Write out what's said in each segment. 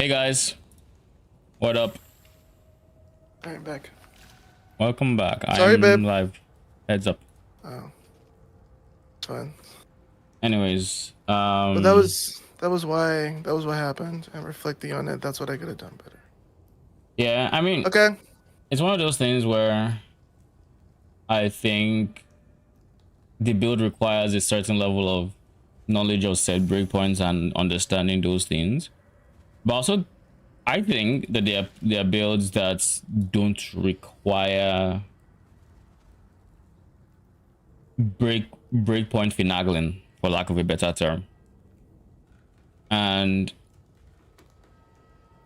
Hey guys, what up? Alright, back. Welcome back. Sorry, I'm babe. live. Heads up. Oh, it's fine. Anyways, But that was what happened. And reflecting on it, that's what I could have done better. yeah, I mean, Okay. it's one of those things where I think the build requires a certain level of knowledge of set breakpoints and understanding those things. But also, I think that there are builds that don't require breakpoint finagling, for lack of a better term. And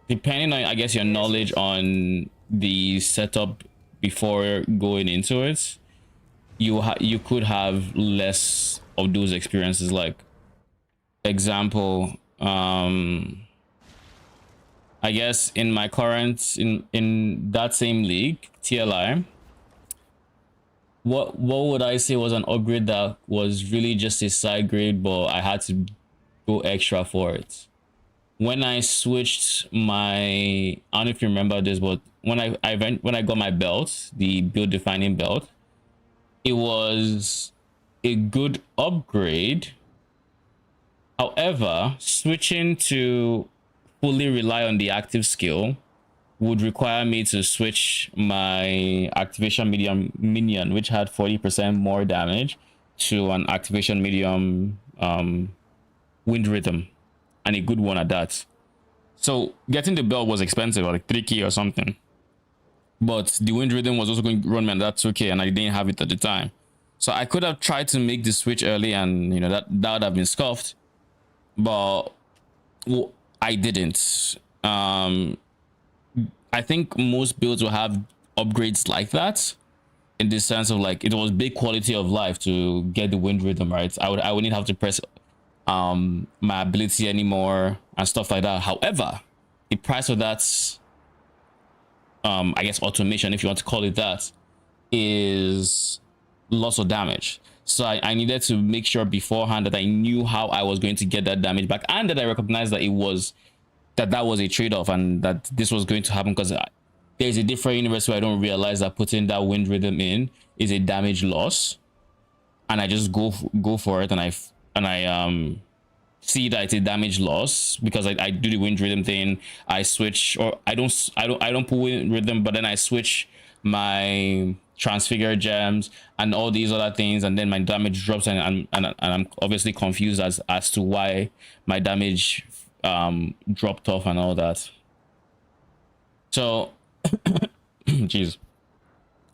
depending on, I guess, your knowledge on the setup before going into it, you could have less of those experiences. Like example, I guess in my current in that same league, TLI, what would I say was an upgrade that was really just a side grade, but I had to go extra for it. When I switched my, I don't know if you remember this, but when I got my belt, the build defining belt, it was a good upgrade. However, switching to fully rely on the active skill would require me to switch my activation medium minion, which had 40% more damage, to an activation medium wind rhythm, and a good one at that. So getting the belt was expensive, like 3k or something. But the wind rhythm was also going to run me at that 2k, and I didn't have it at the time. So I could have tried to make the switch early, and that would have been scuffed. But well, I didn't. I think most builds will have upgrades like that, in the sense of like it was big quality of life to get the wind rhythm right. I wouldn't have to press my ability anymore and stuff like that. However, the price of that I guess automation, if you want to call it that, is lots of damage. So I needed to make sure beforehand that I knew how I was going to get that damage back, and that I recognized that that was a trade-off, and that this was going to happen, because there's a different universe where I don't realize that putting that wind rhythm in is a damage loss, and I just go for it, and I see that it's a damage loss because I do the wind rhythm thing. I switch, or I don't put wind rhythm, but then I switch my transfigure gems and all these other things, and then my damage drops, and I'm obviously confused as to why my damage dropped off and all that. So jeez.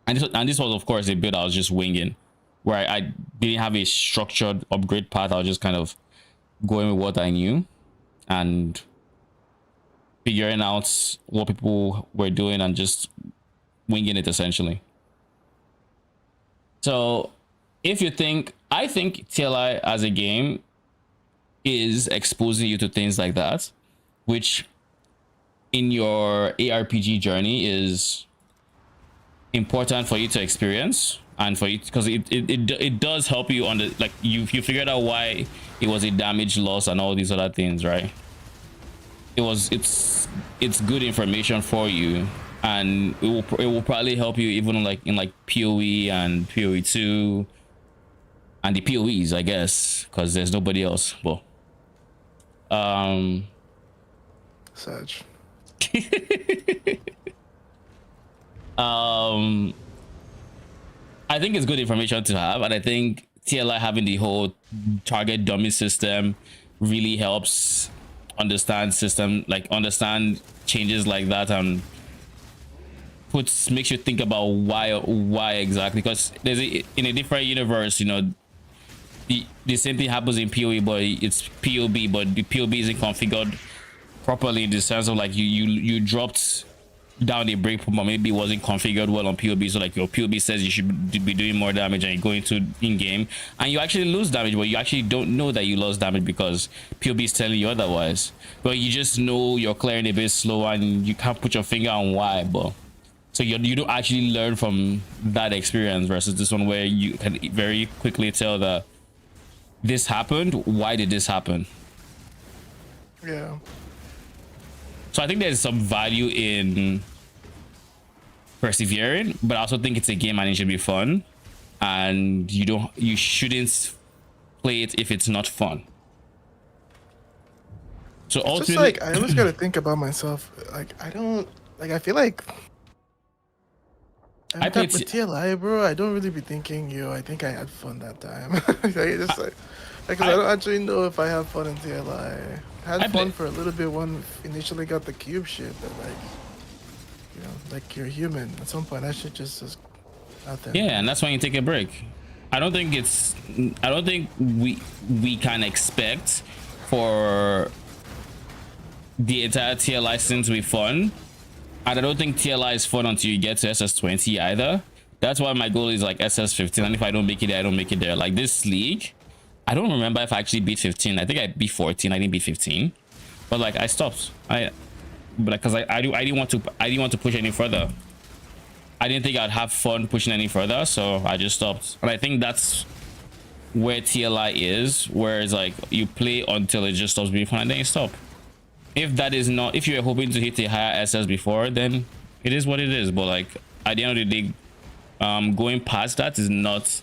And this was, of course, a build I was just winging, where I didn't have a structured upgrade path. I was just kind of going with what I knew and figuring out what people were doing and just winging it, essentially. So if you think, I think TLI as a game is exposing you to things like that, which in your ARPG journey is important for you to experience, and for you, because it does help you on the, like, you figured out why it was a damage loss and all these other things, right? It's good information for you, and it will probably help you even like in like PoE and PoE2 and the PoEs, I guess, because there's nobody else. Well, Sag. I think it's good information to have, and I think TLI having the whole target dummy system really helps understand changes like that, and makes you think about why exactly, because in a different universe, the same thing happens in PoE, but it's POB, but the POB isn't configured properly, in the sense of like you dropped down a breakpoint, but maybe it wasn't configured well on POB. So like your POB says you should be doing more damage, and you go into in-game and you actually lose damage, but you actually don't know that you lost damage because POB is telling you otherwise. But you just know you're clearing a bit slow, and you can't put your finger on why. But so you don't actually learn from that experience, versus this one where you can very quickly tell that this happened. Why did this happen? Yeah. So I think there's some value in persevering, but I also think it's a game and it should be fun, and you shouldn't play it if it's not fun. So It's just ultimately, like I always gotta think about myself. Like I don't like. I feel like I played with TLI, bro. I don't really be thinking, yo. I think I had fun that time. Like, it's just like, because I don't actually know if I have fun in TLI. I had fun for a little bit when initially got the cube shit, but like, you know, like you're human. At some point, that shit just is out there. yeah, and that's when you take a break. I don't think we can expect for the entire TLI season to be fun, and I don't think TLI is fun until you get to SS20 either. That's why my goal is like SS15, and if I don't make it there, I don't make it there. Like this league, I don't remember if I actually beat 15. I think I beat 14. I didn't beat 15, but like I stopped. Because I didn't want to push any further. I didn't think I'd have fun pushing any further, so I just stopped. And I think that's where TLI is, where it's like you play until it just stops being fun and then you stop. If you're hoping to hit a higher SS before, then it is what it is. But like at the end of the day, going past that is not,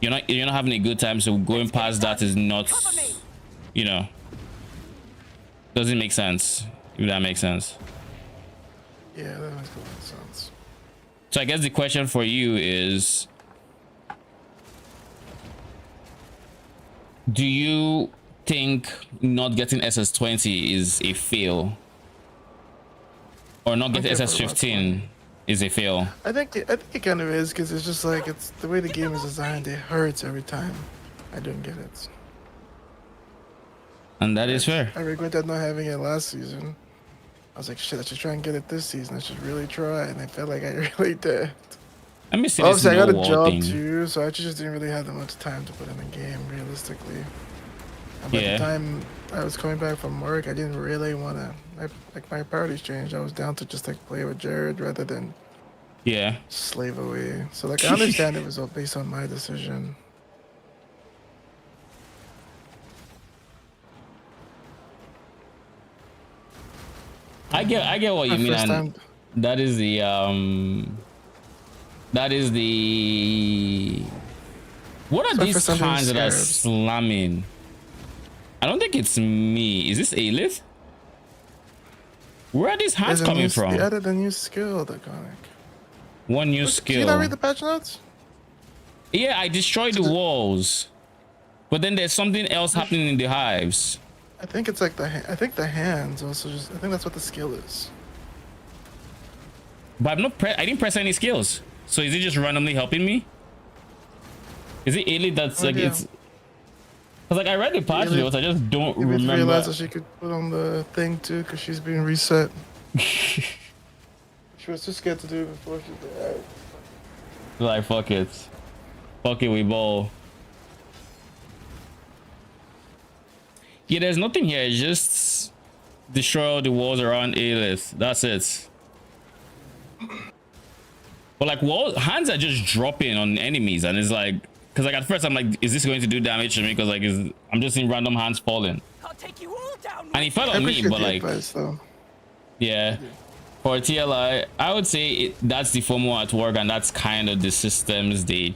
you're not having a good time, so going past that is not, you know, doesn't make sense, if that makes sense. Yeah, that makes a lot of sense. So I guess the question for you is, do you think not getting SS20 is a fail, or not getting SS15 is a fail? I think it kind of is, because it's just like, it's the way the game is designed. It hurts every time I don't get it, And that is fair. I regretted not having it last season. I was like, shit, I should try and get it this season. I should really try, and I felt like I really did. Let me see. Obviously, I got a job thing too, so I just didn't really have that much time to put in the game, realistically. And by Yeah. the time I was coming back from work, I didn't really want to, like, my priorities changed. I was down to just, like, play with Jared rather than Yeah. slave away. So, like, I understand it was all based on my decision. I get what you mean, and that is the what are these cans that are slamming? I don't think it's me. Is this Alith? Where are these hands coming from? They added a new skill, the comic. One new skill. Did you not read the patch notes? Yeah, I destroyed the walls, but then there's something else happening in the hives. I think it's like I think the hands also just. I think that's what the skill is. But I didn't press any skills. So is it just randomly helping me? Is it Elite that's like it's? Cause like I read the patch notes, I just don't remember. Realized that she could put on the thing too, cause she's being reset. She was too scared to do it before she died. Like fuck it, we ball. Yeah, there's nothing here. It's just destroy all the walls around Alith. That's it. But like hands are just dropping on enemies, and it's like, because like at first I'm like, is this going to do damage to me? Because like I'm just seeing random hands falling. I'll take you all down. And he fell on me, but like, advice, yeah. For TLI, I would say that's the FOMO at work, and that's kind of the systems they.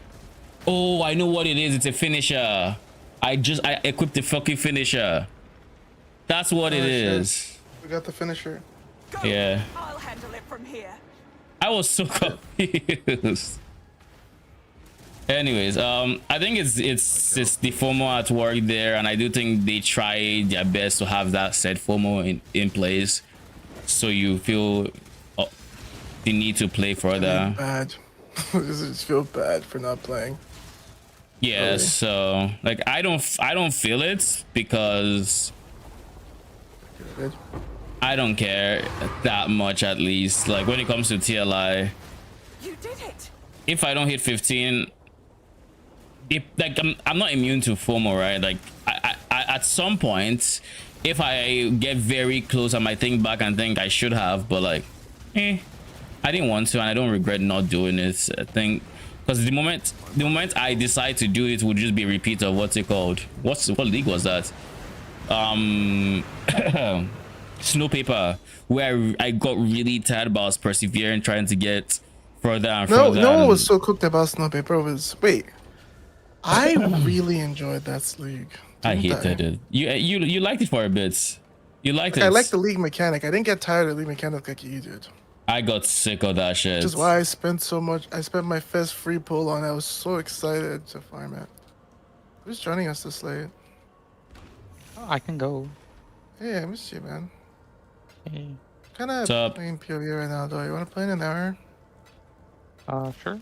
Oh, I know what it is. It's a finisher. I equipped the fucking finisher. That's what it is. We got the finisher. Go. Yeah. I'll handle it from here. I was so confused. Anyways, I think it's the FOMO at work there, and I do think they try their best to have that set FOMO in place, so you feel the need to play further. Bad. I just feel bad for not playing. Yeah, really? So like I don't feel it because I don't care that much, at least. Like when it comes to TLI, you did it. If I don't hit 15, like I'm not immune to FOMO, right? Like I at some point, if I get very close, I might think back and think I should have, but like I didn't want to, and I don't regret not doing it. I think because the moment I decide to do it would just be a repeat of what's it called? What league was that? Snow Paper, where I got really tired, but I was persevering, trying to get further and No, further. no one was And so cooked about Snow Paper was wait. I really enjoyed that league, I didn't I? hated it. You liked it for a bit. You liked Like I liked it. the league mechanic. I didn't get tired of the league mechanic like you did. I got sick of that Which is shit. why I spent so much. I spent my first free pull on. I was so excited to farm it. Who's joining us this late? Oh, I can go. Hey, I missed you, man. Hey. Kind What's of up? playing PoE right now, though. You want to play in an hour? Sure.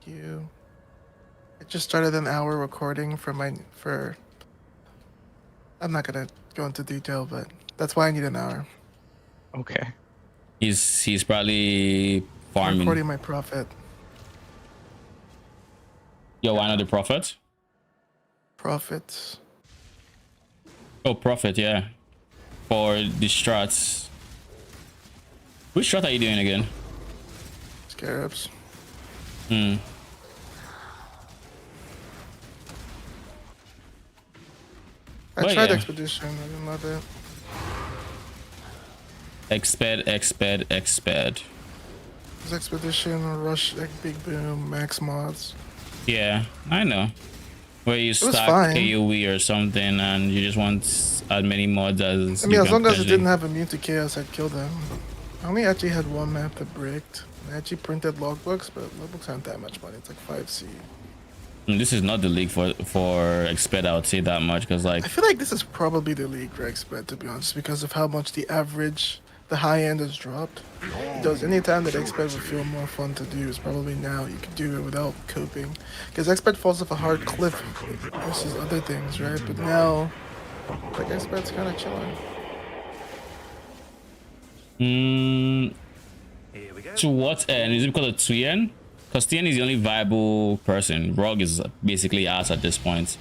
You. I just started an hour recording for I'm not gonna go into detail, but that's why I need an hour. Okay. He's probably I'm farming. recording my profit. Yo, why not the Prophet? Profits. Oh, Prophet, yeah. For the strats. Which strat are you doing again? Scarabs. Hmm. I Oh, tried yeah. Expedition. I didn't love it. Exped. This Expedition, Rush, like Big Boom, Max Mods. Yeah, I know. Where you It was stack fine. AoE or something and you just want as many mods as I mean, you as can long as it potentially. didn't have immune to chaos, I'd kill them. I only actually had one map that bricked. I actually printed logbooks, but logbooks aren't that much money. It's like 5C. This is not the league for Exped, I would say that much, because like I feel like this is probably the league for Expert, to be honest, because of how much the high end has dropped. It does anytime that Expert would feel more fun to do is probably now. You can do it without coping, because Expert falls off a hard cliff versus other things, right? But now, like Expert's kind of chilling. to what end? Is it because of Tien? Because Tien is the only viable person. Rogue is basically ass at this point,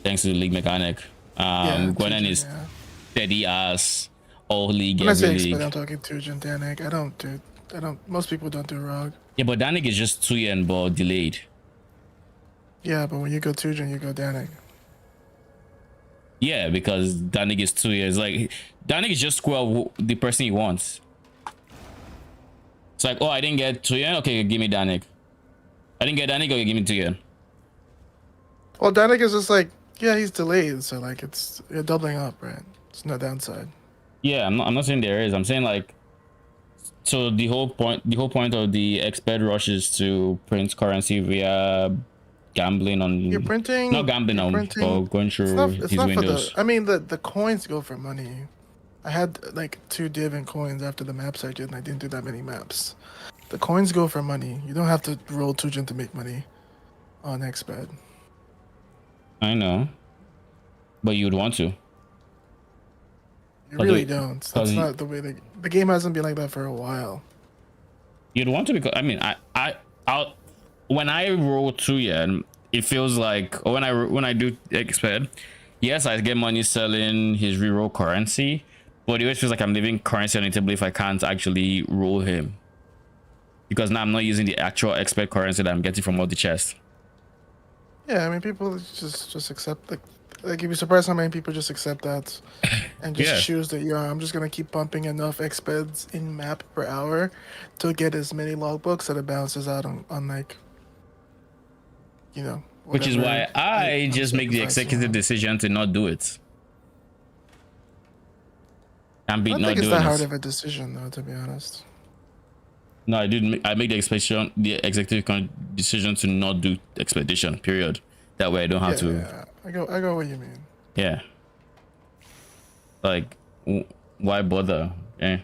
thanks to the league mechanic. Gwennen is yeah. steady ass all league When I every say league. Expert, I'm talking Tujan, Danik. I don't. Most people don't do Rogue. Yeah, but Danik is just Tien but delayed. Yeah, but when you go Tujan, you go Danik. Yeah, because Danik is 2 years. Like Danik is just square the person he wants. It's like, oh, I didn't get Tien. Okay, give me Danik. I didn't get Danik. Okay, give me Tien. Well, Danik is just like, yeah, he's delayed, so like you're doubling up, right? It's no downside. Yeah, I'm not saying there is. I'm saying like, so the whole point of the expert rush is to print currency via gambling on, You're printing. not gambling You're on, printing. or going It's through not. It's his not for the. windows. I mean, the coins go for money. I had like 2 div and coins after the maps I did, and I didn't do that many maps. The coins go for money. You don't have to roll Tujan to make money on Xbed. I know, but you'd want to. You really don't. That's not the way the game hasn't been like that for a while. You'd want to, because I mean, I'll when I roll 2 yen, it feels like, or when I do expert, yes, I get money selling his reroll currency, but it always feels like I'm leaving currency on the table if I can't actually roll him, because now I'm not using the actual expert currency that I'm getting from all the chests. Yeah, I mean, people just accept like you'd be surprised how many people just accept that and just Yeah. choose that. Yeah, I'm just gonna keep pumping enough expeds in map per hour to get as many logbooks that it bounces out on like, you know. Which is why I I'm just make the sacrificing executive on. decision to not do it. And I be don't not think it's doing that hard it. of a decision, though, to be honest. No, I make the executive decision to not do expedition. Period. That way I don't have to. Yeah, I go what you mean. Yeah. Like, why bother? Eh.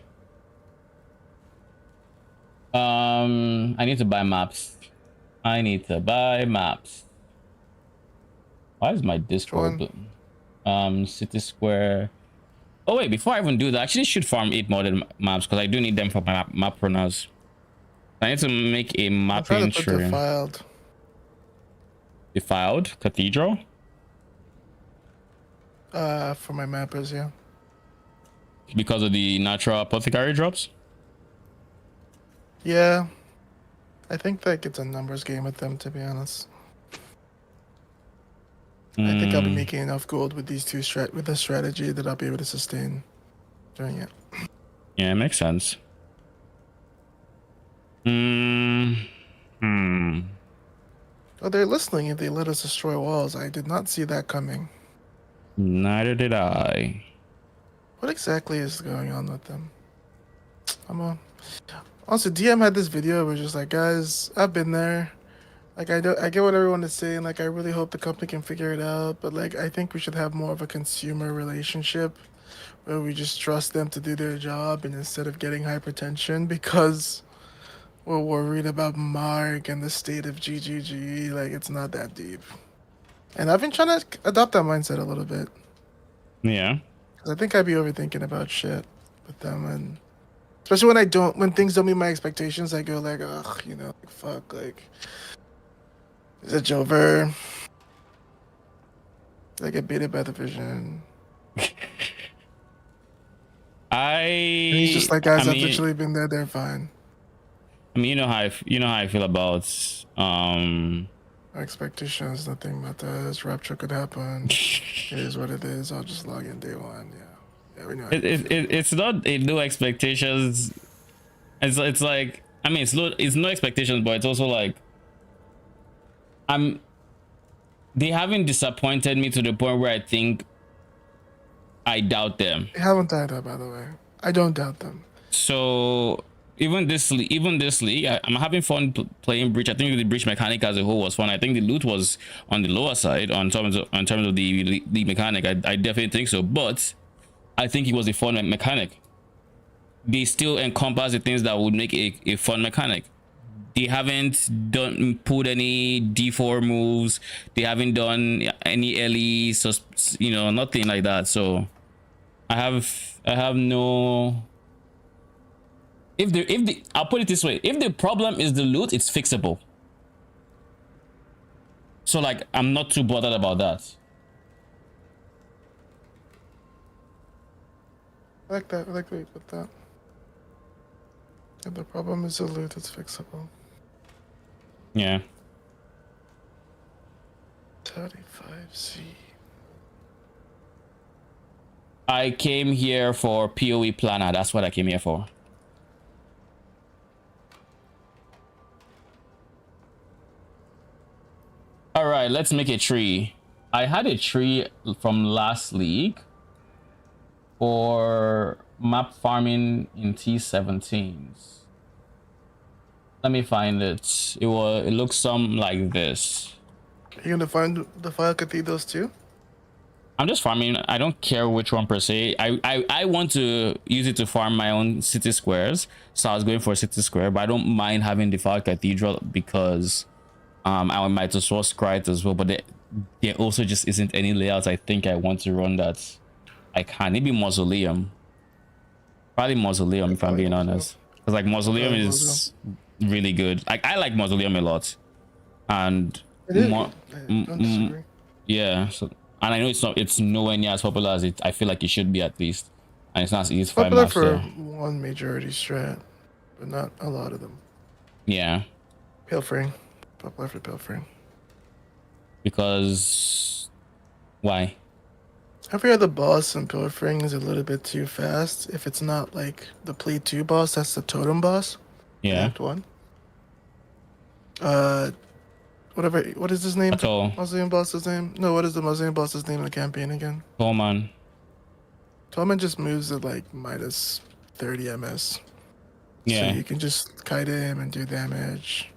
I need to buy maps. Why is my Discord? City Square. Oh wait, before I even do that, I actually should farm 8 modded maps, because I do need them for my map runners. I need to make a I'm trying mapping to put tree. defiled. Defiled Cathedral? For my mappers, yeah. Because of the natural apothecary drops? Yeah. I think that it's a numbers game with them, to be honest. I think I'll be Mm, making enough gold with these with the strategy that I'll be able to sustain doing it. yeah, it makes sense. Mm, hmm. Oh, they're listening if they let us destroy walls. I did not see that coming. Neither did I. What exactly is going on with them? I'm on. Also, DM had this video where just like, guys, I've been there. Like, I get what everyone is saying. Like, I really hope the company can figure it out. But like, I think we should have more of a consumer relationship where we just trust them to do their job, and instead of getting hypertension because we're worried about Mark and the state of GGG, like it's not that deep. And I've been trying to adopt that mindset a little bit. Yeah. Cause I think I'd be overthinking about shit with them, and especially when things don't meet my expectations, I go like, ugh, like, fuck, like, is it over? I get baited by the vision. And he's just like, I guys, I've mean, literally been there. They're fine. you know how you know how I feel about My expectations, nothing matters. Rapture could happen. It is what it is. I'll just log in day one. Yeah, we know how you feel. it's not a no expectations. It's like, I mean, it's no expectations, but it's also like I'm they haven't disappointed me to the point where I think I doubt them. They haven't died out, by the way. I don't doubt them. So even this league, I'm having fun playing breach. I think the breach mechanic as a whole was fun. I think the loot was on the lower side on terms of the mechanic. I definitely think so, but I think it was a fun mechanic. They still encompass the things that would make a fun mechanic. They haven't put any D4 moves. They haven't done any early, nothing like that. So I have no. I'll put it this way: if the problem is the loot, it's fixable. So like, I'm not too bothered about that. I like that. I like the way you put that. If the problem is the loot, it's fixable. Yeah. 35C. I came here for PoE planner. That's what I came here for. All right, let's make a tree. I had a tree from last league for map farming in T17s. Let me find it. It looks something like this. Are you gonna find the fire cathedrals too? I'm just farming. I don't care which one per se. I want to use it to farm my own city squares. So I was going for a city square, but I don't mind having the fire cathedral because I might as well scry it as well. But there also just isn't any layouts I think I want to run that I can. Maybe mausoleum. Probably mausoleum if I'm being honest. Because like mausoleum is really good. Like I like mausoleum a lot. And It is. I don't disagree. yeah, so and I know it's nowhere near as popular as I feel like it should be at least. And it's not as easy to find Popular maps for there. one majority strat, but not a lot of them. Yeah. Pilfering. Popular for pilfering. Because why? Every other boss in pilfering is a little bit too fast. If it's not like the play 2 boss, that's the totem boss. Yeah. Act 1. Whatever. What is his name? Atoll. Mausoleum boss's name? No, what is the Mausoleum boss's name in the campaign again? Coleman. Tolman just moves at like minus 30 MS. Yeah. So you can just kite him and do damage.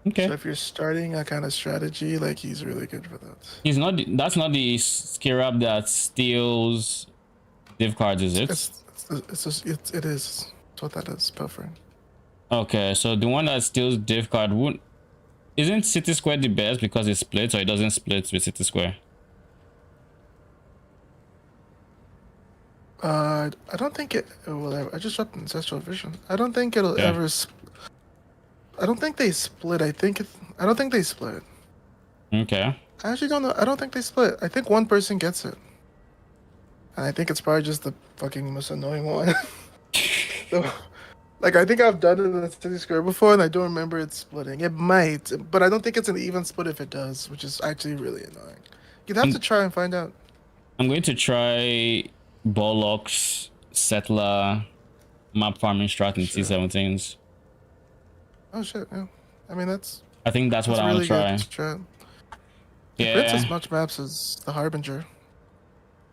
Okay. So if you're starting a kind of strategy, like he's really good for that. He's not. That's not the scarab that steals div cards, is it? It is. That's what that is. Pilfering. Okay, so the one that steals div card isn't City Square the best because it splits, or it doesn't split with City Square? I don't think it will ever. I just dropped Ancestral Vision. I don't think it'll Yeah. ever. I don't think they split. I don't think they split. Okay. I actually don't know. I don't think they split. I think one person gets it. And I think it's probably just the fucking most annoying one. Like I think I've done it in the city square before, and I don't remember it splitting. It might, but I don't think it's an even split if it does, which is actually really annoying. You'd have to I'm, try and find out. I'm going to try Borlox, Settler, map farming strat in Sure. T17s. Oh shit! Yeah. I mean I think that's what that's I want to really good try. strat. He prints Yeah, as much maps as the Harbinger.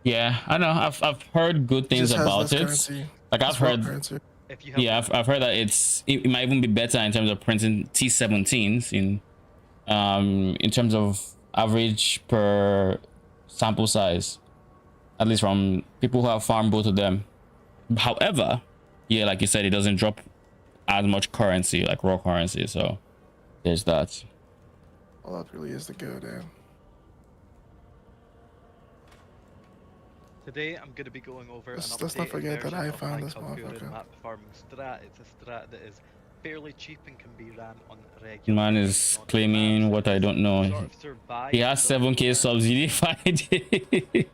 yeah, I know. I've heard good He things just has about less it. currency. Like I've It's raw heard, currency. If you have yeah, I've heard that it might even be better in terms of printing T17s in terms of average per sample size, at least from people who have farmed both of them. However, yeah, like you said, it doesn't drop as much currency, like raw currency. So there's that. All that really is the go, damn. Today, I'm going to be going over Let's an not updated forget that version I of found my this Kalkurin motherfucker. map farming strat. It's a strat that is fairly cheap and can be ran on regular Man is modded claiming maps. what I don't know. Sort of survive He has the 7k overwhelm, subs. He didn't find it.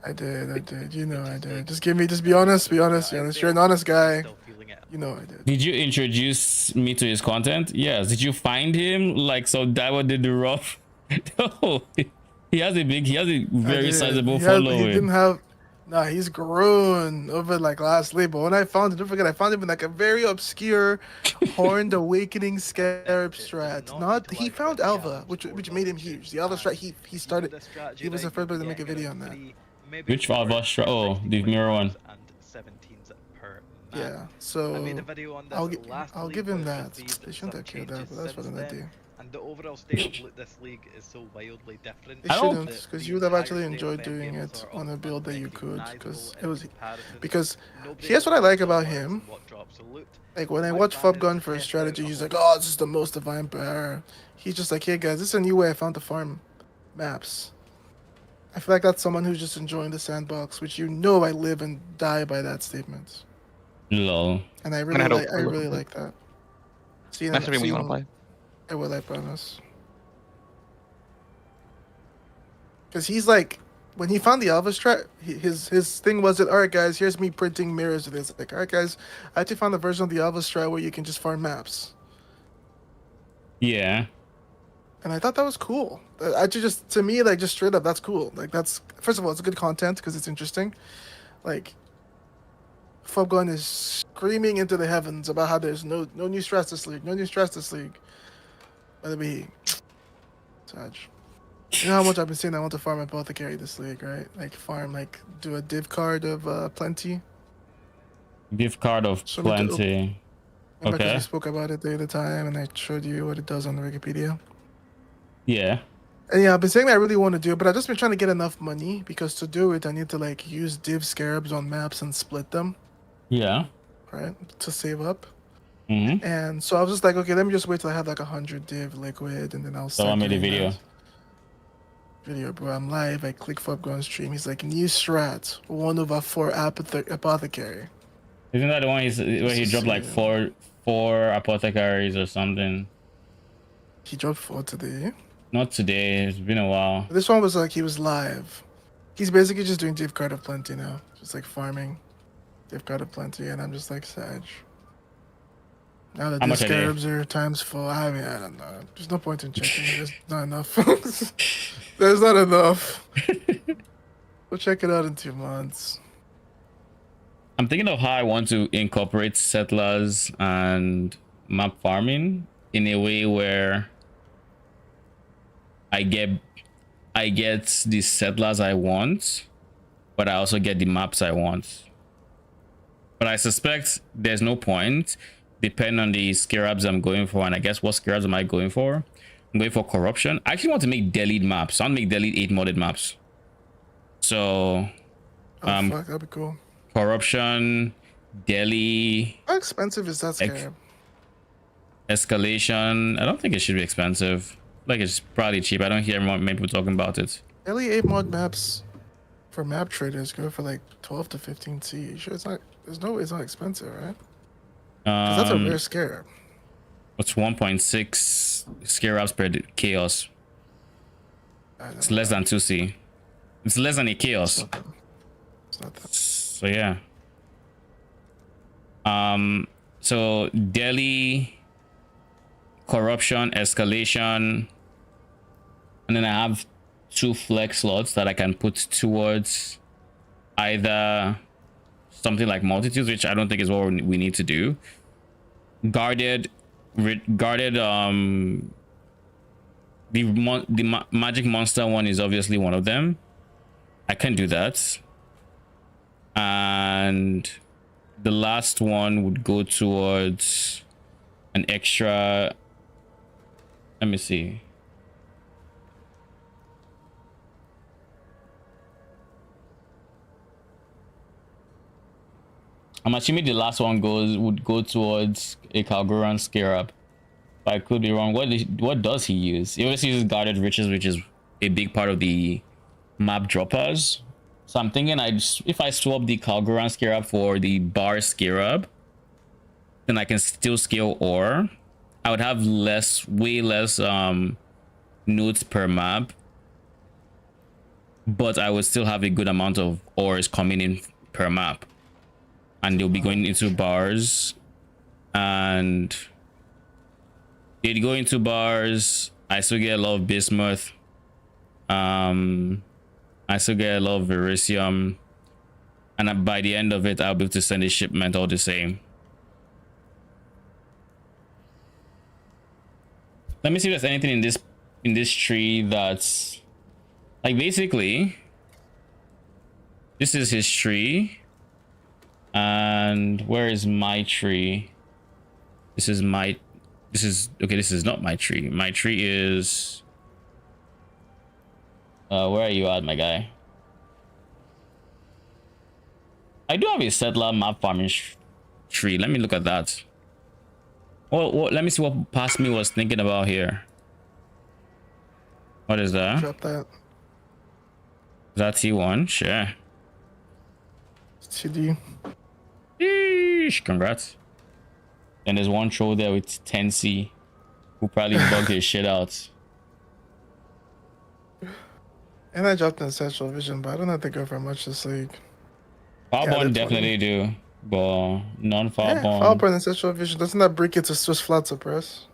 I did. You know which I is did. like Just give me, just be every honest, other be honest, strat be out honest. there, You're an honest and I'm guy. still feeling it. You know I did. Did you introduce me to his content? Yes. Did you find him? Like, so Daiwa did the rough? No. He has a I very did. sizable He didn't following. have. Nah, he's grown over like lastly. But when I found it, don't forget, I found him in like a very obscure, horned awakening scarab It does strat. not Not he utilize found this Alva, challenge which or made him dodge huge. chutes, The Alva strat, and he if you started. know this strategy He was the right, first you'll person to be make a getting video around on that. 3, maybe Which 4 Alva Oh, the mirror one. and 17s per map. Yeah. I made a So video on this last I'll league, give him which that. received They shouldn't some have killed changes that, but that's what since an then, idea. and the overall state of this league is so wildly different They I don't. shouldn't, that because the you would have entire actually state of enjoyed endgame doing is it sort on of a build that you could, unrecognizable in because comparison. Nobody here's knows what I like what about works him. and what drops a loot. Like when I My watch plan is Fubgun to for his test out strategy, a he's whole like, "Oh, this is the most divine power." He's just like, "Hey guys, this is a new way I found to farm maps." I feel like that's someone who's just enjoying the sandbox, which you know I live and die by that statement, Lol. and I I'm gonna really head over like for a little bit. that. See you, Message me when see you you want to play. I will, I promise. Because he's like, when he found the Elvis strat, his thing was that, all right, guys, here's me printing mirrors of this. Like, all right, guys, I actually found a version of the Elvis strat where you can just farm maps. Yeah. And I thought that was cool. Actually, just to me, like, just straight up, that's cool. Like, that's, first of all, it's good content because it's interesting. Like, Fubgun is screaming into the heavens about how there's no new strats this league, no new strats this league. Whether be Sag. You know how much I've been saying I want to farm Apothecary this league, right? Like farm, like do a div card of plenty. Gift card of Show me to plenty. remember because we Okay. spoke about it the other time and I showed you what it does on the Wikipedia. Yeah. And yeah, I've been saying that I really want to do it, but I've just been trying to get enough money because to do it I need to like use div scarabs on maps and split them, Yeah. right? To save up. Mm-hmm. And so I was just like, okay, let me just wait till I have like 100 div liquid and then I'll So I start made a doing video. that. Video, bro. I'm live. I click for go on stream. He's like, new strat, 1/4 apothecary. Isn't that the one where he Just dropped like see, four apothecaries or something? He dropped 4 today. Not today. It's been a while. This one was like he was live. He's basically just doing div card of plenty now, just like farming div card of plenty, and I'm just like Sag. Now that How the much are they? scarabs are times 4, I mean, I don't know. There's no point in checking. There's not enough. There's not enough. We'll check it out in 2 months. I'm thinking of how I want to incorporate settlers and map farming in a way where I get the settlers I want, but I also get the maps I want. But I suspect there's no point, depending on the scarabs I'm going for. And I guess what scarabs am I going for? I'm going for corruption. I actually want to make delete maps. I want to make delete 8 modded maps. So Oh, fuck, that'd be cool. corruption, Delhi, How expensive is that scarab? escalation. I don't think it should be expensive. Like it's probably cheap. I don't hear many people talking about it. Daily 8 mod maps for map traders go for like 12 to 15 C. You sure it's not? There's no way it's not expensive, right? Because that's a rare scarab. What's 1.6 scarabs per chaos? It's less than 2C. It's less than a chaos. It's not that. So yeah. So Delhi, corruption, escalation, and then I have 2 flex slots that I can put towards either something like multitudes, which I don't think is what we need to do. Guarded, guarded. The magic monster one is obviously one of them. I can do that, and the last one would go towards an extra. Let me see. I'm assuming the last one would go towards a Kalguran Scarab. I could be wrong. What does he use? He always uses guarded riches, which is a big part of the map droppers. So I'm thinking if I swap the Kalguran Scarab for the Bar Scarab, then I can still scale ore. I would have way less nodes per map, but I would still have a good amount of ores coming in per map, and they'll be going into bars, and they'd go into bars. I still get a lot of bismuth. I still get a lot of verisium, and by the end of it, I'll be able to send a shipment all the same. Let me see if there's anything in this tree that's like, basically this is his tree, and where is my tree? This is okay, this is not my tree. My tree is where are you at, my guy? I do have a settler map farming tree. Let me look at that. Well, let me see what past me was thinking about here. What is that? Drop that. Is that T1? Sure. TD. Sheesh, congrats. And there's one troll there with 10C who probably bugged his shit out. And I dropped an Essential Vision, but I don't have to go for much this league. Farborn definitely do, but non-Farborn. Yeah, Farborn and Essential Vision. Doesn't that break it to just flat suppress?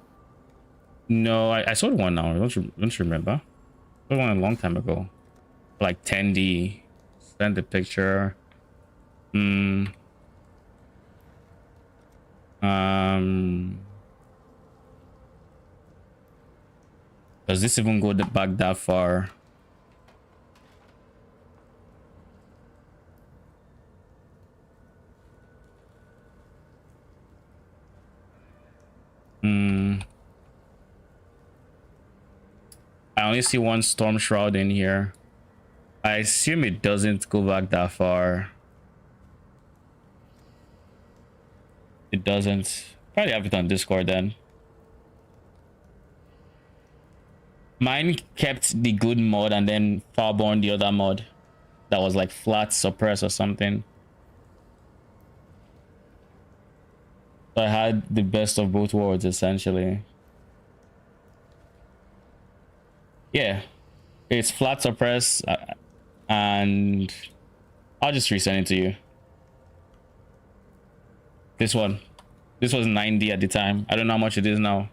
No, I sold one now. Don't you remember? I sold one a long time ago. Like 10D. Send the picture. Does this even go back that far? I only see one Storm Shroud in here. I assume it doesn't go back that far. It doesn't. Probably have it on Discord then. Mine kept the good mod and then Farborn the other mod that was like flat suppress or something. So I had the best of both worlds essentially. Yeah, it's flat suppress, and I'll just resend it to you. This was 90 at the time. I don't know how much it is now.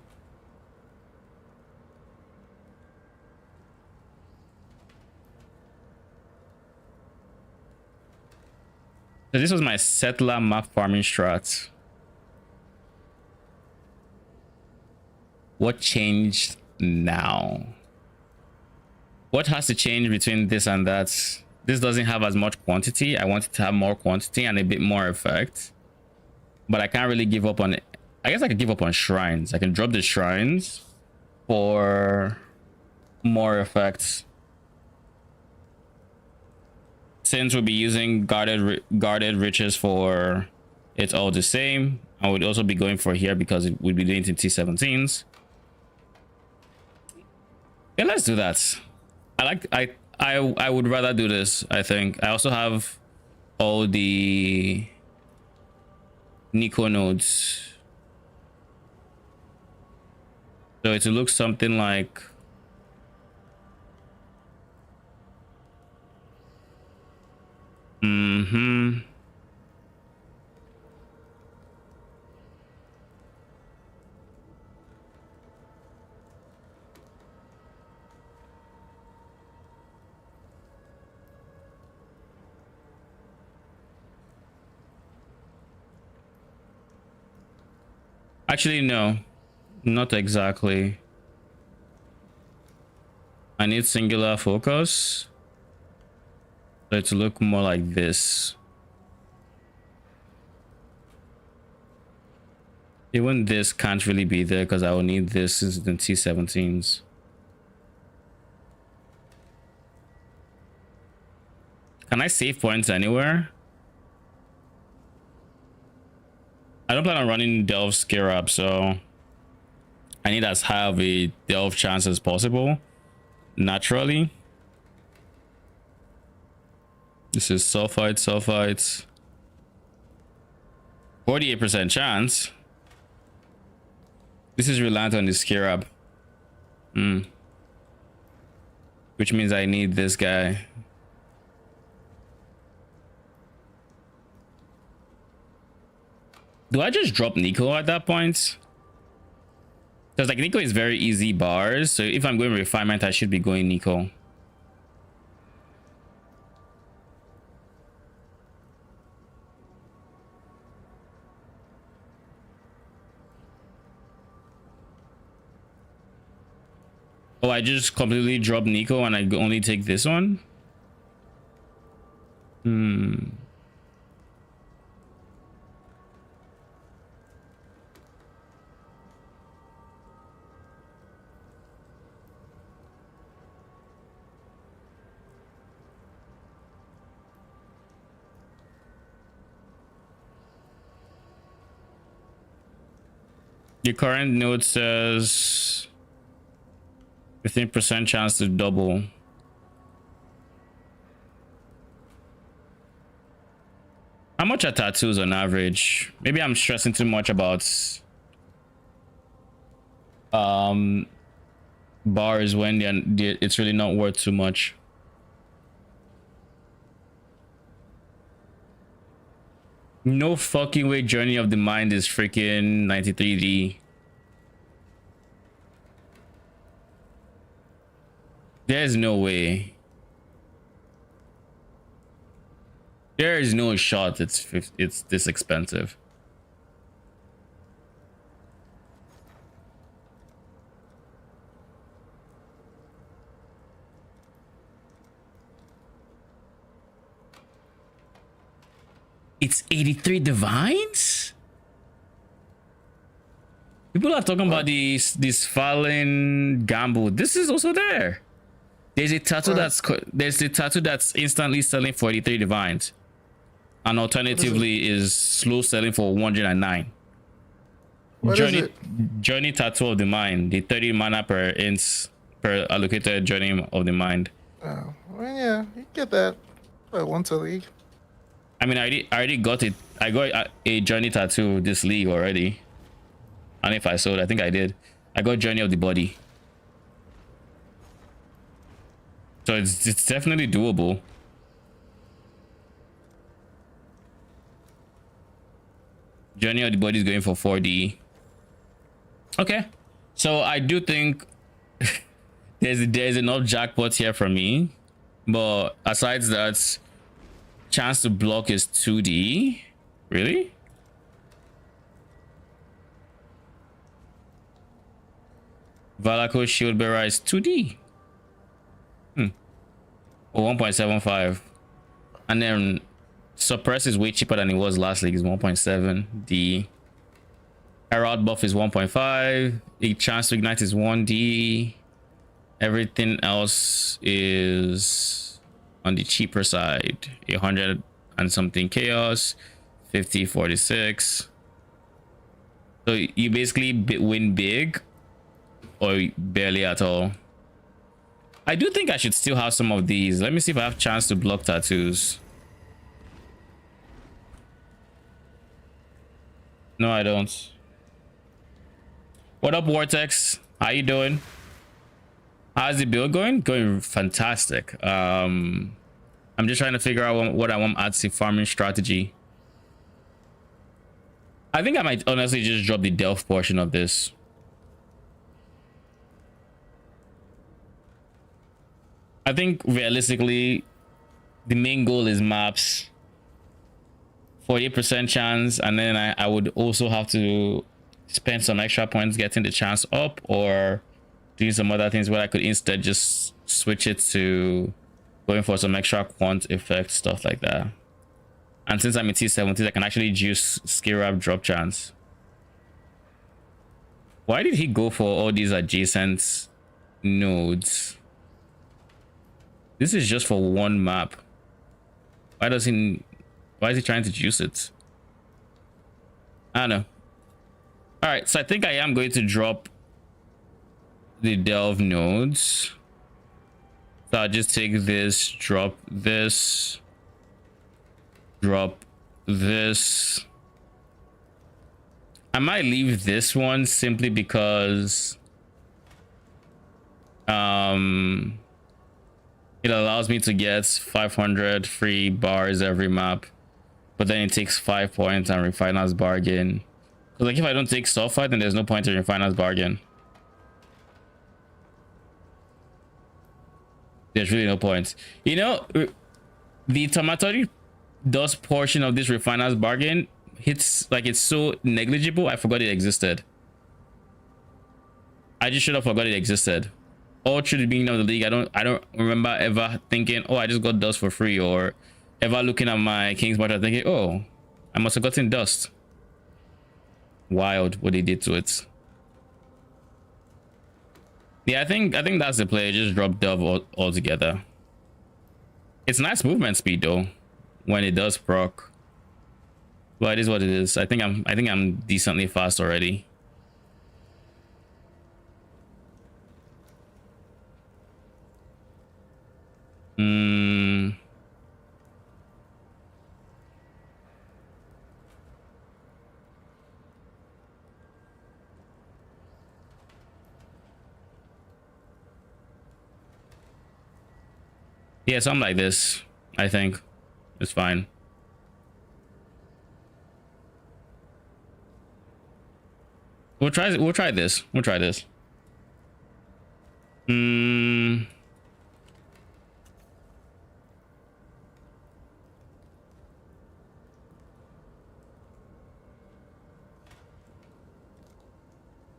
So this was my settler map farming strat. What changed now? What has to change between this and that? This doesn't have as much quantity. I want it to have more quantity and a bit more effect. But I can't really give up on it. I guess I could give up on shrines. I can drop the shrines for more effects. Since we'll be using guarded riches for it's all the same. I would also be going for here because it would be doing it in T17s. Yeah, let's do that. I would rather do this, I think. I also have all the Nico nodes. So it will look something like Actually, no, not exactly. I need singular focus. So to look more like this. Even this can't really be there because I will need this since the T-17s. Can I save points anywhere? I don't plan on running Delve Scarab, so I need as high of a Delve chance as possible. Naturally. This is sulfites. 48% chance. This is reliant on the Scarab. Which means I need this guy. Do I just drop Nico at that point? Because like Nico is very easy bars, so if I'm going refinement, I should be going Nico. Oh, I just completely drop Nico and I only take this one? The current note says 15% chance to double. How much are tattoos on average? Maybe I'm stressing too much about bars when it's really not worth too much. No fucking way Journey of the Mind is freaking 93D. There's no way. There is no shot it's this expensive. It's 83 divines? People are talking about this fallen gamble. This is also there. There's a tattoo that's instantly selling for 83 divines. And alternatively is slow selling for 109. Journey Tattoo of the Mind, the 30 mana per allocated Journey of the Mind. Oh, well, yeah, you get that once a league. I mean, I already got it. I got a Journey Tattoo this league already. And if I sold, I think I did. I got Journey of the Body. So it's definitely doable. Journey of the Body is going for 4D. Okay. So I do think there's enough jackpots here for me. But aside that, chance to block is 2D. Really? Valaco Shield Bearer is 2D. Or 1.75. And then Suppress is way cheaper than it was last league. Is 1.7. The Herald buff is 1.5. The chance to ignite is 1D. Everything else is on the cheaper side. 100 and something chaos. 50, 46. So you basically win big or barely at all. I do think I should still have some of these. Let me see if I have a chance to block tattoos. No, I don't. What up, Vortex? How you doing? How's the build going? Going fantastic. I'm just trying to figure out what I want as the farming strategy. I think I might honestly just drop the Delph portion of this. I think realistically, the main goal is maps. 40% chance, and then I would also have to spend some extra points getting the chance up, or doing some other things where I could instead just switch it to going for some extra quant effect, stuff like that. And since I'm in T17, I can actually juice skill up drop chance. Why did he go for all these adjacent nodes? This is just for one map. Why is he trying to juice it? I don't know. All right, so I think I am going to drop the delve nodes. So I'll just take this, drop this, drop this. I might leave this one simply because it allows me to get 500 free bars every map, but then it takes 5 points and refiner's bargain. So like if I don't take sulfide, then there's no point in refiner's bargain. There's really no point. You know, the Tomatori dust portion of this refiner's bargain hits like it's so negligible. I forgot it existed. I just should have forgot it existed. All through the beginning of the league, I don't remember ever thinking, oh, I just got dust for free, or ever looking at my King's March thinking, oh, I must have gotten dust. Wild what they did to it. Yeah, I think that's the play. Just drop Dove altogether. It's nice movement speed though when it does proc. But it is what it is. I think I'm decently fast already. Yeah, something like this. I think it's fine. We'll try this. We'll try this.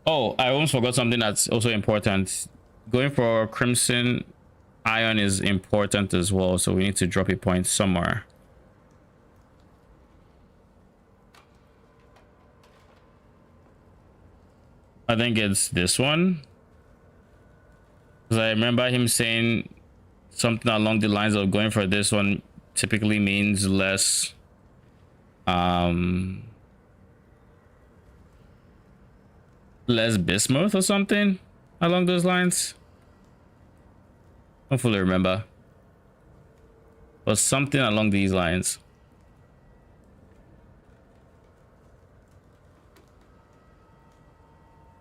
Oh, I almost forgot something that's also important. Going for Crimson Iron is important as well, so we need to drop a point somewhere. I think it's this one, because I remember him saying something along the lines of going for this one typically means less less bismuth or something along those lines. I don't fully remember, but something along these lines.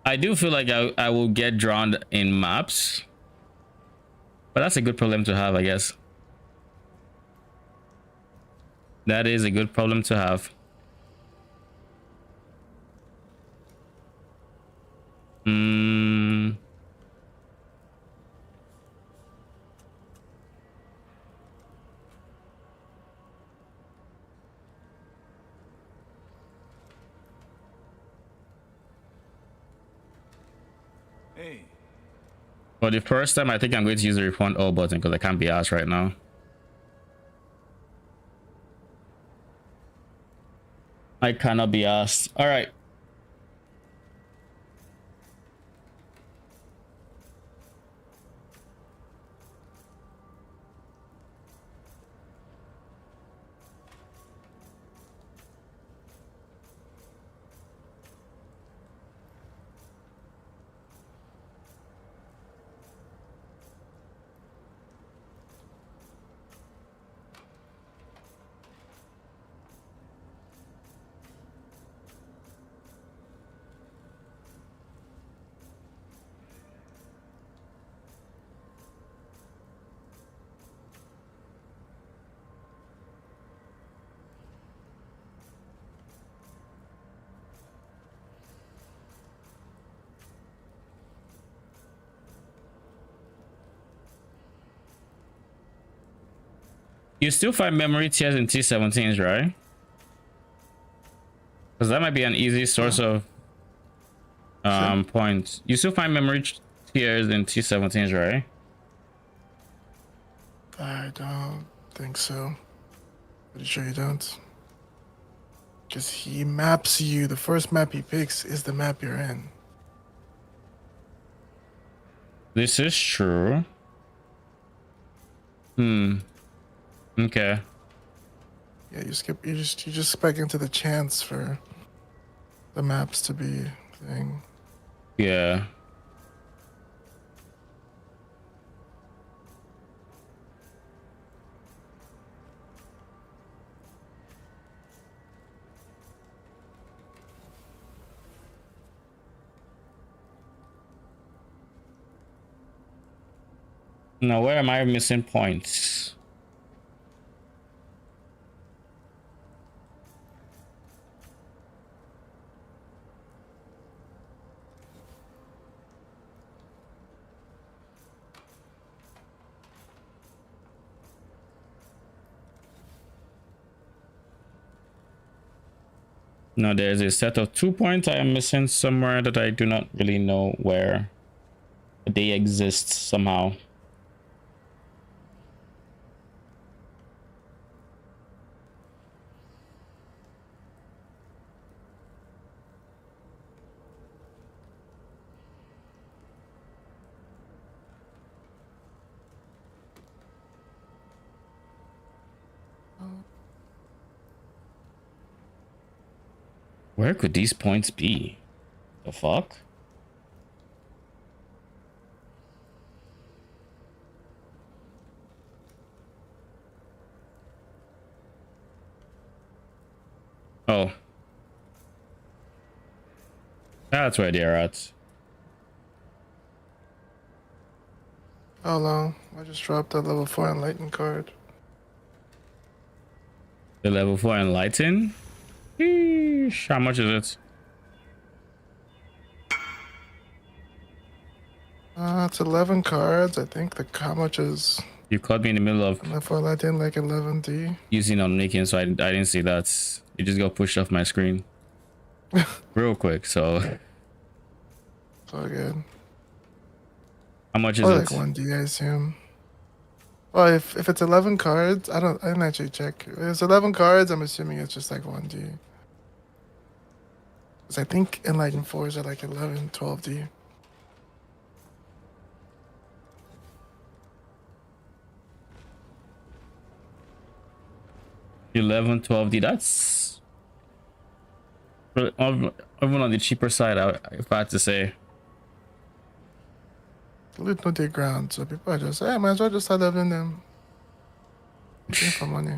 I do feel like I will get drowned in maps, but that's a good problem to have, I guess. That is a good problem to have. Hey. For the first time, I think I'm going to use the refund all button because I can't be asked right now. I cannot be asked. All right. You still find memory tiers in T17s, right? Because that might be an easy source of Points. You still find memory tiers in T17s, right? I don't think so. Pretty sure you don't. Because he maps you. The first map he picks is the map you're in. This is true. Okay. Yeah, you skip. You just spec into the chance for the maps to be thing. Yeah. Now, where am I missing points? No, there's a set of 2 points I am missing somewhere that I do not really know where. But they exist somehow. Where could these points be? The fuck? Oh. That's where they're at. Oh no, I just dropped a level 4 enlightened card. The level 4 Enlighten? Eesh, how much is it? It's 11 cards. I think the how much is You caught me in the middle of level 4 enlightened like 11D. using on making, so I didn't see that. It just got pushed off my screen real quick. So It's all good. how much is Oh, it? like 1D, I assume. Well, if it's 11 cards, I didn't actually check. If it's 11 cards, I'm assuming it's just like 1D. Because I think Enlightened 4s are like 11, 12D. $11, $12D. That's even on the cheaper side, if I had to say. Loot no dig ground, so people are just, hey, might as well just start leveling them. Looking for money.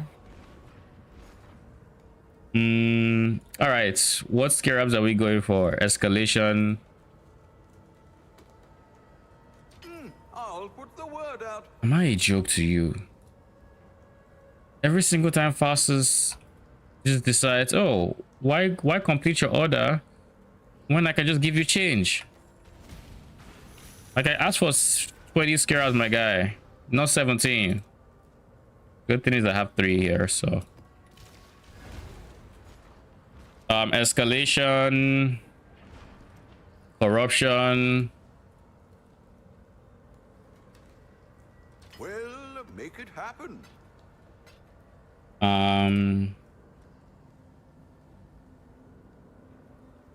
All right. What scarabs are we going for? Escalation. I'll put the word out. Am I a joke to you? Every single time Faustus just decides, oh, why complete your order when I can just give you change? Like I asked for 20 scarabs, my guy, not 17. Good thing is I have 3 here, so. Escalation, corruption. Well, make it happen.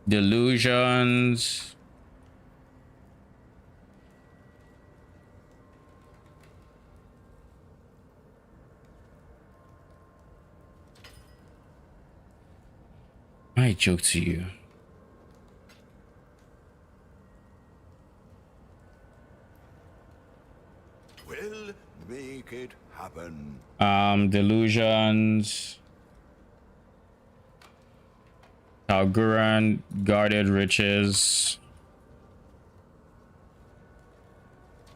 Delusions. I joke to you. Well, make it happen. Delusions. Talguran, guarded riches.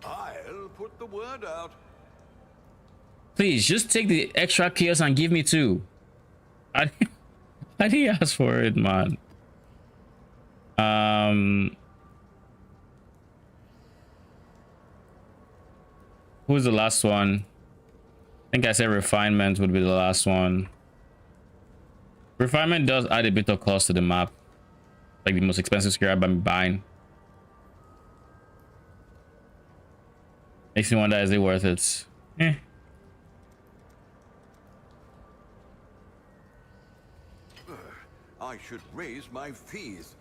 I'll put the word out. Please just take the extra chaos and give me 2. I didn't ask for it, man. Who's the last one? I think I said refinement would be the last one. Refinement does add a bit of cost to the map. Like the most expensive scarab I'm buying. Makes me wonder, is it worth it? Eh. I should raise my fees.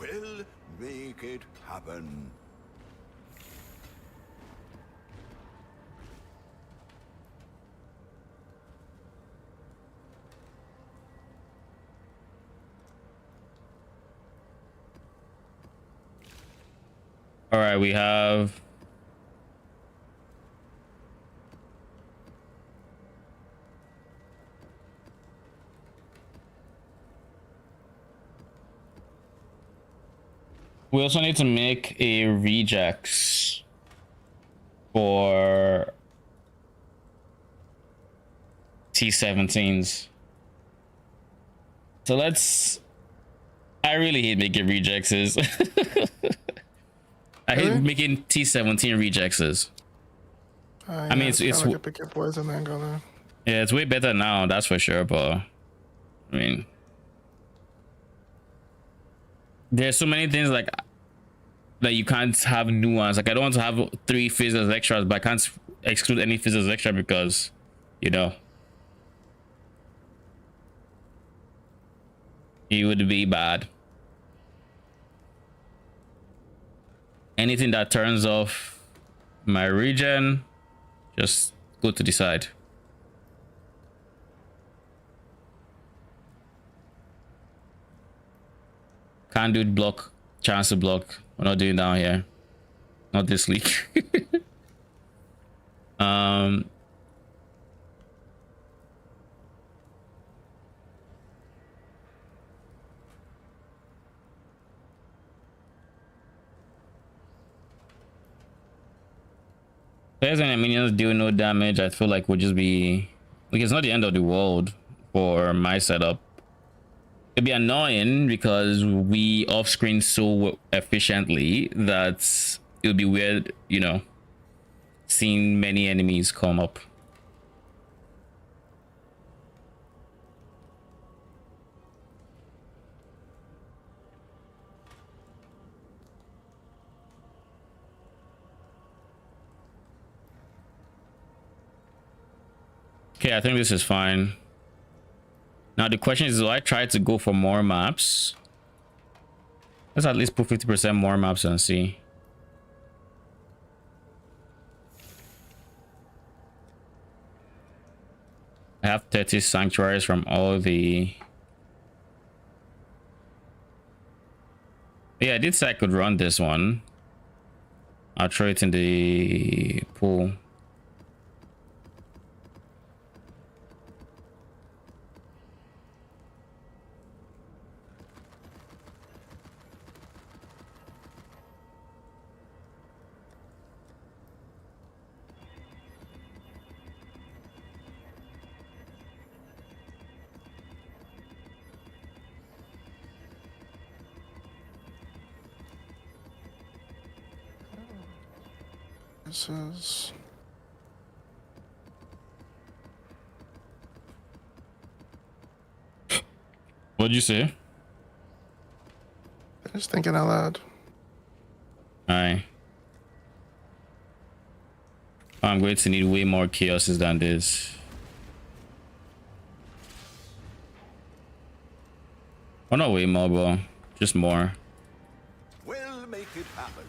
We'll make it happen. All right, we have. We also need to make a rejects for T17s. So let's. I really hate making rejects. I hate making T17 rejects. I mean, it's like a pick your poison angle there. Yeah, it's way better now, that's for sure. But I mean, there's so many things like that you can't have nuance. Like I don't want to have 3 physics extras, but I can't exclude any physics extra because, you know, it would be bad. Anything that turns off my regen, just go to the side. Can't do block, chance to block. We're not doing down here. Not this league. Players and minions do no damage. I feel like would just be like it's not the end of the world for my setup. It'd be annoying because we off screen so efficiently that it would be weird, you know, seeing many enemies come up. Okay, I think this is fine. Now the question is, do I try to go for more maps? Let's at least put 50% more maps and see. I have 30 sanctuaries from all the... Yeah, I did say I could run this one. I'll throw it in the pool. This is. What'd you say? Just thinking out loud. Alright. I'm going to need way more chaoses than this. Oh, not way more, but just more. We'll make it happen.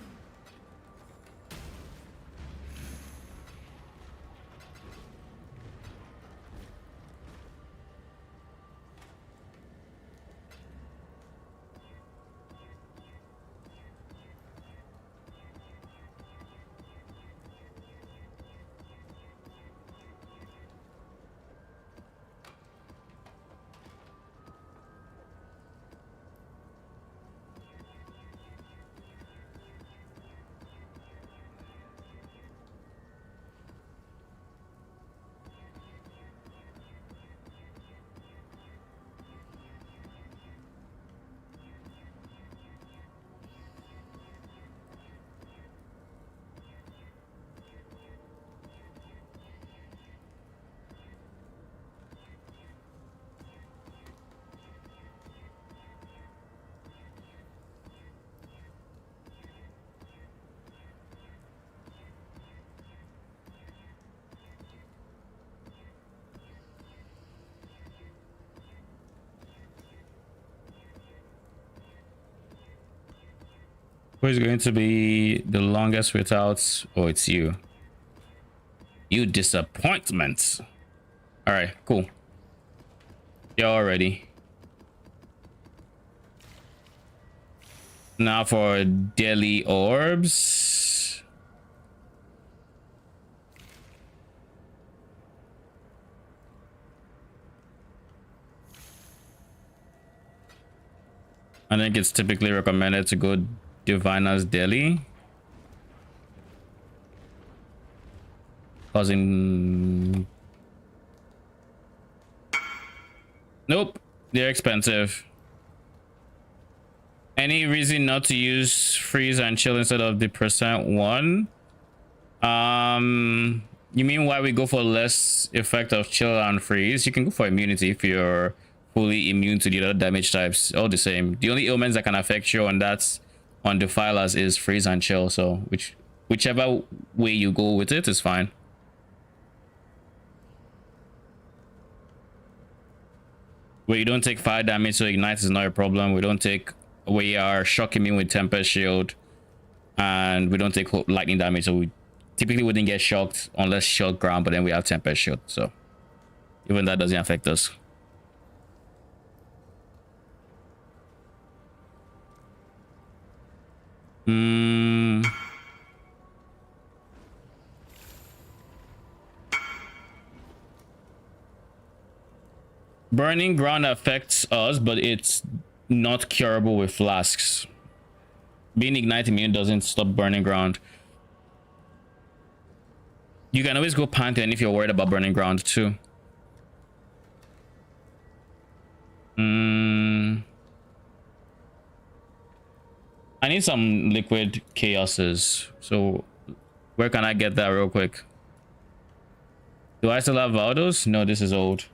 Who is going to be the longest without? Oh, it's you. You disappointment. All right, cool. Y'all ready? Now for daily orbs. I think it's typically recommended to go Diviner's Daily. Causing... Nope, they're expensive. Any reason not to use freeze and chill instead of the %1? You mean why we go for less effect of chill and freeze? You can go for immunity if you're fully immune to the other damage types. All the same. The only ailments that can affect you on that's on defilers is freeze and chill. So whichever way you go with it is fine. Where you don't take fire damage, so ignite is not a problem. We are shock immune with Tempest Shield, and we don't take lightning damage, so we typically wouldn't get shocked unless shock ground, but then we have Tempest Shield, so even that doesn't affect us. Burning ground affects us, but it's not curable with flasks. Being ignite immune doesn't stop burning ground. You can always go Pantheon if you're worried about burning ground too. I need some liquid chaoses. So where can I get that real quick? Do I still have Valdos? No, this is old.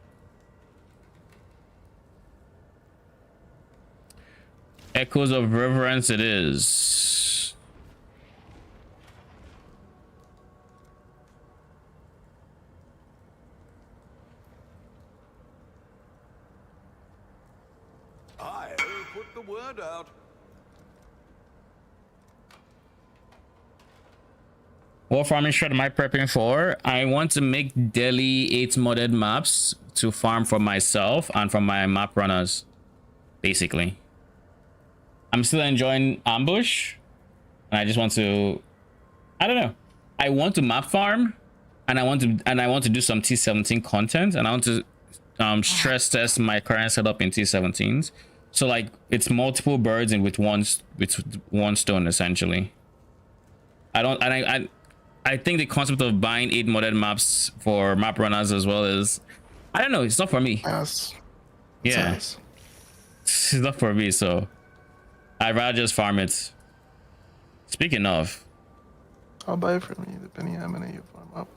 Echoes of Reverence it is. I'll put the word out. What farming strat am I prepping for? I want to make daily 8 modded maps to farm for myself and for my map runners, basically. I'm still enjoying Ambush, and I just want to, I don't know. I want to map farm, and I want to do some T17 content, and I want to stress test my current setup in T17s. So like it's multiple birds and with one stone essentially. I think the concept of buying 8 modded maps for map runners as well is, I don't know, it's not for me. Yes. Yeah, Nice. it's not for me, so I'd rather just farm it. Speaking of, I'll buy it from you depending on how many you farm up.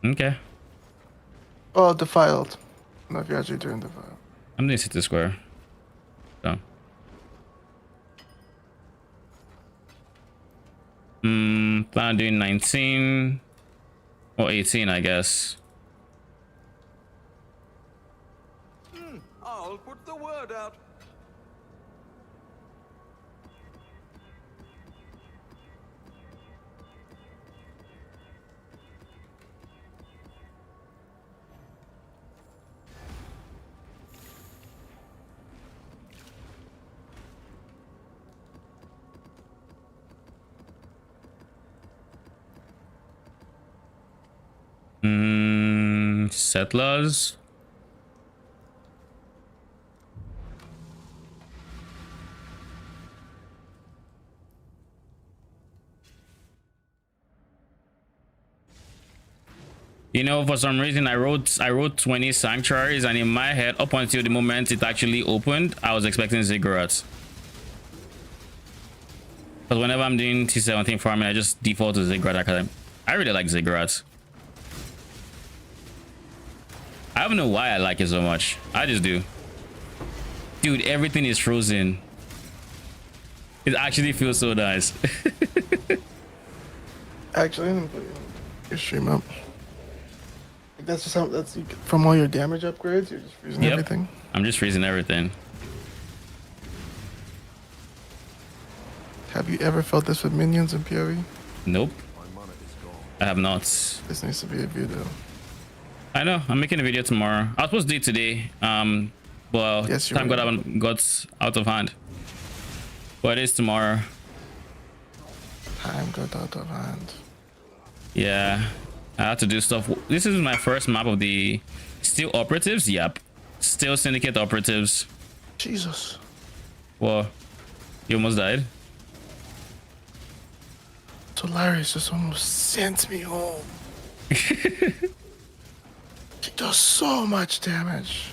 okay, Oh, defiled. No, if you're actually doing defiled. I'm doing City Square. So. Plan on doing 19 or 18, I guess. I'll put the word out. Settlers. You know, for some reason I wrote 20 sanctuaries, and in my head, up until the moment it actually opened, I was expecting ziggurats. Because whenever I'm doing T17 farming, I just default to ziggurat because I really like ziggurats. I don't know why I like it so much. I just do. Dude, everything is frozen. It actually feels so nice. Actually, I'm gonna put your stream up. That's just how that's from all your damage upgrades. You're just freezing Yep. everything. I'm just freezing everything. Have you ever felt this with minions in PoE? Nope, I have not. This needs to be a video. I know. I'm making a video tomorrow. I was supposed to do it today. Well, Yes, you time were. got out of hand. But it is tomorrow. Time got out of hand. Yeah, I had to do stuff. This is my first map of the still operatives. Yep, still syndicate operatives. Jesus. Well, you almost died. Solaris just almost sent me home. He does so much damage.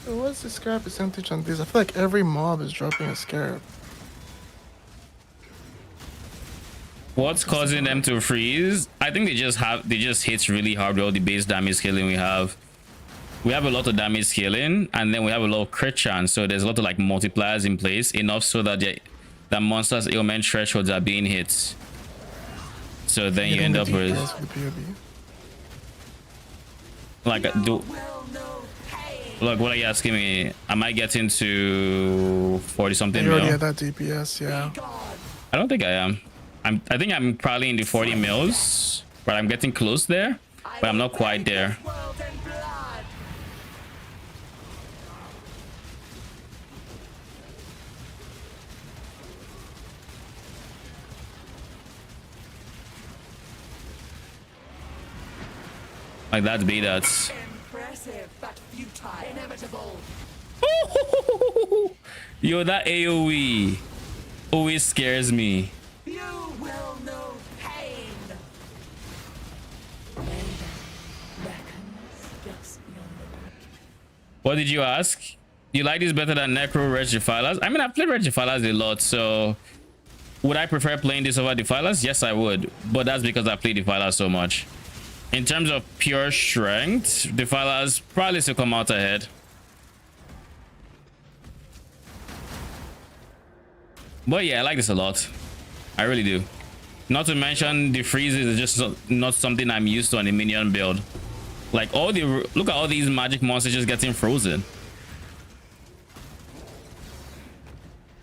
So what's the scrap percentage on this? I feel like every mob is dropping a scarab. What's causing them to freeze? I think they just hit really hard with all the base damage scaling we have. We have a lot of damage scaling, and then we have a lot of crit chance. So there's a lot of like multipliers in place, enough so that the monsters' ailment thresholds are being hit. So then you end up with like do. Look, what are you asking me? Am I getting to 40 something You already mil? had that DPS, yeah. I don't think I am. I think I'm probably in the 40 mils, but I'm getting close there, but I'm not quite there. Like that's be that's. Impressive, but futile. Inevitable. Yo, that AoE always scares me. You will know pain. What did you ask? You like this better than Necro Reg Defilers? I mean, I've played Reg Defilers a lot, so would I prefer playing this over Defilers? Yes, I would, but that's because I play Defilers so much. In terms of pure strength, Defilers probably still come out ahead. But yeah, I like this a lot. I really do. Not to mention the freezes is just not something I'm used to on a minion build. Like look at all these magic monsters just getting frozen.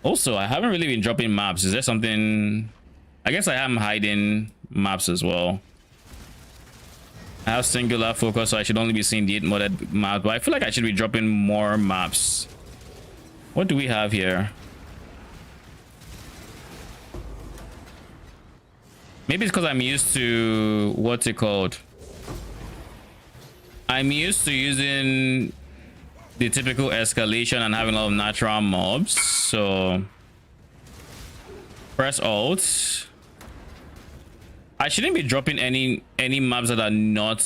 Also, I haven't really been dropping maps. Is there something? I guess I am hiding maps as well. I have singular focus, so I should only be seeing the 8 modded map, but I feel like I should be dropping more maps. What do we have here? Maybe it's because I'm used to what's it called? I'm used to using the typical escalation and having a lot of natural mobs. So press Alt. I shouldn't be dropping any maps that are not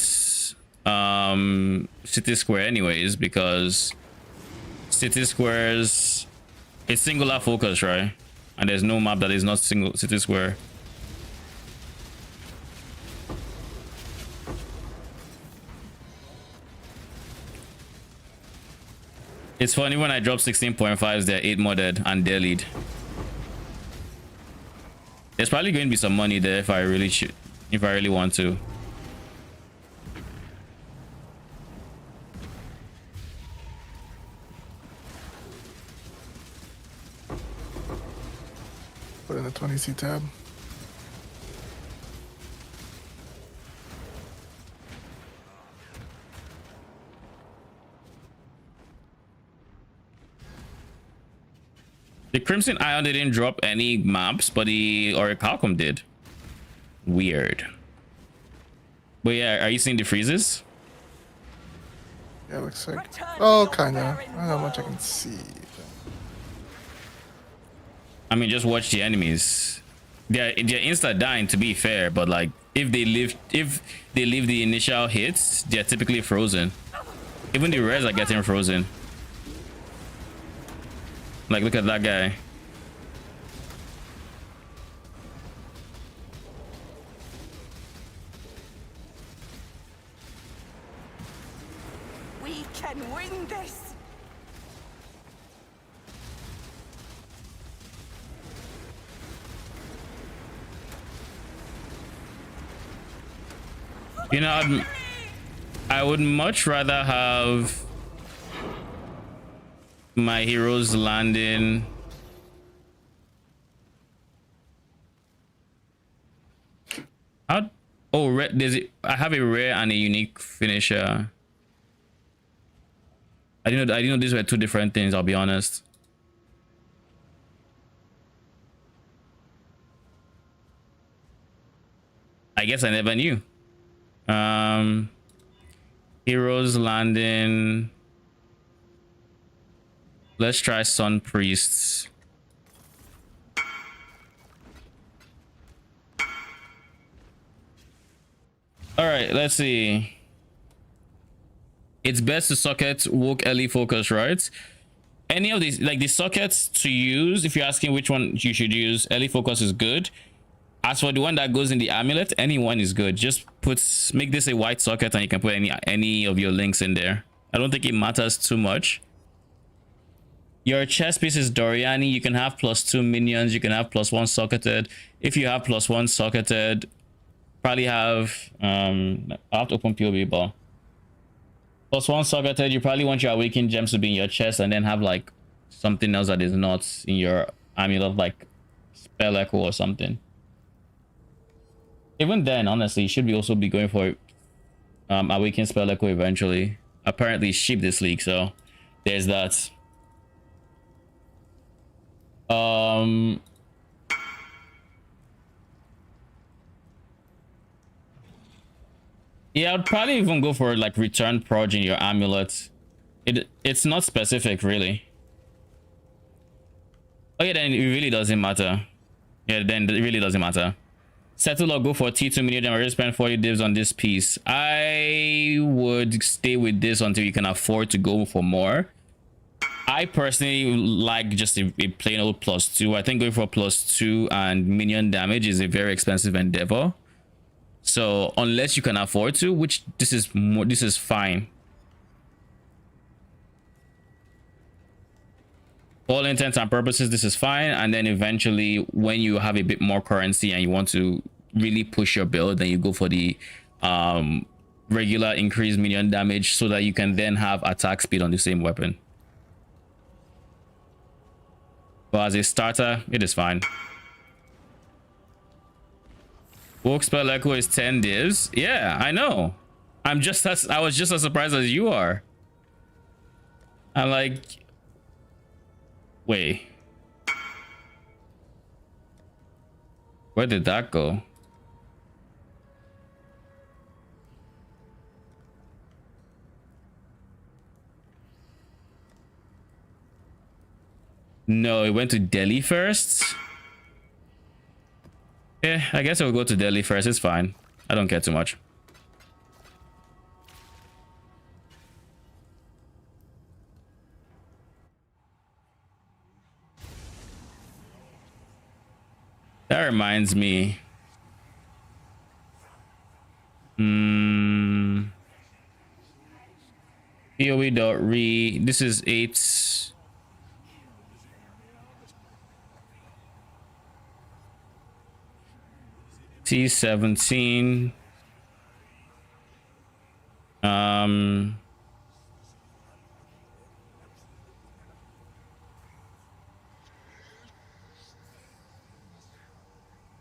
city square anyways, because city squares, it's singular focus, right? And there's no map that is not single city square. It's funny when I drop 16.5s, they're 8 modded and dailied. There's probably going to be some money there if I really want to. Put in the 20C tab. The Crimson Ion didn't drop any maps, but the Orichalcum did. Weird. But yeah, are you seeing the freezes? Yeah, looks like. Return Oh, to your kinda. I barren don't know how much I world. can see. I mean, just watch the enemies. They're insta dying, to be fair, but like if they leave the initial hits, they're typically frozen. Even the res are getting frozen. Like, look at that guy. We can win this. You know, I would much rather have my heroes landing. How? Oh, there's I have a rare and a unique finisher. I didn't know these were two different things, I'll be honest. I guess I never knew. Heroes landing. Let's try Sun Priests. All right, let's see. It's best to socket woke early focus, right? Any of these, like the sockets to use, if you're asking which one you should use, early focus is good. As for the one that goes in the amulet, any one is good. Just make this a white socket and you can put any of your links in there. I don't think it matters too much. Your chess piece is Doriani. You can have +2 minions. You can have +1 socketed. If you have +1 socketed, probably have I'll have to open POB ball. +1 socketed, you probably want your awakened gems to be in your chest and then have like something else that is not in your amulet, like spell echo or something. Even then, honestly, you should also be going for awakened spell echo eventually. Apparently ship this league, so there's that. Yeah, I'd probably even go for like return purge in your amulet. It's not specific really. Okay, then it really doesn't matter. Yeah, then it really doesn't matter. Settle or go for T2 minion and already spend 40 divs on this piece. I would stay with this until you can afford to go for more. I personally like just a plain old +2. I think going for +2 and minion damage is a very expensive endeavor. So unless you can afford to, which this is fine. For all intents and purposes, this is fine. And then eventually, when you have a bit more currency and you want to really push your build, then you go for the regular increased minion damage so that you can then have attack speed on the same weapon. But as a starter, it is fine. Woke spell echo is 10 divs. Yeah, I know. I was just as surprised as you are. I'm like, wait, where did that go? No, it went to Delhi first. Yeah, I guess I'll go to Delhi first. It's fine. I don't care too much. That reminds me. POE.re. This is 8. T17.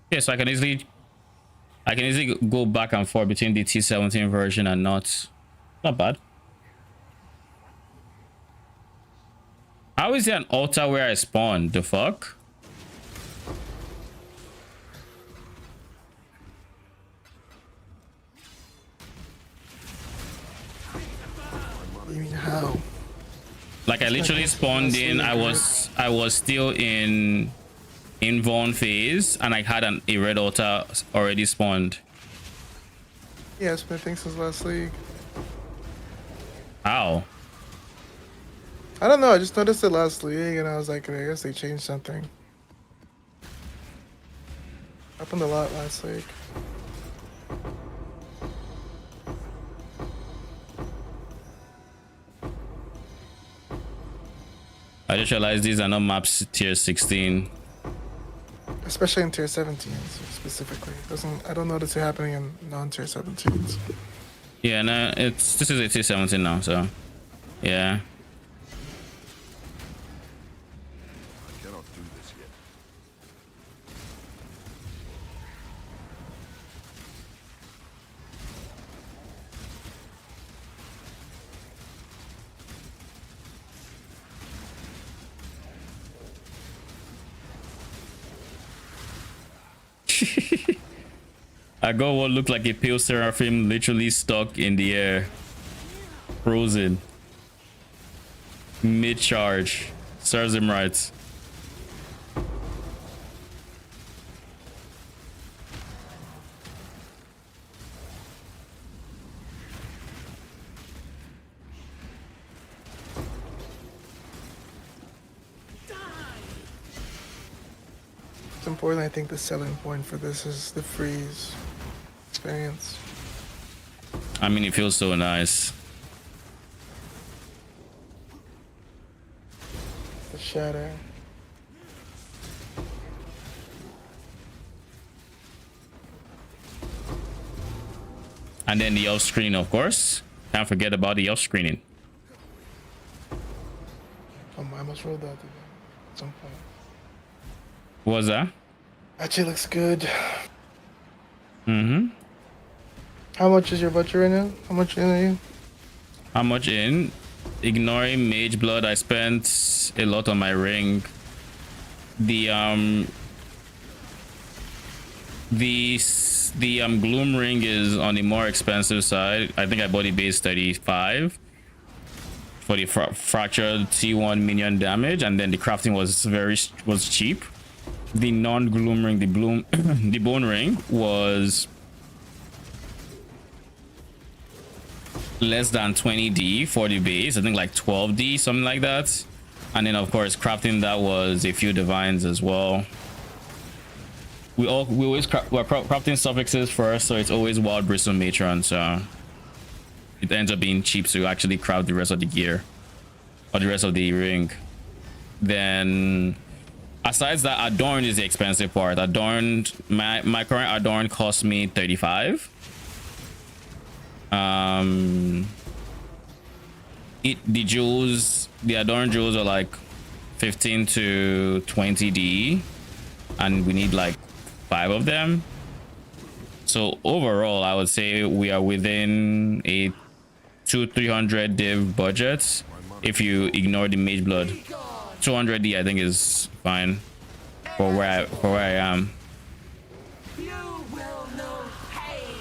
Yeah, so I can easily go back and forth between the T17 version and not bad. How is there an altar where I spawned? The fuck? You mean how? Like I literally spawned in. I was still in Vaughn phase, and I had a red altar already spawned. Yeah, it's been a thing since last league. How? I don't know. I just noticed it last league, and I was like, I guess they changed something. Happened a lot last league. I just realized these are not maps tier 16. Especially in tier 17s specifically. I don't notice it happening in non-tier 17s. Yeah, no, this is a tier 17 now, so yeah. do this yet. I got what looked like a pale seraphim literally stuck in the air, frozen mid-charge. Serves him right. It's important. I think the selling point for this is the freeze experience. I mean, it feels so nice. The shatter. And then the off screen, of course. Can't forget about the off screening. I must roll that again at some point. What was that? Actually looks good. Mm-hmm. How much is your budget right now? How much in are you? How much in? Ignoring mage blood, I spent a lot on my ring. The gloom ring is on the more expensive side. I think I bought the base 35 for the fractured T1 minion damage, and then the crafting was cheap. The non-gloom ring, the bone ring was less than 20D for the base. I think like 12D, something like that. And then of course crafting that was a few divines as well. We're crafting suffixes first, so it's always wild bristle matron, so it ends up being cheap to actually craft the rest of the gear or the rest of the ring. Then aside that, adorned is the expensive part. Adorned, my current adorned cost me 35. The adorned jewels are like 15 to 20D, and we need like 5 of them. So overall, I would say we are within a 200-300 div budget if you ignore the mage blood. 200D I think is fine for where I am. You will know pain.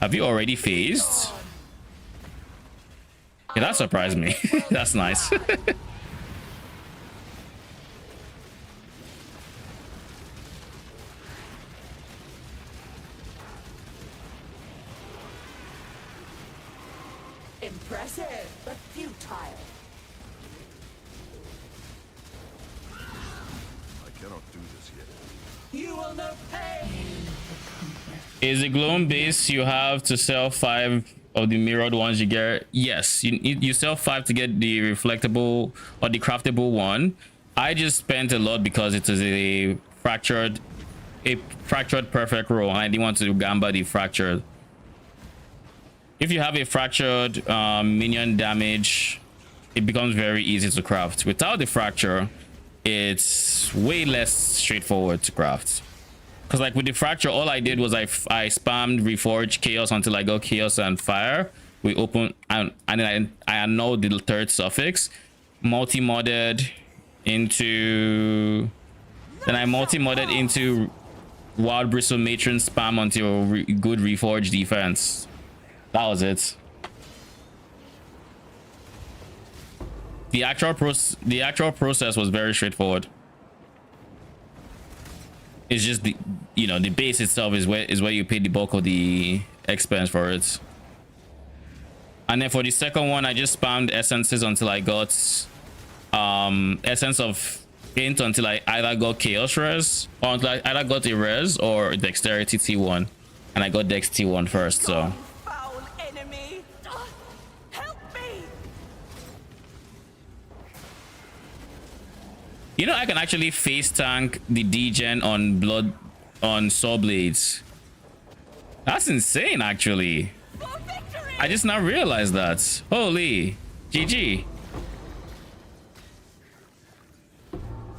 Have you already phased? Yeah, that surprised me. That's nice. Impressive, but futile. I cannot do this yet. You will know pain. Is the gloom base you have to sell 5 of the mirrored ones you get? Yes, you sell 5 to get the reflectable or the craftable one. I just spent a lot because it is a fractured perfect roll, and I didn't want to gamba the fractured. If you have a fractured minion damage, it becomes very easy to craft. Without the fracture, it's way less straightforward to craft. Because like with the fracture, all I did was I spammed reforge chaos until I got chaos and fire. We open and then I annulled the third suffix, multi-modded into, then I multi-modded into wild bristle matron spam until good reforge defense. That was it. The actual process was very straightforward. It's just the base itself is where you pay the bulk of the expense for it. And then for the second one, I just spammed essences until I got essence of paint until I either got chaos res or until I either got a res or dexterity T1, and I got dex T1 first. So Foul enemy. Help me. you know I can actually face tank the degen on blood on saw blades. That's insane, actually. For victory. I just now realized that. Holy GG.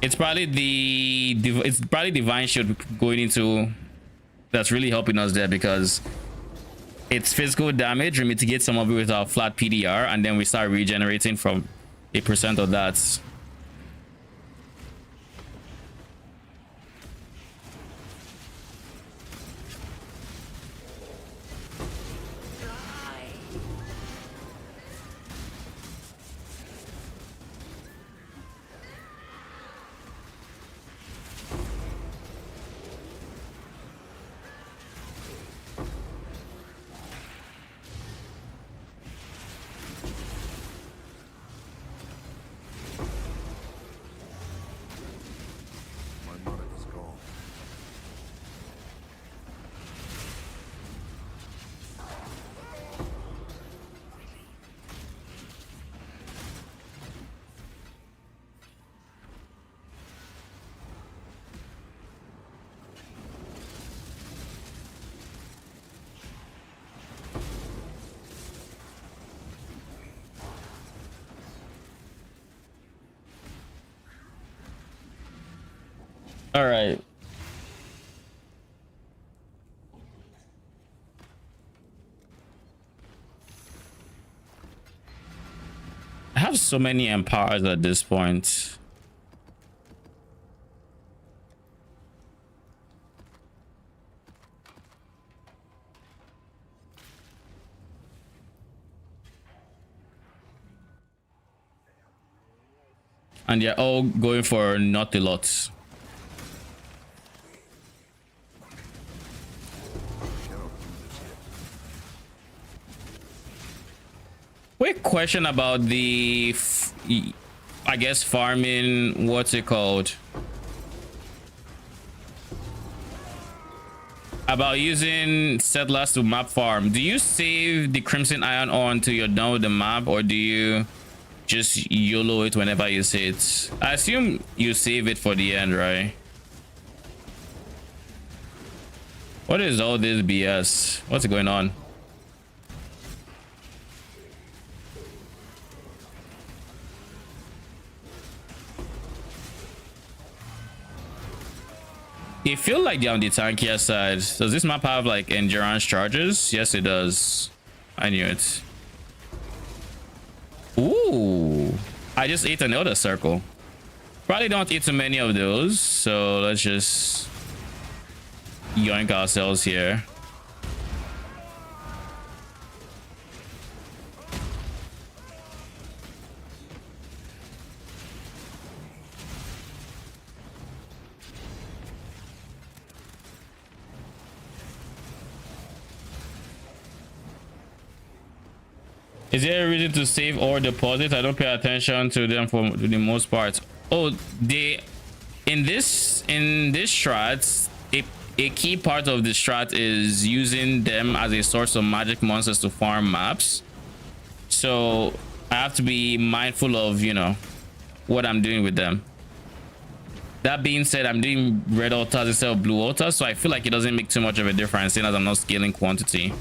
It's probably divine shield going into that's really helping us there, because it's physical damage. We mitigate some of it with our flat PDR, and then we start regenerating from a percent of that. My money is gone. All right. I have so many empowers at this point. And they're all going for not a lot. Quick question about the, I guess, farming, what's it called? About using settlers to map farm. Do you save the Crimson Iron on till you're done with the map, or do you just YOLO it whenever you see it? I assume you save it for the end, right? What is all this BS? What's going on? They feel like they're on the tankier side. Does this map have like endurance charges? Yes, it does. I knew it. Ooh, I just ate another circle. Probably don't eat too many of those, so let's just yoink ourselves here. Is there a reason to save or deposit? I don't pay attention to them for the most part. Oh, they in this strat, a key part of the strat is using them as a source of magic monsters to farm maps. So I have to be mindful of, you know, what I'm doing with them. That being said, I'm doing red altars instead of blue altars, so I feel like it doesn't make too much of a difference, seeing as I'm not scaling quantity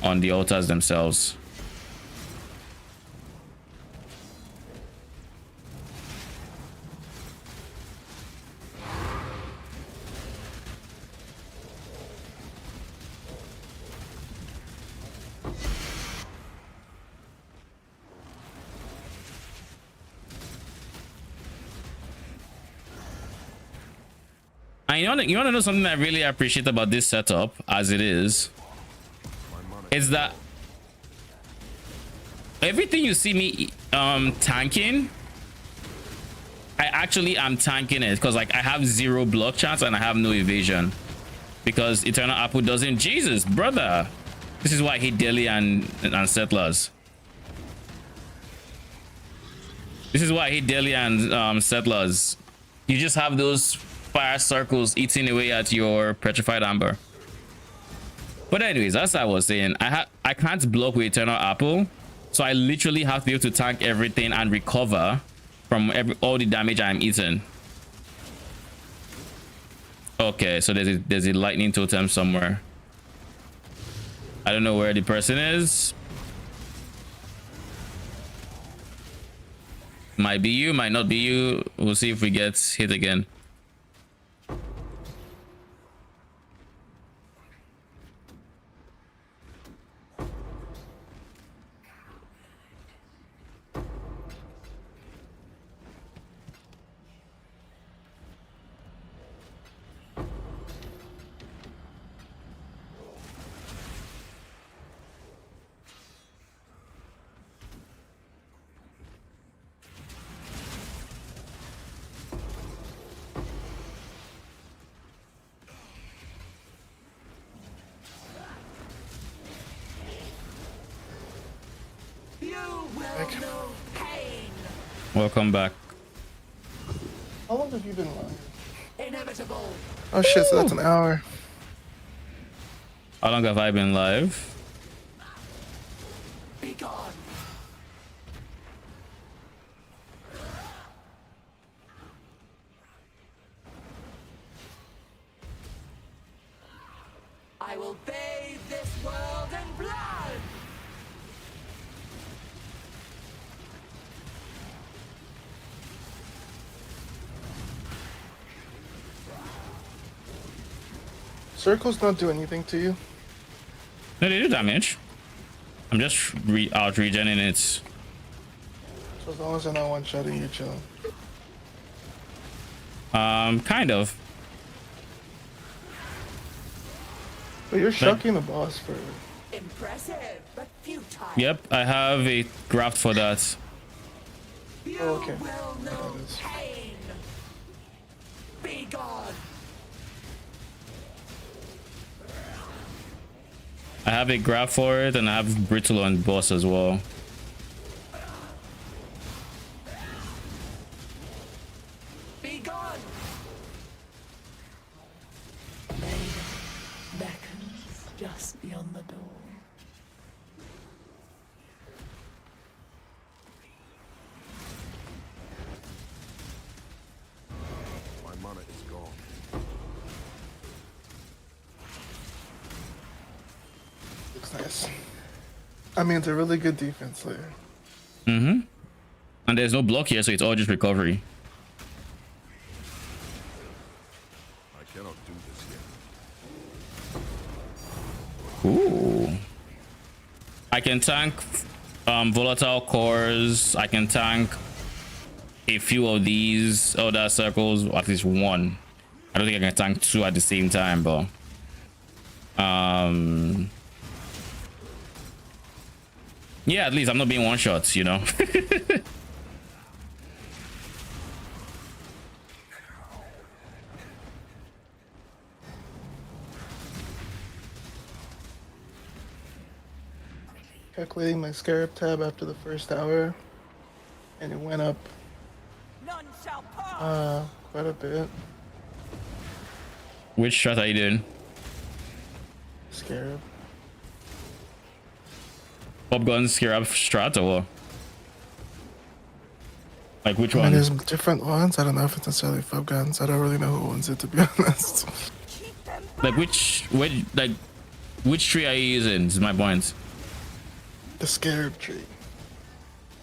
on the altars themselves. And you want to know something I really appreciate about this setup as it is that everything you see me tanking, I actually am tanking it, because like I have 0 block chance and I have no evasion, because Eternal Apple doesn't. Jesus, brother, this is why I hate Delhi and settlers. This is why I hate Delhi and settlers. You just have those fire circles eating away at your petrified amber. But anyways, as I was saying, I can't block with Eternal Apple, so I literally have to be able to tank everything and recover from all the damage I'm eating. Okay, so there's a lightning totem somewhere. I don't know where the person is. Might be you, might not be you. We'll see if we get hit again. You will know pain. Welcome back. How long have you been live? Inevitable. Oh shit, so that's an hour. How long have I been live? Be gone. I will bathe this world in blood. Circles not do anything to you. No, they do damage. I'm just out regenerating it. So as long as they're not one-shotting, you're chilling. Kind of. But you're shocking the boss for... Impressive, but futile. Yep, I have a graft for that. You Oh, okay. will know That is- pain. Be gone. I have a graft for it, and I have brittle on boss as well. Be gone. Beckons just beyond the door. My mana is gone. Looks nice. I mean, it's a really good defense layer. Mm-hmm. And there's no block here, so it's all just recovery. I cannot do this yet. Ooh. I can tank volatile cores. I can tank a few of these other circles, at least one. I don't think I can tank two at the same time, but yeah, at least I'm not being one shot, you know. Calculating my scarab tab after the first hour, and it went up None shall pass. quite a bit. Which shot are you doing? Scarab. Pop gun, scarab, strat, or what? Like which I mean, one? there's different ones. I don't know if it's necessarily fob guns. I don't really know who owns it, to be honest. Keep them Like which tree are you using? Is my point. The scarab tree.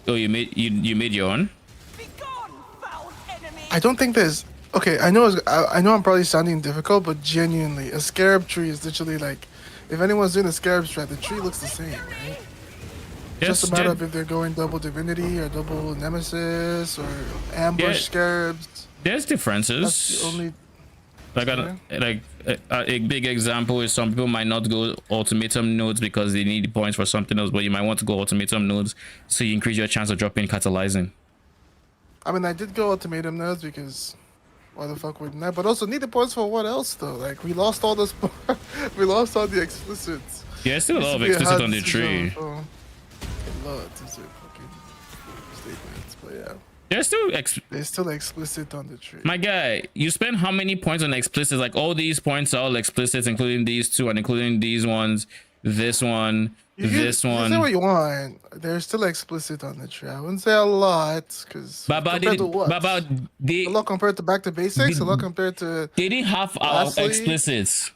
Oh, you made your own? be gone, foul enemy. I don't think there's. Okay, I know. I know I'm probably sounding difficult, but genuinely, a scarab tree is literally like, if anyone's doing a scarab strat, the tree looks the same, right? Yes, Just a matter of if they're going double divinity or double nemesis or ambush Yeah. scarabs. there's differences. That's the only. A big example is some people might not go ultimatum nodes because they need points for something else, but you might want to go ultimatum nodes so you increase your chance of dropping catalyzing. I mean, I did go ultimatum nodes because why the fuck wouldn't I? But also need the points for what else though? Like we lost all this. We lost all the explicits. Yeah, there's still a lot of Used to be explicit hard on the to tree. go, a lot of fucking statements, but yeah, There's still they're still explicit on the tree. my guy, you spend how many points on explicit? Like all these points are all explicit, including these two and including these ones, this one, this You say one. what you want. They're still explicit on the tree. I wouldn't say a lot because compared to what? they A lot compared to back to basics. A lot compared to they didn't have our Lastly- explicits.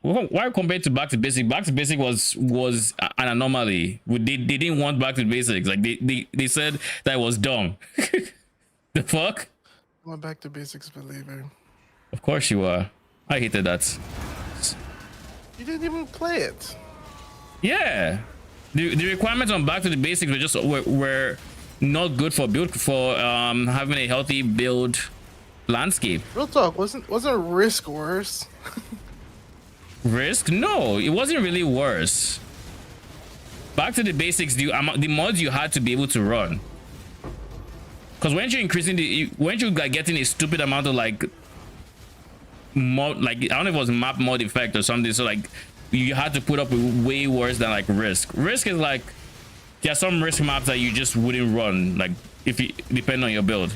Why compared to back to basic? Back to basic was an anomaly. They didn't want back to basics. Like they said that was dumb. The fuck? I'm a back to basics believer. Of course you are. I hated that. You didn't even play it. Yeah. The requirements on back to the basics were just were not good for build for having a healthy build landscape. Real talk, wasn't Risk worse? Risk? No, it wasn't really worse. Back to the basics, the mods you had to be able to run. Because when you're increasing when you're like getting a stupid amount of like mod, like I don't know if it was map mod effect or something, so like you had to put up with way worse than like Risk. Risk is like there are some Risk maps that you just wouldn't run, like if you depend on your build.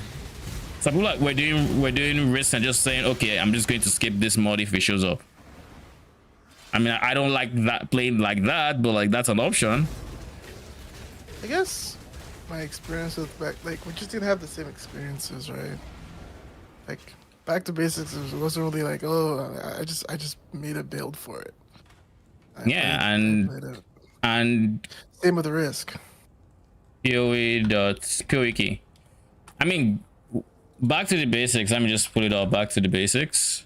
Some people like we're doing Risk and just saying, okay, I'm just going to skip this mod if it shows up. I mean, I don't like that playing like that, but like that's an option. I guess my experience with like we just didn't have the same experiences, right? Like back to basics wasn't really like, oh, I just made a build for it. Yeah, and same with the Risk. PoE.PoE. I mean, back to the basics. Let me just pull it up. Back to the basics.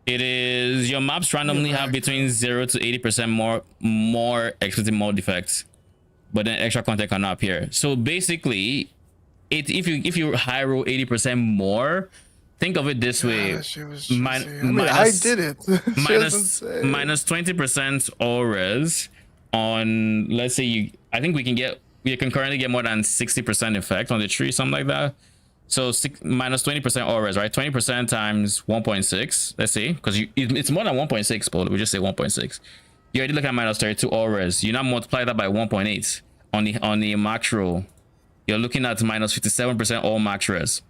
It is your maps randomly have between 0 to 80% more explicit mod defects, but then extra content cannot appear. So basically, if you high roll 80% more, think of it this way: I did it. minus 20% all res on. Let's say I think we can currently get more than 60% effect on the tree, something like that. So minus 20% all res, right? 20% times 1.6, let's say, because it's more than 1.6, but we just say 1.6. You already look at minus 32 all res. You now multiply that by 1.8 on the max roll. You're looking at minus 57% all max res.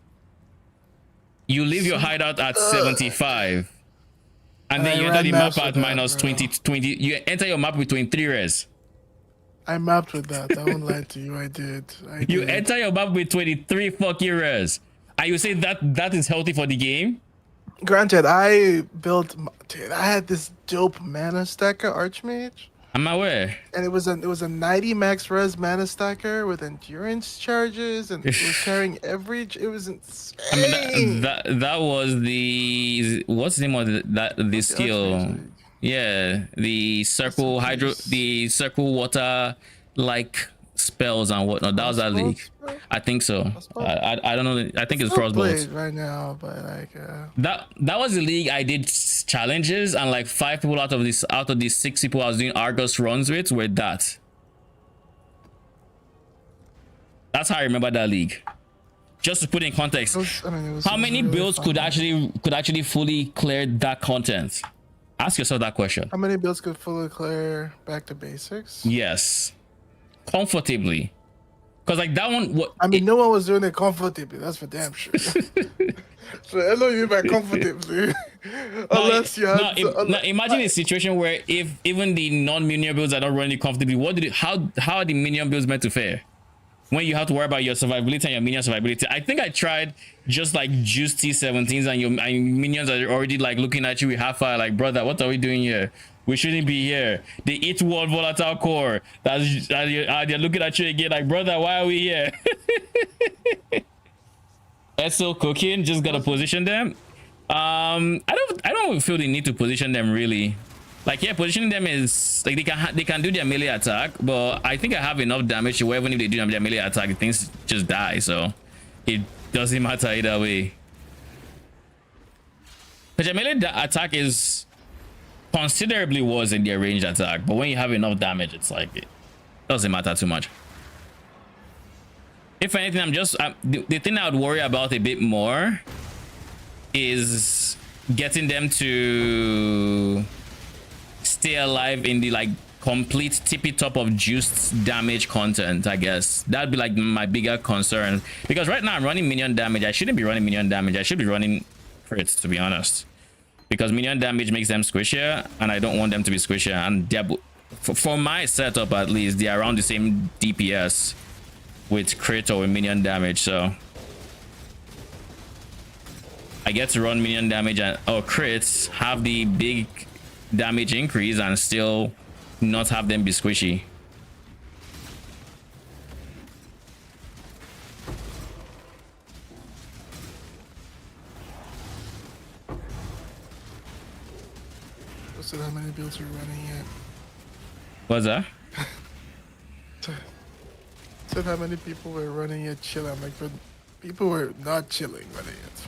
You leave your hideout at 75, and then you enter the map at minus 20. You enter your map with 23 res. I mapped with that. I won't lie to you. I did. You enter your map with 23 fucking res, and you say that is healthy for the game. Granted, I had this dope mana stacker Archmage. I'm aware. And it was a 90 max res mana stacker with endurance charges, and it was carrying it was insane. I mean that was the what's the name of the skill? Yeah, the circle water like spells and whatnot. That was that league. I think so. I don't know. I think it's crossbows right now, but like that was the league I did challenges, and like 5 people out of these 6 people I was doing Argus runs with were that. That's how I remember that league. Just to put in context, how many builds could actually fully clear that content? Ask yourself that question. How many builds could fully clear back to basics? Yes, comfortably. Because like that one, no one was doing it comfortably. That's for damn sure. So I know you by comfortably, unless you have. Imagine a situation where if even the non-minion builds are not running comfortably, how are the minion builds meant to fare? When you have to worry about your survivability and your minion survivability. I think I tried just like juice T17s and your minions are already like looking at you with half fire, like, brother, what are we doing here? We shouldn't be here. They eat one volatile core. They're looking at you again, like, brother, why are we here? SO cooking, just gotta position them. I don't feel the need to position them really. Like, yeah, positioning them is like they can do their melee attack, but I think I have enough damage where even if they do their melee attack, things just die, so it doesn't matter either way. Because their melee attack is considerably worse than their ranged attack, but when you have enough damage, it's like it doesn't matter too much. If anything, the thing I would worry about a bit more is getting them to stay alive in the like complete tippy top of juiced damage content. I guess that'd be like my bigger concern, because right now I'm running minion damage. I shouldn't be running minion damage. I should be running crits, to be honest, because minion damage makes them squishier and I don't want them to be squishier, and for my setup at least they're around the same DPS with crit or minion damage, so I get to run minion damage or crits, have the big damage increase, and still not have them be squishy. posted how many builds you're running yet. What's that? Said how many people were running it chill. I'm like, but people were not chilling running it.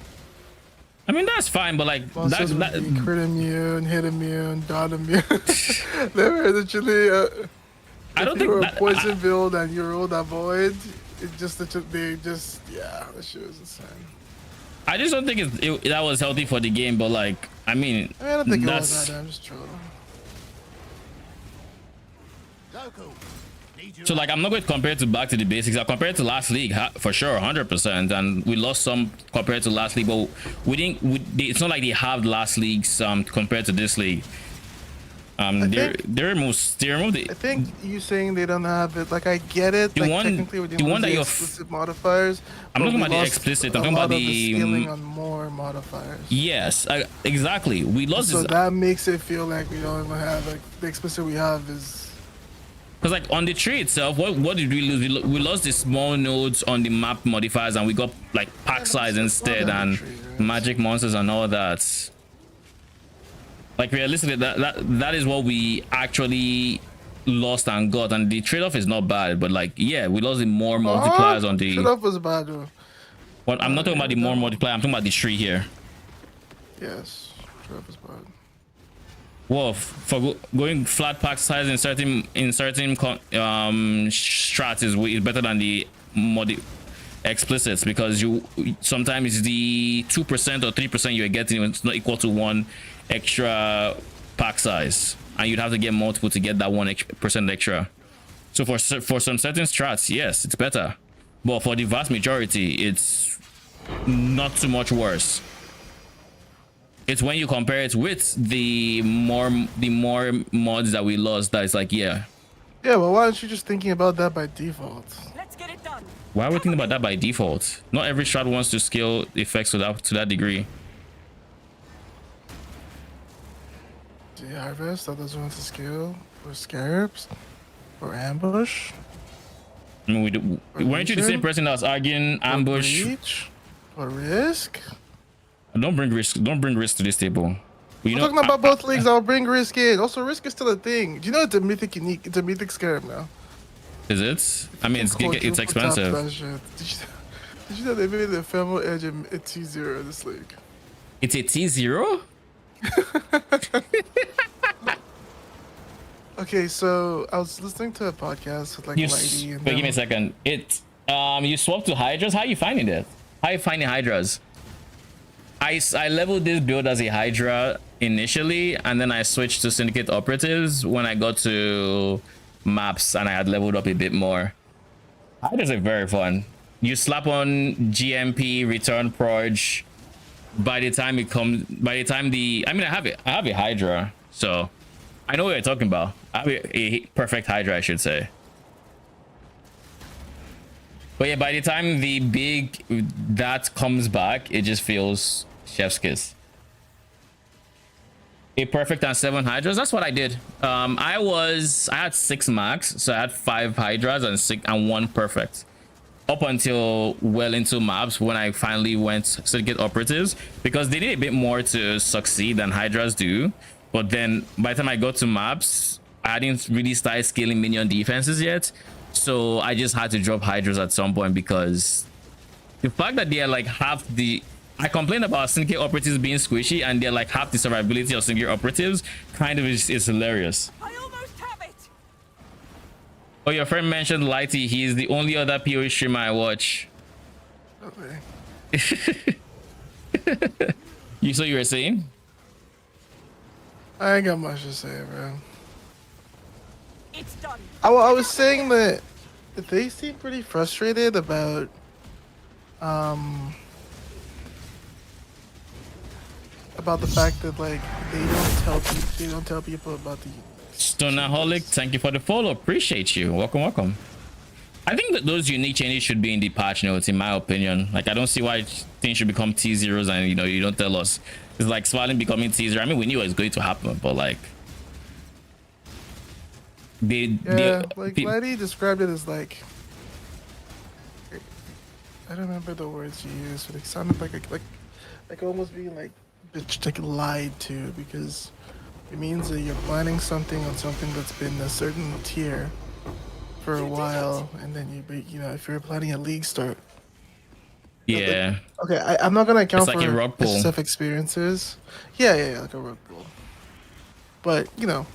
I mean, that's fine, but like Monsters would that be crit immune, hit immune, dot immune. They were literally. I don't if you think were that, a poison build and you rolled a void, it just they just that shit was insane. I just don't think that was healthy for the game. But like, I mean, I don't think it that's was that. I'm just trolling. so like I'm not going to compare it to back to the basics. I compare it to last league for sure, 100%, and we lost some compared to last league, but we didn't. It's not like they have last leagues compared to this league. They removed the. I think you saying they don't have it. Like I get it. The like, one, technically with the one that you're. explicit modifiers. I'm not but talking we about the lost explicit. a I'm talking lot about of the. scaling on more modifiers. Yes, exactly. We lost So this. that makes it feel like we don't even have like the explicit we have is. Because like on the tree itself, what did we lose? We lost the small nodes on the map modifiers, and we got like pack size instead, and magic monsters and all that. Like realistically, that is what we actually lost and got, and the trade-off is not bad. But like, yeah, we lost the more multipliers on the. Trade-off was bad though. Well, I'm not talking about the more multiplier. I'm talking about the tree here. Yes, trade-off was bad. Well, for going flat pack size in certain strats is better than the explicits, because you sometimes the 2% or 3% you're getting is not equal to 1 extra pack size, and you'd have to get multiple to get that 1% extra. So for some certain strats, yes, it's better, but for the vast majority, it's not too much worse. It's when you compare it with the more mods that we lost that it's like, yeah. Yeah, well, why aren't you just thinking about that by default? Let's get it done. Why are we thinking about that by default? Not every strat wants to scale effects to that degree. The harvest that doesn't want to scale, or scarabs, or ambush. I mean, weren't you the same person that was arguing ambush? Or reach, or risk. Don't bring risk to this table. You I'm know, talking about both leagues. I'll bring risk in. Also, risk is still a thing. Do you know it's a mythic unique? It's a mythic scarab now. is it? I mean, it's expensive. Did you know they made the ephemeral edge a T0 in this league? It's a T0? Okay, so I was listening to a podcast with like Lighty and wait, give me a second. You swapped to Hydras. How are you finding it? How are you finding Hydras? I leveled this build as a Hydra initially, and then I switched to Syndicate Operatives when I got to maps and I had leveled up a bit more. Hydras are very fun. You slap on GMP, return Proj. By the time I have a Hydra, so I know what you're talking about. I have a perfect Hydra, I should say. But yeah, by the time the big that comes back, it just feels chef's kiss. A perfect and 7 Hydras. That's what I did. I had 6 max, so I had 5 Hydras and 1 perfect. Up until well into maps when I finally went to get Operatives, because they need a bit more to succeed than Hydras do. But then by the time I got to maps, I didn't really start scaling minion defenses yet. So I just had to drop Hydras at some point, because the fact that they're like half the... I complained about Syndicate Operatives being squishy, and they're like half the survivability of Syndicate Operatives kind of is hilarious. I almost have it. Oh, your friend mentioned Lighty. He's the only other PoE streamer I watch. Okay. You were saying? I ain't got much to say, bro. It's done. I was saying that they seem pretty frustrated about the fact that like they don't tell people about the Stoneaholic, thank you for the follow. Appreciate you. Welcome. I think that those unique changes should be in the patch notes, in my opinion. Like, I don't see why things should become T0s and you don't tell us. It's like Svalin becoming T0. I mean, we knew it was going to happen, but like Lady described it as like, I don't remember the words she used, but it sounded like almost being like bitch, like lied to, because It means that you're planning something on something that's been a certain tier for a while, and then you know, if you're planning a league start. Yeah, Okay, I'm not gonna it's account like a for rug pull. SSF experiences. Yeah, like a rug pull. But you know,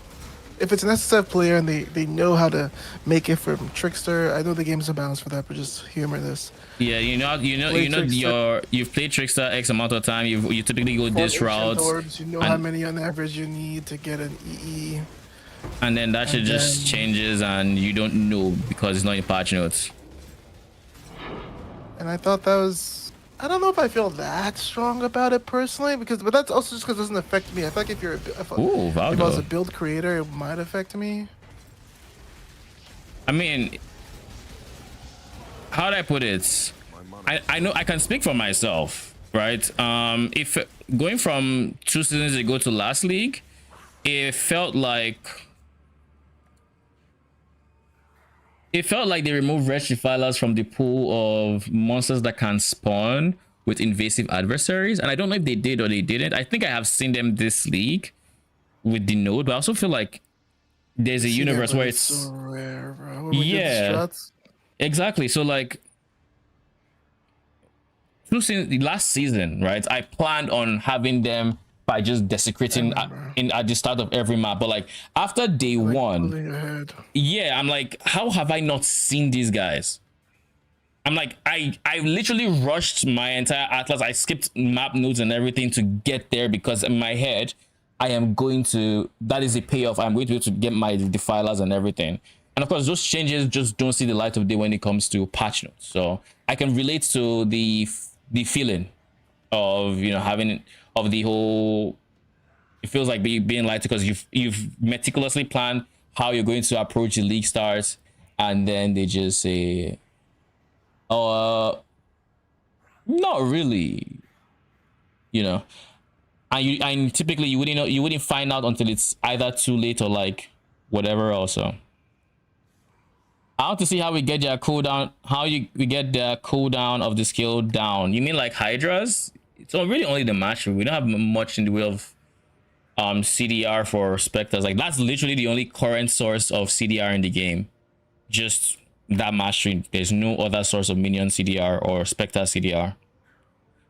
if it's an SSF player and they know how to make it from Trickster, I know the game's a balance for that, but just humor this. Yeah, Play Trickster, you've played Trickster X amount of time. You typically go farm this ancient route, orbs. You know how and many on average you need to get an EE, then that shit and just then changes, and you don't know because it's not in patch notes. and I thought that was. I don't know if I feel that strong about it personally, but that's also just because it doesn't affect me. I feel like if Ooh, I was a Valdo. build creator, it might affect me. I mean, how do I put it? I know I can speak for myself, right? If going from 2 seasons ago to last league, it felt like they removed red defilers from the pool of monsters that can spawn with invasive adversaries, and I don't know if they did or they didn't. I think I have seen them this league with the node, but I also feel like there's a See that, universe but where it's so it's rare, bro. When we did the yeah, struts, exactly. So like the last season, right? I planned on having them by just I desecrating remember. at the start of every map, but like after day Like one, pulling ahead. yeah, I'm like, how have I not seen these guys? I'm like, I literally rushed my entire atlas. I skipped map nodes and everything to get there because in my head, I am going to. That is a payoff. I'm going to be able to get my defilers and everything. And of course, those changes just don't see the light of day when it comes to patch notes. So I can relate to the feeling of having of the whole. It feels like being light because you've meticulously planned how you're going to approach the league stars, and then they just say, uh not really, you know. And typically you wouldn't find out until it's either too late or like whatever. Also, I want to see how we get their cooldown, we get the cooldown of the skill down. You mean like hydras? It's really only the mastery. We don't have much in the way of CDR for specters. Like that's literally the only current source of CDR in the game, just that mastery. There's no other source of minion CDR or specter CDR.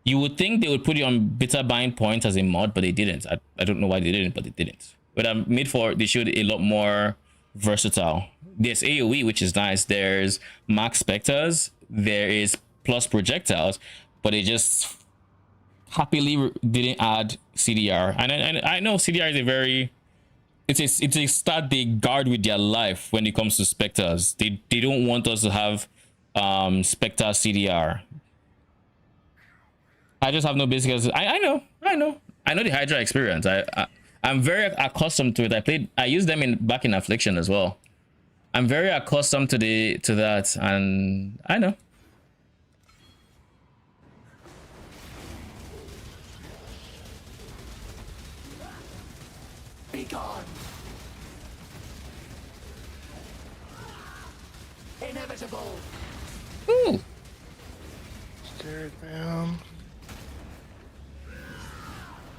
You would think they would put it on bitter bind points as a mod, but they didn't. I don't know why they didn't, but they didn't. But I'm made for they showed a lot more versatile. There's AoE, which is nice. There's max specters. There is plus projectiles, but they just happily didn't add CDR. And I know CDR is a very it's a stat they guard with their life when it comes to specters. They don't want us to have specter CDR. I just have no basic. I know the Hydra experience. I'm very accustomed to it. I used them back in Affliction as well. I'm very accustomed to that, and I know. Be gone. Inevitable. Ooh. Scared, man.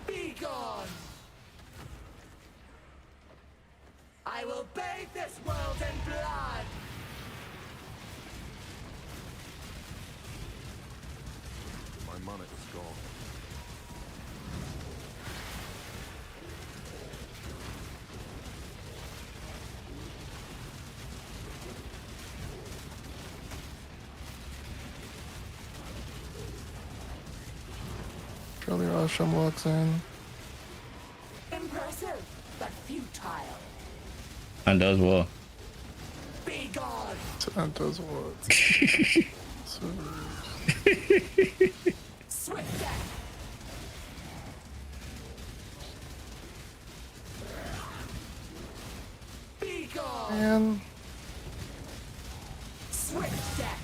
Be gone. I will bathe this world in blood. My money is gone. Charlie Rosham walks in. Impressive, but futile. And does well. Be gone. Santos what? So Swift death. Be gone. man. Swift death.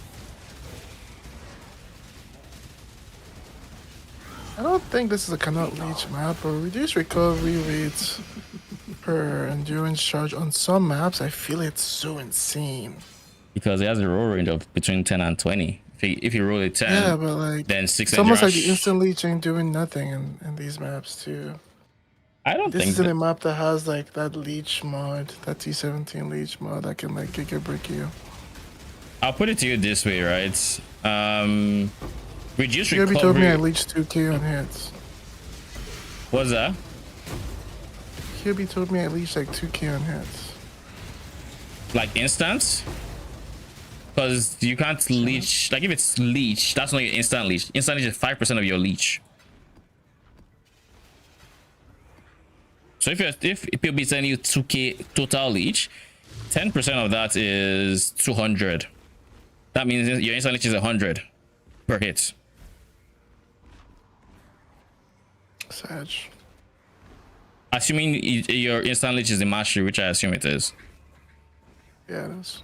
I don't think this is a cannot reach map or reduce recovery rates per endurance charge on some maps. I feel it's so insane. Because it has a roll range of between 10 and 20. If you roll a 10, Yeah, but like then 6 it's almost like the Rush. instant leeching doing nothing in these maps too. I don't This think isn't that, a map that has like that leech mod, that T17 leech mod that can like kick or break you. I'll put it to you this way, right? Reduce Kirby told me I recovery. leached 2k on hits. What's that? Kirby told me I leached like 2k on hits. Like instant? Because you can't leech. Like if it's leech, that's not your instant leech. Instant leech is 5% of your leech. So if people be sending you 2k total leech, 10% of that is 200. That means your instant leech is 100 per hit. Sag. Assuming your instant leech is the mastery, which I assume it is. Yeah, it is.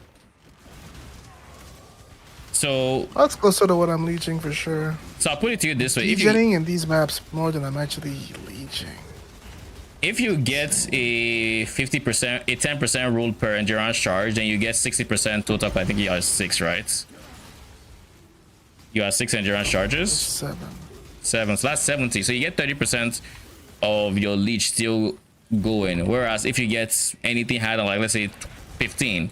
So That's closer to what I'm leeching for sure. I'll put it to you this way. If you Degening in these maps more than I'm actually leeching. if you get a 50%, a 10% rule per endurance charge, then you get 60% total. I think you are 6, right? You have 6 endurance charges. 7. 7, so that's 70. So you get 30% of your leech still going. Whereas if you get anything higher than, like, let's say 15,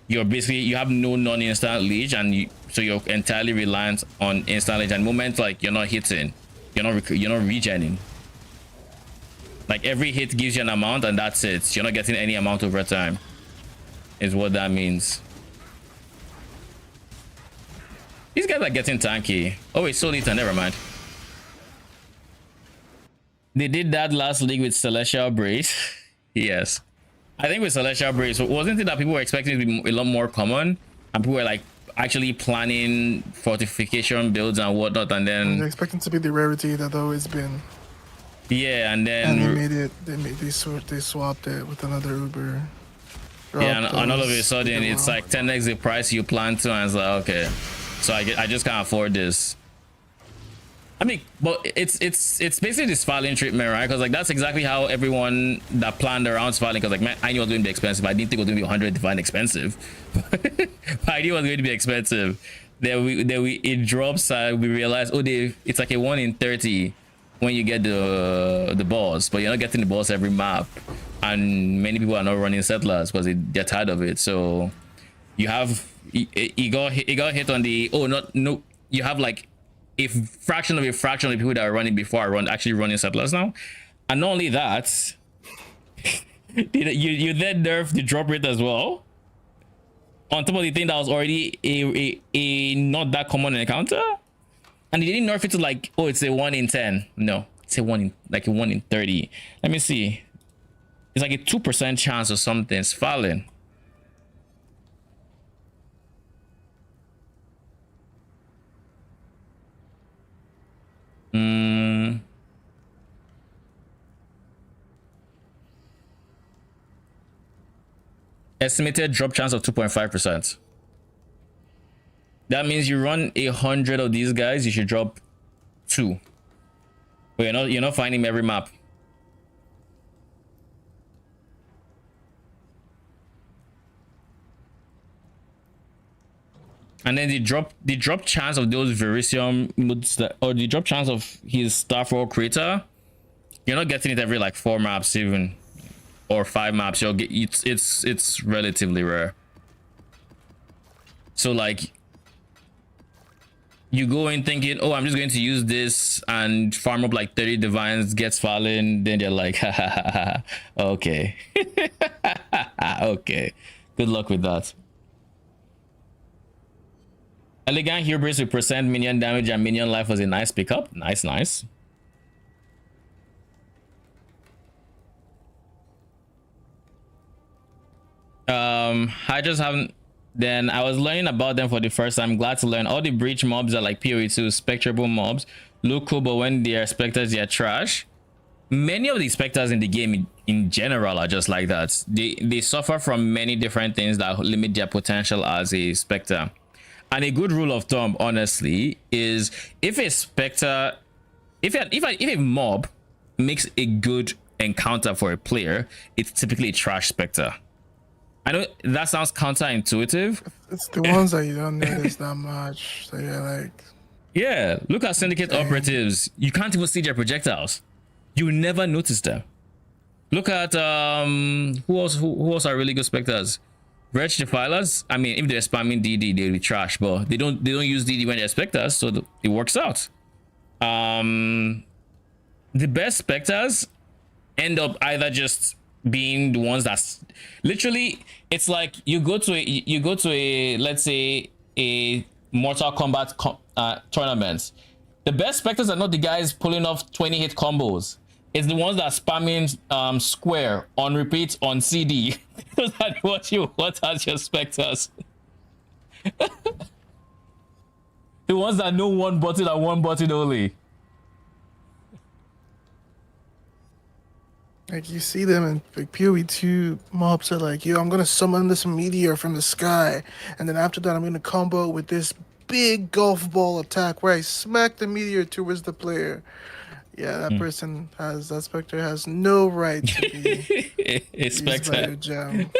you're basically, you have no non-instant leech, and so you're entirely reliant on instant leech. And moment like you're not hitting, you're not regening. Like every hit gives you an amount, and that's it. You're not getting any amount over time, is what that means. These guys are getting tanky. Oh wait, so little, never mind. They did that last league with Celestial Brace. Yes. I think with Celestial Brace, wasn't it that people were expecting it to be a lot more common? And people were like actually planning fortification builds and whatnot, and then They're expecting to be the rarity that always been. yeah, and then And they swapped it with another Uber. yeah, Dropped and all of a those sudden big it's amount. like 10x the price you plan to, and it's like, okay, so I just can't afford this. I mean, but it's basically this filing treatment, right? Because like that's exactly how everyone that planned around filing. Because like, man, I knew it was going to be expensive. I didn't think it was going to be 100 divine expensive. But I knew it was going to be expensive. Then it drops. We realize, oh, it's like a 1 in 30 when you get the boss, but you're not getting the boss every map, and many people are not running settlers because they're tired of it. So you have it got hit on the no, you have like a fraction of the people that are running before are actually running settlers now. And not only that, you then nerf the drop rate as well, on top of the thing that was already a not that common encounter. And they didn't nerf it to like, oh, it's a 1 in 10. No, it's a 1 in 30. Let me see. It's like a 2% chance of something's falling. Estimated drop chance of 2.5%. That means you run 100 of these guys, you should drop 2. But you're not finding every map. And then the drop chance of those Verisium moods, or the drop chance of his Starfall Crater, you're not getting it every like 4 maps even, or 5 maps. You'll get it's relatively rare. So like, you go in thinking, oh, I'm just going to use this and farm up like 30 divines, gets fallen, then they're like, ha ha ha ha, okay. Okay, good luck with that. Elegant Hubris with percent minion damage and minion life was a nice pickup. Nice. I just haven't. Then I was learning about them for the first time. Glad to learn. All the breach mobs are like PoE2 spectrable mobs. Look cool, but when they are specters, they are trash. Many of the specters in the game in general are just like that. They suffer from many different things that limit their potential as a specter. And a good rule of thumb, honestly, is if a specter, if a mob makes a good encounter for a player, it's typically a trash specter. I know that sounds counterintuitive. It's the ones that you don't notice that much. So you're like, Yeah, look at Syndicate operatives. You can't even see their projectiles. You never notice them. Look at who else are really good specters? Wretch Defilers. I mean, if they're spamming DD, they'll be trash, but they don't use DD when they're specters, so it works out. The best specters end up either just being the ones that's literally, it's like you go to a let's say a Mortal Kombat tournament. The best specters are not the guys pulling off 20 hit combos. It's the ones that are spamming square on repeat on CD. Those are what you want as your specters. The ones that know one button and one button only. Like you see them in like PoE2 mobs are like, yo, I'm gonna summon this meteor from the sky, and then after that I'm gonna combo with this big golf ball attack where I smack the meteor towards the player. Yeah, that person has, that specter has no right to be A used by specter. your gem.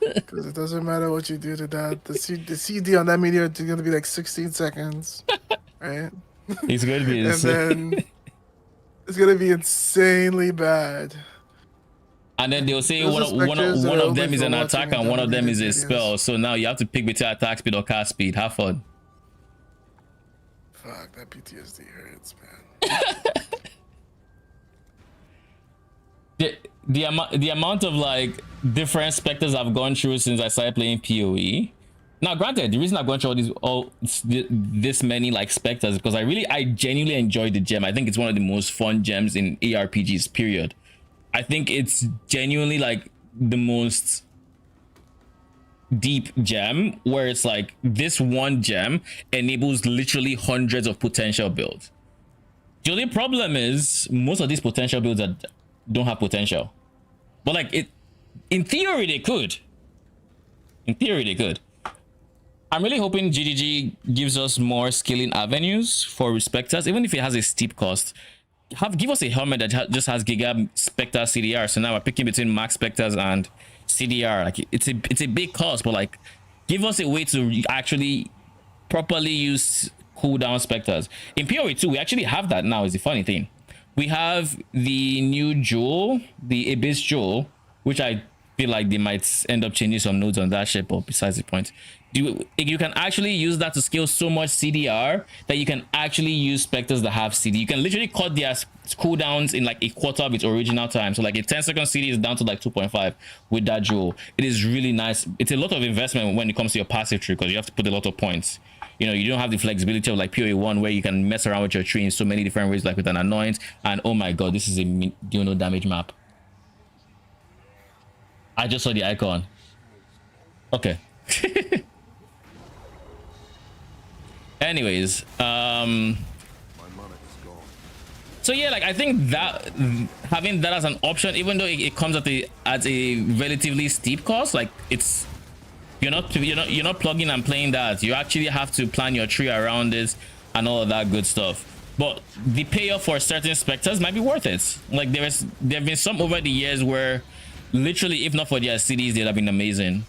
Because it doesn't matter what you do to that. The CD on that meteor is gonna be like 16 seconds, right? It's going to be And insane. then it's gonna be insanely bad. And then they'll say Those one are of specters that are them only is for an watching attack and and one of them is a downloading spell. videos. So now you have to pick between attack speed or cast speed. Have fun. Fuck, that PTSD hurts, man. The amount of like different specters I've gone through since I started playing PoE. Now, granted, the reason I've gone through this many like specters is because I genuinely enjoyed the gem. I think it's one of the most fun gems in ARPGs. Period. I think it's genuinely like the most deep gem where it's like this one gem enables literally hundreds of potential builds. The only problem is most of these potential builds don't have potential, but like in theory they could. In theory they could. I'm really hoping GGG gives us more scaling avenues for specters, even if it has a steep cost. Give us a helmet that just has Giga Spectre CDR. So now we're picking between Max Specters and CDR. Like it's a big cost, but like give us a way to actually properly use cooldown Specters. In PoE 2, we actually have that now, is the funny thing. We have the new jewel, the Abyss jewel, which I feel like they might end up changing some nodes on that ship, but besides the point. You can actually use that to scale so much CDR that you can actually use specters that have CD. You can literally cut their cooldowns in like a quarter of its original time. So like a 10-second CD is down to like 2.5 with that jewel. It is really nice. It's a lot of investment when it comes to your passive tree because you have to put a lot of points. You know, you don't have the flexibility of like PoE 1 where you can mess around with your tree in so many different ways, like with an anoint. And oh my god, this is a damage map. I just saw the icon. Okay. Anyways, so yeah, like I think that having that as an option, even though it comes at a relatively steep cost, like it's you're not plugging and playing that. You actually have to plan your tree around it and all of that good stuff. But the payoff for certain specters might be worth it. Like there have been some over the years where literally, if not for their cities, they'd have been amazing.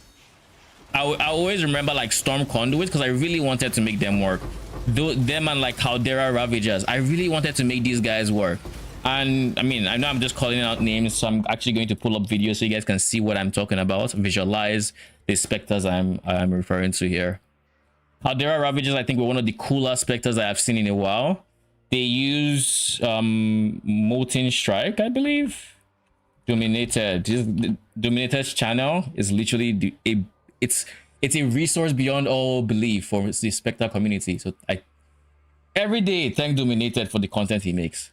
I always remember like Storm Conduits because I really wanted to make them work. Them and like Caldera Ravagers, I really wanted to make these guys work. And I mean, I know I'm just calling out names, so I'm actually going to pull up videos so you guys can see what I'm talking about, visualize the specters I'm referring to here. Caldera Ravagers, I think, were one of the cooler specters I have seen in a while. They use Molten Strike, I believe. Dominated's channel is literally it's a resource beyond all belief for the Spectre community. So I every day thank Dominated for the content he makes.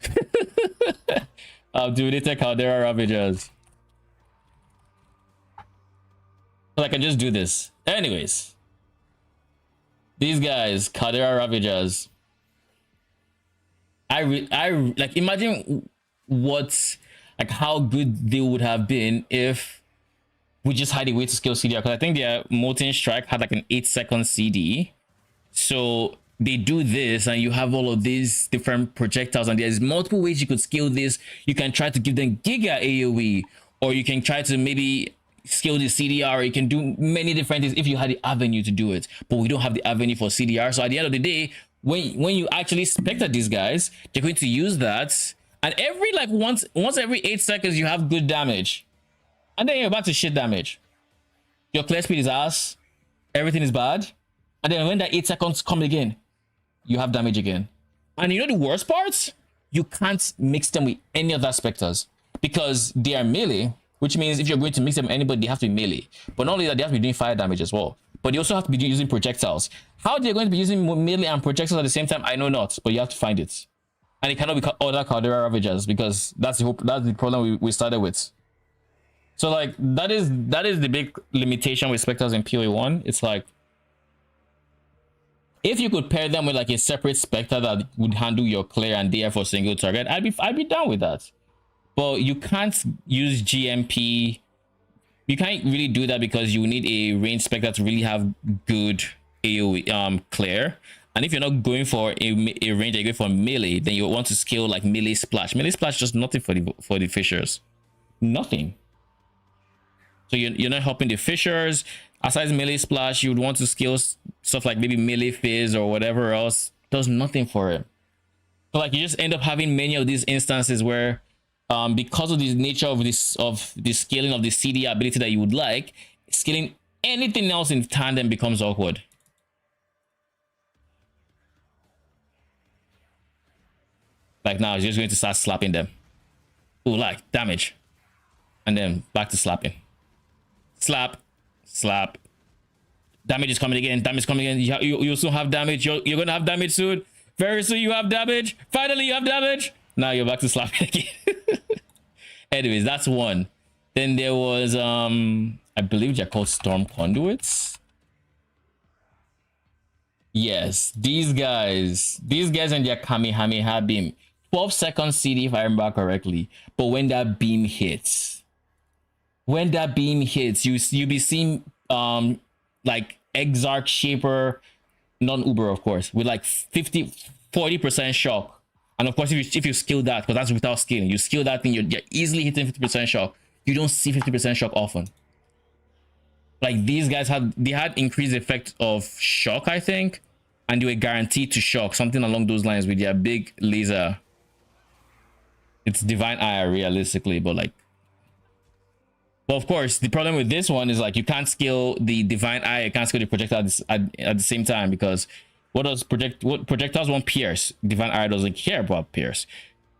Dominated Caldera Ravagers. So I can just do this. Anyways, these guys, Caldera Ravagers. I like imagine what like how good they would have been if we just had a way to scale CDR, because I think their Molten Strike had like an 8-second CD. So they do this and you have all of these different projectiles and there's multiple ways you could scale this. You can try to give them Giga AoE, or you can try to maybe scale the CDR. You can do many different things if you had the avenue to do it, but we don't have the avenue for CDR. So at the end of the day, when you actually spectate these guys, they're going to use that And every like once every 8 seconds you have good damage, and then you're about to shit damage. Your clear speed is ass, everything is bad, and then when that 8 seconds come again, you have damage again. And you know the worst parts? You can't mix them with any other specters because they are melee, which means if you're going to mix them with anybody, they have to be melee. But not only that, they have to be doing fire damage as well. But they also have to be using projectiles. How they're going to be using melee and projectiles at the same time, I know not, but you have to find it. And it cannot be other Caldera Ravagers because that's the problem we started with. So like that is the big limitation with specters in PoE 1. It's like if you could pair them with like a separate specter that would handle your clear and DR for single target, I'd be down with that. But you can't use GMP. You can't really do that because you need a range specter to really have good AoE clear. And if you're not going for a range, you're going for melee, then you want to scale like melee splash. Melee splash is just nothing for the fishers. Nothing. So you're not helping the fishers. Aside melee splash, you would want to scale stuff like maybe melee fizz or whatever else. Does nothing for it. So like you just end up having many of these instances where because of the nature of the scaling of the CD ability that you would like, scaling anything else in tandem becomes awkward. Like now, it's just going to start slapping them. Oh, like damage, and then back to slapping. Slap, slap. Damage is coming again. Damage is coming again. You soon have damage. You're gonna have damage soon. Very soon you have damage. Finally, you have damage. Now you're back to slapping again. Anyways, that's one. Then there was I believe they're called storm conduits. Yes, these guys and their Kamehameha beam. 12 seconds CD if I remember correctly. But when that beam hits, you'll be seeing like Exarch Shaper, non-Uber of course, with like 40% shock. And of course if you skill that, because that's without scaling, you skill that thing, you're easily hitting 50% shock. You don't see 50% shock often. Like these guys had increased effect of shock, I think, and they were guaranteed to shock, something along those lines with their big laser. It's divine eye realistically, but like, well, of course the problem with this one is like you can't scale the divine eye, you can't scale the projectile at the same time, because what projectiles want pierce, divine eye doesn't care about pierce.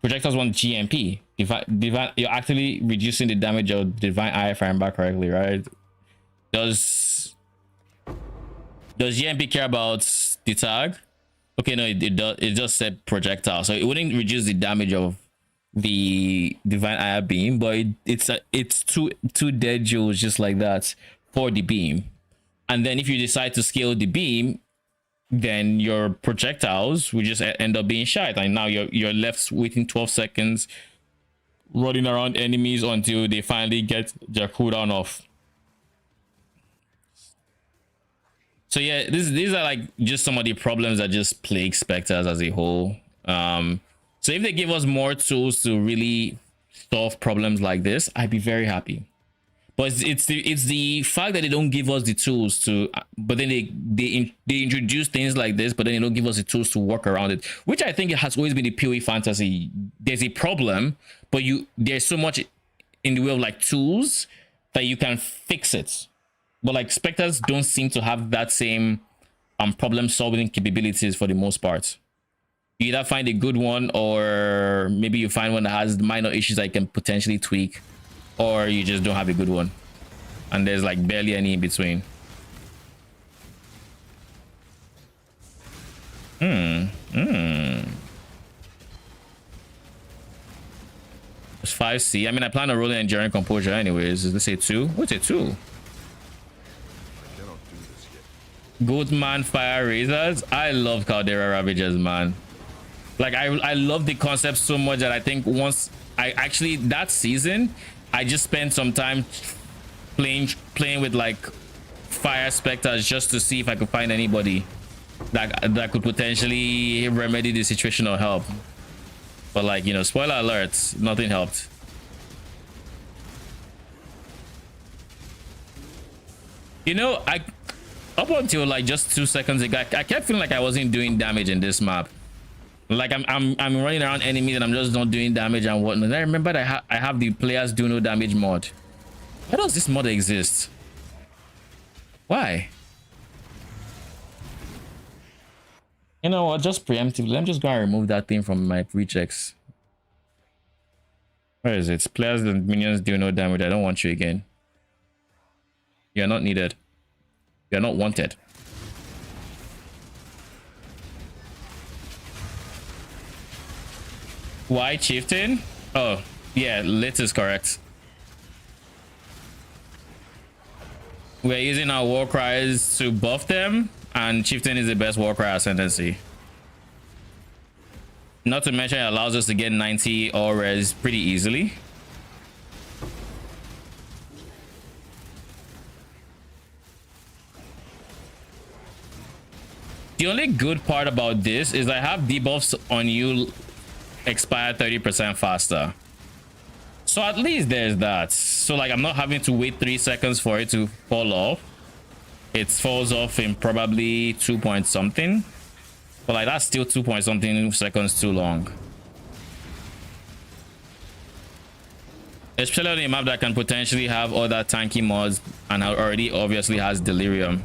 Projectiles want GMP. Divine, you're actually reducing the damage of divine eye if I remember correctly, right? Does GMP care about the tag? Okay, no, it does. It just said projectile, so it wouldn't reduce the damage of the divine eye beam, but it's two dead joules just like that for the beam. And then if you decide to scale the beam, then your projectiles will just end up being shite, and now you're left waiting 12 seconds running around enemies until they finally get their cooldown off. So yeah, these are like just some of the problems that just plague specters as a whole. So if they give us more tools to really solve problems like this, I'd be very happy. But it's the fact that they don't give us the tools to, but then they introduce things like this, but then they don't give us the tools to work around it, which I think it has always been the PoE fantasy. There's a problem, but there's so much in the way of like tools that you can fix it. But like specters don't seem to have that same problem solving capabilities for the most part. You either find a good one, or maybe you find one that has minor issues that you can potentially tweak, or you just don't have a good one, and there's like barely any in between. It's 5C. I mean, I plan on rolling enduring composure anyways. Is this a 2? What's a 2? Goatman fire razors. I love Caldera Ravagers, man. Like I love the concept so much that I think once I actually that season I just spent some time playing with like fire specters just to see if I could find anybody that could potentially remedy the situation or help. But like, you know, spoiler alert, nothing helped. You know, up until like just 2 seconds ago, I kept feeling like I wasn't doing damage in this map. Like I'm running around enemies and I'm just not doing damage and whatnot. I remember that I have the players do no damage mod. Why does this mod exist? Why? You know what? Just preemptively, let me just go and remove that thing from my rejects. Where is it? Players and minions do no damage. I don't want you again. You're not needed. You're not wanted. Why Chieftain? Oh, yeah, lit is correct. We're using our war cries to buff them, and Chieftain is the best war cry ascendancy. Not to mention it allows us to get 90 or res pretty easily. The only good part about this is I have debuffs on you expire 30% faster. So at least there's that. So like I'm not having to wait 3 seconds for it to fall off. It falls off in probably 2 point something. But like that's still 2 point something seconds too long. Especially on a map that can potentially have other tanky mods and already obviously has delirium.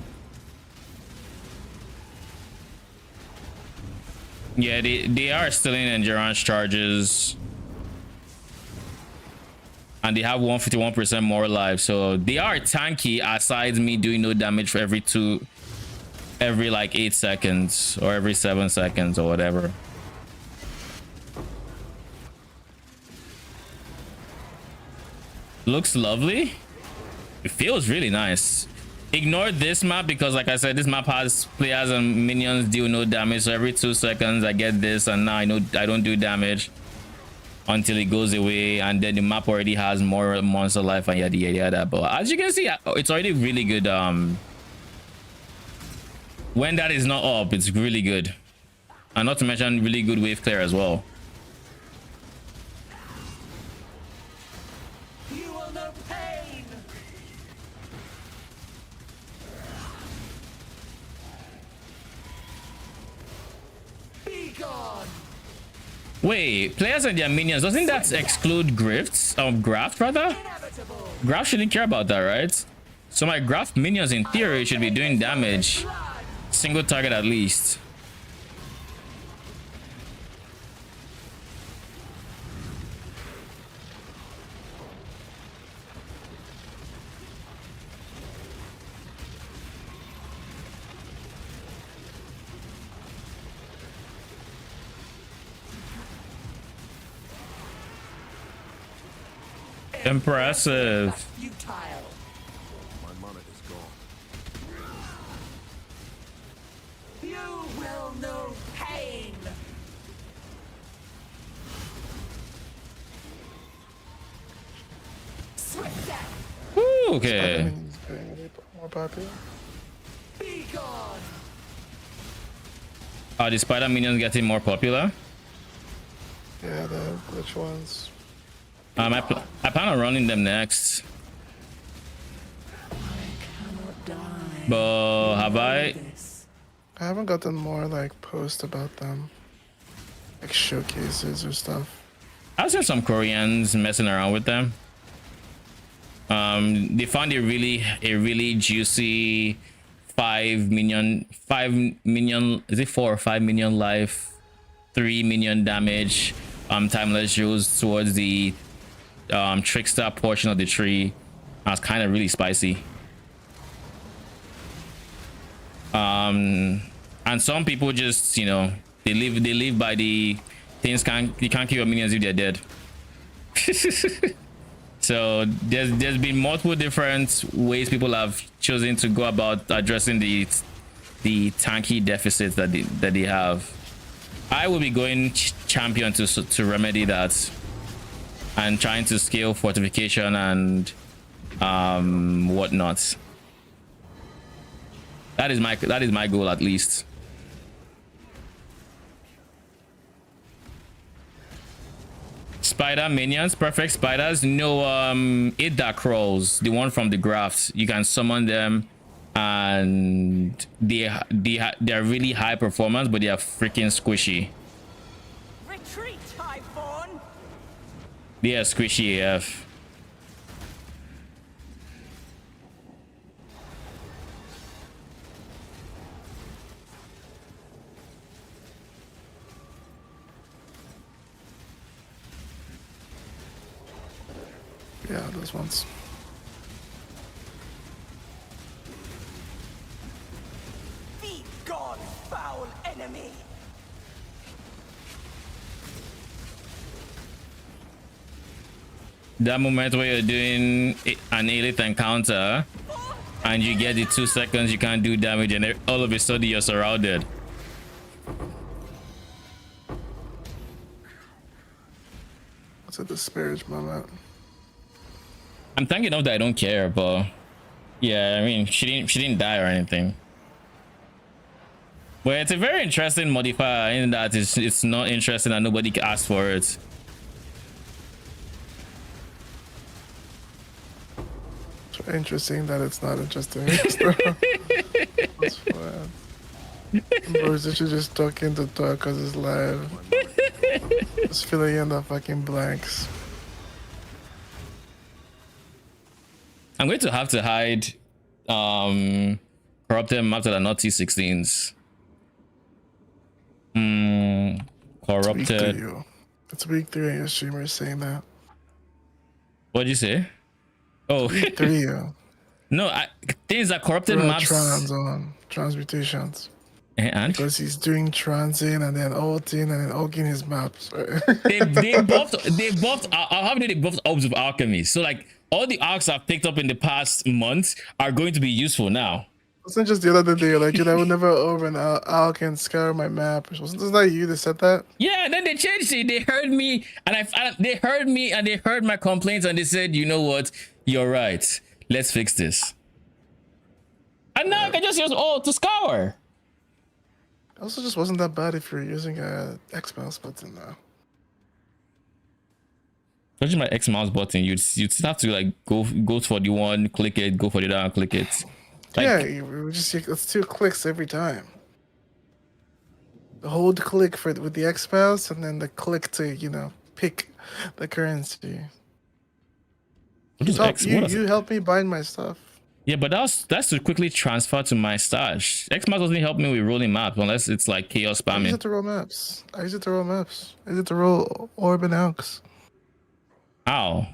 Yeah, they are stealing endurance charges. And they have 151% more life. So they are tanky aside me doing no damage for every like 8 seconds or every 7 seconds or whatever. Looks lovely. It feels really nice. Ignore this map because like I said, this map has players and minions deal no damage. So every 2 seconds I get this and now I know I don't do damage until it goes away, and then the map already has more monster life and yada yada yada. But as you can see, it's already really good. When that is not up, it's really good, and not to mention really good wave clear as well. You will know pain. Be gone. Wait, players and their minions, doesn't that exclude grifts? Graft rather? Inevitable. Graft shouldn't care about that, right? So my graft minions in theory should be doing damage. Single target at least. Impressive. Futile. My mana is gone. You will know pain. Swift death. Ooh, okay. Spider-Man's getting more popular. Be gone. Are the spider minions getting more popular? Yeah, the glitch ones. I plan on running them next. But have I? I haven't gotten more like posts about them, like showcases or stuff. I've seen some Koreans messing around with them. They found a really juicy 5 minion, is it 4 or 5 minion life, 3 minion damage, timeless jewels towards the trickster portion of the tree. That's kind of really spicy. And some people just, you know, they live by the things. You can't kill your minions if they're dead. So there's been multiple different ways people have chosen to go about addressing the tanky deficits that they have. I will be going champion to remedy that, and trying to scale fortification and whatnot. That is my goal, at least. Spider minions, perfect spiders. No, eat that crawls, the one from the grafts. You can summon them, and they're really high performance, but they are freaking squishy. Yeah, squishy AF. Yeah, those ones. Be gone, foul enemy! That moment where you're doing an elite encounter and you get the 2 seconds you can't do damage and all of a sudden you're surrounded. What's a disparage moment? I'm thinking of that I don't care, but yeah, I mean she didn't die or anything. But it's a very interesting modifier in that it's not interesting and nobody asked for it. It's very interesting that it's not interesting. That's fine. Bros, should just talking to talk because it's live. Just filling in the fucking blanks. I'm going to have to hide corrupted maps that are not T16s. Corrupted. It's week 3 and your streamer is saying that. What'd you say? Oh, Week 3, yo. no, things are corrupted There are maps. trans on transmutations. And Because he's doing transing and then ulting and then ulking his maps. Right? they buffed. I'll have they buffed orbs of alchemy. So like all the arcs I've picked up in the past month are going to be useful now. Wasn't just the other day, like, I would never over an alk and scour my map. Wasn't that you that said that? Yeah, and then they changed it. They heard me, and they heard me, and they heard my complaints, and they said, "You know what? You're right. Let's fix this." And now I can just use all to scour. It also just wasn't that bad if you're using a X mouse button now. Especially my X mouse button, you'd have to like go for the one, click it, go for the other, click it. Like, Yeah, it's 2 clicks every time. The hold click with the X mouse and then the click to pick the currency. what is X? What is You it? help me bind my stuff. Yeah, but that's to quickly transfer to my stash. X mouse doesn't help me with rolling maps unless it's like chaos I use spamming. it to roll maps. I use it to roll orb and alks. Ow.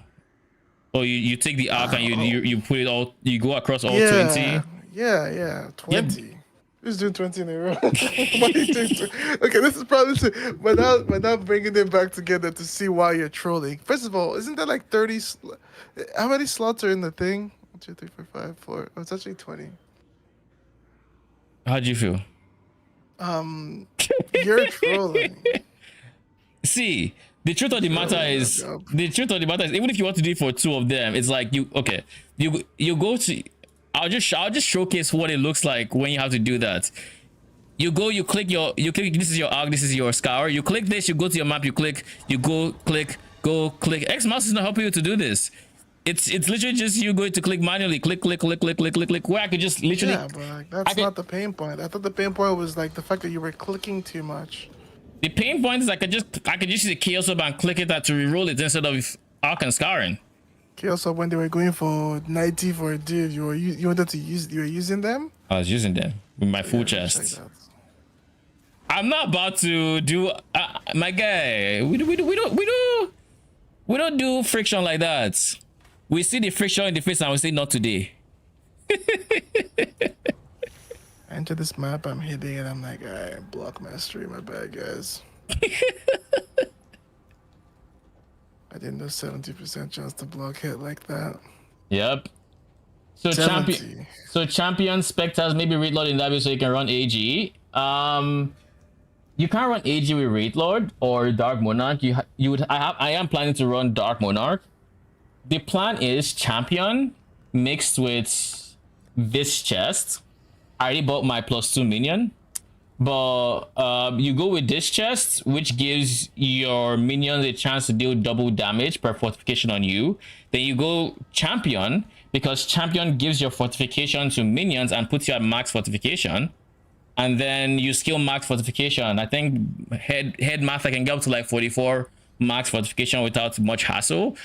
Oh, you take the arc and you put it all. You go across all 20. Yeah, 20. Who's doing 20 in a row? Why are you doing okay, this is probably without bringing them back together to see why you're trolling. First of all, isn't that like 30? How many slots are in the thing? 1, 2, 3, 4, 5, 4. Oh, it's actually 20. How'd you feel? You're trolling. See, the truth of the matter is, even if you want to do it for 2 of them, it's like you go to. I'll just showcase what it looks like when you have to do that. You click. This is your arc. This is your scour. You click this. You go to your map. You click. You go click. Go click. X mouse is not helping you to do this. It's literally just you going to click manually. Click. Where I could just literally. Yeah, but like, that's not the pain point. I thought the pain point was like the fact that you were clicking too much. The pain point is I could just use the chaos orb and click it to reroll it instead of arc and scouring. Also, when they were going for 90 for a dude, you were using them? I was using them with my full chest. Like that. I'm not about to do my guy. We don't do friction like that. We see the friction in the face and we say not today. I enter this map, I'm hitting it, I'm like, alright, block mastery, my bad guys. I didn't know 70% chance to block hit like that. Yep. So 70. champion specters maybe Raid Lord in that so you can run AG. You can't run AG with Raid Lord or Dark Monarch. I am planning to run Dark Monarch. The plan is champion mixed with this chest. I already bought my +2 minion. But you go with this chest, which gives your minions a chance to deal double damage per fortification on you. Then you go champion, because champion gives your fortification to minions and puts you at max fortification. And then you skill max fortification. I think head math I can get up to like 44 max fortification without much hassle.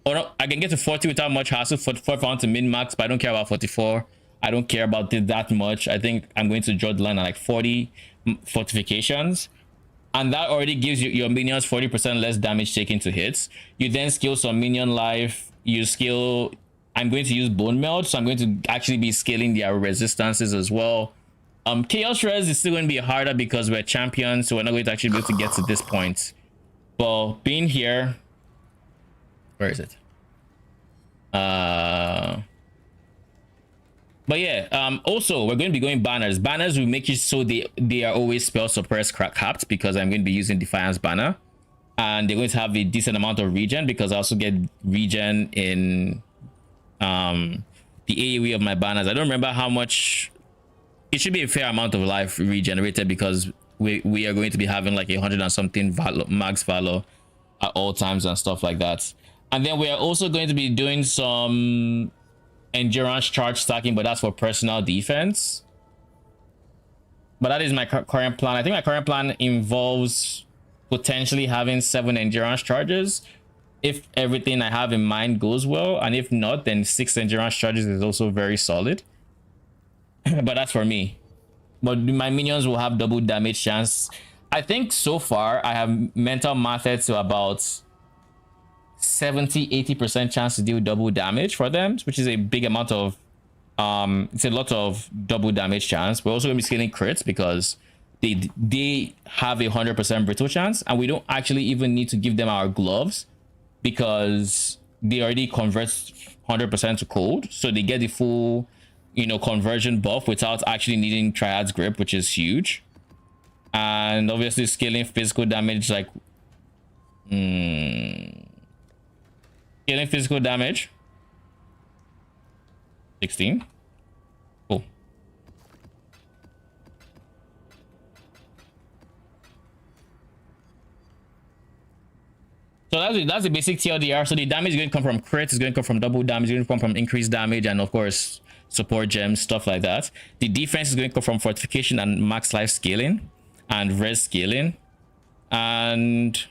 Or no, I can get to 40 without much hassle. 44 if I want to min max, but I don't care about 44. I don't care about it that much. I think I'm going to draw the line at like 40 fortifications. And that already gives you your minions 40% less damage taken to hits. You then skill some minion life. You skill. I'm going to use bone melt, so I'm going to actually be scaling their resistances as well. Chaos res is still going to be harder because we're champions, so we're not going to actually be able to get to this point. But being here, where is it? But yeah, also we're going to be going banners. Banners will make it so they are always spell suppressed capped, because I'm going to be using Defiance banner, and they're going to have a decent amount of regen because I also get regen in the AoE of my banners. I don't remember how much. It should be a fair amount of life regenerated because we are going to be having like 100 and something max valor at all times and stuff like that. And then we are also going to be doing some endurance charge stacking, but that's for personal defense. But that is my current plan. I think my current plan involves potentially having 7 endurance charges if everything I have in mind goes well, and if not, then 6 endurance charges is also very solid. But that's for me. But my minions will have double damage chance. I think so far I have mental mathed to about 70-80% chance to deal double damage for them, which is a big amount of it's a lot of double damage chance. We're also going to be scaling crits because they have a 100% brittle chance, and we don't actually even need to give them our gloves because they already convert 100% to cold, so they get the full, you know, conversion buff without actually needing Triad's grip, which is huge. And obviously scaling physical damage, like scaling physical damage 16. Cool. So that's the basic TLDR. So the damage is going to come from crits, it's going to come from double damage, it's going to come from increased damage, and of course support gems, stuff like that. The defense is going to come from fortification and max life scaling and res scaling, and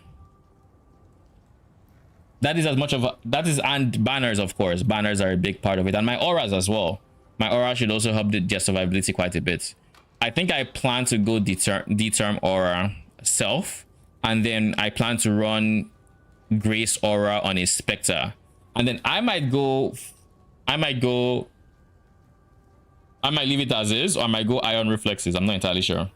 that is as much of that is, and banners, of course. Banners are a big part of it, and my auras as well. My aura should also help the survivability quite a bit. I think I plan to go determ aura self, and then I plan to run Grace aura on a Spectre, and then I might leave it as is, or I might go Iron Reflexes. I'm not entirely sure.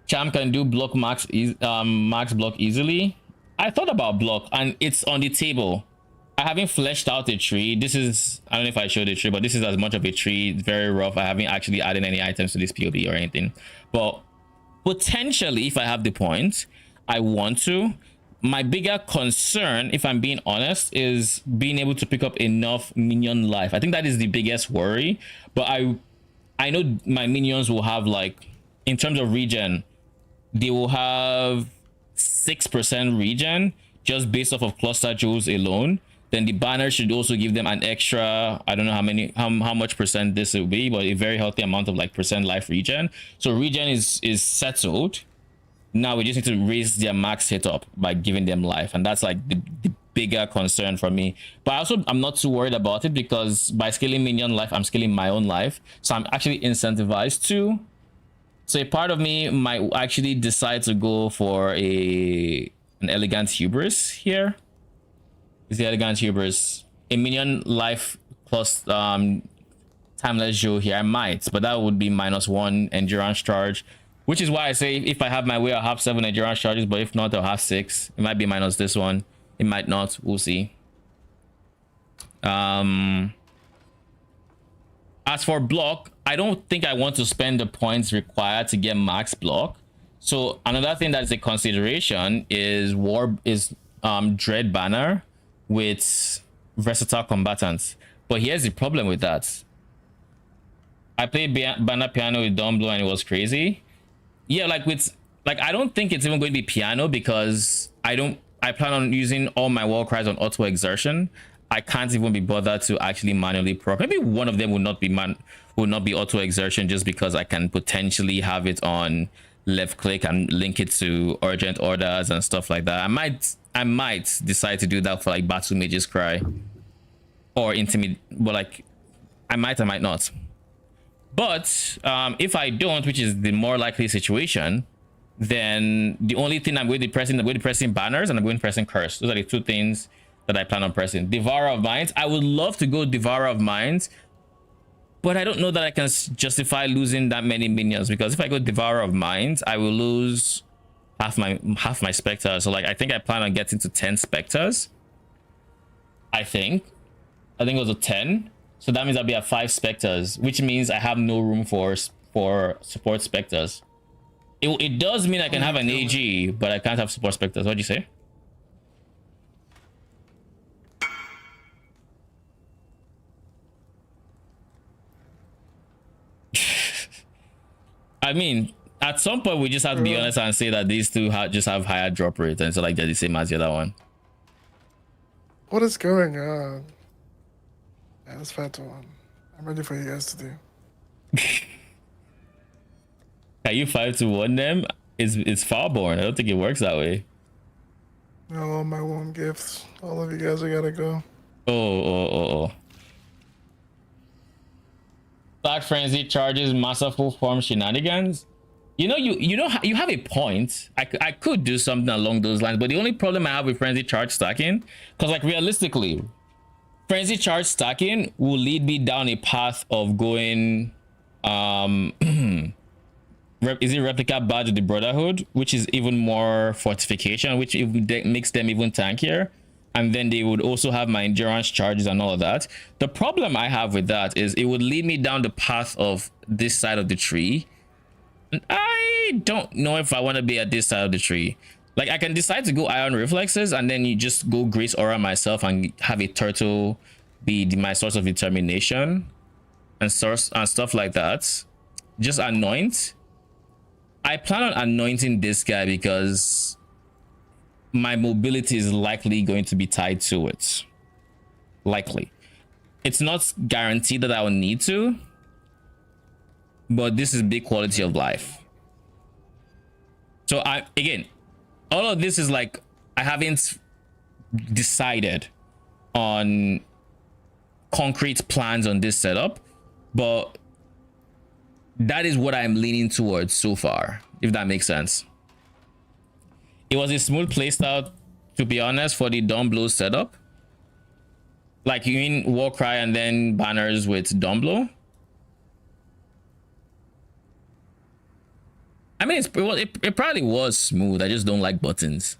Champ can do block max block easily. I thought about block, and it's on the table. I haven't fleshed out a tree. This is, I don't know if I showed a tree, but this is as much of a tree. It's very rough. I haven't actually added any items to this POB or anything, but potentially, if I have the points, I want to. My bigger concern, if I'm being honest, is being able to pick up enough minion life. I think that is the biggest worry, but I know my minions will have, like, in terms of regen, they will have 6% regen just based off of cluster jewels alone. Then the banner should also give them an extra, I don't know how much percent this will be, but a very healthy amount of like percent life regen. So regen is settled. Now we just need to raise their max hit up by giving them life, and that's like the bigger concern for me. But I'm not too worried about it because by scaling minion life, I'm scaling my own life, so I'm actually incentivized to. So a part of me might actually decide to go for an elegant hubris here. Is the elegant hubris a minion life plus timeless jewel here? I might, but that would be -1 endurance charge, which is why I say if I have my way, I'll have 7 endurance charges, but if not, I'll have 6. It might be minus this one, it might not, we'll see. As for block, I don't think I want to spend the points required to get max block. So another thing that is a consideration is Dread banner with versatile combatants. But here's the problem with that. I played banner piano with Dumblo and it was crazy. Yeah, I don't think it's even going to be piano because I plan on using all my war cries on auto exertion. I can't even be bothered to actually manually proc. Maybe one of them will not be auto exertion just because I can potentially have it on left click and link it to urgent orders and stuff like that. I might decide to do that for like Battle Mage's Cry or Intimidate, but like I might not. But if I don't, which is the more likely situation, then the only thing I'm going to be pressing banners, and I'm going to be pressing curse. Those are the two things that I plan on pressing. Devourer of Minds. I would love to go Devourer of Minds, but I don't know that I can justify losing that many minions, because if I go Devourer of Minds, I will lose half my specters. So like I think I plan on getting to 10 specters. I think it was a 10. So that means I'll be at 5 specters, which means I have no room for support specters. It does mean I can have an AG, but I can't have support specters. What'd you say? I mean, at some point we just have to be honest and say that these two just have higher drop rates, and so like they're the same as the other one. What is going on? Yeah, that's 5-1. I'm ready for you guys to do. Can you 5-1 them? It's Farborn. I don't think it works that way. No, my warm gifts. All of you guys, I gotta go. Oh. Black Frenzy charges masterful form shenanigans. You know, you have a point. I could do something along those lines, but the only problem I have with Frenzy charge stacking, because like realistically, Frenzy charge stacking will lead me down a path of going is it Replica Badge of the Brotherhood, which is even more fortification, which makes them even tankier. And then they would also have my endurance charges and all of that. The problem I have with that is it would lead me down the path of this side of the tree. And I don't know if I want to be at this side of the tree. Like I can decide to go Iron Reflexes and then you just go Grace Aura myself and have a turtle be my source of determination and stuff like that. Just anoint. I plan on anointing this guy because my mobility is likely going to be tied to it. Likely. It's not guaranteed that I will need to, but this is big quality of life. So again, all of this is like, I haven't decided on concrete plans on this setup, but that is what I'm leaning towards so far, if that makes sense. It was a smooth playstyle, to be honest, for the Dumblow setup. Like you mean Warcry and then banners with Dumblow? I mean, it probably was smooth. I just don't like buttons.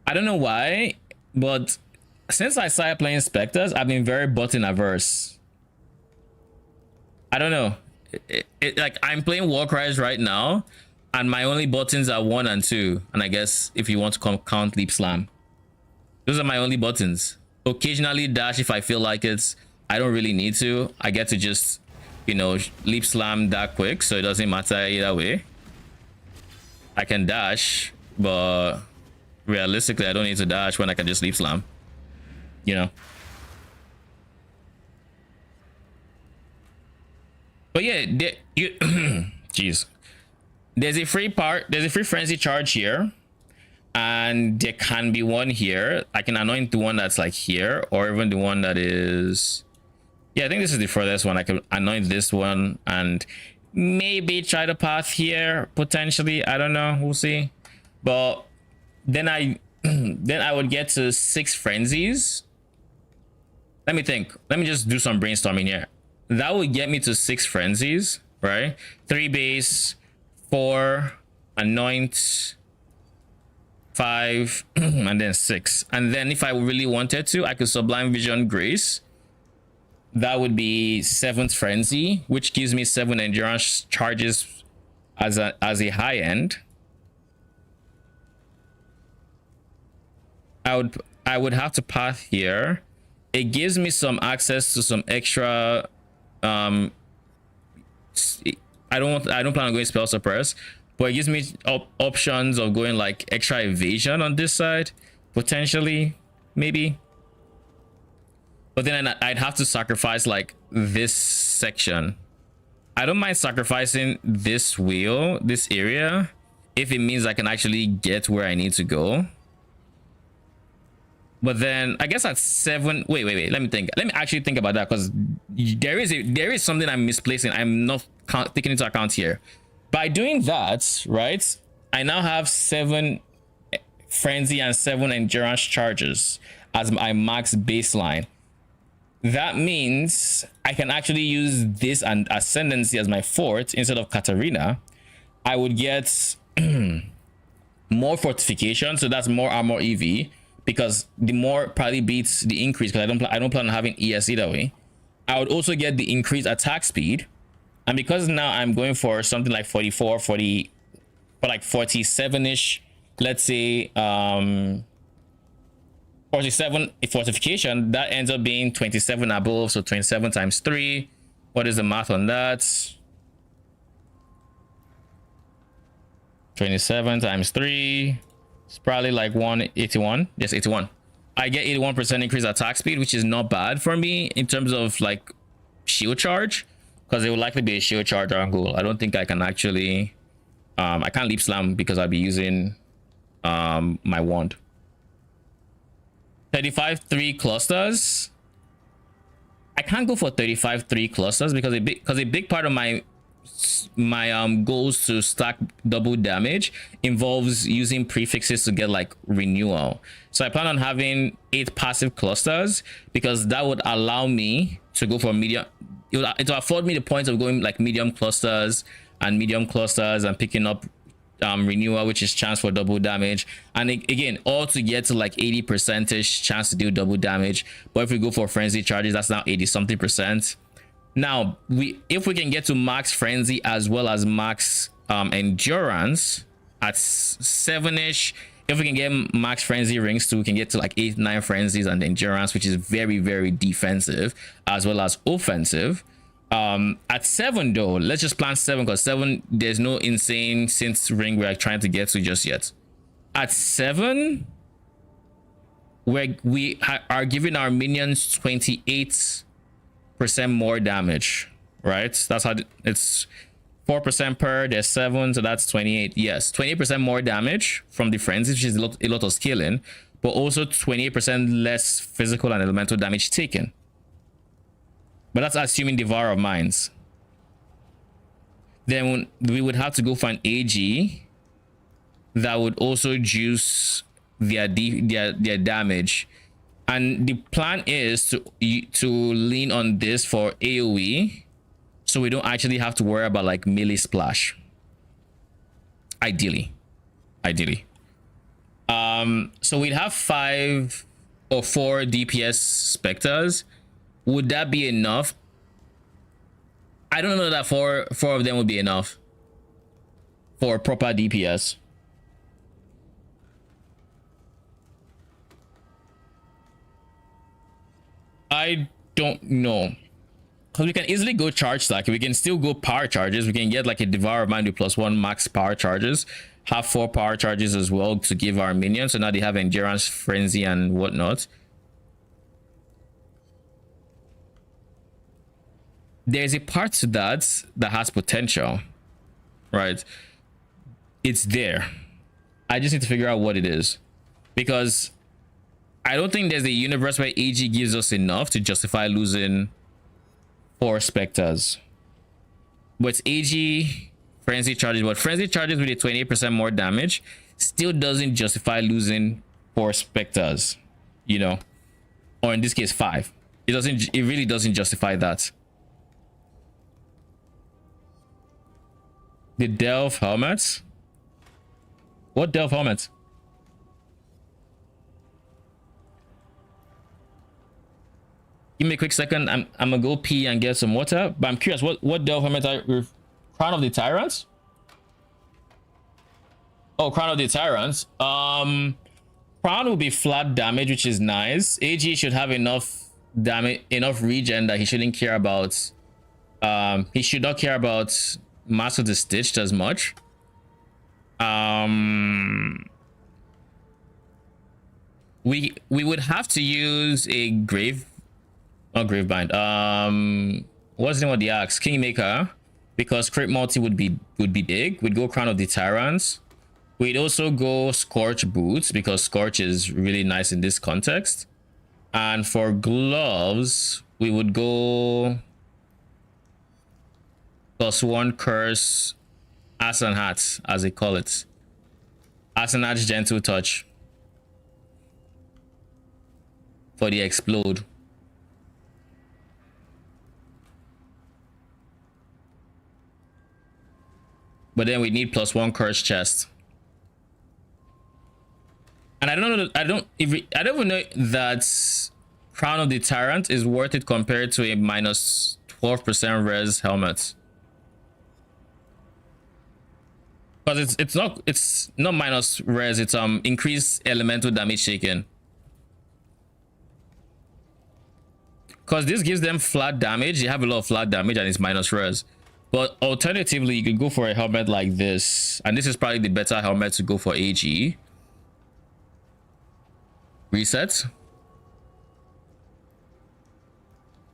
I don't know why, but since I started playing Spectres, I've been very button averse. I don't know. Like I'm playing Warcries right now, and my only buttons are 1 and 2, and I guess if you want to count Leap Slam, those are my only buttons. Occasionally dash if I feel like it. I don't really need to. I get to just, you know, Leap Slam that quick, so it doesn't matter either way. I can dash, but realistically I don't need to dash when I can just Leap Slam, you know. But yeah, jeez. There's a free frenzy charge here, and there can be one here. I can anoint the one that's like here, or even the one that is, yeah, I think this is the furthest one. I can anoint this one and maybe try to path here potentially. I don't know, we'll see. But then I would get to 6 frenzies. Let me think. Let me just do some brainstorming here. That would get me to 6 frenzies, right? 3 base, 4 anoint, 5 and then 6. And then if I really wanted to, I could Sublime Vision Grace. That would be 7th frenzy, which gives me 7 endurance charges as a high end. I would have to path here. It gives me some access to some extra I don't plan on going spell suppress, but it gives me options of going like extra evasion on this side potentially, maybe. But then I'd have to sacrifice like this section I don't mind sacrificing this wheel, this area, if it means I can actually get where I need to go. But then I guess at 7, wait, let me actually think about that, because there is something I'm misplacing. I'm not taking into account here. By doing that, right, I now have 7 frenzy and 7 endurance charges as my max baseline. That means I can actually use this and ascendancy as my fort instead of Katarina. I would get more fortification, so that's more armor EV, because the more probably beats the increase, because I don't plan on having ES either way. I would also get the increased attack speed, and because now I'm going for something like 44, 40, for like 47ish, let's say 47 fortification, that ends up being 27 above, so 27 times 3. What is the math on that? 27 times 3, it's probably like 181. Yes, 81. I get 81% increased attack speed, which is not bad for me in terms of like shield charge, because it will likely be a shield charge angle. I don't think I can actually I can't leap slam because I'll be using my wand. 35-3 clusters. I can't go for 35-3 clusters because a big part of my goals to stack double damage involves using prefixes to get like renewal. So I plan on having 8 passive clusters, because that would allow me to go for medium. It will afford me the points of going like medium clusters and picking up renewal, which is chance for double damage, and again, all to get to like 80% chance to do double damage. But if we go for frenzy charges, that's now 80 something percent. Now if we can get to max frenzy as well as max endurance at 7ish, if we can get max frenzy rings too, we can get to like 8-9 frenzies and endurance, which is very, very defensive as well as offensive. At 7 though, let's just plan 7, because 7 there's no insane synth ring we're trying to get to just yet. At 7, we are giving our minions 28% more damage, right? That's how it's 4% per, there's 7, so that's 28. Yes, 28% more damage from the frenzy, which is a lot of scaling, but also 28% less physical and elemental damage taken. But that's assuming Devourer of Minds. Then we would have to go for an AG that would also juice their damage. And the plan is to lean on this for AoE, so we don't actually have to worry about like melee splash. Ideally. So we'd have 5 or 4 DPS specters. Would that be enough? I don't know that four of them would be enough for proper DPS. I don't know, because we can easily go charge stack. We can still go power charges. We can get like a Devourer of Mind with +1 max power charges, have 4 power charges as well to give our minions, so now they have endurance, frenzy, and whatnot. There's a part to that has potential, right? It's there. I just need to figure out what it is, because I don't think there's a universe where AG gives us enough to justify losing 4 specters. But it's AG, frenzy charges, but frenzy charges with a 28% more damage still doesn't justify losing 4 specters, you know, or in this case 5. It really doesn't justify that. The Delve helmets? What Delve helmets? Give me a quick second. I'm gonna go pee and get some water. But I'm curious, what Delve helmet are Crown of the Tyrants? Oh, Crown of the Tyrants. Crown will be flat damage, which is nice. AG should have enough damage, enough regen that he shouldn't care about. He should not care about Master the Stitched as much. We would have to use a Gravebind. What's the name of the axe? Kingmaker. because crit multi would be big. We'd go Crown of the Tyrants. We'd also go Scorch Boots because Scorch is really nice in this context. And for gloves, we would go +1 curse Asan Hat, as they call it. Asan Hat's Gentle Touch for the explode. But then we need +1 curse chest. And I don't know. I don't even know that Crown of the Tyrant is worth it compared to a -12% res helmet. Because it's not minus res. It's increased elemental damage taken. Because this gives them flat damage. You have a lot of flat damage and it's minus res. But alternatively, you could go for a helmet like this, and this is probably the better helmet to go for AG. Reset.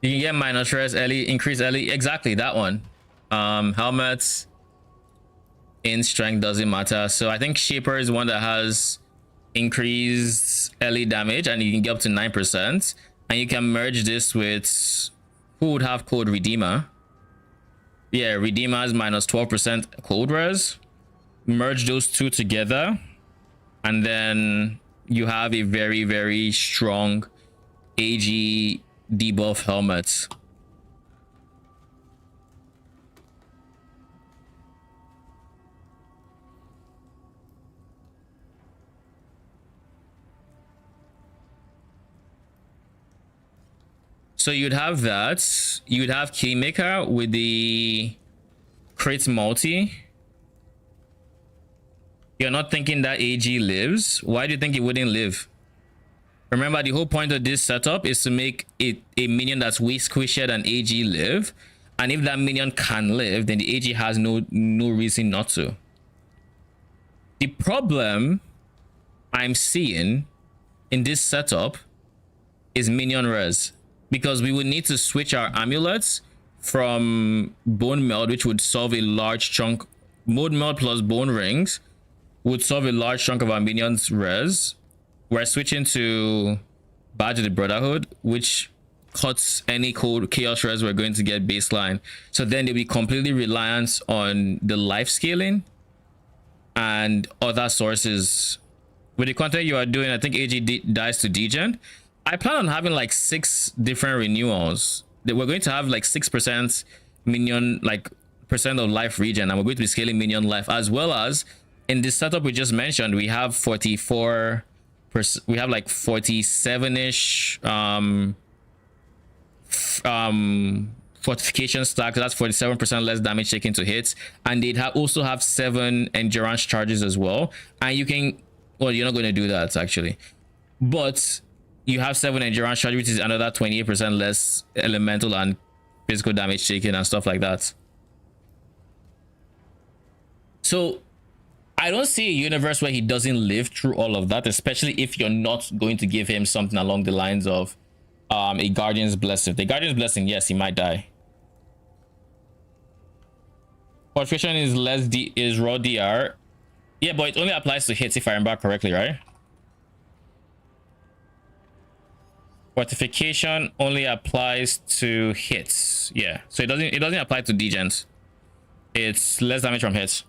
You can get minus res early, increase early. Exactly that one. Helmets in strength doesn't matter. So I think Shaper is one that has increased early damage, and you can get up to 9%. And you can merge this with who would have code Redeemer. Yeah, Redeemer is -12% cold res. Merge those two together, and then you have a very, very strong AG debuff helmet. So you'd have that. You'd have Keymaker with the crit multi. You're not thinking that AG lives. Why do you think it wouldn't live? Remember, the whole point of this setup is to make it a minion that's way squishier than AG live. And if that minion can live, then the AG has no reason not to. The problem I'm seeing in this setup is minion res. Because we would need to switch our amulets from Bone Meld, which would solve a large chunk. Bone Meld plus Bone Rings would solve a large chunk of our minions' res. We're switching to Badge of the Brotherhood, which cuts any cold chaos res we're going to get baseline. So then they'll be completely reliant on the life scaling and other sources. With the content you are doing, I think AG dies to degen. I plan on having like 6 different renewals. We're going to have like 6% minion, like percent of life regen, and we're going to be scaling minion life, as well as in this setup we just mentioned, we have 44%, we have like 47ish fortification stack. That's 47% less damage taken to hits, and they'd also have 7 endurance charges as well. And you can, well, you're not going to do that actually, but you have 7 endurance charge, which is another 28% less elemental and physical damage taken and stuff like that. So I don't see a universe where he doesn't live through all of that, especially if you're not going to give him something along the lines of a Guardian's Blessing. The Guardian's Blessing, yes, he might die. Fortification is is raw DR. Yeah, but it only applies to hits if I remember correctly, right? Fortification only applies to hits. Yeah, so it doesn't apply to degens. It's less damage from hits.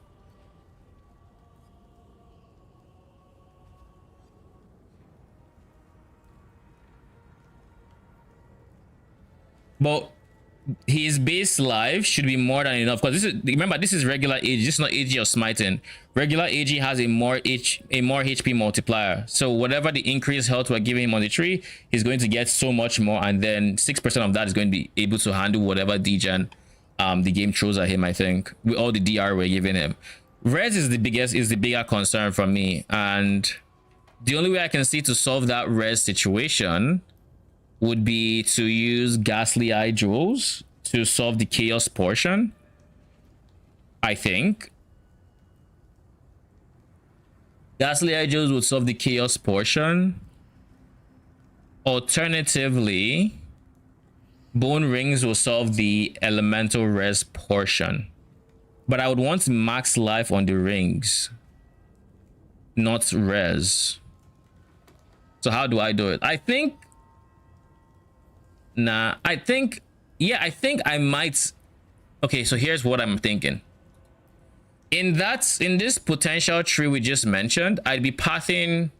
But his base life should be more than enough, because remember, this is regular AG, this is not AG or smiting. Regular AG has a more HP multiplier, so whatever the increased health we're giving him on the tree, he's going to get so much more, and then 6% of that is going to be able to handle whatever degen the game throws at him. I think with all the DR we're giving him, res is the bigger concern for me, and the only way I can see to solve that res situation would be to use Ghastly Eye Jewels to solve the chaos portion, I think. Ghastly Eye Jewels would solve the chaos portion. Alternatively, Bone Rings will solve the elemental res portion. but I would want max life on the rings, not res. So how do I do it? I think I might. Okay, so here's what I'm thinking. In this potential tree we just mentioned, I'd be picking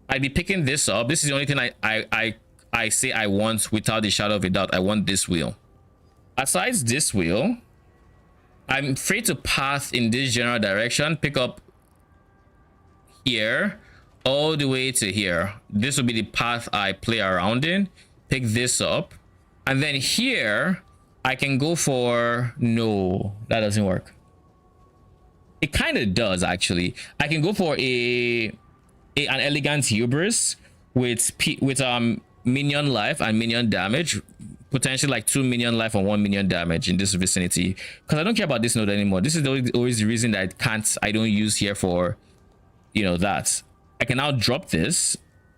this up. This is the only thing I say I want without the shadow of a doubt. I want this wheel. Besides this wheel, I'm free to path in this general direction, pick up here all the way to here. This will be the path I play around in. Pick this up, and then here I can go for, no, that doesn't work. It kind of does, actually. I can go for an elegant hubris with minion life and minion damage, potentially like 2 minion life and 1 minion damage in this vicinity, because I don't care about this node anymore. This is always the reason that I don't use here for, you know, that. I can now drop this.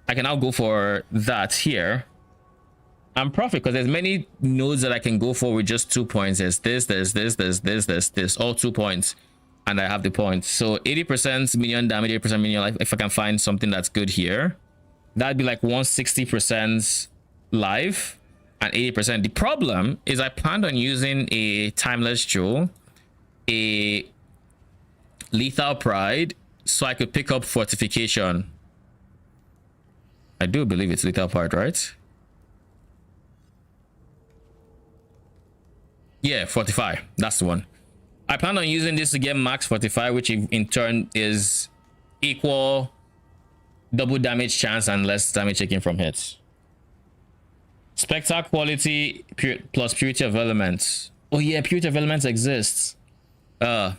I can now go for that here. I'm profit because there's many nodes that I can go for with just 2 points. There's this, all 2 points, and I have the points. So 80% minion damage, 80% minion life. If I can find something that's good here, that'd be like 160% life and 80%. The problem is I planned on using a timeless jewel, a lethal pride, so I could pick up fortification. I do believe it's lethal pride, right? Yeah, 45. That's the one. I plan on using this to get max 45, which in turn is equal double damage chance and less damage taken from hits. Spectre quality plus purity of elements. Oh yeah, purity of elements exists. If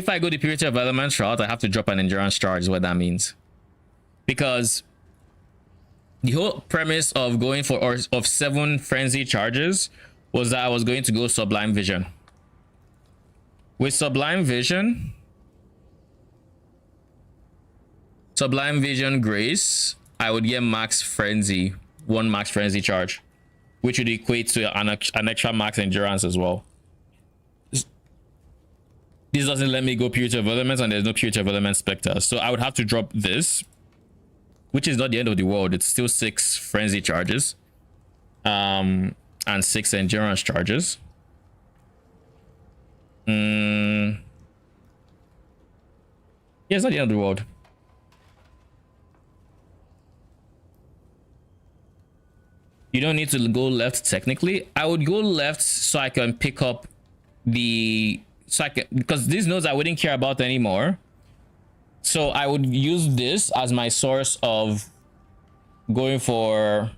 I go the purity of elements route, I have to drop an endurance charge, is what that means. Because the whole premise of going for of 7 frenzy charges was that I was going to go sublime vision. With sublime vision grace, I would get max frenzy, 1 max frenzy charge, which would equate to an extra max endurance as well. This doesn't let me go purity of elements, and there's no purity of elements spectre, so I would have to drop this, which is not the end of the world. It's still 6 frenzy charges and 6 endurance charges. Yeah, it's not the end of the world. You don't need to go left technically. I would go left so I can pick up the because these nodes I wouldn't care about anymore. So I would use this as my source of going for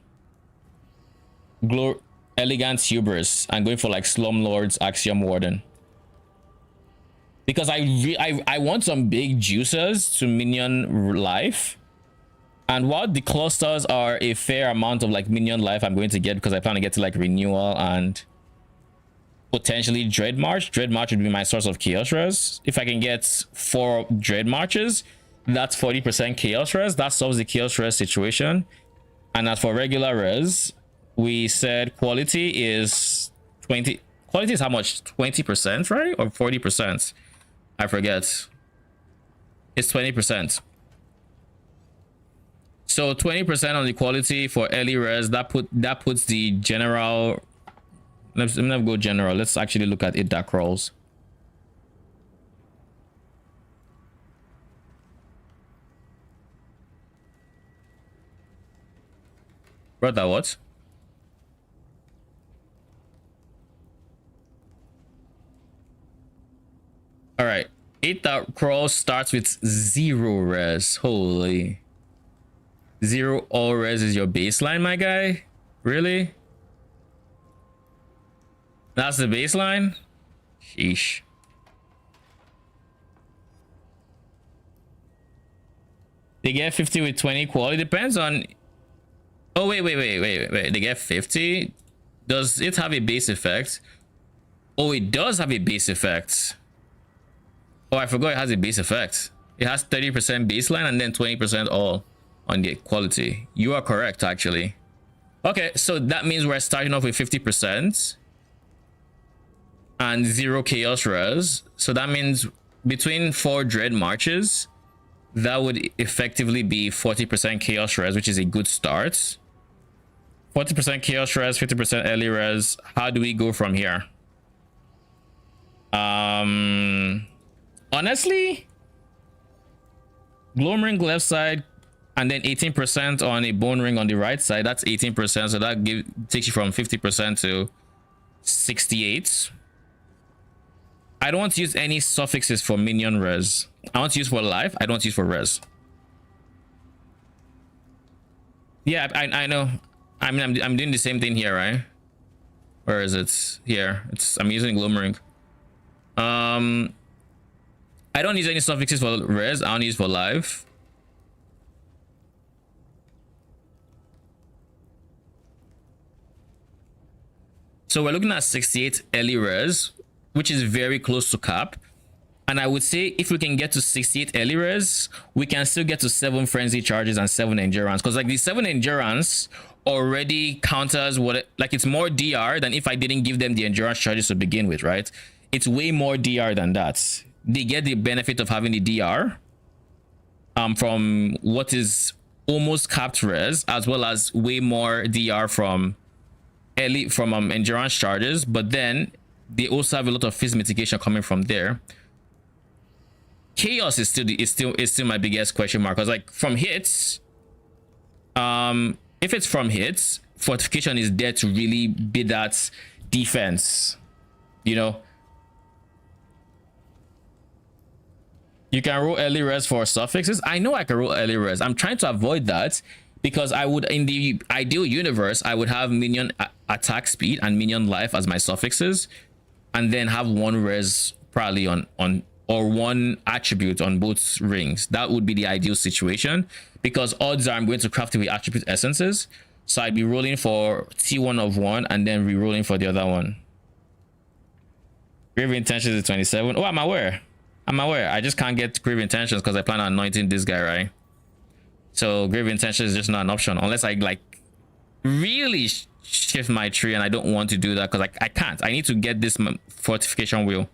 elegant hubris and going for like slumlords axiom warden, because I want some big juices to minion life. And while the clusters are a fair amount of like minion life I'm going to get, because I plan to get to like renewal and potentially dread march. Dread march would be my source of chaos res. If I can get 4 dread marches, that's 40% chaos res. That solves the chaos res situation. And as for regular res, we said quality is 20. Quality is how much? 20%, right? Or 40%? I forget. It's 20%. So 20% on the quality for early res, that puts the general. Let me go general. Let's actually look at it that crawls. Brought that what? All right. 8 that crawls starts with 0 res. Holy. 0 all res is your baseline, my guy? Really? That's the baseline? Sheesh. They get 50 with 20 quality. Depends on. Oh, wait. They get 50? Does it have a base effect? Oh, it does have a base effect. Oh, I forgot it has a base effect. It has 30% baseline and then 20% all. on the quality. You are correct, actually. Okay, so that means we're starting off with 50% and 0 chaos res. So that means between 4 dread marches, that would effectively be 40% chaos res, which is a good start. 40% chaos res, 50% early res. How do we go from here? Honestly, gloam ring left side, and then 18% on a bone ring on the right side. That's 18%, so that takes you from 50% to 68. I don't want to use any suffixes for minion res. I want to use for life. I don't want to use for res. Yeah, I know. I mean, I'm doing the same thing here, right? Where is it? Here. I'm using gloam ring. I don't use any suffixes for res. I only use for life. So we're looking at 68 early res, which is very close to cap. And I would say if we can get to 68 early res, we can still get to 7 frenzy charges and 7 endurance. Because like the 7 endurance already counters like it's more DR than if I didn't give them the endurance charges to begin with, right? It's way more DR than that. They get the benefit of having the DR from what is almost capped res, as well as way more DR from endurance charges, but then they also have a lot of phase mitigation coming from there. Chaos is still my biggest question mark, because like from hits, if it's from hits, fortification is there to really be that defense, you know. You can roll early res for suffixes. I know I can roll early res. I'm trying to avoid that, because I would, in the ideal universe, I would have minion attack speed and minion life as my suffixes, and then have 1 res probably on or 1 attribute on both rings. That would be the ideal situation, because odds are I'm going to craft it with attribute essences. So I'd be rolling for T1 of 1 and then re-rolling for the other one. Grave Intentions is 27. Oh, I'm aware. I just can't get Grave Intentions because I plan on anointing this guy, right? So Grave Intentions is just not an option unless I like really shift my tree, and I don't want to do that because I can't. I need to get this fortification wheel,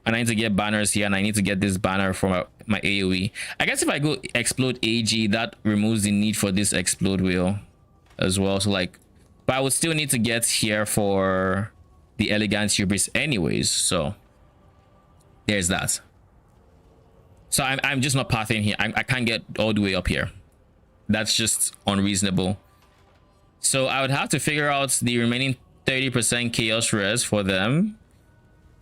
and I need to get banners here, and I need to get this banner from my AoE. I guess if I go explode AG, that removes the need for this explode wheel as well. So like, but I would still need to get here for the elegant hubris anyways. So there's that. So I'm just not pathing here. I can't get all the way up here. That's just unreasonable. So I would have to figure out the remaining 30% chaos res for them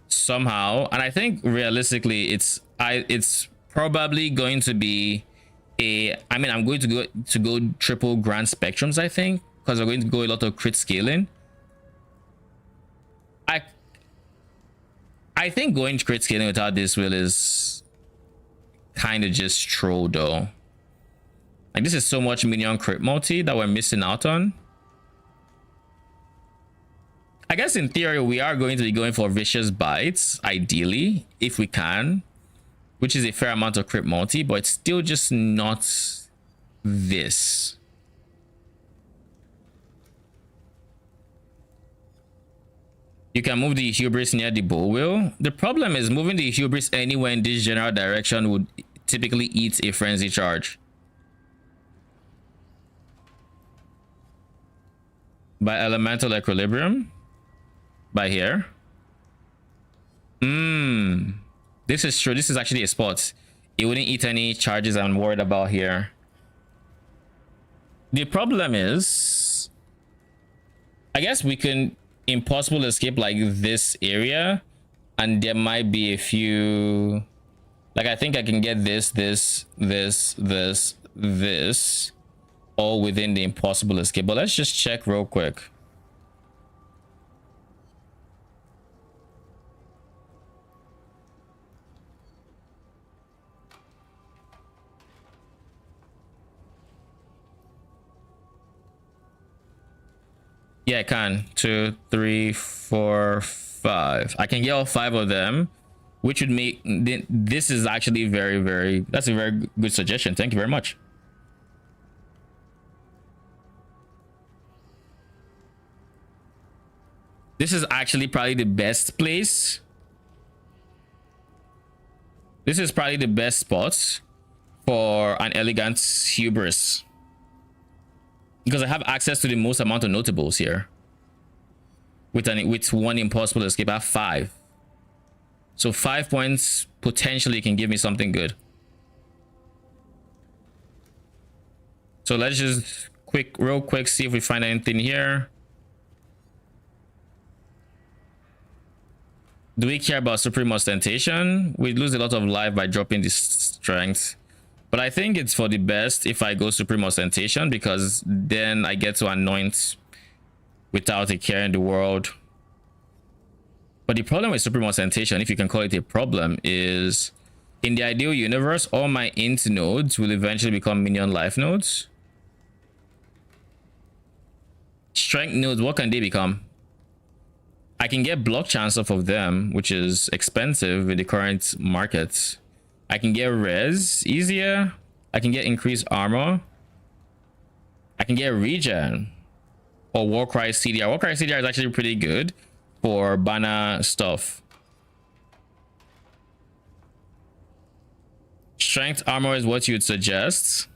somehow. And I think realistically, it's probably going to be I'm going to go triple grand spectrums, I think, because we're going to go a lot of crit scaling. I think going crit scaling without this wheel is kind of just troll though. Like, this is so much minion crit multi that we're missing out on. I guess in theory we are going to be going for vicious bites ideally if we can, which is a fair amount of crit multi, but it's still just not this. You can move the hubris near the bow wheel. The problem is moving the hubris anywhere in this general direction would typically eat a frenzy charge. By elemental equilibrium. By here. This is true. This is actually a spot. It wouldn't eat any charges I'm worried about here. The problem is, I guess we can impossible escape like this area, and there might be a few, like I think I can get this all within the impossible escape, but let's just check real quick. Yeah, I can. 2, 3, 4, 5. I can get all 5 of them, which would make this is actually that's a very good suggestion. Thank you very much. This is actually probably the best place. This is probably the best spot for an elegant hubris, because I have access to the most amount of notables here. With one impossible escape, I have 5. So 5 points potentially can give me something good. So let's just real quick see if we find anything here. Do we care about Supreme Ostentation? We lose a lot of life by dropping this strength. But I think it's for the best if I go Supreme Ostentation, because then I get to anoint without a care in the world. But the problem with Supreme Ostentation, if you can call it a problem, is in the ideal universe, all my int nodes will eventually become minion life nodes. Strength nodes, what can they become? I can get block chance off of them, which is expensive in the current market. I can get res easier. I can get increased armor. I can get regen or Warcry CDR. Warcry CDR is actually pretty good for banner stuff. Strength armor is what you'd suggest.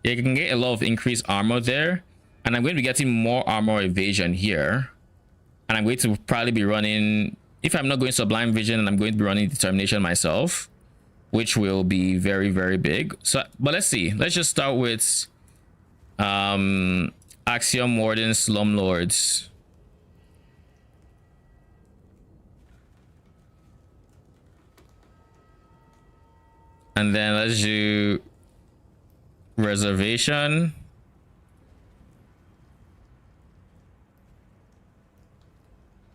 Yeah, you can get a lot of increased armor there. And I'm going to be getting more armor evasion here. And I'm going to probably be running, if I'm not going Sublime Vision, and I'm going to be running Determination myself, which will be very, very big. So, but let's see. Let's just start with Axiom Warden Slumlords. And then let's do Reservation.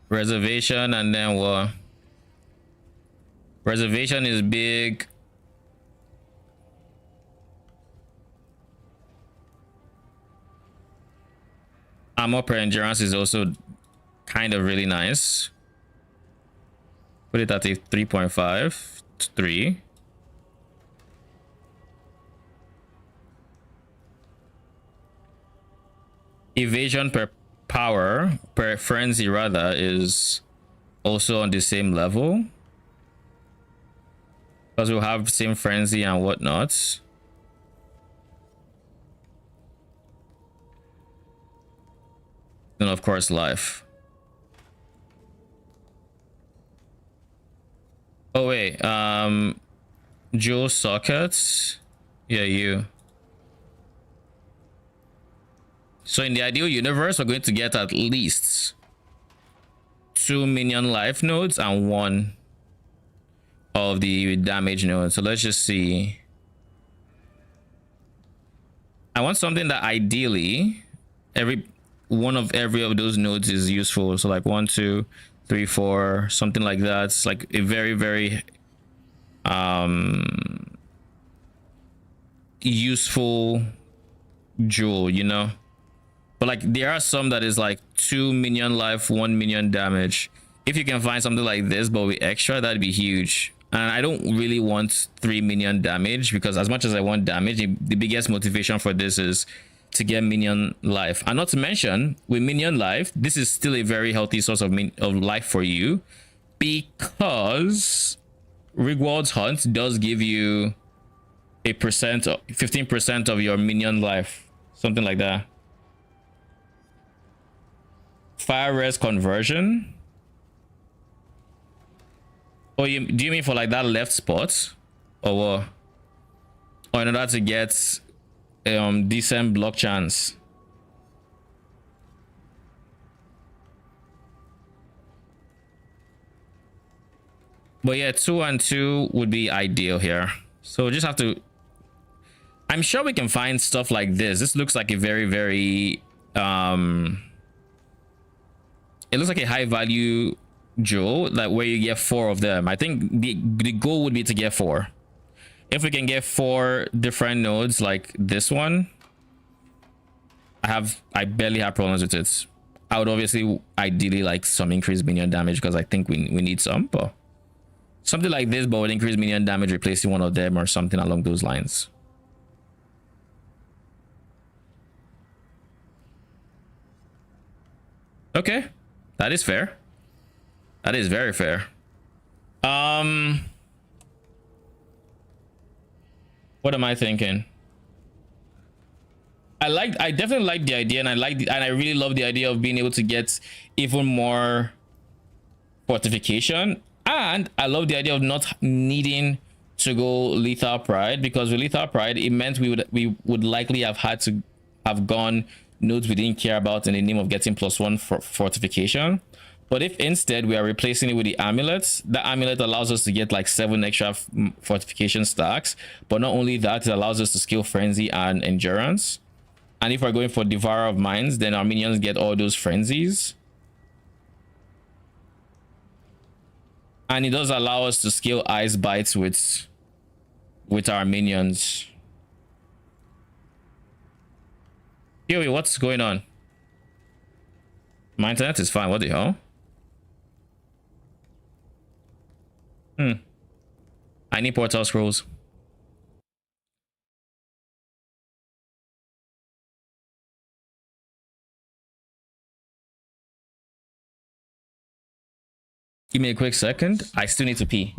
Reservation, and then what? Reservation is big. Armor per endurance is also kind of really nice. Put it at a 3.5 to 3. Evasion per power, per frenzy rather, is also on the same level, because we'll have same frenzy and whatnot. And of course life. Oh wait, dual sockets. Yeah, you. So in the ideal universe, we're going to get at least 2 minion life nodes and 1 of the damage nodes. So let's just see. I want something that ideally every of those nodes is useful. So like 1, 2, 3, 4, something like that. It's like a very, very useful jewel, you know. But like there are some that is like 2 minion life, 1 minion damage. If you can find something like this but with extra, that'd be huge. And I don't really want 3 minion damage, because as much as I want damage, the biggest motivation for this is to get minion life. And not to mention, with minion life, this is still a very healthy source of life for you, because Rigwald's Hunt does give you a 15% of your minion life, something like that. Fire res conversion. Oh, do you mean for like that left spot, or what? Or in order to get decent block chance? But yeah, 2 and 2 would be ideal here. So we just have to, I'm sure we can find stuff like this. This looks like a very, very it looks like a high value jewel, like where you get 4 of them. I think the goal would be to get 4. If we can get 4 different nodes like this one, I barely have problems with it. I would obviously ideally like some increased minion damage, because I think we need some, but something like this but with increased minion damage replacing one of them or something along those lines. Okay, that is fair. That is very fair. What am I thinking? I definitely like the idea, and I really love the idea of being able to get even more fortification, and I love the idea of not needing to go lethal pride, because with lethal pride it meant we would likely have had to have gone nodes we didn't care about in the name of getting +1 for fortification. But if instead we are replacing it with the amulets, the amulet allows us to get like 7 extra fortification stacks. But not only that, it allows us to scale frenzy and endurance. And if we're going for devourer of minds, then our minions get all those frenzies. And it does allow us to scale ice bites with our minions. Yo, what's going on? My internet is fine. What the hell? I need portal scrolls. Give me a quick second. I still need to pee.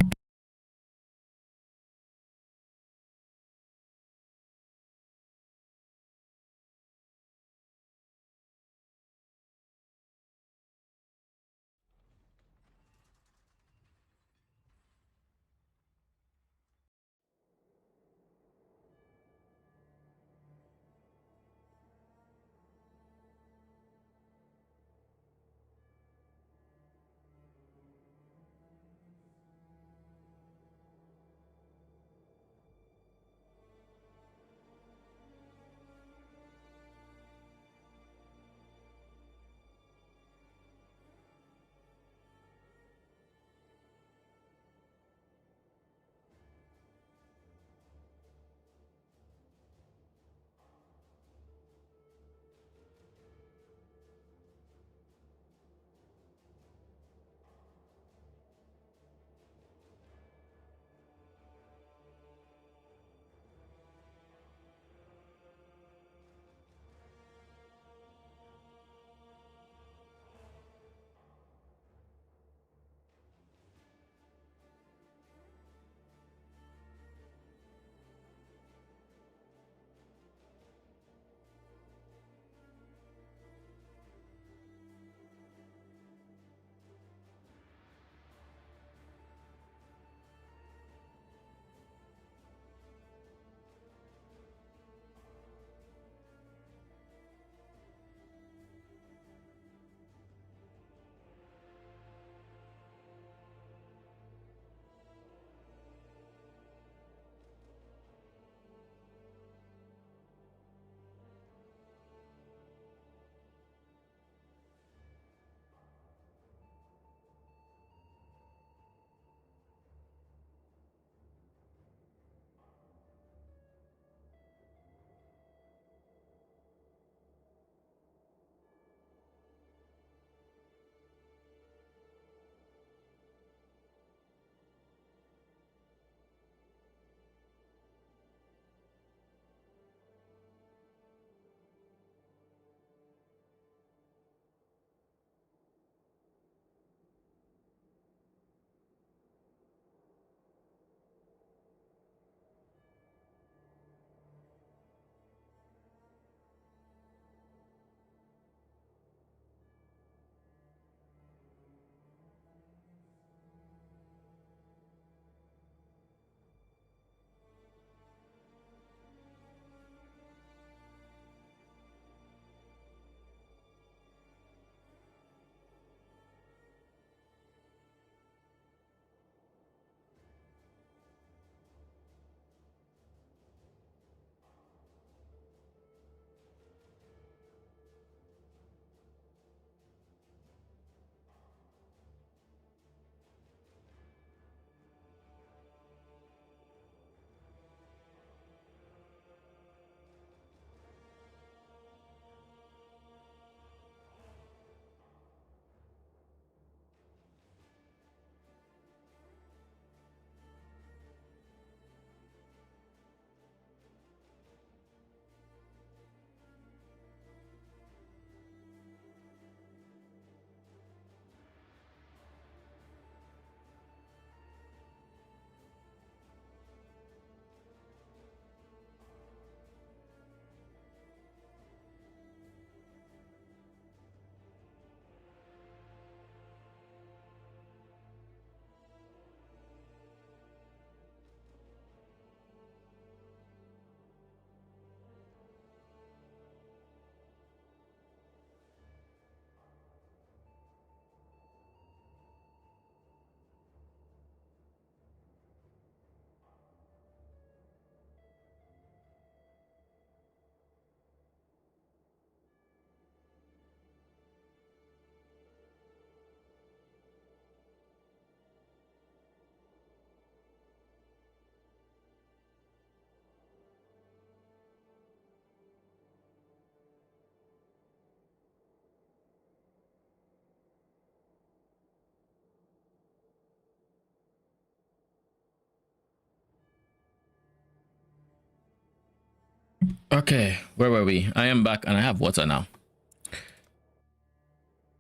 Okay, where were we? I am back and I have water now.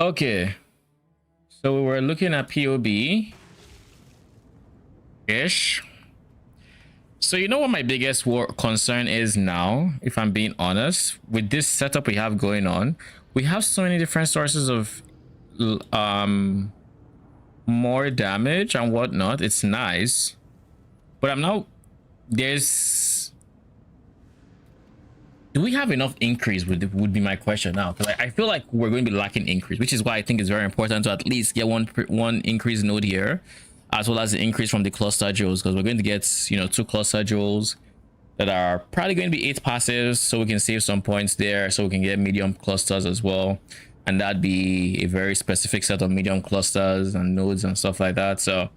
Okay, so we were looking at POB ish. So you know what my biggest concern is now, if I'm being honest, with this setup we have going on, we have so many different sources of more damage and whatnot. It's nice, but I'm now there's do we have enough increase would be my question now, because I feel like we're going to be lacking increase, which is why I think it's very important to at least get one increase node here, as well as the increase from the cluster jewels, because we're going to get, you know, 2 cluster jewels that are probably going to be 8 passives, so we can save some points there, so we can get medium clusters as well, and that'd be a very specific set of medium clusters and nodes and stuff like that. So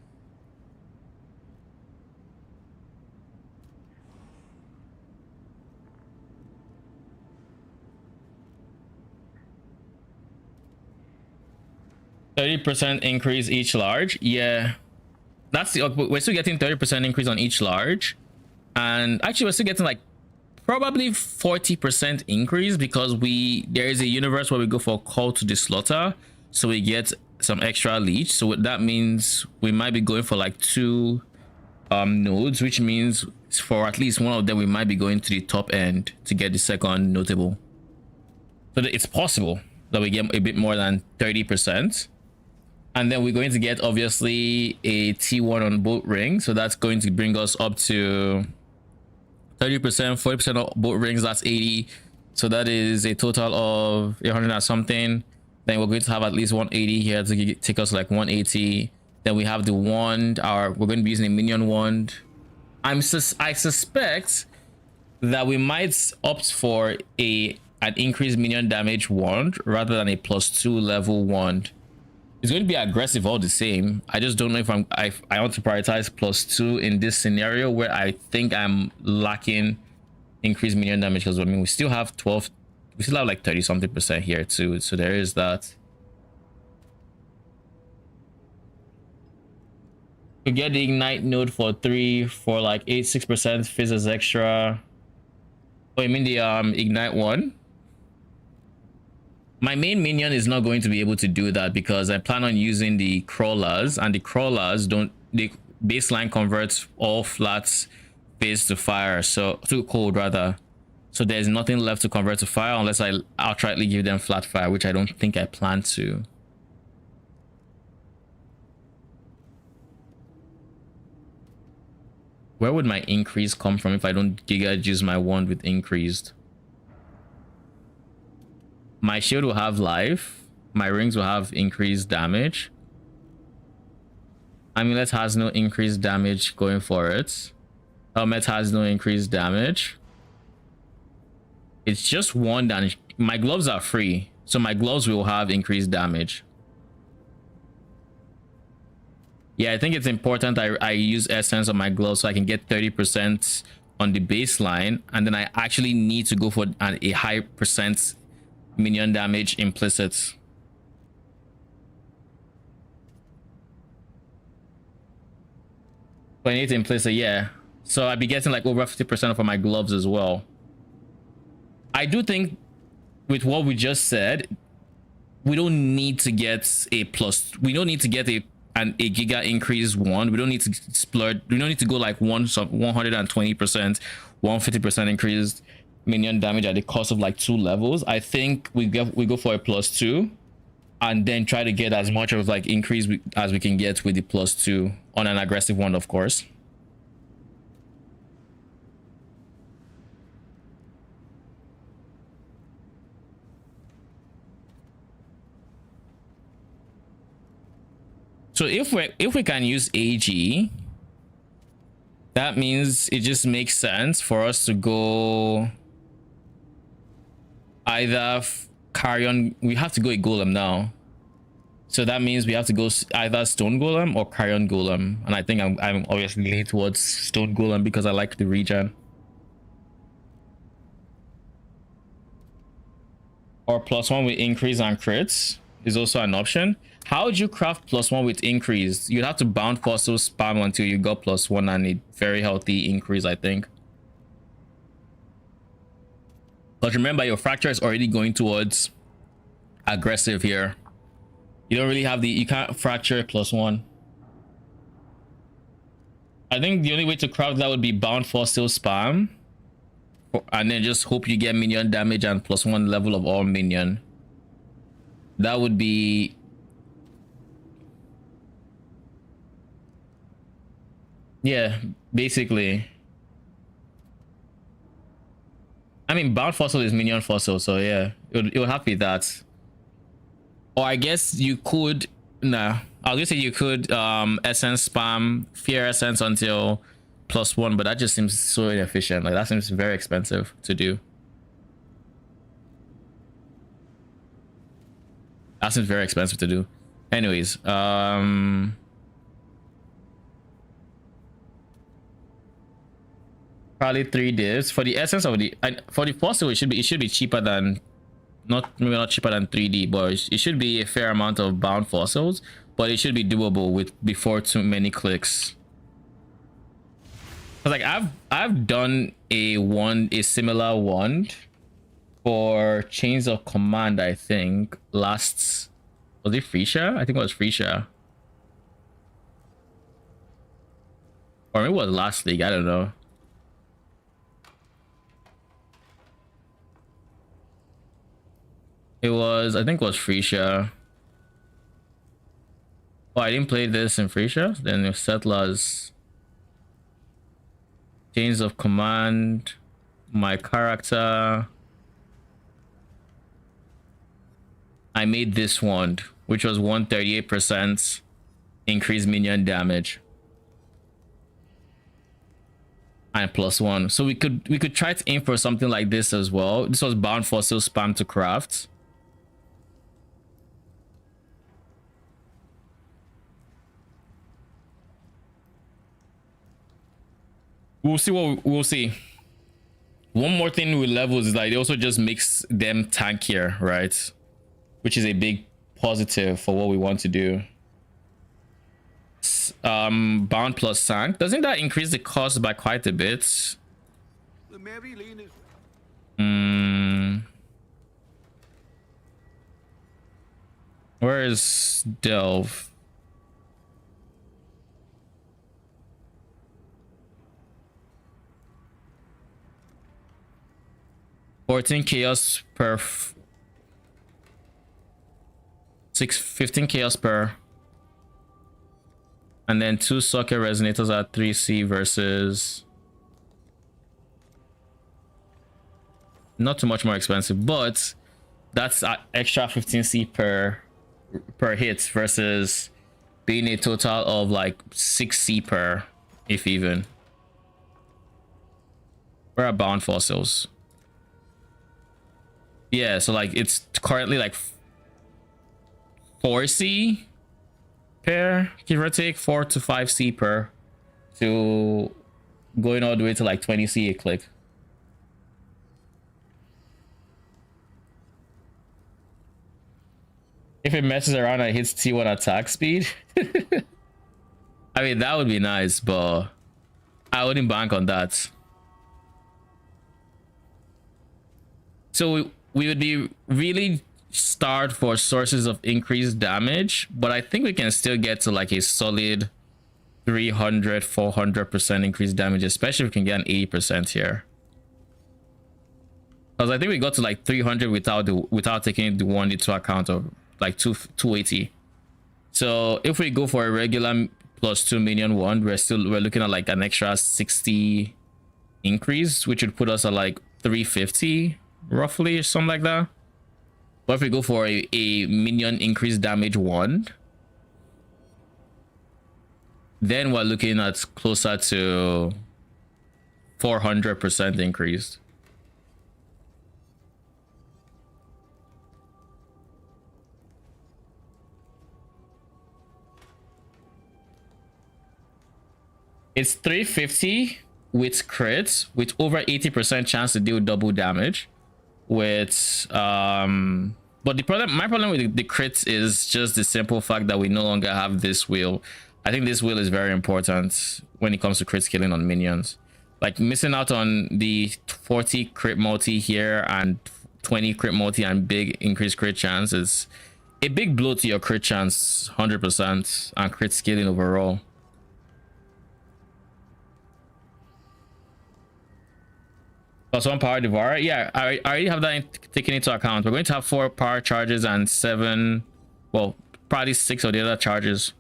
%30 increase each large. Yeah, that's the, we're still getting 30% increase on each large, and actually we're still getting like probably 40% increase, because there is a universe where we go for call to the slaughter, so we get some extra leech. So that means we might be going for like 2 nodes, which means for at least one of them we might be going to the top end to get the second notable. So it's possible that we get a bit more than 30%. And then we're going to get obviously a T1 on boat ring, so that's going to bring us up to 30%, 40% of boat rings. That's 80, so that is a total of 100 and something. Then we're going to have at least 180 here to take us like 180. Then we have the wand. We're going to be using a minion wand. I suspect that we might opt for an increased minion damage wand rather than a +2 level wand. It's going to be aggressive all the same. I just don't know if I want to prioritize +2 in this scenario, where I think I'm lacking increased minion damage, because I mean we still have 12, we still have like 30 something% here too, so there is that. You get the ignite node for 3 for like 6% fizzes extra. Oh, you mean the ignite one? My main minion is not going to be able to do that, because I plan on using the crawlers, and the crawlers the baseline converts all flats phase to fire, so to cold rather. So there's nothing left to convert to fire unless I outrightly give them flat fire, which I don't think I plan to. Where would my increase come from if I don't giga use my wand with increased? My shield will have life, my rings will have increased damage, amulet has no increased damage going for it, helmet has no increased damage. It's just 1 damage. My gloves are free, so my gloves will have increased damage. Yeah, I think it's important I use essence on my gloves so I can get 30% on the baseline, and then I actually need to go for a high percent minion damage implicit. But I need to implicit, yeah. So I'd be getting like over 50% for my gloves as well. I do think with what we just said, we don't need to get a we don't need to get a giga increase wand. We don't need to splurge. We don't need to go like 120%, 150% increased minion damage at the cost of like 2 levels. I think we go for a +2, and then try to get as much of like increase as we can get with the +2 on an aggressive one, of course. So if we can use AG, that means it just makes sense for us to go either carrion. We have to go a golem now, so that means we have to go either stone golem or carrion golem, and I think I'm obviously leaning towards stone golem because I like the regen. Or +1 with increase and crits is also an option. How would you craft +1 with increase? You'd have to bound fossil spam until you got +1 and a very healthy increase, I think. But remember, your fracture is already going towards aggressive here. You don't really have the, you can't fracture +1. I think the only way to craft that would be bound fossil spam, and then just hope you get minion damage and +1 level of all minion. That would be, yeah, basically. I mean, bound fossil is minion fossil, so yeah, it would have to be that. Or I guess you could, nah, I was gonna say you could essence spam fear essence until +1, but that just seems so inefficient. Like, that seems very expensive to do. That seems very expensive to do. Anyways, probably 3 divs for the essence of the, for the fossil. It should be cheaper than, maybe not cheaper than 3D, but it should be a fair amount of bound fossils, but it should be doable with before too many clicks. Like, I've done a similar wand for chains of command, I think was it Freesia? I think it was Freesia, or maybe it was last league, I don't know. It was, I think it was Freesia. Oh, I didn't play this in Freesia. Then the Settlers, chains of command, my character. I made this wand, which was 138% increased minion damage and +1. So we could try to aim for something like this as well. This was bound fossil spam to craft. We'll see what we'll see. One more thing with levels is like, it also just makes them tankier, right? Which is a big positive for what we want to do. Bound plus sank, doesn't that increase the cost by quite a bit? The Maryline is... Where is Delve? $14 chaos per 15 chaos per, and then 2 socket resonators at 3C versus, not too much more expensive, but that's extra 15C per hit versus being a total of like 6C per, if even. Where are bound fossils? Yeah, so like it's currently like 4C per, give or take, 4 to 5C per, to going all the way to like 20C a click. If it messes around and hits T1 attack speed, I mean, that would be nice, but I wouldn't bank on that. So we would be really starved for sources of increased damage, but I think we can still get to like a solid 300-400% increased damage, especially if we can get an 80% here. Because I think we got to like 300 without taking the one into account of like 280. So if we go for a regular +2 minion wand, we're looking at like an extra 60 increase, which would put us at like 350 roughly, or something like that. But if we go for a minion increased damage wand, then we're looking at closer to 400% increased. It's 350 with crits, with over 80% chance to deal double damage. With but my problem with the crits is just the simple fact that we no longer have this wheel. I think this wheel is very important when it comes to crit killing on minions. Like missing out on the 40 crit multi here and 20 crit multi and big increased crit chance is a big blow to your crit chance 100% and crit scaling overall. +1 power devourer. Yeah, I already have that taken into account. We're going to have 4 power charges and 7, well, probably 6 of the other charges.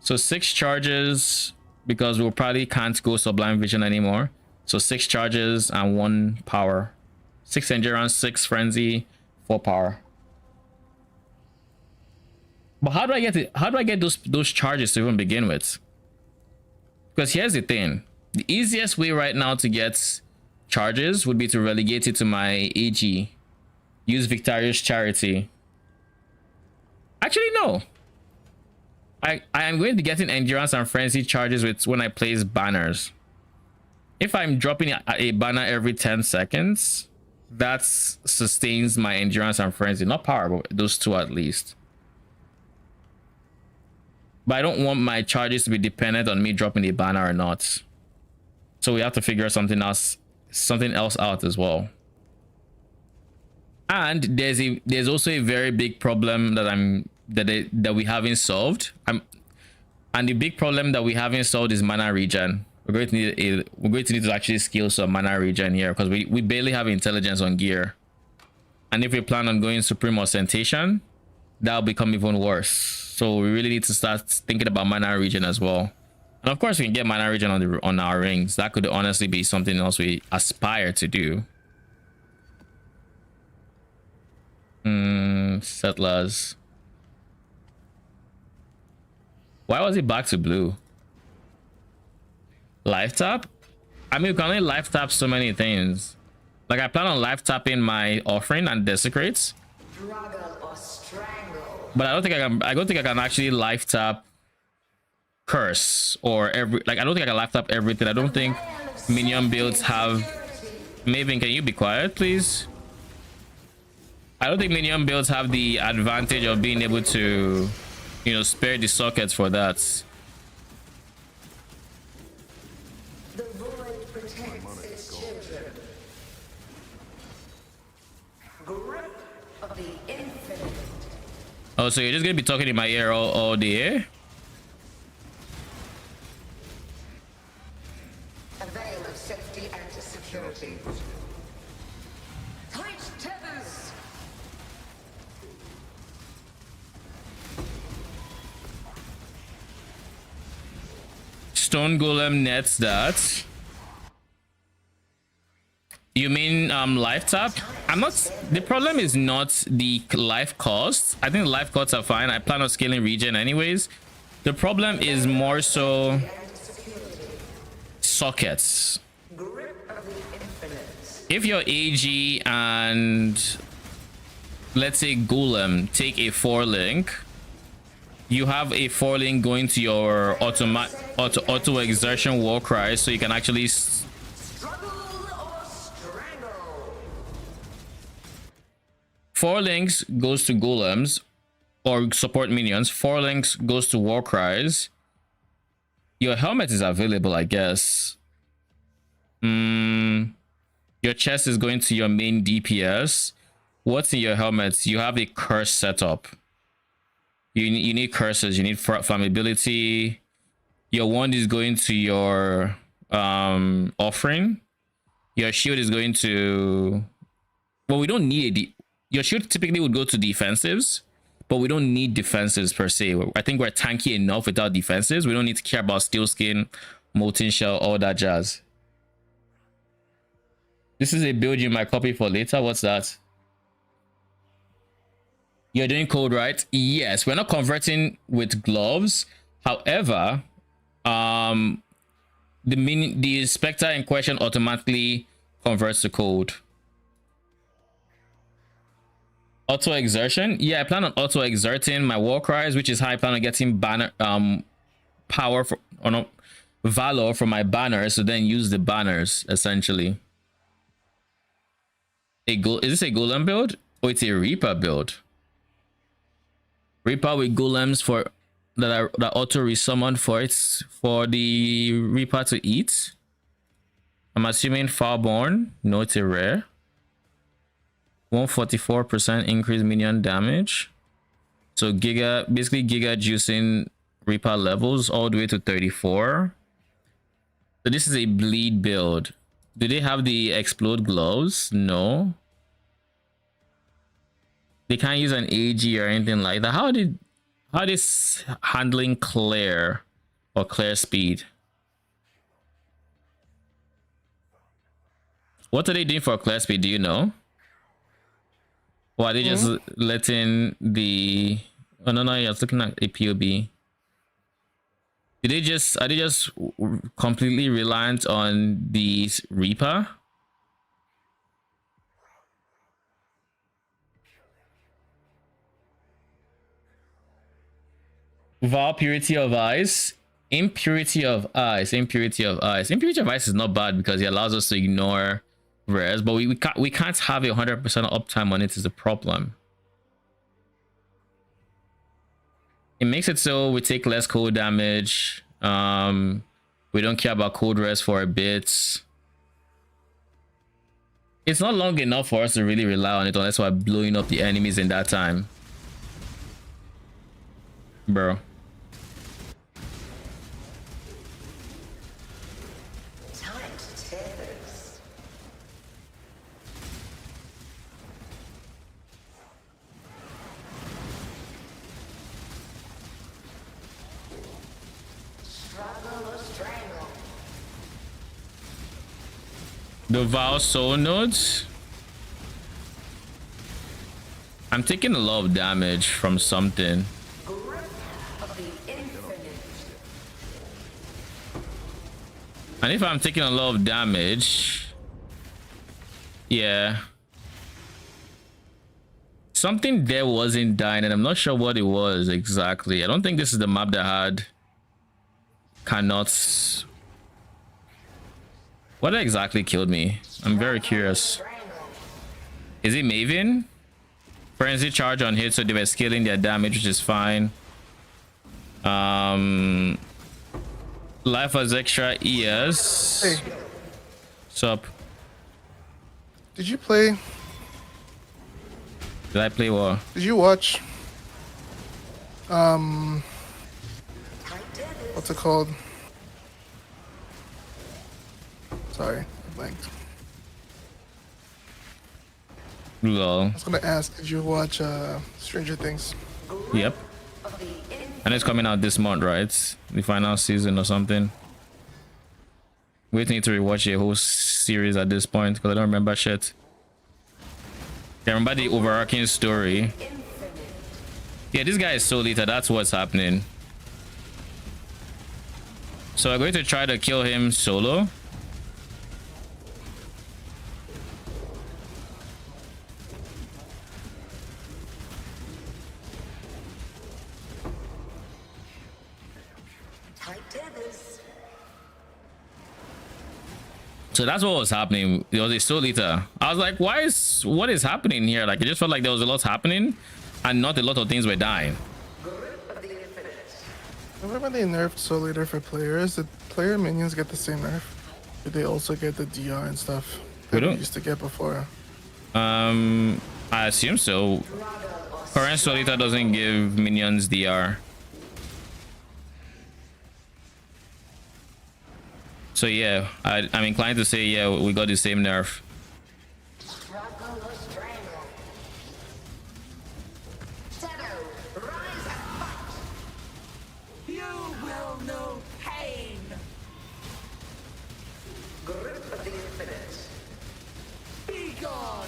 So 6 charges because we probably can't go sublime vision anymore. So 6 charges and 1 power. 6 endurance, 6 frenzy, 4 power. But how do I get those charges to even begin with? Because here's the thing. The easiest way right now to get charges would be to relegate it to my AG. Use Victorious Charity. Actually, no. I am going to be getting endurance and frenzy charges with when I place banners. If I'm dropping a banner every 10 seconds, that sustains my endurance and frenzy. Not power, but those two at least. But I don't want my charges to be dependent on me dropping a banner or not. So we have to figure something else out as well. And there's also a very big problem that we haven't solved. And the big problem that we haven't solved is mana regen. We're going to need to actually skill some mana regen here because we barely have intelligence on gear. And if we plan on going supreme ostentation, that'll become even worse. So we really need to start thinking about mana regen as well. And of course we can get mana regen on our rings. That could honestly be something else we aspire to do. Settlers. Why was it back to blue? Life tap? I mean, we can only life tap so many things. Like I plan on life tapping my offering and desecrates. But I don't think I can actually life tap curse or I don't think I can life tap everything. I don't think minion builds have. Maven, can you be quiet, please? I don't think minion builds have the advantage of being able to, you know, spare the sockets for that. The void protects its children. Grip of the infinite. Oh, so you're just gonna be talking in my ear all day? A veil of safety and security. Tight tethers. Stone Golem nets that. You mean life tap? The problem is not the life cost. I think the life costs are fine. I plan on scaling regen anyways. The problem is more so sockets. If your AG and let's say Golem take a 4-link, you have a 4-link going to your auto exertion war cry, so you can actually Struggle or strangle. 4 links goes to golems or support minions. 4 links goes to war cries. Your helmet is available, I guess. Your chest is going to your main DPS. What's in your helmets? You have a curse setup. You need curses. You need flammability. Your wand is going to your offering. Your shield is going to. Well, we don't need your shield typically would go to defensives, but we don't need defensives per se. I think we're tanky enough without defensives. We don't need to care about steel skin, molten shell, all that jazz. This is a build you might copy for later. What's that? You're doing code right? Yes, we're not converting with gloves. However, the Spectre in question automatically converts to code. Auto exertion? Yeah, I plan on auto exerting my war cries, which is how I plan on getting banner power for or no valor for my banners, so then use the banners essentially. Is this a golem build? Or it's a Reaper build? Reaper with golems for that auto resummon for the Reaper to eat. I'm assuming Farborn. No, it's a rare. 144% increased minion damage. So basically giga juicing Reaper levels all the way to 34. So this is a bleed build. Do they have the explode gloves? No. They can't use an AG or anything like that. How is handling Claire or Claire speed? What are they doing for Claire speed? Do you know? Or are they just letting the... Oh no, I was looking at a POB. Are they just completely reliant on the Reaper? Vow Purity of Ice. Impurity of Ice. Impurity of Ice. Impurity of Ice is not bad because it allows us to ignore rares, but we can't have 100% uptime on it is the problem. It makes it so we take less cold damage. We don't care about cold rest for a bit. It's not long enough for us to really rely on it unless we're blowing up the enemies in that time. Bro. The Vow Soul Nodes. I'm taking a lot of damage from something. And if I'm taking a lot of damage, yeah, something there wasn't dying, and I'm not sure what it was exactly. I don't think this is the map that had cannot. What exactly killed me? I'm very curious. Is it Maven? Frenzy charge on hit, so they were scaling their damage, which is fine. Life was extra ES. Hey. Sup? Did you play? Did I play what? Did you watch? What's it called? Sorry, I blanked. Lol. I was gonna ask, did you watch Stranger Things? Yep. And it's coming out this month, right? The final season or something. We need to rewatch the whole series at this point because I don't remember shit. I remember the overarching story. Yeah, this guy is so lethal. That's what's happening. So we're going to try to kill him solo. So that's what was happening. It was a soul eater. I was like, what is happening here? Like, it just felt like there was a lot happening and not a lot of things were dying. Remember when they nerfed Soul Eater for players? Did player minions get the same nerf? Did they also get the DR and stuff We that we don't. used to get before? I assume so. Current soul eater doesn't give minions DR. So yeah, I'm inclined to say yeah, we got the same nerf. You will know pain. Grip of the infinite. Be gone.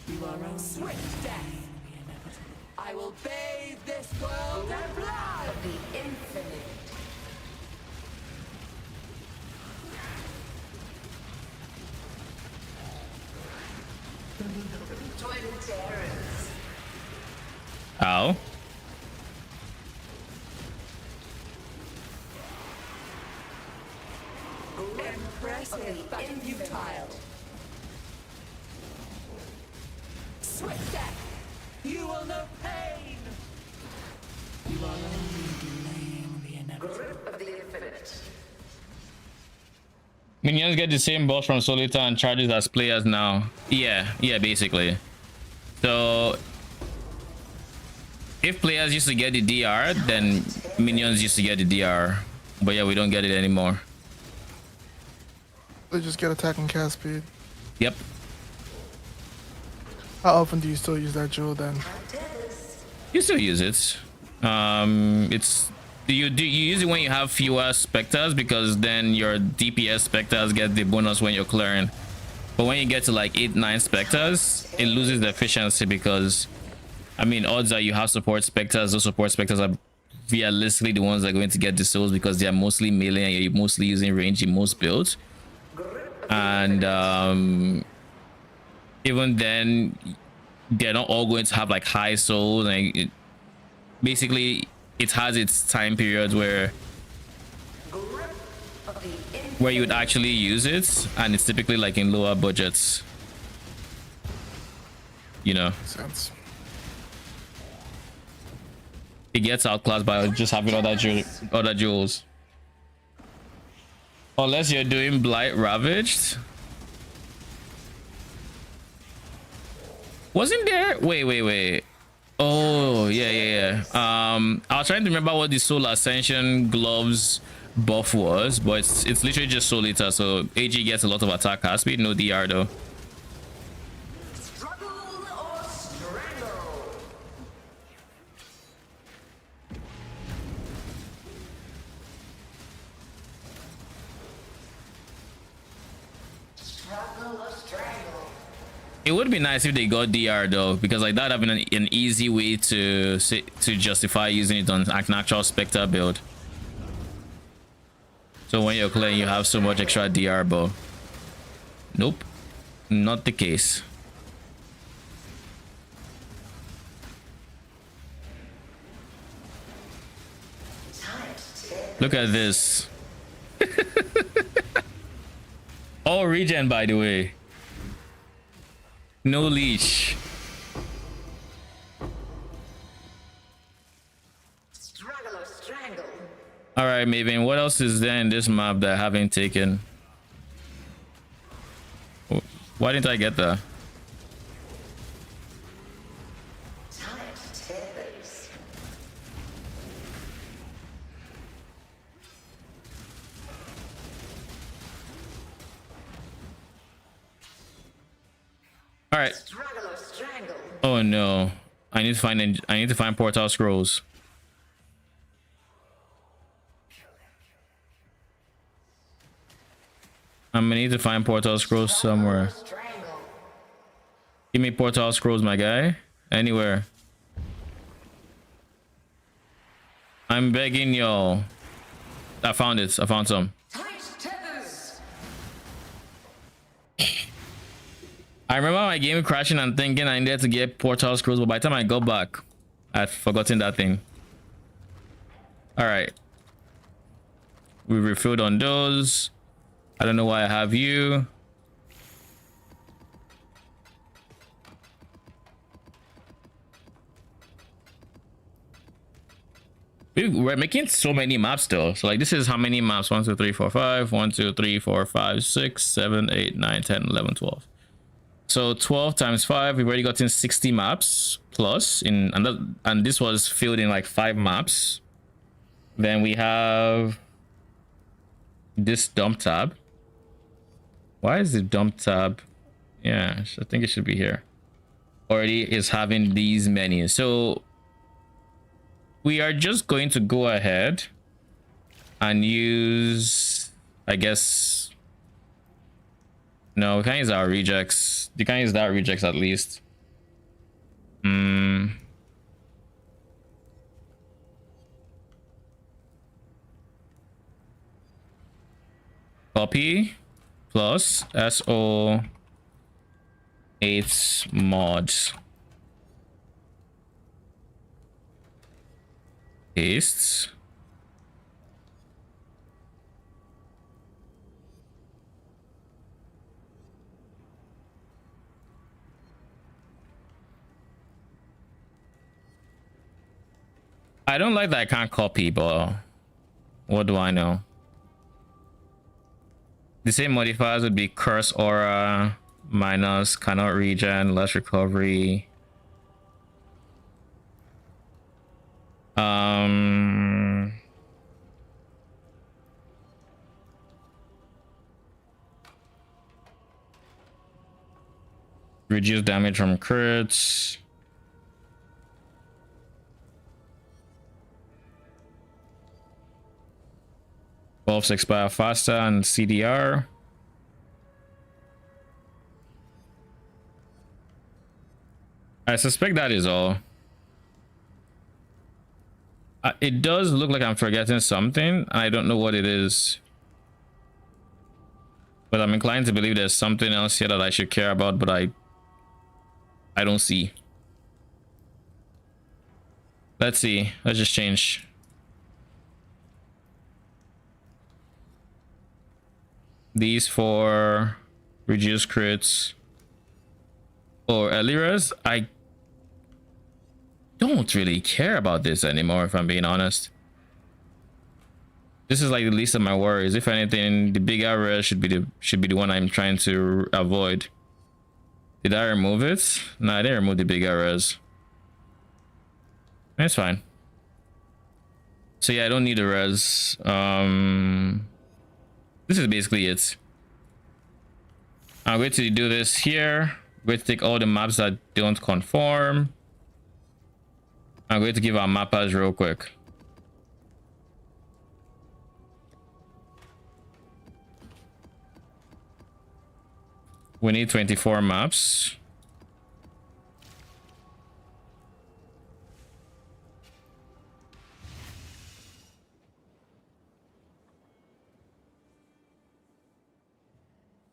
You are on swift death. I will bathe this world in blood. Of the infinite. Twin terrors. Ow. Impressive, but futile. Swift death. You will know pain. You are only delaying the inevitable. Grip of the infinite. Minions get the same buffs from Solita and charges as players now. Yeah, basically. So if players used to get the DR, then minions used to get the DR. But yeah, we don't get it anymore. They just get attack and cast speed. Yep. How often do you still use that jewel then? You still use it. It's you use it when you have fewer specters, because then your DPS specters get the bonus when you're clearing. But when you get to like 8-9 specters, it loses the efficiency, because I mean, odds are you have support specters. Those support specters are realistically the ones that are going to get the souls, because they are mostly melee and you're mostly using range in most builds. And even then, they're not all going to have like high souls, and basically it has its time periods where you would actually use it, and it's typically like in lower budgets, you know. Makes sense. It gets outclassed by just having other jewels, unless you're doing Blight Ravaged. Wasn't there? Wait. Oh, yeah. I was trying to remember what the Soul Ascension gloves buff was, but it's literally just Soul Eater, so AG gets a lot of attack cast speed, no DR though. Struggle or strangle. Struggle or strangle. It would be nice if they got DR though, because like that would have been an easy way to justify using it on an actual Spectre build. So when you're clearing, you have so much extra DR, but nope, not the case. Look at this. All regen, by the way. No leash. Struggle or strangle. All right, Maven, what else is there in this map that I haven't taken? Why didn't I get that? Tight tethers. All right. Struggle or strangle. Oh no. I need to find portal scrolls. I'm gonna need to find portal scrolls somewhere. Strangle. Give me portal scrolls, my guy. Anywhere. I'm begging y'all. I found it. I found some. Tight tethers. I remember my game crashing and thinking I needed to get portal scrolls, but by the time I got back, I'd forgotten that thing. All right. We refilled on those. I don't know why I have you. We're making so many maps though. So like this is how many maps? 1, 2, 3, 4, 5. 1, 2, 3, 4, 5, 6, 7, 8, 9, 10, 11, 12. So 12 times 5, we've already gotten 60 maps plus in, and this was filled in like 5 maps. Then we have this dump tab. Why is the dump tab? Yeah, I think it should be here. Already is having these many. So we are just going to go ahead and use, I guess, no, we can't use our rejects. You can use that rejects at least. Copy plus SO 8 mods. Paste. I don't like that I can't copy, but What do I know? The same modifiers would be curse aura, minus cannot regen, less recovery. Reduce damage from crits. Buffs expire faster and CDR. I suspect that is all. It does look like I'm forgetting something. I don't know what it is. But I'm inclined to believe there's something else here that I should care about, but I don't see. Let's see. Let's just change. These for reduce crits or Eliras. I don't really care about this anymore, if I'm being honest. This is like the least of my worries. If anything, the big area should be the one I'm trying to avoid. Did I remove it? No, I didn't remove the big areas. It's fine. So yeah, I don't need a res. This is basically it. I'm going to do this here. I'm going to take all the maps that don't conform. I'm going to give our mappers real quick. We need 24 maps.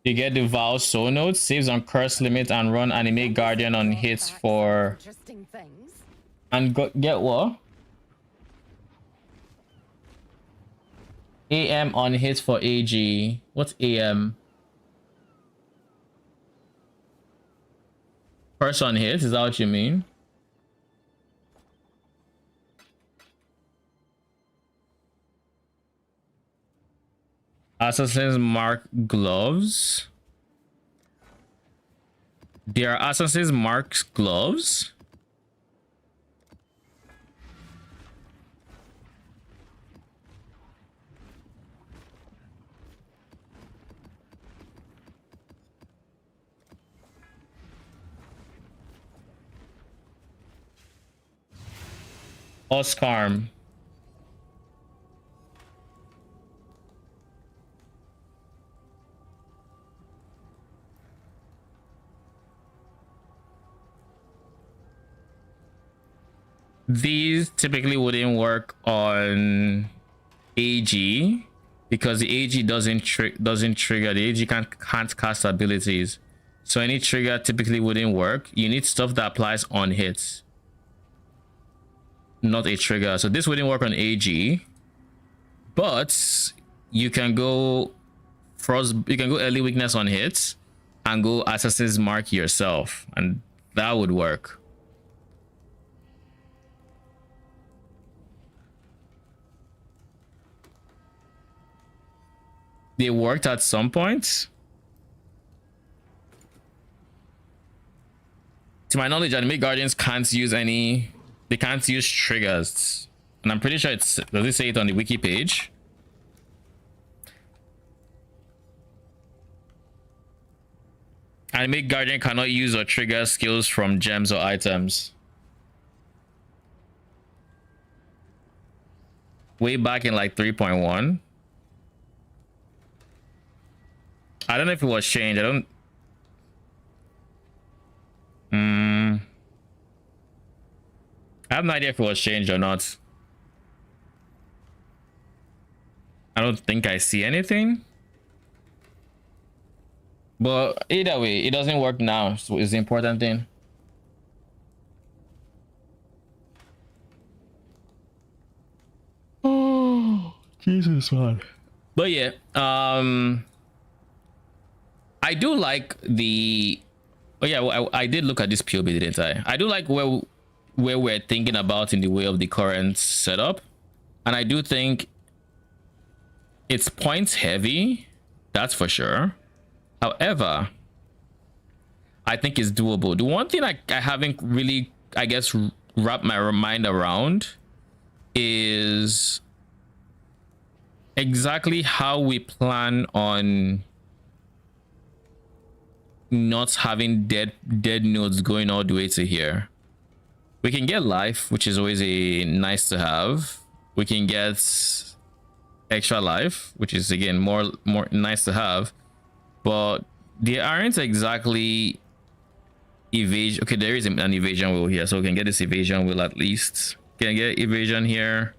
You get the Vow Soul Note, saves on curse limit, and run Animate Guardian on hits for... Interesting things. And get what? AM on hits for AG. What's AM? Curse on hits, is that what you mean? Assassin's Mark gloves. There are Assassin's Mark's gloves. Oscarm. These typically wouldn't work on AG because the AG doesn't trigger. The AG can't cast abilities, so any trigger typically wouldn't work. You need stuff that applies on hits, not a trigger. So this wouldn't work on AG, but you can go frost. You can go early weakness on hits and go Assassin's Mark yourself, and that would work. They worked at some point. To my knowledge, Anime Guardians can't use any... They can't use triggers. And I'm pretty sure it's... Does it say it on the wiki page? Anime Guardian cannot use or trigger skills from gems or items. Way back in like 3.1. I don't know if it was changed. I don't... I have no idea if it was changed or not. I don't think I see anything. But either way, it doesn't work now, so it's the important thing. Oh, Jesus, man. But yeah, I do like the... Oh yeah, well, I did look at this POB, didn't I? I do like where we're thinking about in the way of the current setup. And I do think It's points heavy, that's for sure. However, I think it's doable. The one thing I haven't really, I guess, wrapped my mind around is exactly how we plan on not having dead nodes going all the way to here. We can get life, which is always a nice to have. We can get extra life, which is again more nice to have, but they aren't exactly evasion. Okay, there is an evasion wheel here, so we can get this evasion wheel at least. Can get evasion here.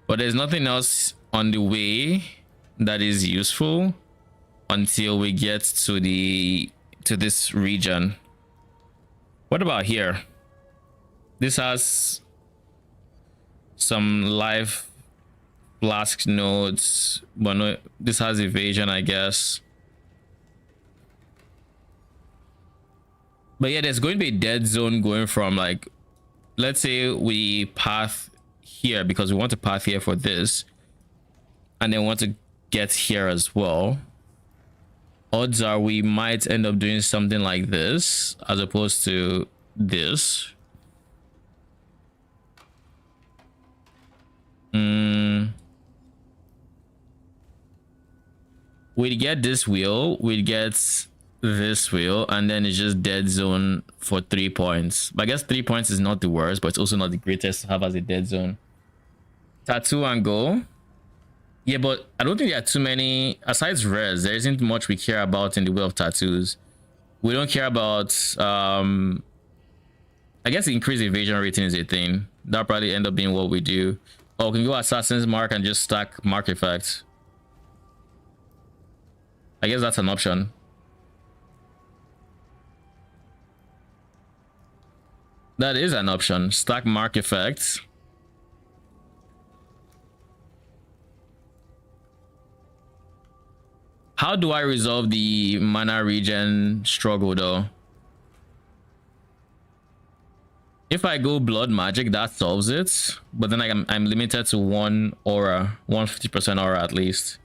But there's nothing else on the way that is useful until we get to this region. What about here? This has some live flask nodes, but no, this has evasion, I guess. But yeah, there's going to be a dead zone going from, like, let's say we path here because we want to path here for this, and then want to get here as well. Odds are we might end up doing something like this as opposed to this. We'd get this wheel, we'd get this wheel, and then it's just dead zone for 3 points. But I guess 3 points is not the worst, but it's also not the greatest to have as a dead zone. Tattoo and go. Yeah, but I don't think there are too many, aside res, there isn't much we care about in the way of tattoos. We don't care about, I guess increased evasion rating is a thing. That'll probably end up being what we do. Or we can go Assassin's Mark and just stack Mark Effect. I guess that's an option. That is an option. Stack Mark Effect. How do I resolve the mana regen struggle though? If I go blood magic, that solves it, but then I'm limited to 1 aura, 150% aura at least.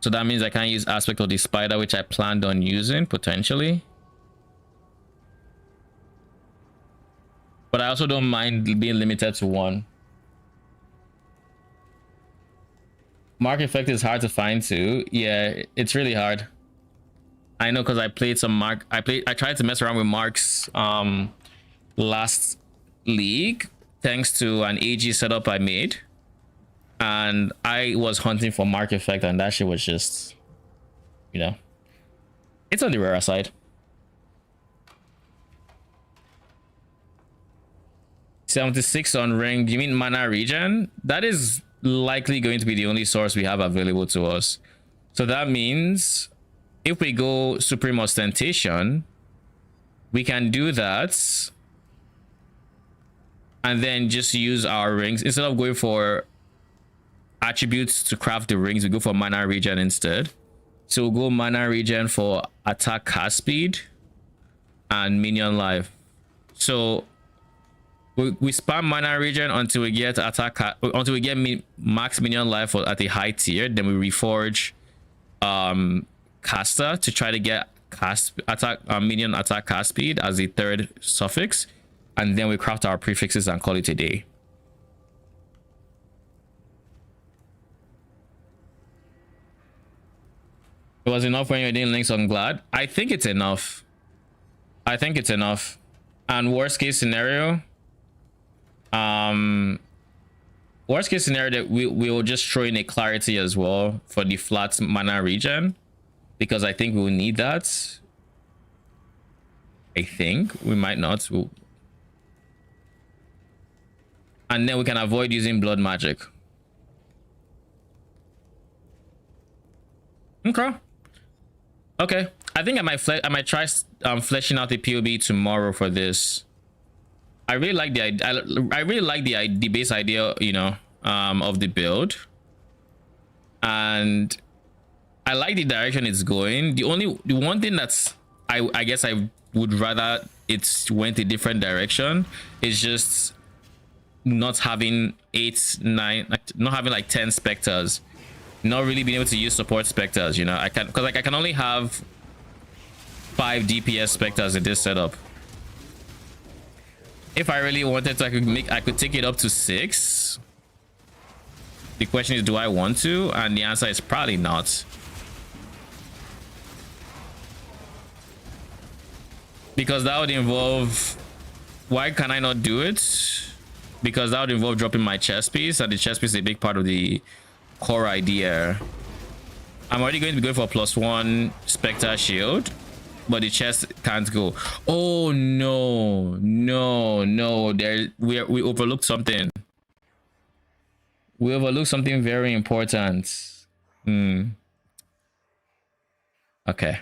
So that means I can't use aspect of the spider, which I planned on using potentially. But I also don't mind being limited to 1. Mark Effect is hard to find too. Yeah, it's really hard. I know because I played some Mark. I tried to mess around with Mark's last league thanks to an AG setup I made, and I was hunting for Mark Effect, and that shit was just, you know, it's on the rare side. 76 on ring. Do you mean mana regen? That is likely going to be the only source we have available to us. So that means if we go Supreme Ostentation, we can do that and then just use our rings. Instead of going for attributes to craft the rings, we go for mana regen instead. So we'll go mana regen for attack cast speed and minion life. So we spam mana regen until we get attack, until we get max minion life at a high tier. Then we reforge caster to try to get cast attack minion attack cast speed as the 3rd suffix, and then we craft our prefixes and call it a day. It was enough when you're doing links on Glad. I think it's enough. I think it's enough. And worst case scenario, worst case scenario that we will just throw in a clarity as well for the flat mana regen, because I think we'll need that. I think we might not. And then we can avoid using blood magic. Okay, I think I might try fleshing out the POB tomorrow for this. I really like the I really like the base idea, you know, of the build, and I like the direction it's going. The one thing that's I guess I would rather it went a different direction. It's just not having 8, 9, like not having like 10 specters, not really being able to use support specters. You know, I can, because like I can only have 5 DPS specters in this setup. If I really wanted to, I could take it up to 6. The question is, do I want to? And the answer is probably not. Because that would involve, why can I not do it? Because that would involve dropping my chest piece, and the chest piece is a big part of the core idea. I'm already going to be going for +1 Spectre shield, but the chest can't go. Oh no, there we overlooked something. We overlooked something very important. Okay.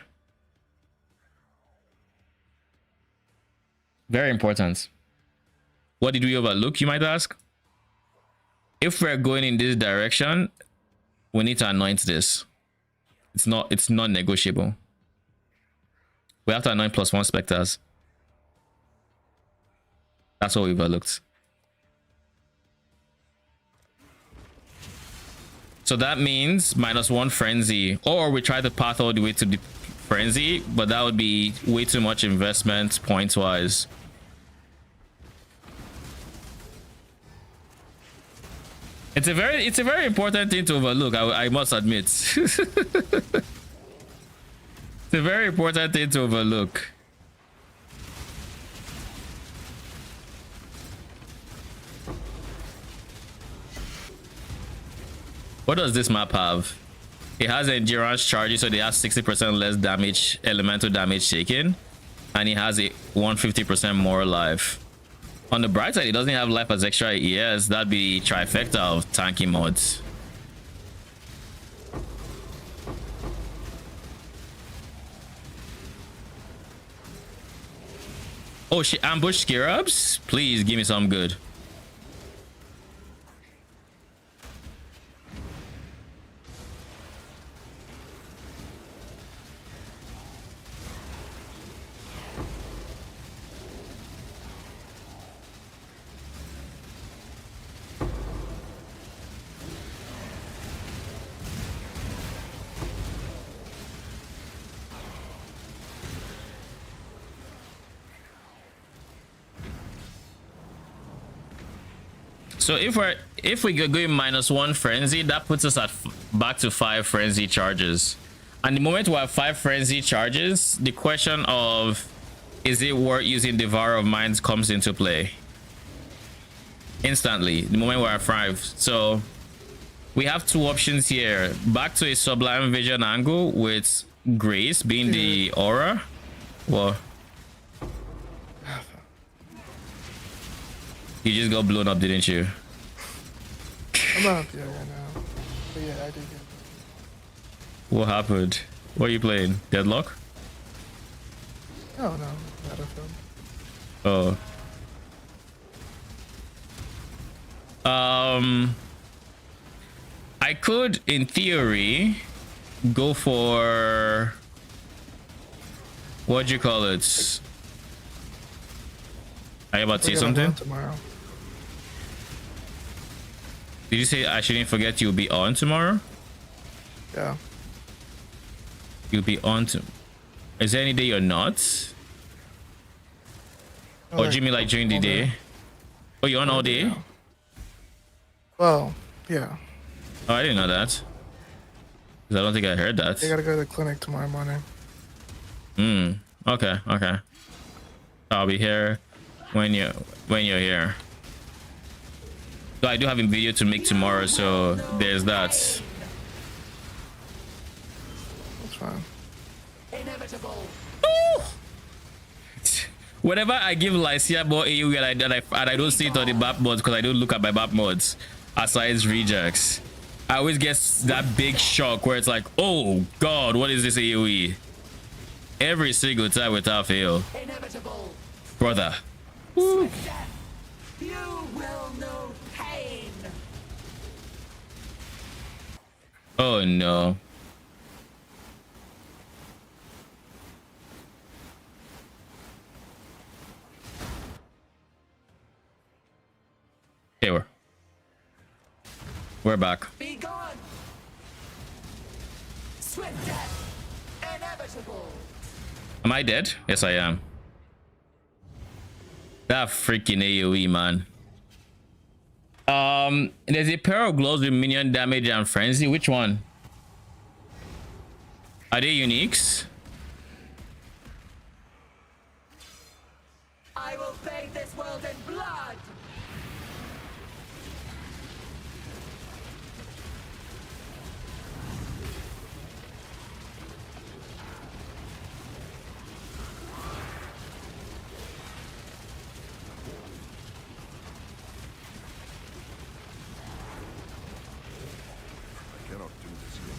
Very important. What did we overlook, you might ask? If we're going in this direction, we need to anoint this. It's not negotiable. We have to anoint +1 specters. That's what we overlooked. So that means -1 frenzy, or we try to path all the way to the frenzy, but that would be way too much investment points wise. It's a very important thing to overlook, I must admit. It's a very important thing to overlook. What does this map have? It has endurance charges, so they have 60% less damage, elemental damage taken, and it has a 150% more life. On the bright side, it doesn't have life as extra ES. That'd be trifecta of tanky mods. Oh, she ambushed Skirabs? Please give me some good. So if we go going -1 frenzy, that puts us at back to 5 frenzy charges. And the moment we have 5 frenzy charges, the question of is it worth using Devourer of Minds comes into play instantly. The moment we're at 5. So we have 2 options here: back to a Sublime Vision angle with Grace being the aura. Well, you just got blown up, didn't you? I'm not up here right now. But yeah, I did get it. What happened? What are you playing? Deadlock? Oh no, Battlefield. Oh. I could, in theory, go for, what do you call it? Are you about to say something? Tomorrow. Did you say I shouldn't forget you'll be on tomorrow? Yeah. You'll be on to. Is there any day you're not? Or do you mean like during the day? Oh, you're on all day? Yeah. Well, yeah. Oh, I didn't know that. 'Cause I don't think I heard that. I gotta go to the clinic tomorrow morning. Okay, okay. I'll be here when you're here. So I do have a video to make tomorrow, so there's that. That's fine. Inevitable. Whenever I give Lycia more AoE and I don't see it on the map mods because I don't look at my map mods, aside rejects, I always get that big shock where it's like, oh god, what is this AoE? Every single time without fail. Inevitable. Brother. Swift death. You will know pain. Oh no. We're back. Be gone. Swift death. Inevitable. Am I dead? Yes, I am. That freaking AoE, man. There's a pair of gloves with minion damage and frenzy. Which one? Are they uniques? I will bathe this world in blood. I cannot do this yet.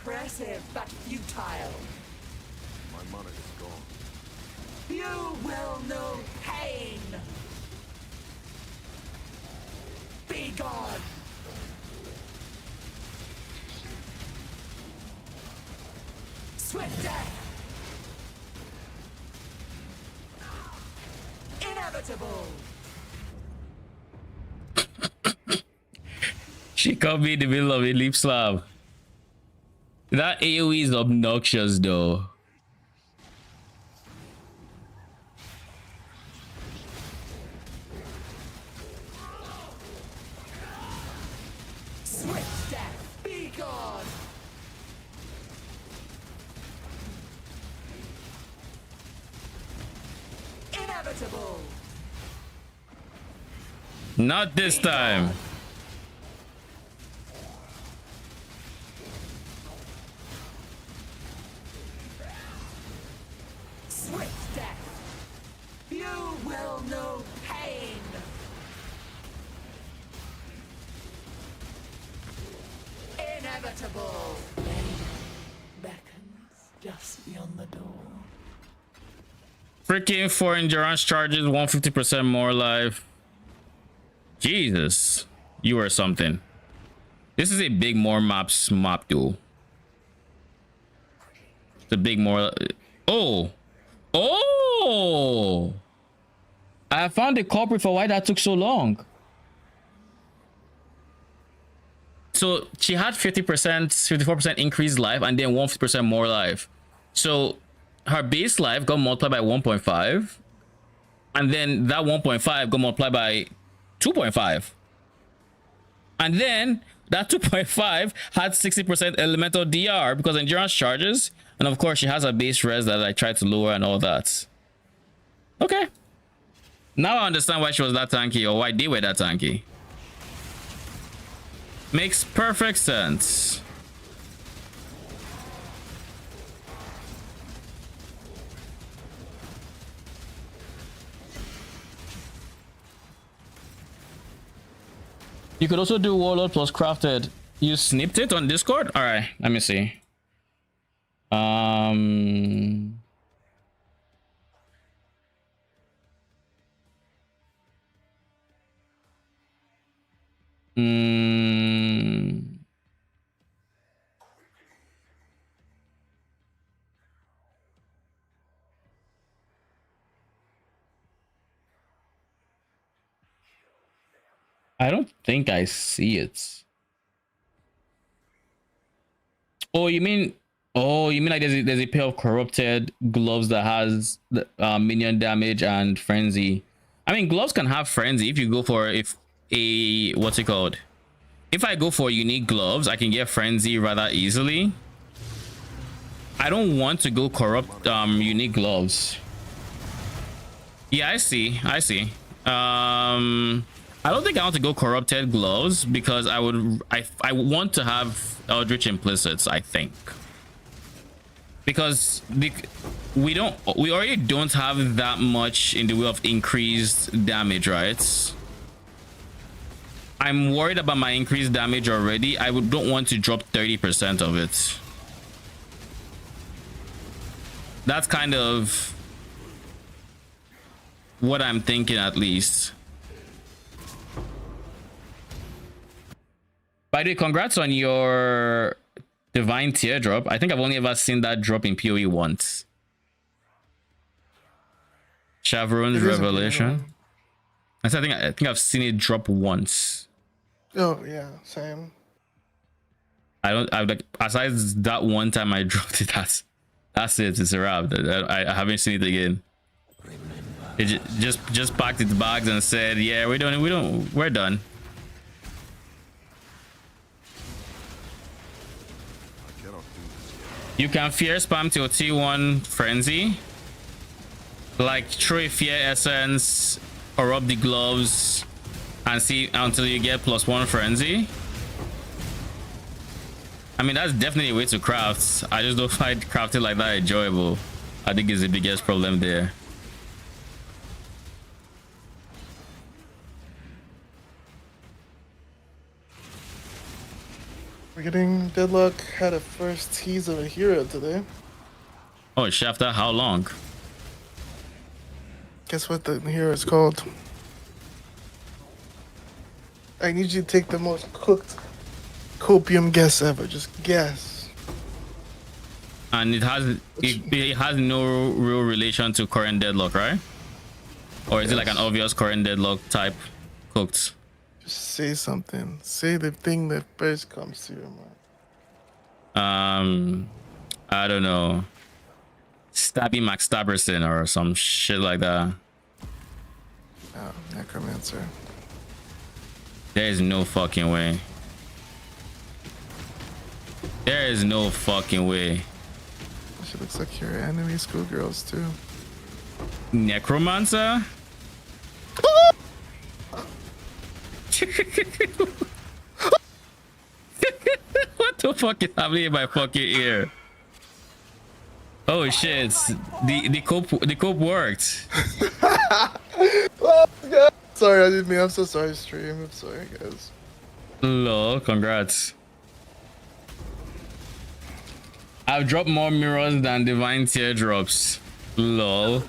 Impressive, but futile. My mana is gone. You will know pain. Be gone. Swift death. Inevitable. She caught me in the middle of a leap slab. That AoE is obnoxious though. Swift death. Be gone. Inevitable. Not this time. Swift death. You will know pain. Inevitable. Beckons just beyond the door. Freaking 4 endurance charges, 150% more life. Jesus, you are something. This is a big more map duel. It's a big more. Oh, oh! I found the culprit for why that took so long. So she had 50%, 54% increased life, and then 150% more life. So her base life got multiplied by 1.5, and then that 1.5 got multiplied by 2.5, and then that 2.5 had 60% elemental DR because endurance charges, and of course she has a base res that I tried to lower and all that. Okay, now I understand why she was that tanky, or why they were that tanky. Makes perfect sense. You could also do Warlord plus Crafted. You snipped it on Discord? All right, let me see. I don't think I see it. Oh, you mean like there's a pair of corrupted gloves that has the minion damage and frenzy. I mean, gloves can have frenzy if you go for what's it called? If I go for unique gloves, I can get frenzy rather easily. I don't want to go corrupt unique gloves. Yeah, I see. I don't think I want to go corrupted gloves because I want to have Eldritch implicits, I think. Because we already don't have that much in the way of increased damage, right? I'm worried about my increased damage already. I don't want to drop 30% of it. That's kind of what I'm thinking, at least. By the way, congrats on your divine teardrop. I think I've only ever seen that drop in PoE once. Chevron's Revelation. I think I've seen it drop once. Oh yeah, same. I like, besides that one time I dropped it, that's it. It's a wrap. I haven't seen it again. It just packed its bags and said, yeah, we're done. You can fear spam till T1 frenzy, like throw a fear essence or rub the gloves and see until you get +1 frenzy. I mean, that's definitely a way to craft. I just don't find crafting like that enjoyable. I think it's the biggest problem there. We're getting Deadlock had a first tease of a hero today. Oh, Shafter, how long? Guess what the hero is called? I need you to take the most cooked copium guess ever. Just guess. And it has no real relation to current Deadlock, right? Or is it like an obvious current Deadlock type cooked? Just say something. Say the thing that first comes to your mind. I don't know. Stabby Max Stabberson or some shit like that. Oh, Necromancer. There is no fucking way. There is no fucking way. She looks like your anime schoolgirls too. Necromancer? What the fuck is happening in my fucking ear? Oh shit! The cope worked. Oh, God. Sorry, I didn't mean. I'm so sorry, stream. I'm sorry, guys. Lol, congrats. I've dropped more mirrors than divine teardrops. Lol.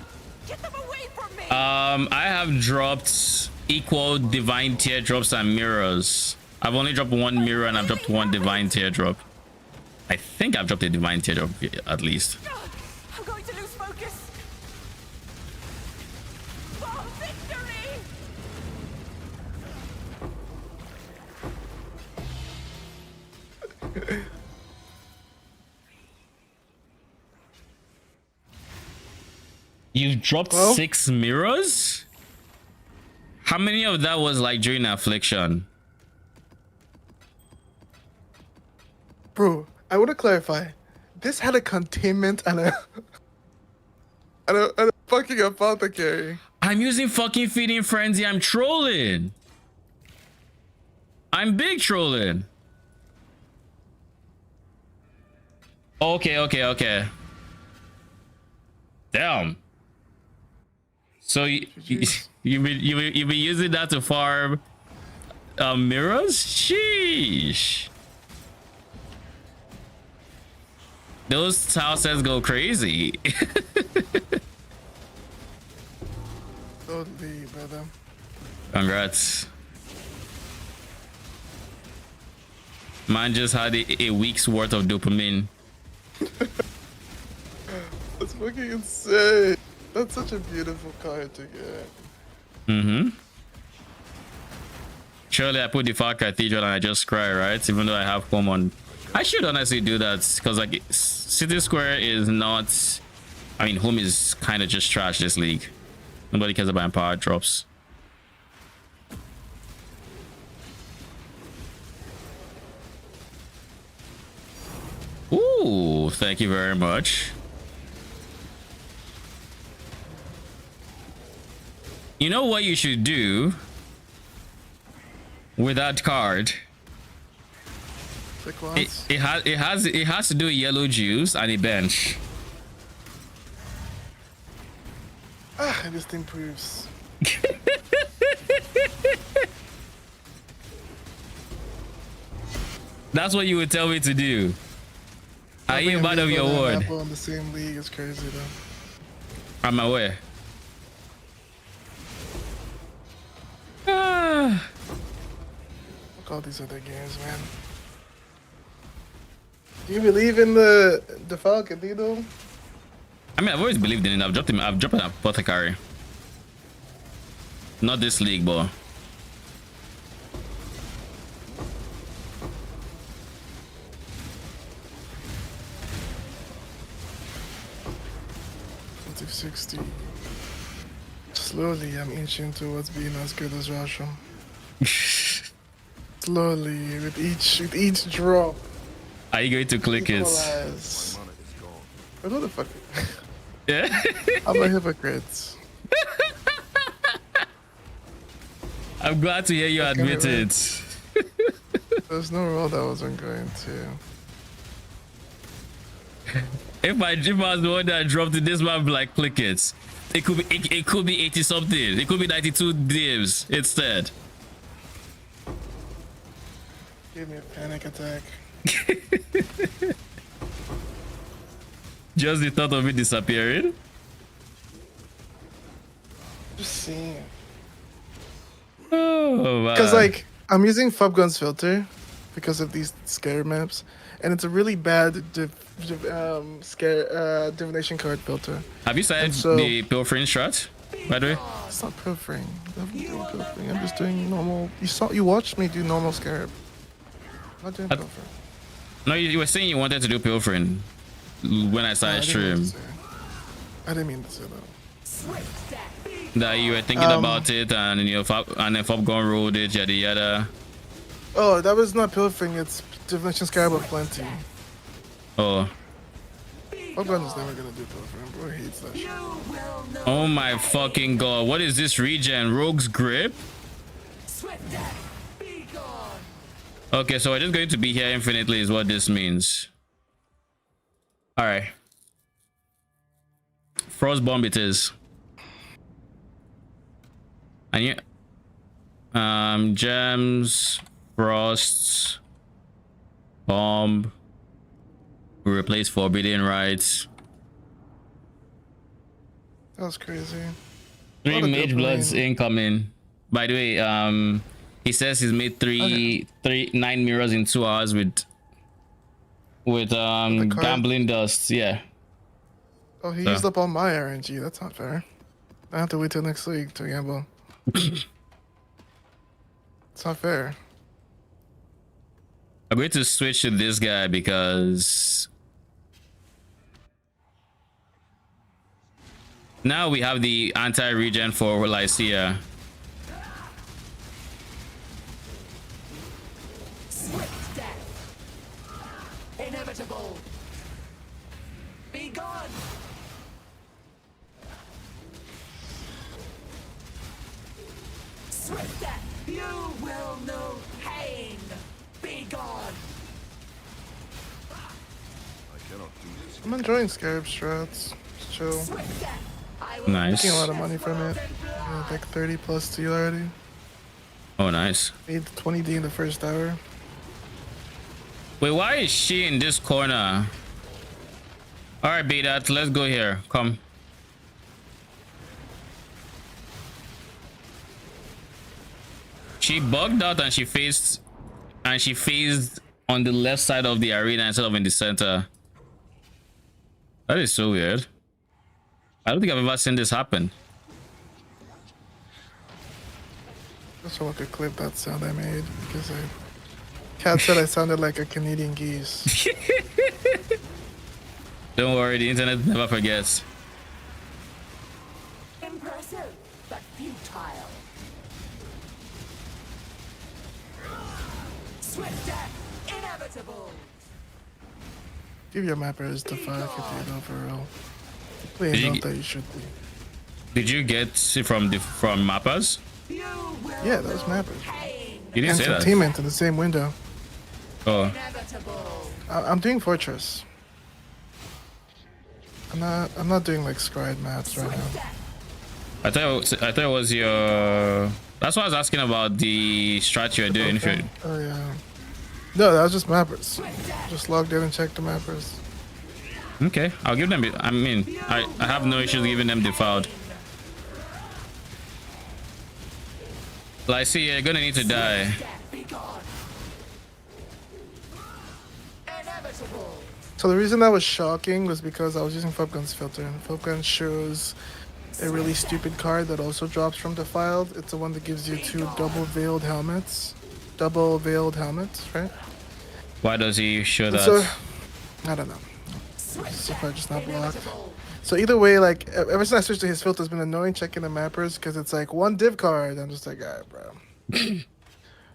Get them away from me! I have dropped equal divine teardrops and mirrors. I've only dropped one mirror and I've dropped one divine teardrop. I think I've dropped a divine teardrop at least. I'm going to lose focus. For victory! You've dropped 6 mirrors? How many of that was like during affliction? Bro, I want to clarify. This had a containment and a and a fucking apothecary. I'm using fucking feeding frenzy. I'm trolling. I'm big trolling. Okay. Damn. So you be using that to farm mirrors? Sheesh. Those tile sets go crazy. Totally, brother. Congrats. Man just had a week's worth of dopamine. That's fucking insane. That's such a beautiful card to get. Mm-hmm. Surely I put the Far Cathedral and I just cry, right? Even though I have home on. I should honestly do that because like City Square is not. I mean, home is kind of just trash this league. Nobody cares about power drops. Ooh, thank you very much. You know what you should do with that card? It has to do yellow juice and a bench. Ah, this thing proves. That's what you would tell me to do. Are you Having mad of your Amiibo and word? Apple in the same league is crazy though. I'm aware. Ah. Fuck all these other games, man. Do you believe in the Falcon, Dido? I mean, I've always believed in it. I've dropped him. I've dropped an apothecary. Not this league, but Operative 60. Slowly, I'm inching towards being as good as Rashom. Slowly, with each drop. are you going to click it? Equalize. What the fuck? Yeah. I'm a hypocrite. I'm glad to hear you admit right. it. There's no role that wasn't going to. If I was the one that dropped it, this man would be like, click it. It could be 80 something. It could be 92 divs instead. Give me a panic attack. Just the thought of it disappearing. Just seeing. Oh man. Because like I'm using Fubgun's filter because of these scare maps, and it's a really bad divination card filter. Have you started so- the pilfering strat? By the way, It's not pilfering. I'm doing pilfering. I'm just doing normal. You watched me do normal scarab. I'm not doing pilfering. no, you were saying you wanted to do pilfering when I started stream. I didn't mean to say that. Swift death. That you were thinking about it, and then Fubgun rolled it, yada yada. Oh, that was not pilfering. It's divination scarab of plenty. Oh. Fubgun is never gonna do pilfering. Bro hates that shit. Oh my fucking god! What is this regen? Rogue's grip? Swift death. Be gone. Okay, so we're just going to be here infinitely is what this means. Alright. Frost bomb it is. And yeah. Gems, frosts, bomb. We replace forbidden rites. That was crazy. 3 What a mage good bloods brain. incoming. By the way, he says he's made 9 mirrors in 2 hours with card? gambling dust. Yeah. Oh, he So- used up all my RNG. That's not fair. I have to wait till next week to gamble. It's not fair. I'm going to switch to this guy because now we have the anti-regen for Lycia. Swift death. Inevitable. Be gone. Swift death. You will know pain. Be gone. I cannot do this. I'm enjoying Scarab strats. It's chill. Swift death. I will Nice. Making a lot of money from it. Like 30 plus to you already. Oh, nice. Made 20D in the first hour. Wait, why is she in this corner? All right, Beta, let's go here. Come. She bugged out and she phased on the left side of the arena instead of in the center. That is so weird. I don't think I've ever seen this happen. Just want to clip that sound I made because Cat said I sounded like a Canadian geese. Don't worry, the internet never forgets. impressive, but futile. Swift death. Inevitable. Give your mappers the fuck if you know for real. Play Did you enough get- that you should be. Did you get it from mappers? You will Yeah, that was know mappers. pain. You didn't And say that. containment in the same window. Oh, Inevitable. I'm doing Fortress. I'm not doing like scribe maps right now. I thought it was your. That's why I was asking about the strat you're doing. If you're, Oh yeah. No, that was just mappers. Just logged in and checked the mappers. Okay, I'll give them. I mean, I have no issues giving them defiled. Like, see, you're gonna need to die. So the reason that was shocking was because I was using Fubgun's filter, and Fubgun shows a really stupid card that also drops from Defiled. It's the one that gives you 2 double veiled helmets. Double veiled helmets, right? Why does he show And that? so, I don't know. So far just not blocked. So either way, like, ever since I switched to his filter, it's been annoying checking the mappers because it's like 1 div card. I'm just like, alright, bro.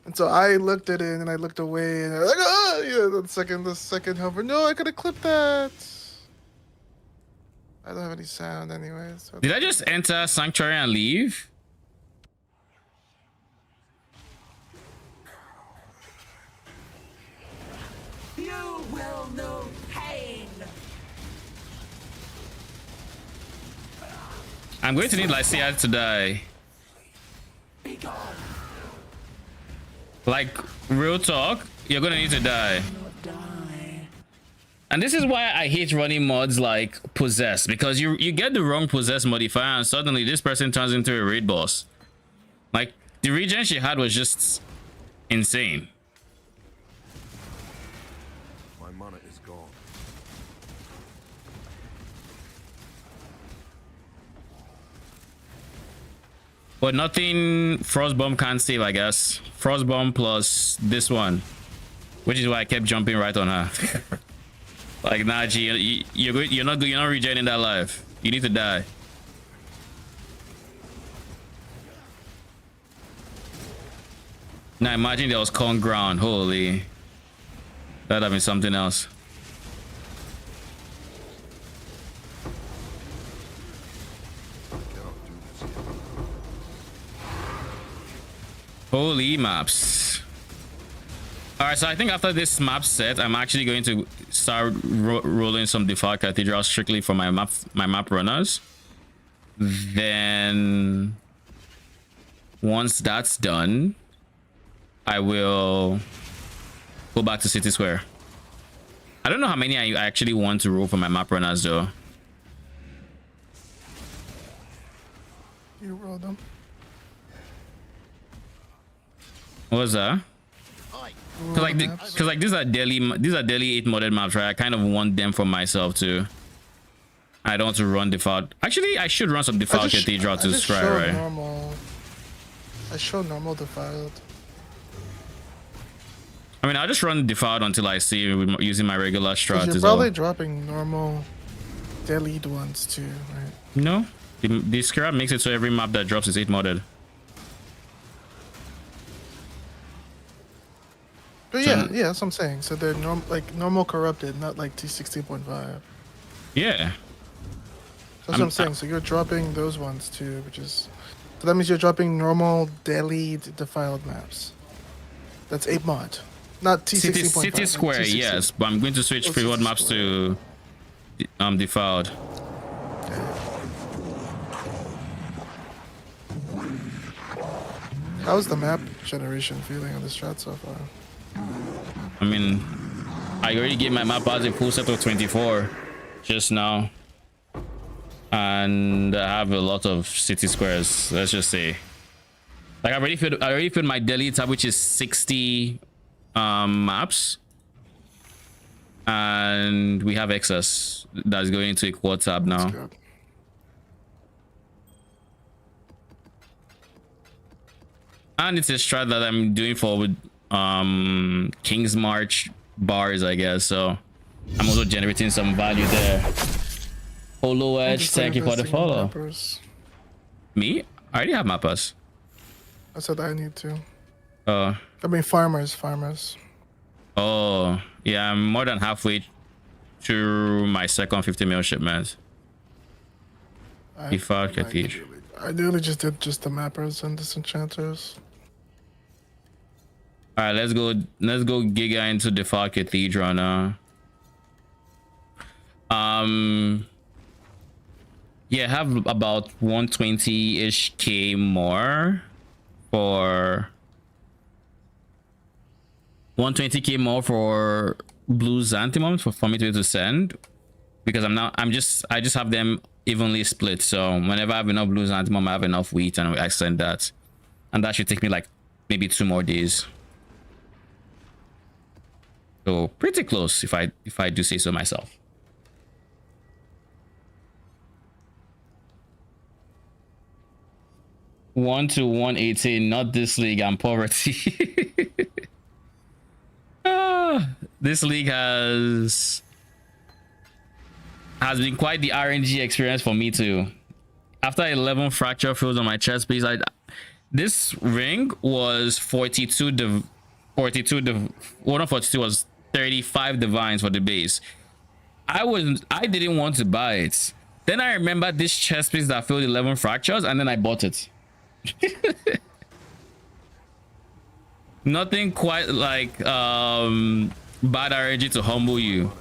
And so I looked at it and I looked away and I was like, oh, yeah, the second hover. No, I could have clipped that. I don't have any sound anyway. So Did I just enter Sanctuary and leave? You will know pain. I'm going to need Lycia to die. Be gone. Like, real talk, you're gonna need to die. Die. And this is why I hate running mods like Possess, because you get the wrong Possess modifier and suddenly this person turns into a raid boss. Like, the regen she had was just insane. My mana is gone. But nothing Frostbomb can't save, I guess. Frostbomb plus this one, which is why I kept jumping right on her. Like, nah, G, you're not regenerating that life. You need to die. Now imagine there was corn ground. Holy, that'd have been something else. Cannot do this yet. Holy maps. All right, so I think after this map set, I'm actually going to start rolling some Defiant Cathedral strictly for my map runners. Then once that's done, I will go back to City Square. I don't know how many I actually want to roll for my map runners though. you roll them. What was that? Cause like these are daily 8 modded maps, right? I kind of want them for myself too. I don't want to run default. Actually, I should run some default Cathedral to scry, right? Normal. I show normal Defiled. I mean, I'll just run default until I see using my regular strat. You're Is all. probably dropping normal delete ones too, right? No, the scrap makes it so every map that drops is 8 modded. But yeah, that's what I'm saying. So they're normal corrupted, not like T16.5. Yeah. That's what I'm saying. So you're dropping those ones too, which is so that means you're dropping normal delete defiled maps. That's 8 mod, not T16.5. City Square, T16. yes, but I'm going to switch freehold City maps Square. to defiled. How's the map generation feeling on the strat so far? I mean, I already gave my map as a full set of 24 just now, and I have a lot of city squares. Let's just say, like, I already filled my daily tab, which is 60 maps, and we have excess that's going into a quad tab now. That's good. And it's a strat that I'm doing for with King's March bars, I guess. So I'm also generating some value there. Polo Edge, thank you for the follow. Mappers. Me? I already have mappers. I said I need to. I mean farmers. Oh, yeah, I'm more than halfway through my second 50 mil shipment. Default Cathedral. I nearly just did just the mappers and disenchanters. All right, let's go giga into Default Cathedral now. Yeah, I have about 120-ish K more for 120K more for blue Xanthemum for me to be able to send. because I just have them evenly split. So whenever I have enough blues and antimum, I have enough wheat, and I send that, and that should take me like maybe 2 more days. So pretty close, if I do say so myself. One to 118, not this league. I'm poverty. This league has been quite the RNG experience for me too. After 11 fracture fields on my chest piece, this ring was 42 one of 42 was 35 divines for the base. I didn't want to buy it. Then I remember this chest piece that filled 11 fractures, and then I bought it. Nothing quite like bad RNG to humble you.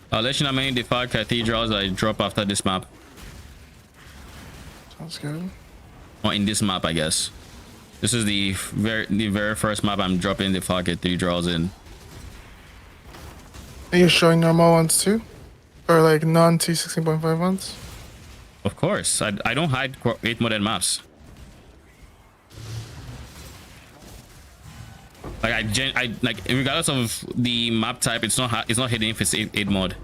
I'll let you know how many defied cathedrals I drop after this map. Sounds good. Or in this map, I guess. This is the very first map I'm dropping defied cathedrals in. Are you showing normal ones too? Or like non-T16.5 ones? Of course. I don't hide 8 modern maps. Like I like, regardless of the map type, it's not hidden if it's 8 mod.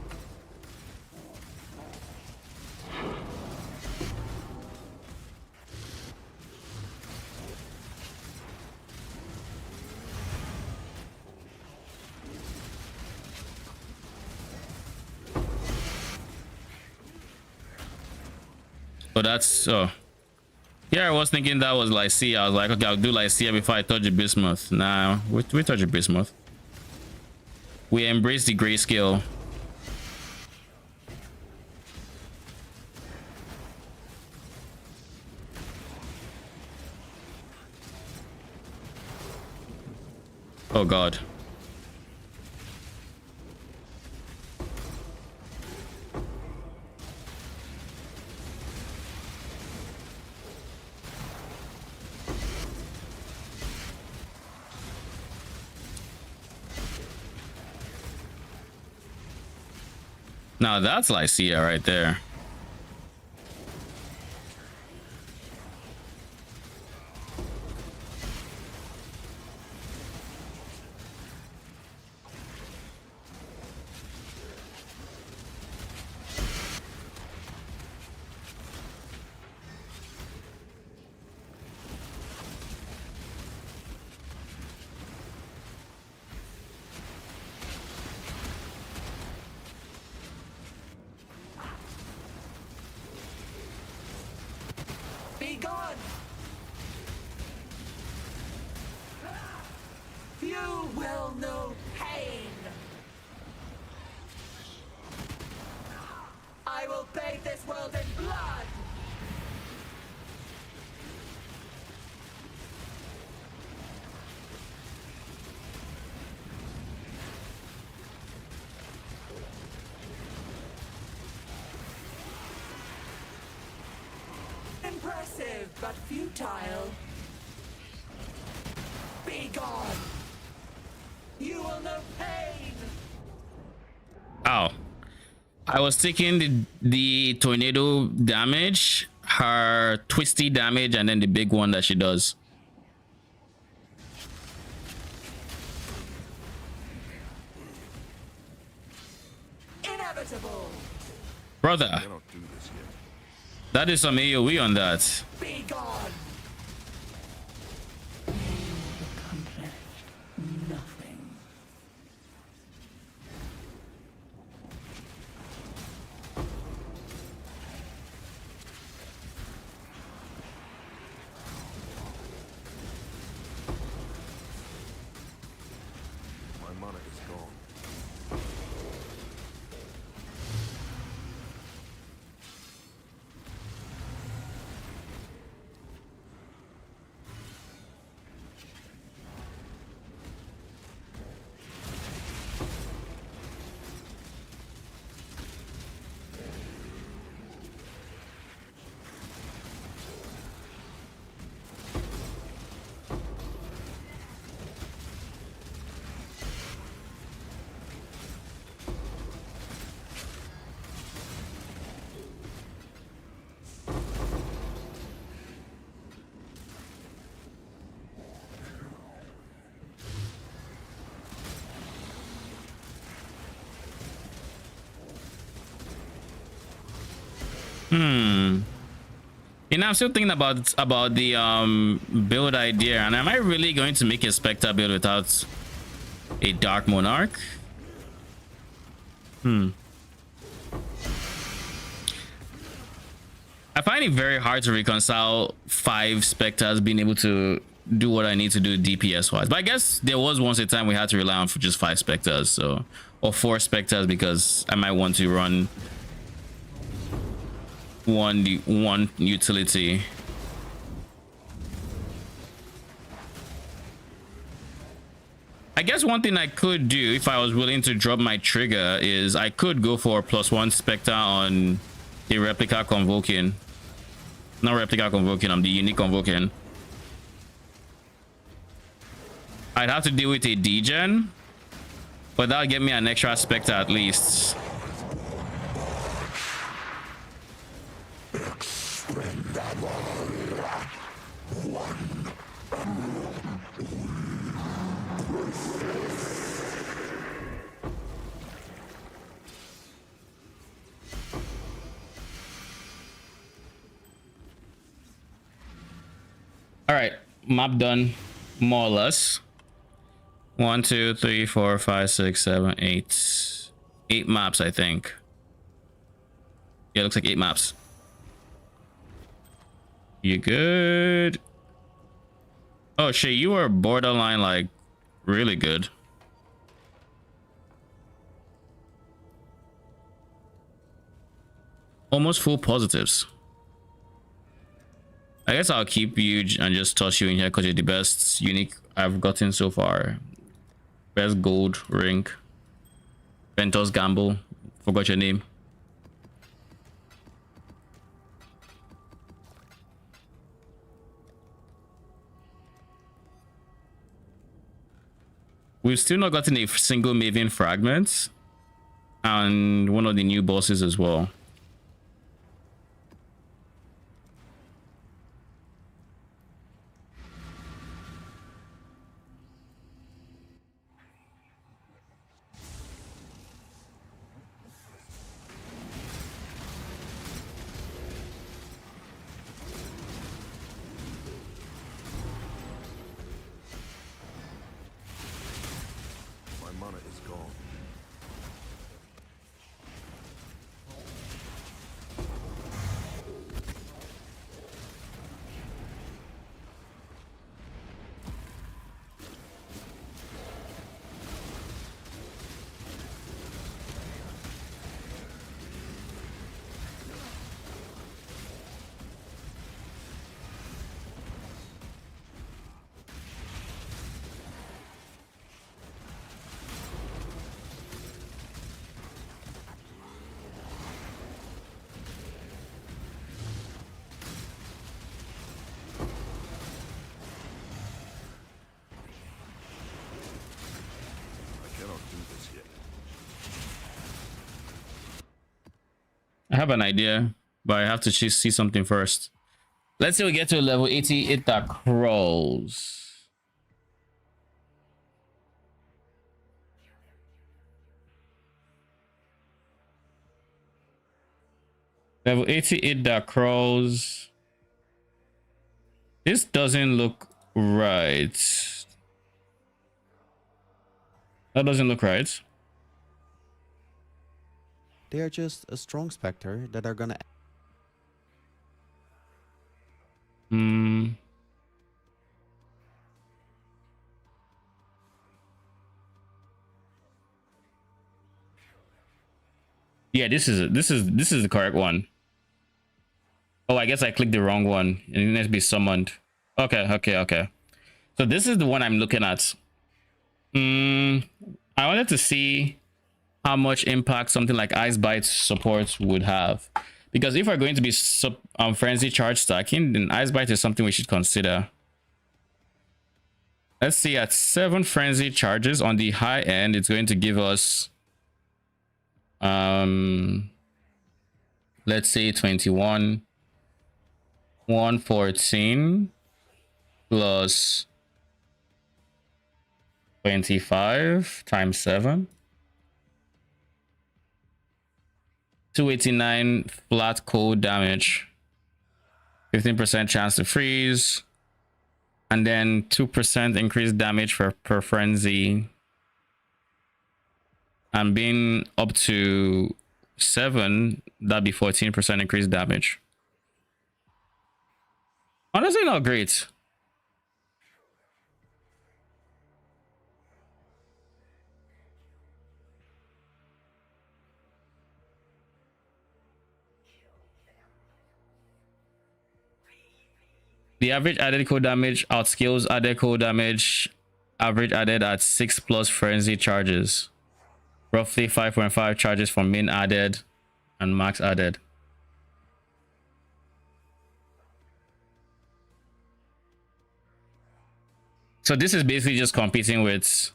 But that's yeah, I was thinking that was Lycia. I was like, okay, I'll do Lycia before I touch the bismuth. Nah, we touch the bismuth. We embrace the grayscale. Oh god. Now that's Lycia right there. Be gone! You will know pain! I will bathe this world in blood! Impressive, but futile. Be gone! You will know pain! Ow. I was taking the tornado damage, her twisty damage, and then the big one that she does. Inevitable! Brother, that is some AoE on that. Be gone! My mana is gone. You know, I'm still thinking about the build idea, and am I really going to make a Spectre build without a Dark Monarch? I find it very hard to reconcile 5 Spectres being able to do what I need to do DPS wise. But I guess there was once a time we had to rely on for just 5 Spectres, so, or 4 Spectres, because I might want to run one utility. I guess one thing I could do if I was willing to drop my trigger is I could go for a +1 Spectre on the Replica Convoking. Not Replica Convoking, I'm the Unique Convoking. I'd have to deal with a degen, but that'll get me an extra Spectre at least. All right, map done, more or less. 1, 2, 3, 4, 5, 6, 7, 8. 8 maps, I think. Yeah, it looks like 8 maps. You good? Oh shit, you are borderline like really good. Almost full positives. I guess I'll keep you and just toss you in here because you're the best unique I've gotten so far. Best gold ring. Ventus Gamble. Forgot your name. We've still not gotten a single Maven fragment. And one of the new bosses as well. I have an idea, but I have to see something first. Let's say we get to level 80, it that crawls. Level 80, it that crawls. This doesn't look right. That doesn't look right. They are just a strong Spectre that are gonna... Yeah, this is the correct one. Oh, I guess I clicked the wrong one. It needs to be summoned. Okay. So this is the one I'm looking at. I wanted to see how much impact something like Ice Bite support would have, because if we're going to be frenzy charge stacking, then Ice Bite is something we should consider. Let's see, at 7 frenzy charges on the high end, it's going to give us let's say 21, 114 plus 25 times 7. 289 flat cold damage, 15% chance to freeze, and then 2% increased damage per frenzy, and being up to 7, that'd be 14% increased damage. Honestly, not great. The average added cold damage outscales added cold damage average added at 6 plus frenzy charges. Roughly 5.5 charges for min added and max added. So this is basically just competing with...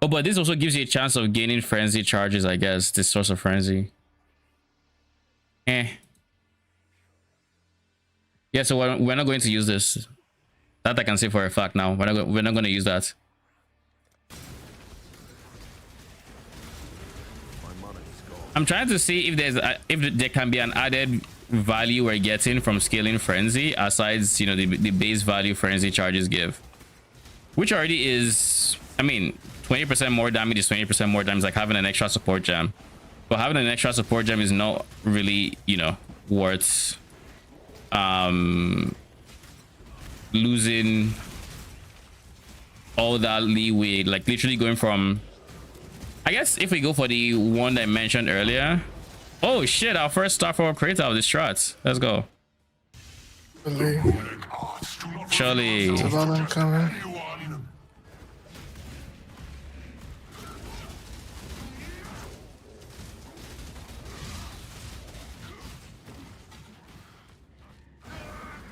Oh, but this also gives you a chance of gaining frenzy charges, I guess. This source of frenzy. Yeah, so we're not going to use this. That I can say for a fact now. We're not going to use that. I'm trying to see if if there can be an added value we're getting from scaling frenzy, aside, you know, the base value frenzy charges give, which already is, I mean, 20% more damage is 20% more damage, like having an extra support gem. But having an extra support gem is not really, you know, worth losing all that leeway. Like literally going from, I guess if we go for the one that I mentioned earlier. Oh shit, our first star for creator of the strats. Let's go. Surely. Coming.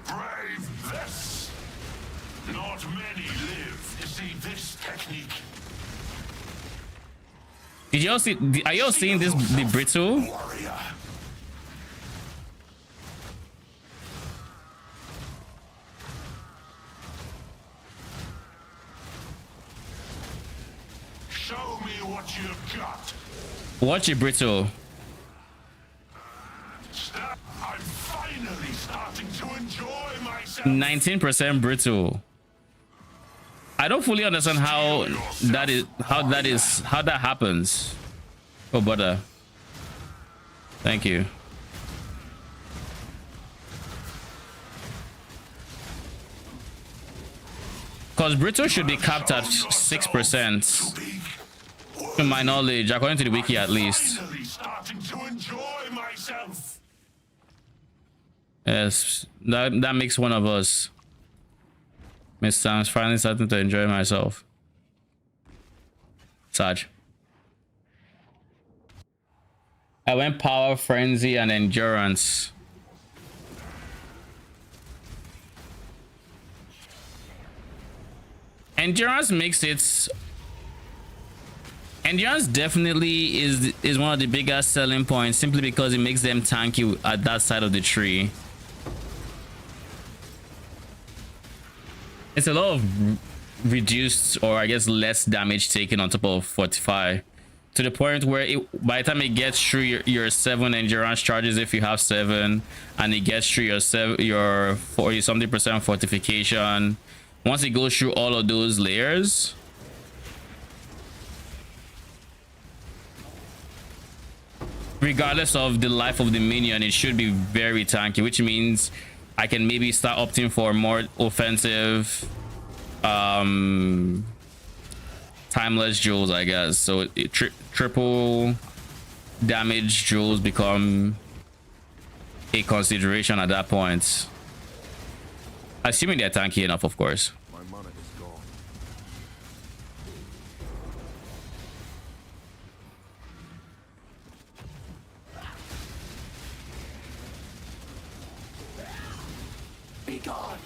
Brave this. Not many live to see this technique. Did y'all see? Are y'all seeing this? The brittle? Warrior. Show me what you've got. Watch it, brittle. I'm finally starting to enjoy myself. 19% brittle. I don't fully understand how that happens. Oh, butter. Thank you. Because brittle should be capped at 6%. To my knowledge, according to the wiki at least. Finally starting to enjoy myself. Yes, that makes one of us. Miss Sam's finally starting to enjoy myself. Saj. I went power, frenzy, and endurance. Endurance makes it. Endurance definitely is one of the biggest selling points, simply because it makes them tanky at that side of the tree. It's a lot of reduced, or I guess less damage taken on top of Fortify, to the point where by the time it gets through your 7 endurance charges, if you have 7, and it gets through your 40-something% fortification, once it goes through all of those layers, regardless of the life of the minion, it should be very tanky, which means I can maybe start opting for more offensive timeless jewels, I guess. So triple damage jewels become a consideration at that point, assuming they're tanky enough, of course. My mana is gone. Be gone.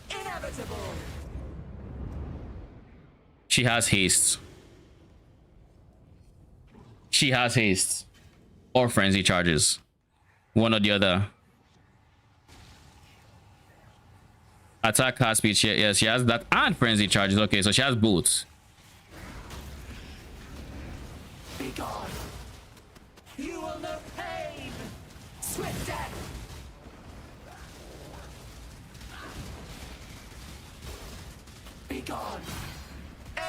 Inevitable. She has haste. She has haste. Or frenzy charges. One or the other. Attack cast speed. Yes, she has that and frenzy charges. Okay, so she has both. Be gone. Swift death. Be gone.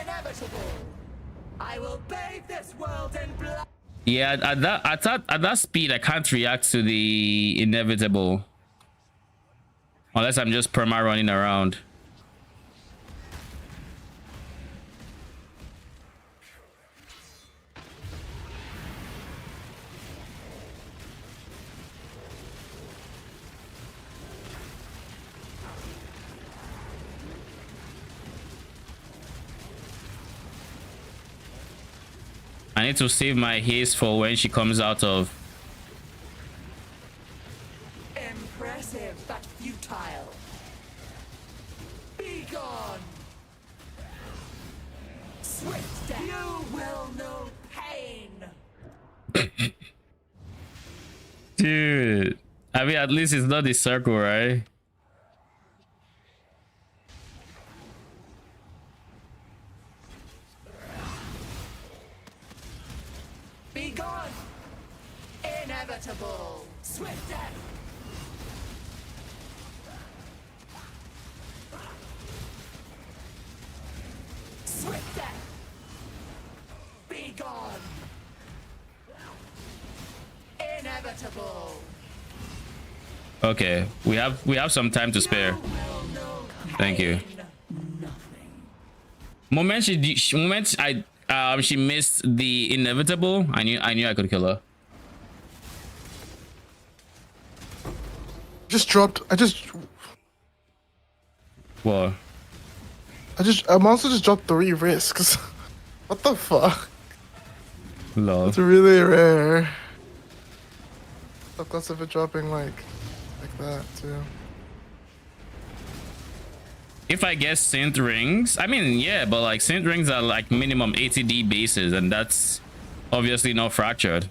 Inevitable. I will bathe this world in blood. Yeah, at that speed, I can't react to the inevitable. Unless I'm just perma running around. I need to save my haste for when she comes out of. Impressive, but futile. Be gone. Swift death. You will know pain. Dude, I mean, at least it's not the circle, right? Be gone. Inevitable. Swift death. Swift death. Be gone. Inevitable. Okay, we have some time to spare. Thank you. Moment she missed the inevitable, I knew I could kill her. What? A monster just dropped 3 risks. What the fuck? Lol. It's really rare. Plus of it dropping like that too. If I guess synth rings, I mean, yeah, but like synth rings are like minimum 80D bases, and that's obviously not fractured.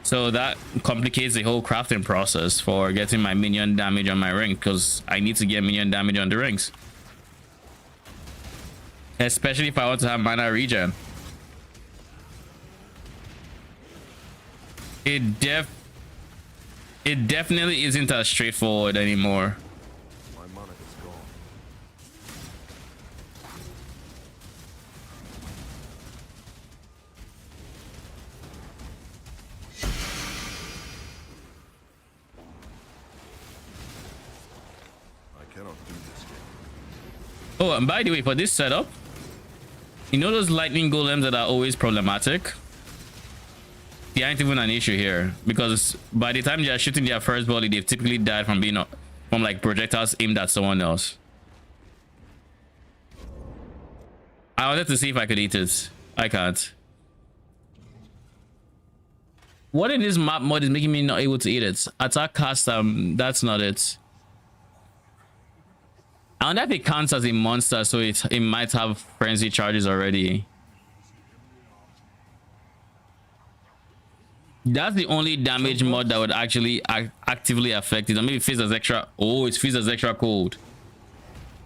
So that complicates the whole crafting process for getting my minion damage on my ring, because I need to get minion damage on the rings. Especially if I want to have mana regen. It definitely isn't as straightforward anymore. My mana is gone. I cannot do this game. Oh, and by the way, for this setup, you know those lightning golems that are always problematic? They aren't even an issue here, because by the time they are shooting their first volley, they've typically died from like projectiles aimed at someone else. I wanted to see if I could eat it. I can't. What in this map mod is making me not able to eat it? Attack cast, that's not it. I wonder if it counts as a monster, so it might have frenzy charges already. That's the only damage mod that would actually actively affect it. Or maybe Fizz as extra. Oh, it's Fizz as extra cold.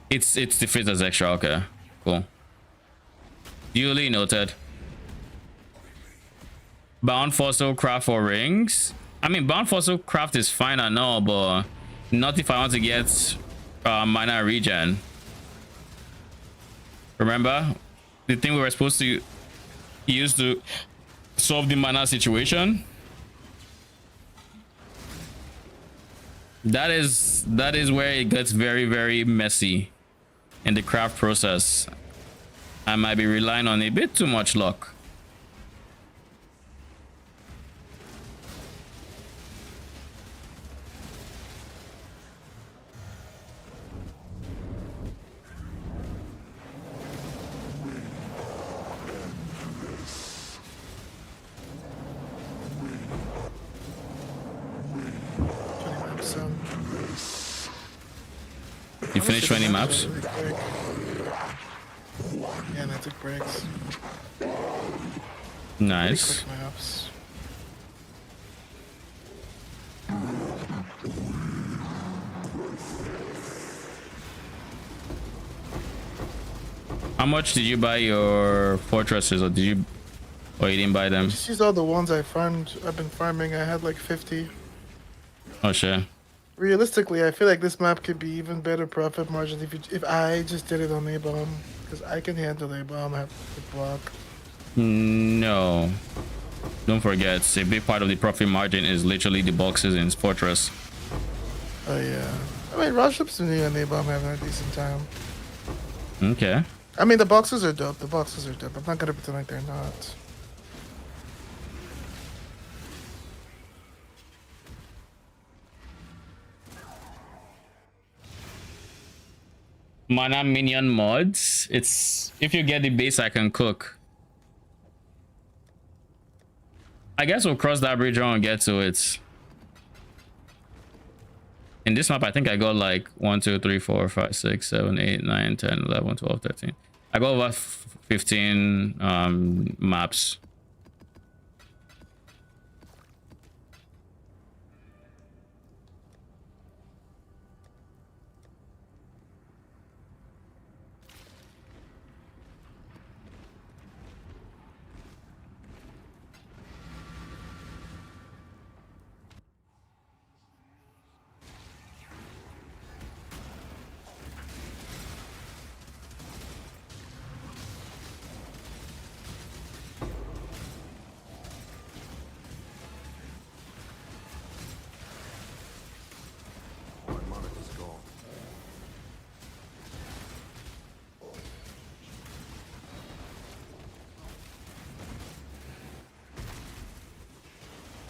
It's the Fizz as extra. Okay, cool. Duly noted. Bound fossil craft for rings. I mean, bound fossil craft is fine and all, but not if I want to get mana regen. Remember the thing we were supposed to use to solve the mana situation? That is where it gets very, very messy in the craft process. I might be relying on a bit too much luck. You finished 20 maps? Yeah, and I took breaks. Nice. Quick maps. How much did you buy your fortresses, or you didn't buy them? Just use all the ones I farmed. I've been farming. I had like 50. Oh sure. Realistically, I feel like this map could be even better profit margin if I just did it on A bomb, because I can handle A bomb, have to block. No, don't forget, a big part of the profit margin is literally the boxes in Fortress. Oh yeah. I mean, Roships and A bomb having a decent time. Okay. I mean, the boxes are dope. The boxes are dope. I'm not gonna pretend like they're not. Mana minion mods. It's if you get the base, I can cook. I guess we'll cross that bridge and get to it. In this map, I think I got like 1, 2, 3, 4, 5, 6, 7, 8, 9, 10, 11, 12, 13. I got over 15 maps.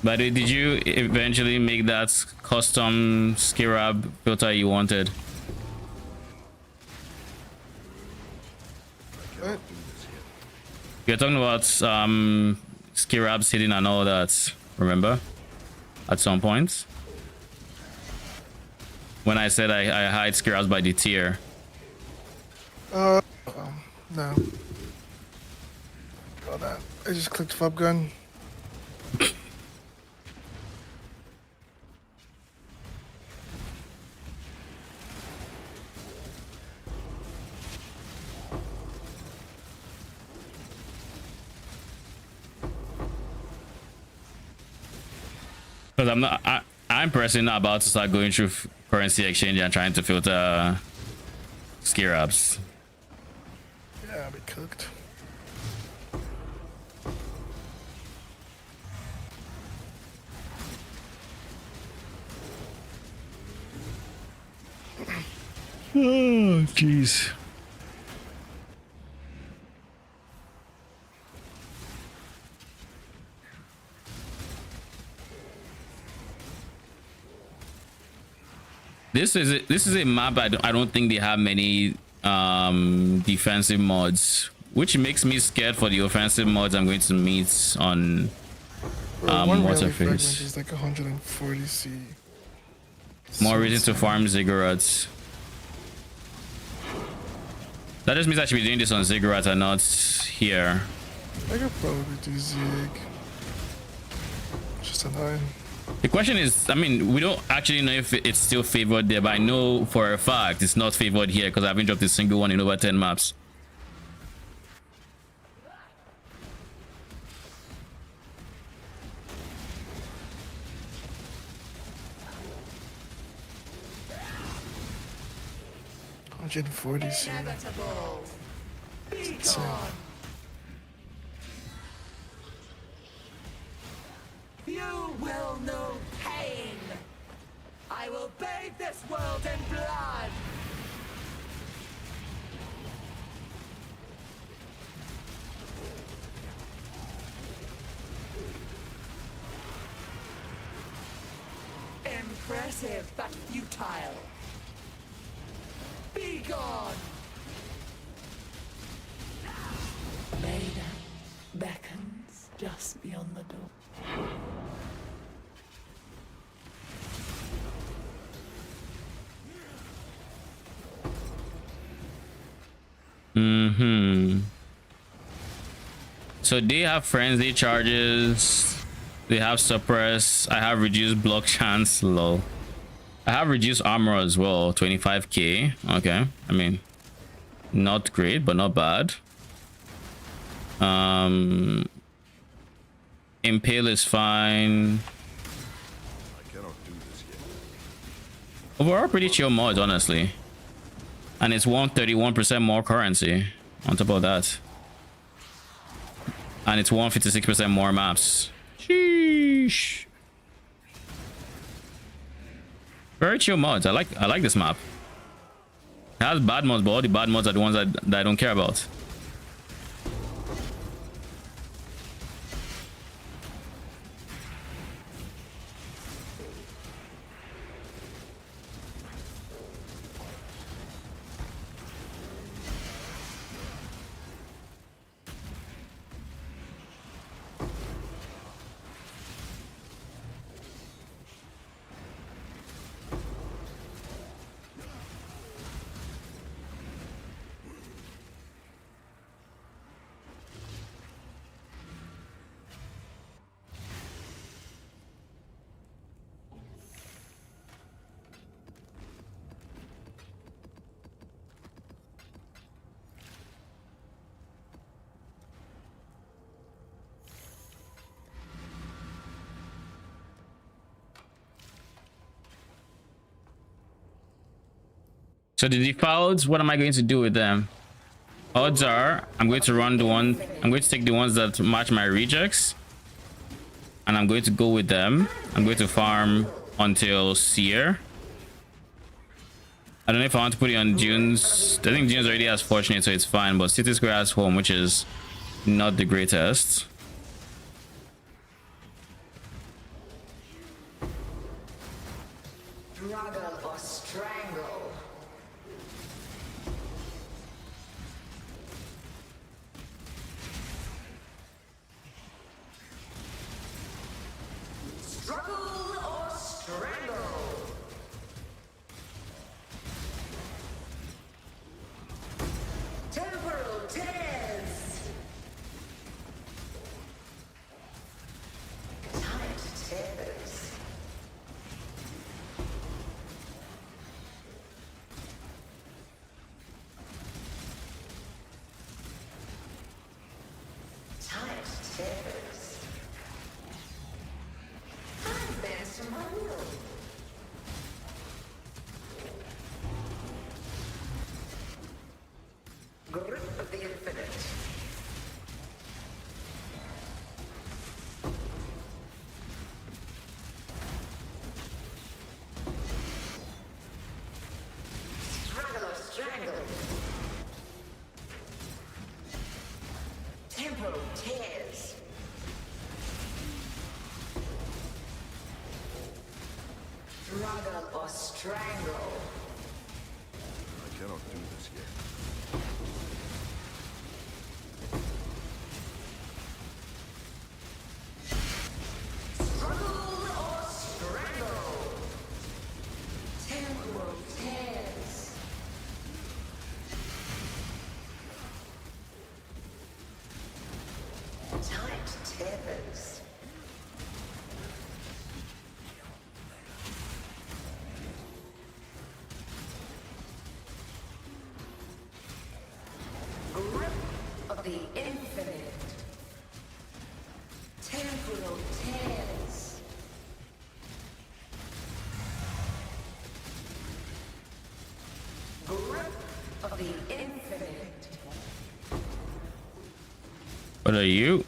But did you eventually make that custom Skirab filter you wanted? What? You're talking about Skirabs hidden and all that, remember? At some point? When I said I hide Skirabs by the tier. No. All that. I just clicked Fub Gun. Because I'm personally not about to start going through currency exchange and trying to filter Skirabs. Yeah, I'll be cooked. Oh, jeez. This is a map I don't think they have many defensive mods, which makes me scared for the offensive mods I'm going to meet on One what's her rally fragment face. is like 140 C. More reason to farm ziggurats. That just means I should be doing this on ziggurat and not here. I could probably do Zig. Just annoying. The question is, I mean, we don't actually know if it's still favored there, but I know for a fact it's not favored here because I haven't dropped a single one in over 10 maps. $140 Inevitable. Be insane. gone. You will know pain. I will bathe this world in blood. Impressive, but futile. Be gone. Maida beckons just beyond the door. So they have frenzy charges, they have suppress, I have reduced block chance, low. I have reduced armor as well, 25k. Okay, I mean, not great but not bad. Impale is fine. I cannot do this yet. Overall, pretty chill mods, honestly. And it's 131% more currency on top of that. And it's 156% more maps. Sheesh. Very chill mods. I like this map. It has bad mods, but all the bad mods are the ones that I don't care about. So the defaults, what am I going to do with them? Odds are I'm going to take the ones that match my rejects. And I'm going to go with them. I'm going to farm until Seer. I don't know if I want to put it on Dunes. I think Dunes already has Fortunate, so it's fine. But City Square has Home, which is not the greatest. Struggle or strangle. Struggle or strangle. Temporal tears. Tight tears. Tight tears. I'm bent to my will. Grip of the infinite. Struggle or strangle. Temporal tears. Struggle or strangle. I cannot do this yet. Struggle or strangle. Temporal tears. Tight tethers. Grip of the infinite. Temporal tears. Grip of the infinite. What are you?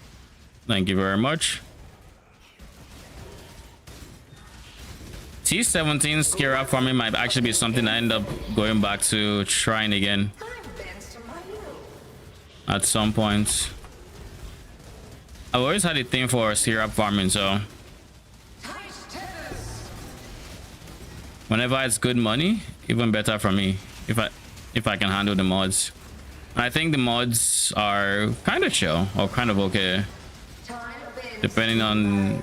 Thank you very much. T17 scare up for me might actually be something I end up going back to trying again I'm bent to my will. at some point. I've always had a thing for syrup farming, so Tight tethers. whenever it's good money, even better for me if I can handle the mods. And I think the mods are kind of chill or kind of okay, Time bends depending on.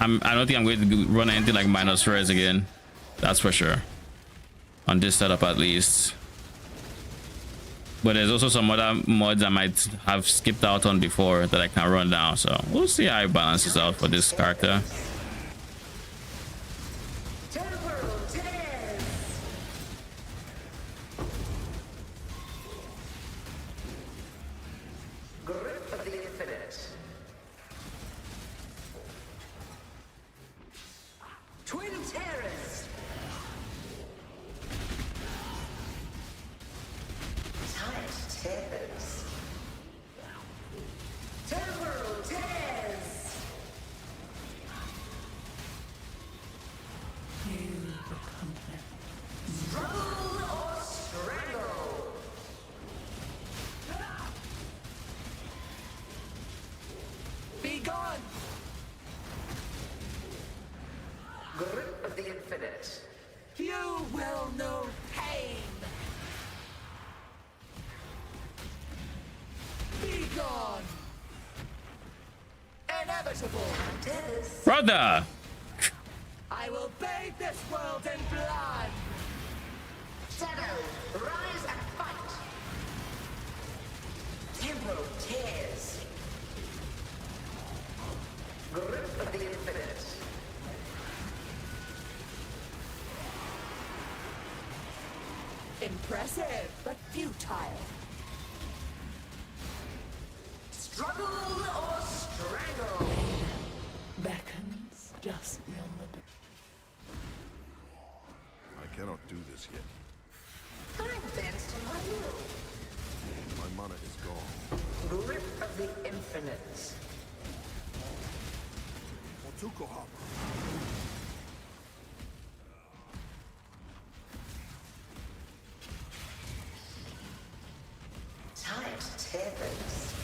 I don't think I'm going to run anything like minus res again. That's for sure. On this setup at least. But there's also some other mods I might have skipped out on before that I can run now. So we'll see how it balances out for this character. temporal tears. Grip of the infinite. Twin terrors. brother. I will bathe this world in blood. Shadow, rise and fight. Tempo tears. Grip of the infinite. Impressive, but futile. Struggle or strangle. Beckons just beyond the I cannot do this yet. Time bends to my will. My mana is gone. Grip of the infinite. Tight tethers.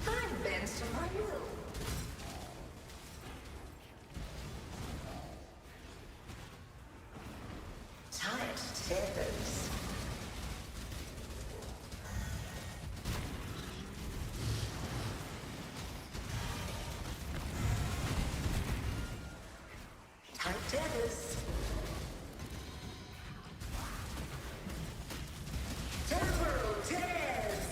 Time bends to my will. Tight tethers. Tight tethers. Temporal tears.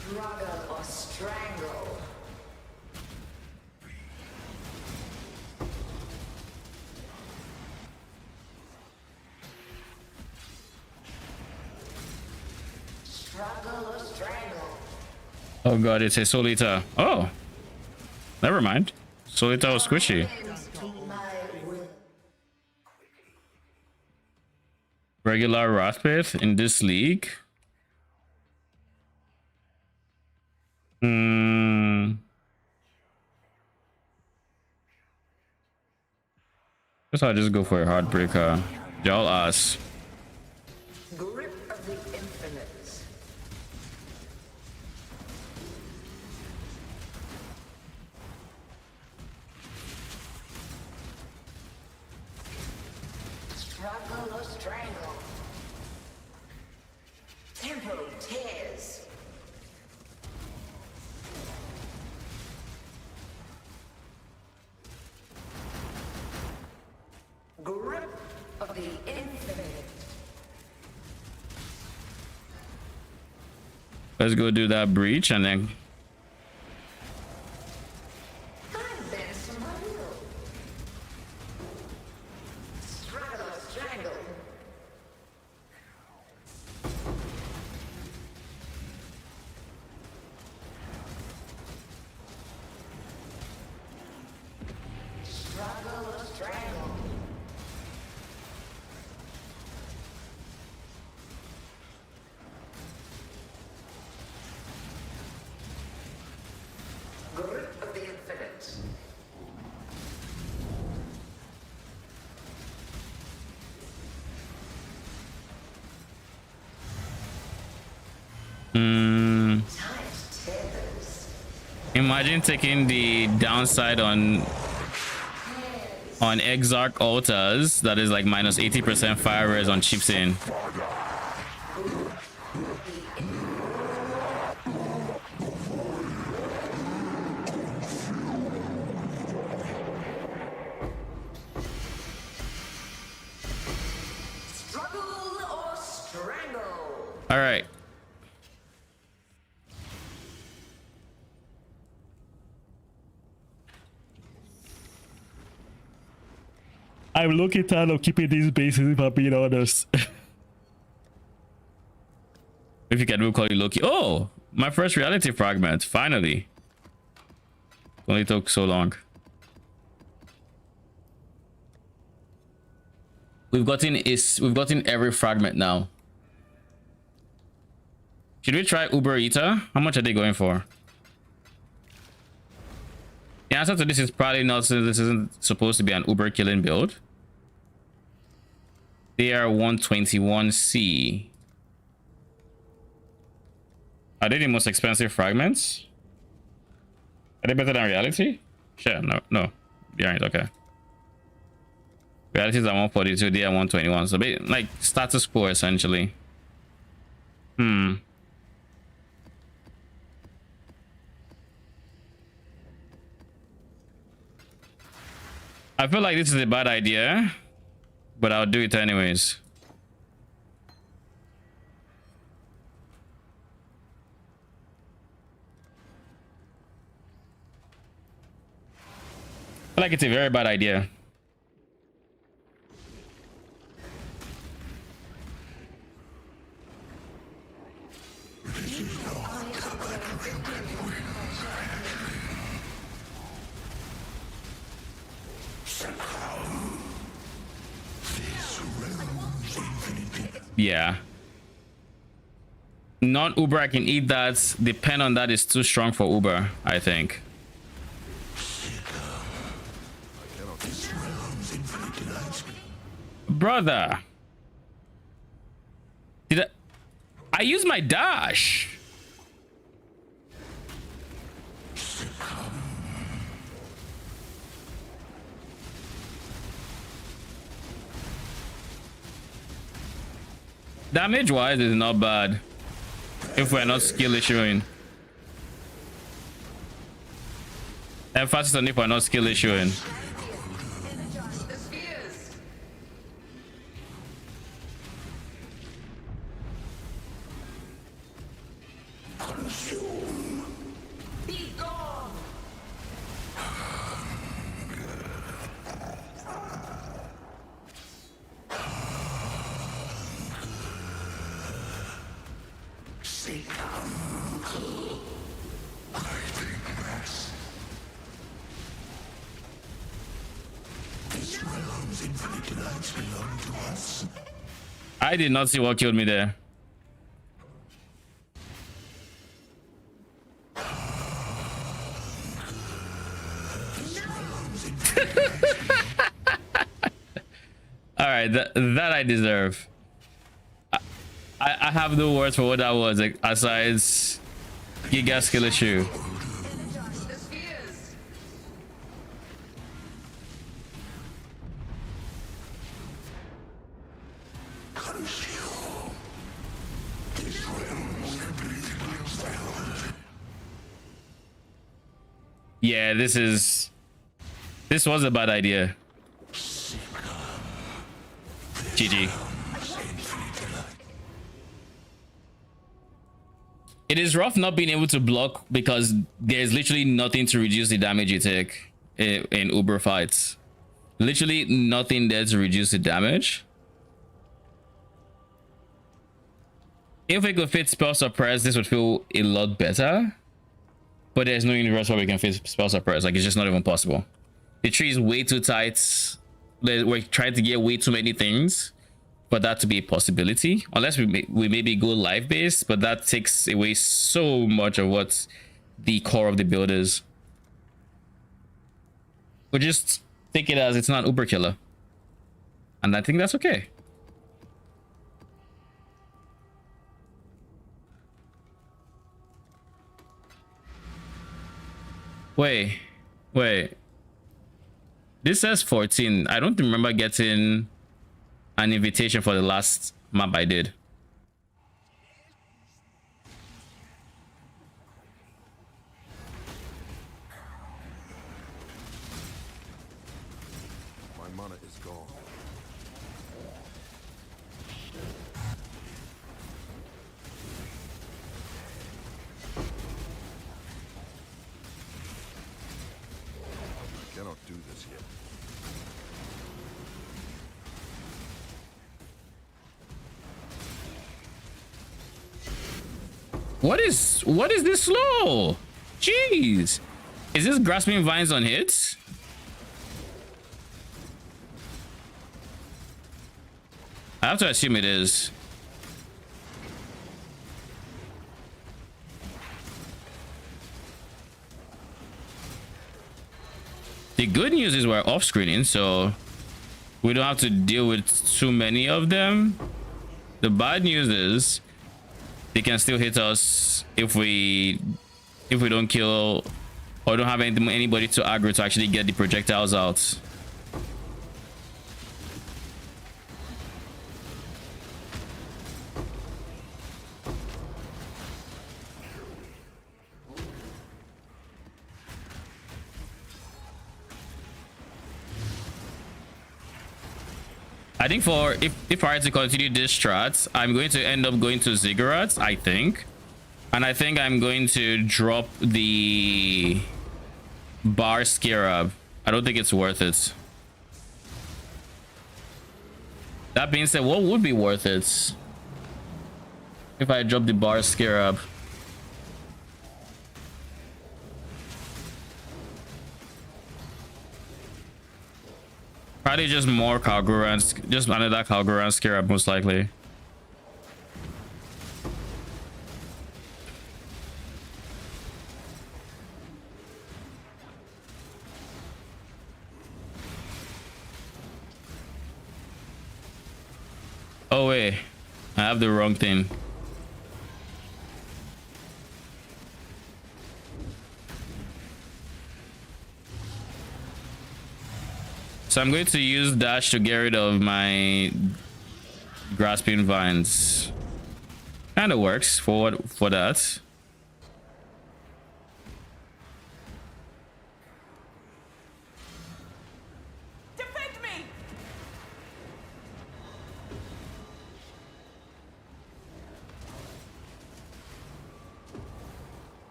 Struggle or strangle. Struggle or strangle. Oh god, it's a Solita. Oh, never mind. Solita was squishy. Bends to my will. Regular Wrathpith in this league. Guess I'll just go for a Heartbreaker. Y'all ass. Grip of the infinite. Struggle or strangle. Tempo tears. Grip of the infinite. Let's go do that breach and then Time bends to my will. Struggle or strangle. Struggle or strangle. Grip of the infinite. Tight tethers. imagine taking the downside on Exarch altars that is like minus 80% fire res on Chieftain. Struggle or strangle. All right. I'm looking tired of keeping these bases, if I'm being honest. If you can, we'll call you Loki. Oh, my first reality fragment, finally. Only took so long. We've gotten every fragment now. Should we try Uber Eater? How much are they going for? The answer to this is probably not, since this isn't supposed to be an Uber killing build. They are 121C. Are they the most expensive fragments? Are they better than reality? Sure, no. They aren't, okay. Reality is at 142, they are 121. So like status quo essentially. I feel like this is a bad idea, but I'll do it anyways. I feel like it's a very bad idea. Yeah. Non-Uber, I can eat that. The pen on that is too strong for Uber, I think. Brother. Did I use my dash? Damage wise is not bad if we're not skill issuing. Emphasis on if we're not skill issuing. I did not see what killed me there. All right, that I deserve. I have no words for what that was, like, aside Giga skill issue. Yeah, this was a bad idea. GG. It is rough not being able to block because there's literally nothing to reduce the damage you take in Uber fights. Literally nothing there to reduce the damage. If we could fit spell suppress, this would feel a lot better. But there's no universe where we can fit spell suppress. Like, it's just not even possible. The tree is way too tight. We're trying to get way too many things for that to be a possibility. Unless we maybe go live based, but that takes away so much of what the core of the build is. We'll just take it as it's not Uber killer. And I think that's okay. Wait. This says 14. I don't remember getting an invitation for the last map I did. My mana is gone. I cannot do this yet. What is this slow? Jeez. Is this grasping vines on hits? I have to assume it is. The good news is we're off screening, so we don't have to deal with too many of them. The bad news is they can still hit us if we don't kill or don't have anybody to aggro to actually get the projectiles out. I think for if I had to continue this strat, I'm going to end up going to Ziggurat, I think. And I think I'm going to drop the Bar Scarab. I don't think it's worth it. That being said, what would be worth it if I drop the Bar Scarab? Probably just more Kalguran, just another Kalguran Scarab, most likely. Oh wait, I have the wrong thing. So I'm going to use dash to get rid of my grasping vines. Kind of works for that. Defend me!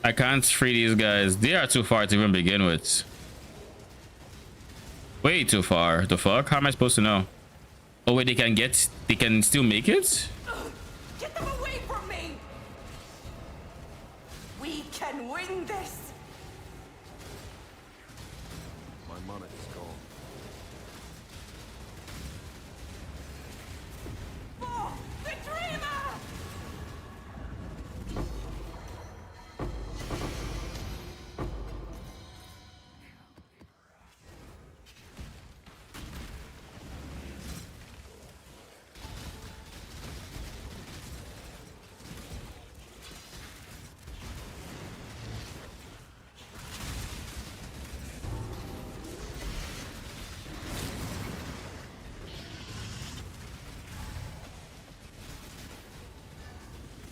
I can't free these guys. They are too far to even begin with. Way too far. The fuck? How am I supposed to know? Oh wait, they can still make it? Get them away from me! We can win this! My mana is gone. For the dreamer!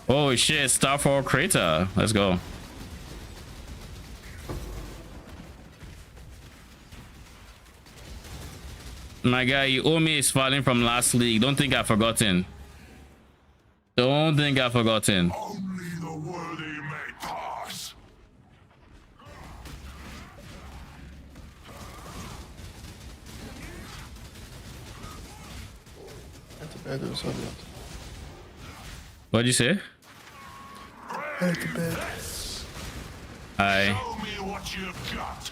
Oh shit, Starfall Crater. Let's go. My guy, you owe me is falling from last league. Don't think I've forgotten. Don't think I've forgotten. Only the worthy may pass. That's a bad news, sorry. What'd you say? That's a bad. I Show me what you've got.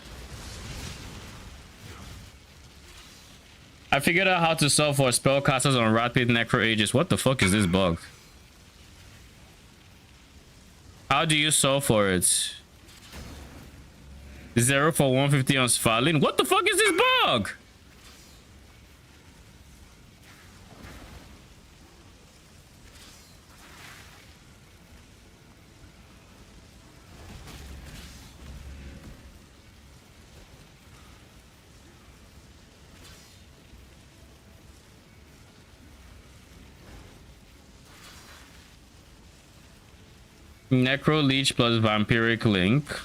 figured out how to solve for spellcasters on Rapid Necro Aegis. What the fuck is this bug? How do you solve for it? 0 for 150 on Svalin? What the fuck is this bug? Necro Leech plus Vampiric Link.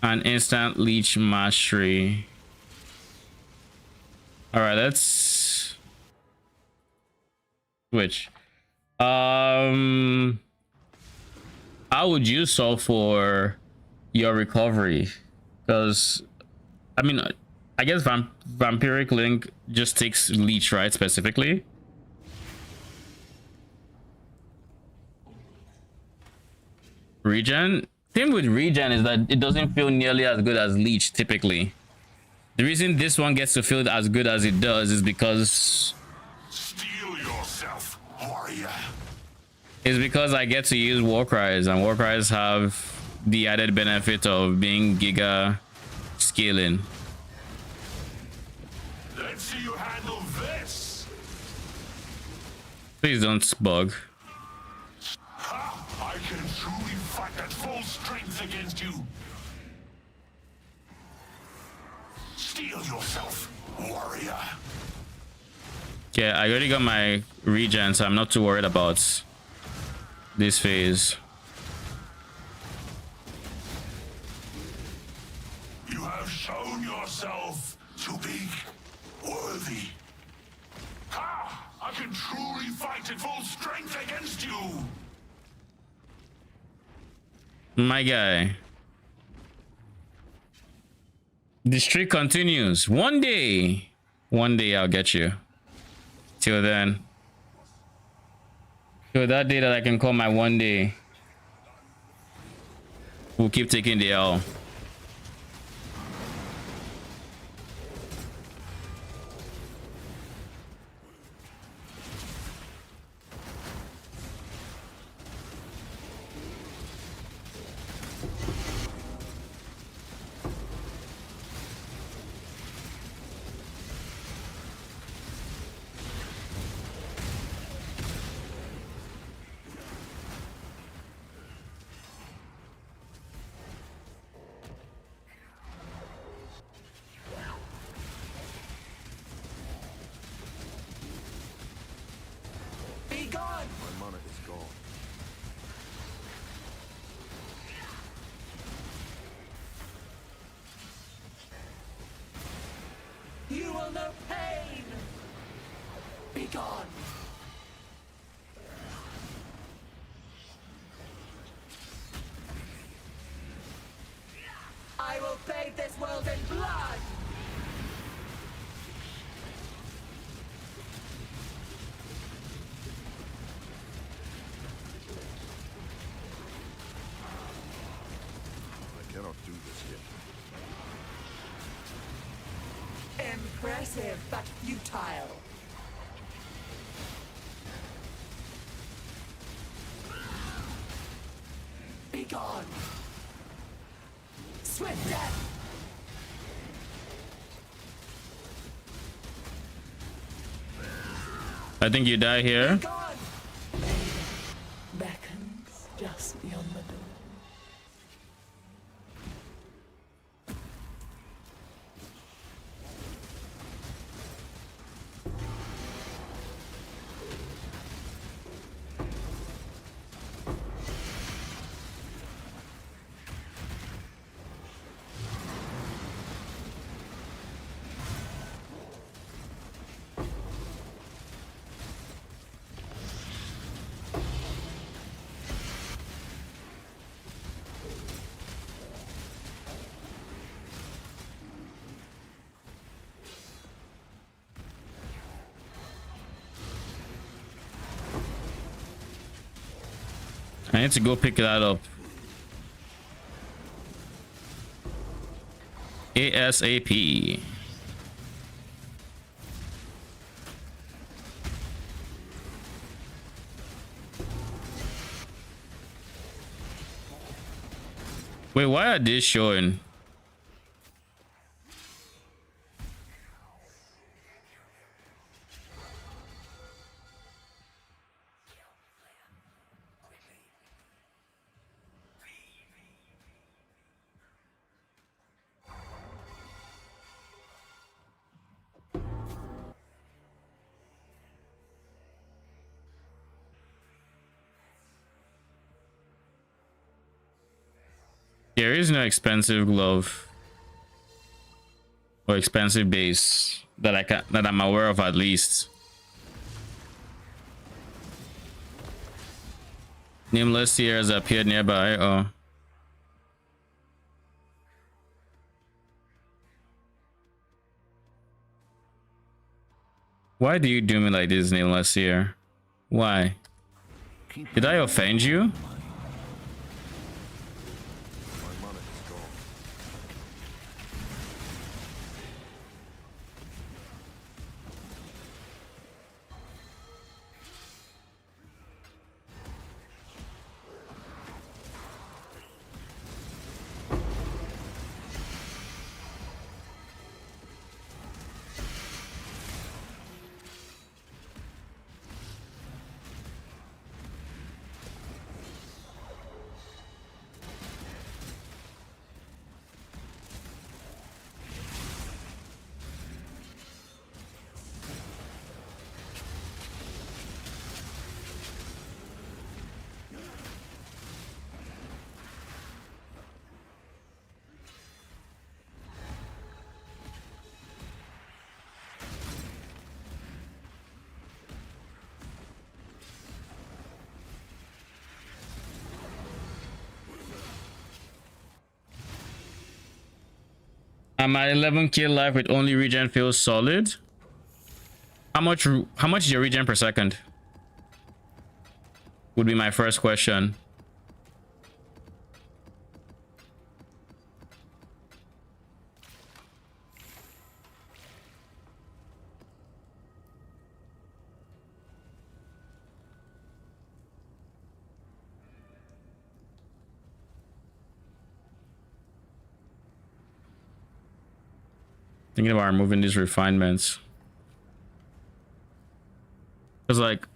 An instant Leech Mastery. Alright, let's switch. How would you solve for your recovery? Because I mean, I guess Vampiric Link just takes Leech, right? Specifically. Regen. Thing with Regen is that it doesn't feel nearly as good as Leech typically. The reason this one gets to feel as good as it does is because Steel yourself, warrior. is because I get to use Warcries, and Warcries have the added benefit of being Giga scaling. Let's see you handle this. Please don't bug. Ha! I can truly fight at full strength against you. Steel yourself, warrior. Okay, I already got my regen, so I'm not too worried about this phase. You have shown yourself to be worthy. Ha! I can truly fight at full strength against you! My guy. The streak continues. One day I'll get you. Till then. Till that day that I can call my one day. We'll keep taking the L. Be gone! My mana is gone. You will know pain! Be gone! I will bathe this world in blood! I cannot do this yet. Impressive, but futile. Be gone! Swift death! I think you die here. Be gone! Beckons just beyond the door. I need to go pick that up. ASAP. Wait, why are these showing? There is no expensive glove or expensive base that I'm aware of, at least. Nameless here has appeared nearby. Oh. Why do you do me like this, Nameless here? Why? Did I offend you? I'm at 11k life with only regen feels solid. How much is your regen per second? Would be my first question. Thinking about removing these refinements. Because like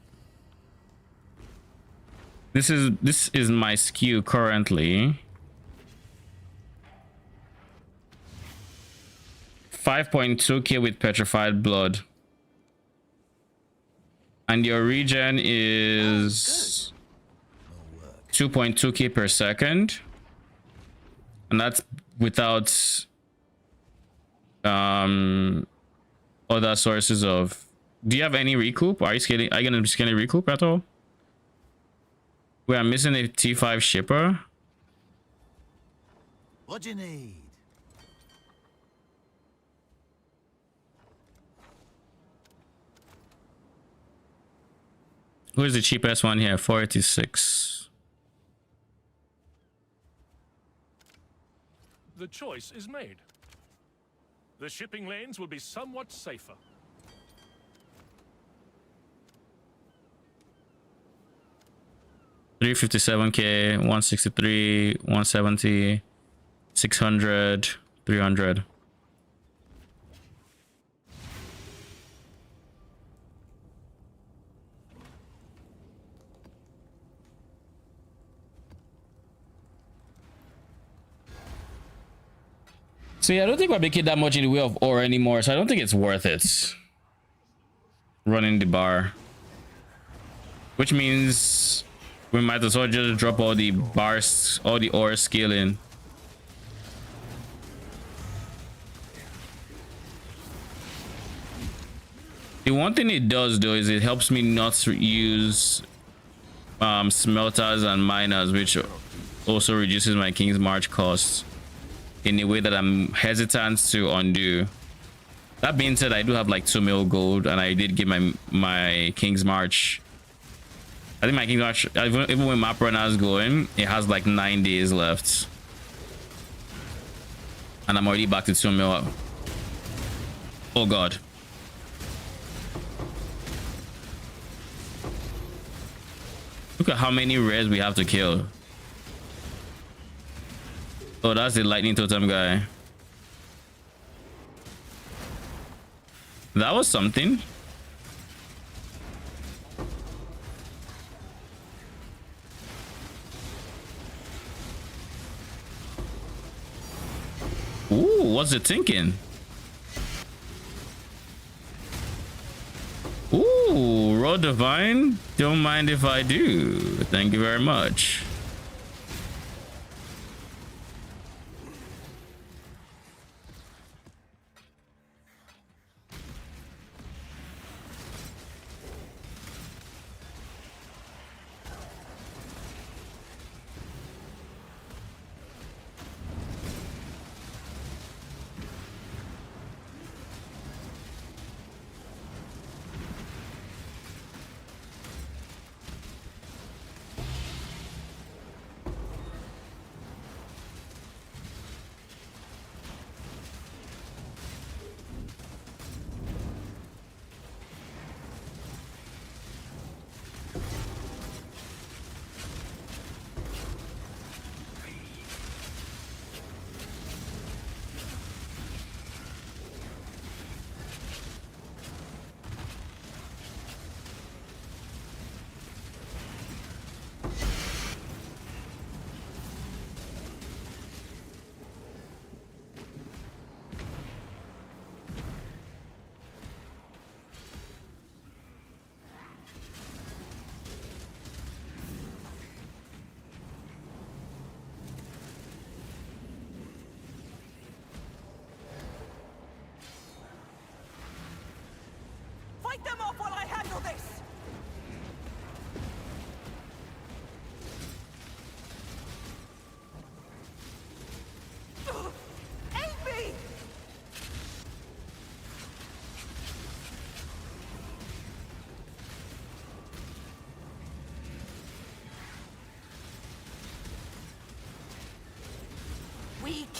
this is my skew currently. 5.2k with petrified blood. And your regen is 2.2k per second. And that's without other sources of. Do you have any recoup? Are you gonna be scaling recoup at all? We are missing a T5 shipper. What do you need? Who's the cheapest one here? 486. The choice is made. The shipping lanes will be somewhat safer. 357k, 163, 170, 600, 300. See, I don't think we're making that much in the way of ore anymore, so I don't think it's worth it. Running the bar. Which means we might as well just drop all the bars, all the ore scaling. The one thing it does though is it helps me not use smelters and miners, which also reduces my King's March costs in a way that I'm hesitant to undo. That being said, I do have like 2 mil gold, and I did get my King's March. I think my King's March, even when map runner is going, it has like 9 days left, and I'm already back to 2 mil. Oh god. Look at how many rares we have to kill. Oh, that's the lightning totem guy. That was something. Ooh, what's it thinking? Ooh, Raw Divine. Don't mind if I do. Thank you very much.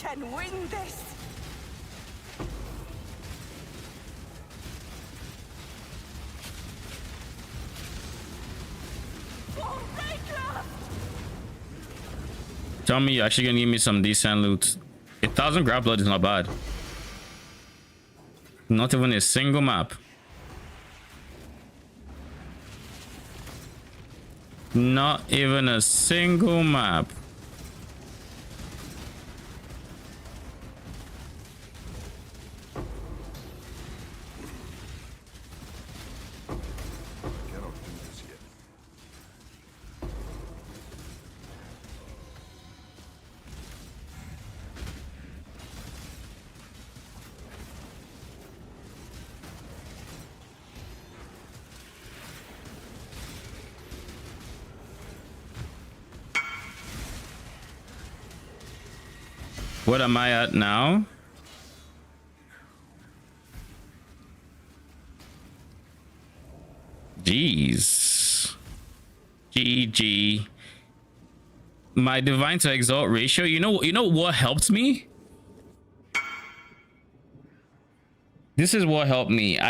can win this. For Raker! Tell me you're actually gonna give me some decent loot. 1,000 grab blood is not bad. Not even a single map. Not even a single map. Cannot do this yet. What am I at now? Jeez. GG. My divine to exalt ratio. You know what helped me? This is what helped me.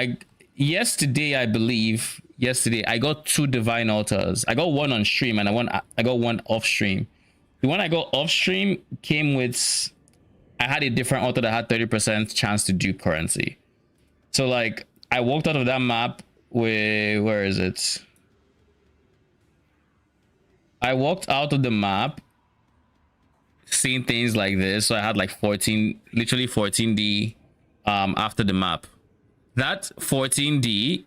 Yesterday I got 2 divine altars. I got one on stream and I got one off stream. The one I got off stream came with, I had a different altar that had 30% chance to dupe currency. So like I walked out of that map with, where is it? I walked out of the map seeing things like this. So I had like 14, literally 14D after the map. That 14D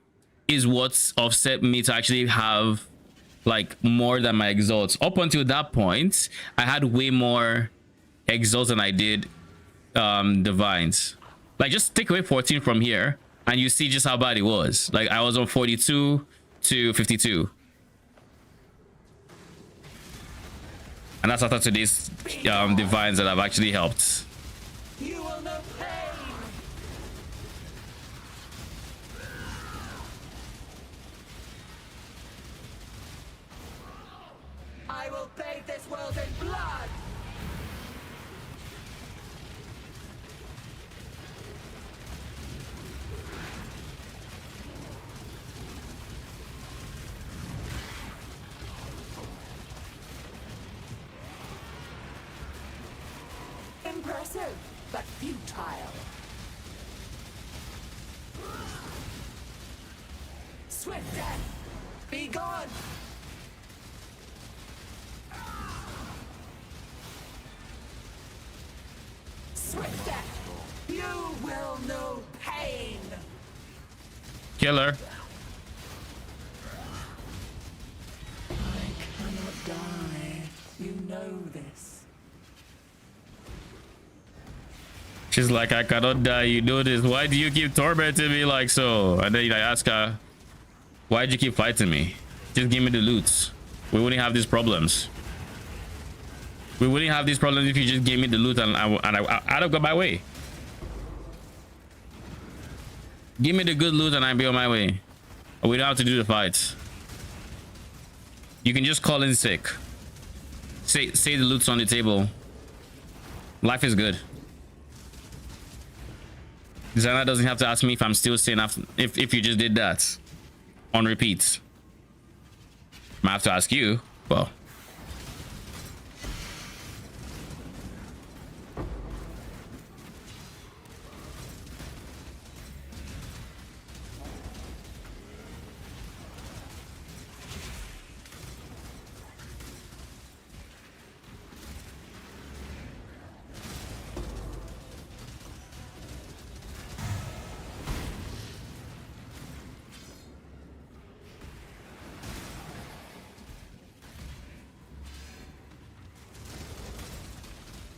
is what's offset me to actually have like more than my exalts. Up until that point, I had way more exalts than I did divines. Like just take away 14 from here and you see just how bad it was. Like I was on 42 to 52, and that's after today's divines that have actually helped. You will know pain. I will bathe this world in blood. Impressive, but futile. Swift death, be gone. Swift death, you will know pain. Killer. I cannot die. You know this. She's like, I cannot die, you know this. Why do you keep tormenting me like so? And then I ask her, why'd you keep fighting me? Just give me the loot. We wouldn't have these problems. We wouldn't have these problems if you just gave me the loot and I'd have got my way. Give me the good loot and I'd be on my way. We don't have to do the fights. You can just call in sick. Say the loot's on the table. Life is good. Zana doesn't have to ask me if I'm still sane after, if you just did that on repeat. I have to ask you. Well,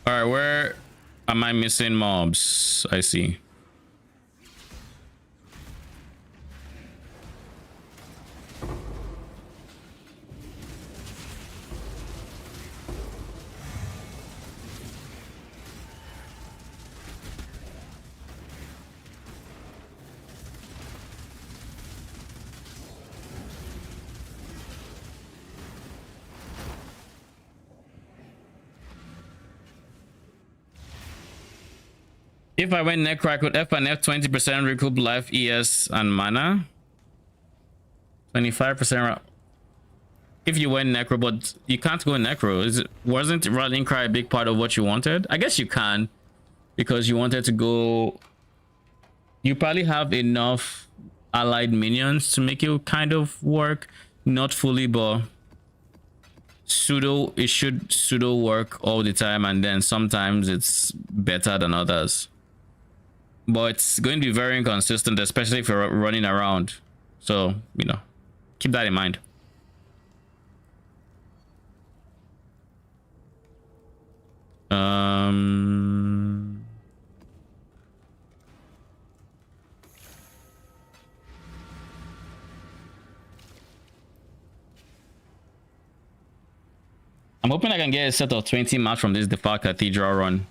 all right, where am I missing mobs? I see. If I went Necro, I could F and F 20% recoup life, ES, and mana. 25%. If you went Necro, but you can't go Necro. Wasn't Rallying Cry a big part of what you wanted? I guess you can, because you wanted to go. You probably have enough allied minions to make it kind of work. Not fully, but it should pseudo work all the time, and then sometimes it's better than others. But it's going to be very inconsistent, especially if you're running around. So, you know, keep that in mind. I'm hoping I can get a set of 20 maps from this default cathedral run.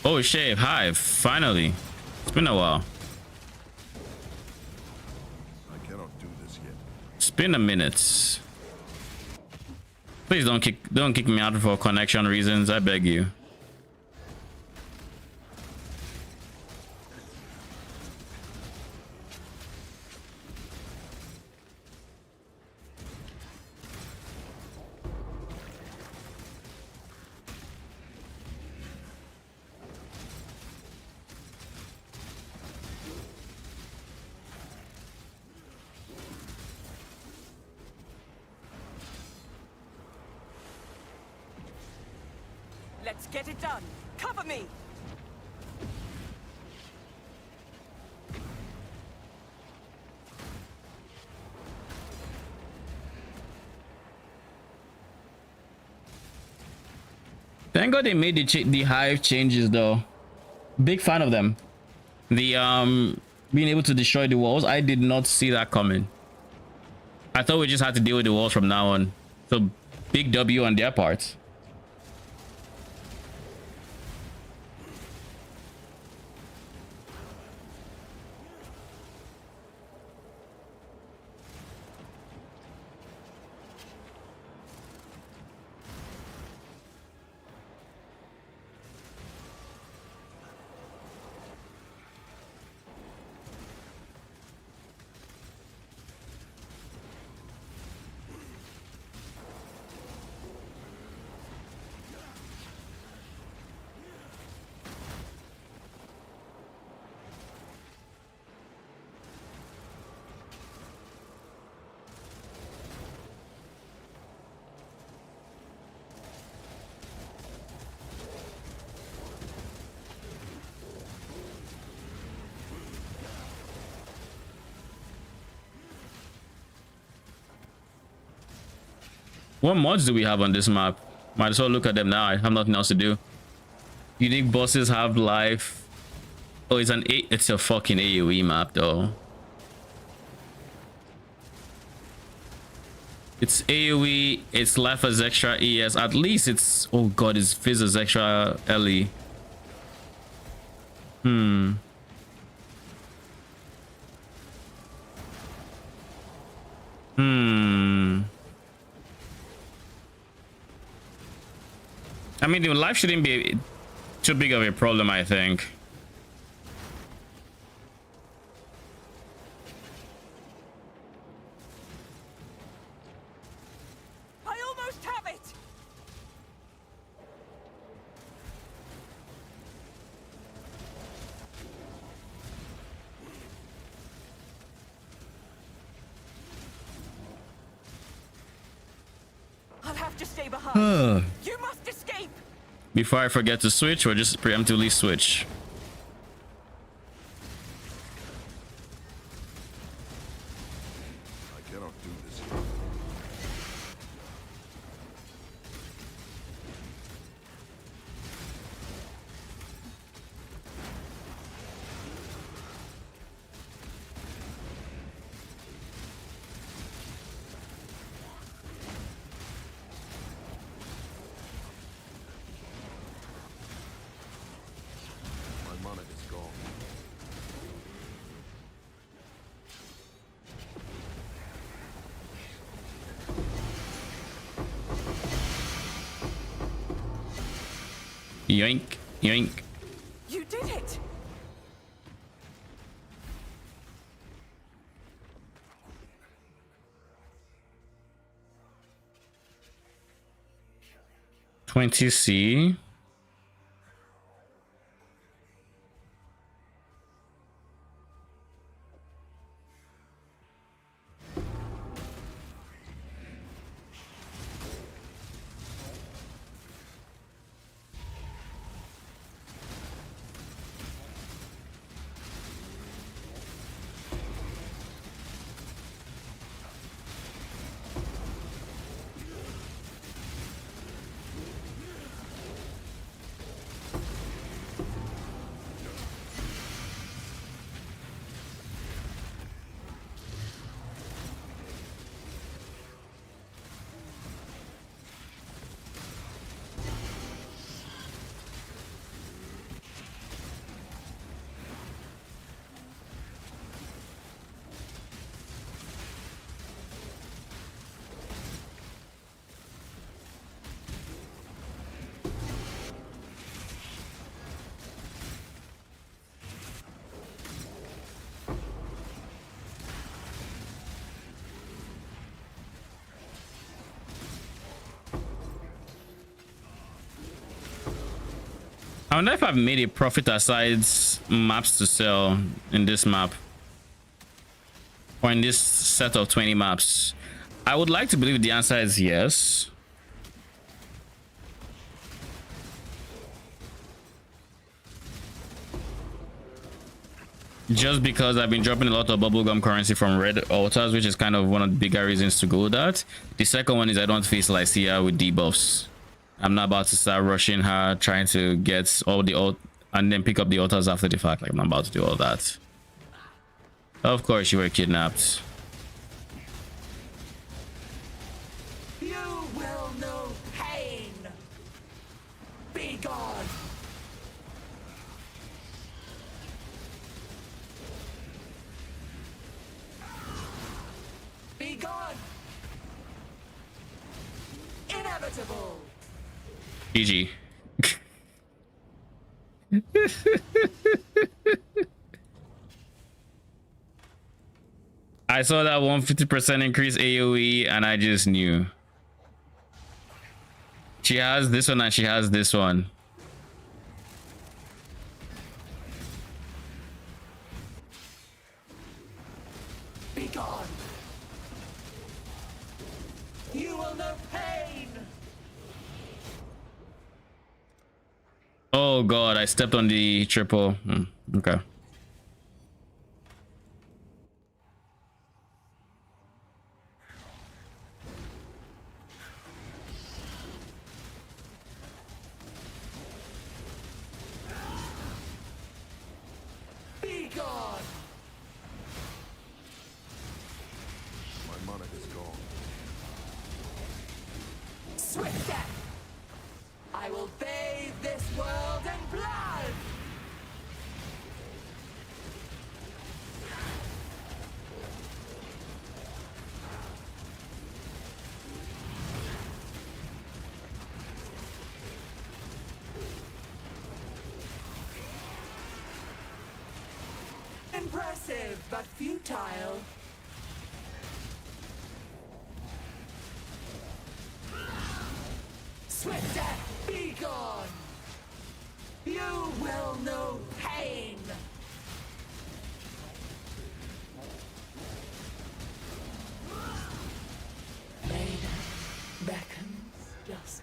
Oh shit, Hive, finally. It's been a while. I cannot do this yet. It's been a minute. Please don't kick me out for connection reasons, I beg you. Let's get it done. Cover me. Thank God they made the Hive changes though. Big fan of them. The being able to destroy the walls, I did not see that coming. I thought we just had to deal with the walls from now on. So big W on their part. What mods do we have on this map? Might as well look at them now. I have nothing else to do. Unique bosses have life. Oh, it's a fucking AoE map though. It's AoE, it's life as extra ES. At least it's, oh god, it's fizz as extra LE. I mean, the life shouldn't be too big of a problem, I think. I almost have it. I'll have to stay behind. You must escape. Before I forget to switch, or just preemptively switch. I cannot do this yet. My mana is gone. Yoink, yoink. You did it! $20C. I wonder if I've made a profit aside maps to sell in this map or in this set of 20 maps. I would like to believe the answer is yes. Just because I've been dropping a lot of bubblegum currency from red altars, which is kind of one of the bigger reasons to go with that. The second one is I don't face Lycia with debuffs. I'm not about to start rushing her, trying to get all the alt and then pick up the altars after the fact. Like, I'm not about to do all that. Of course, you were kidnapped. You will know pain! Be gone! Be gone! Inevitable! GG. I saw that 150% increase AoE and I just knew. She has this one and she has this one. Be gone! You will know pain! Oh god, I stepped on the triple. Okay. Be gone! My mana is gone. Swift death! I will bathe this world in blood! Impressive, but futile. Swift death, be gone! You will know pain! Maiden beckons just.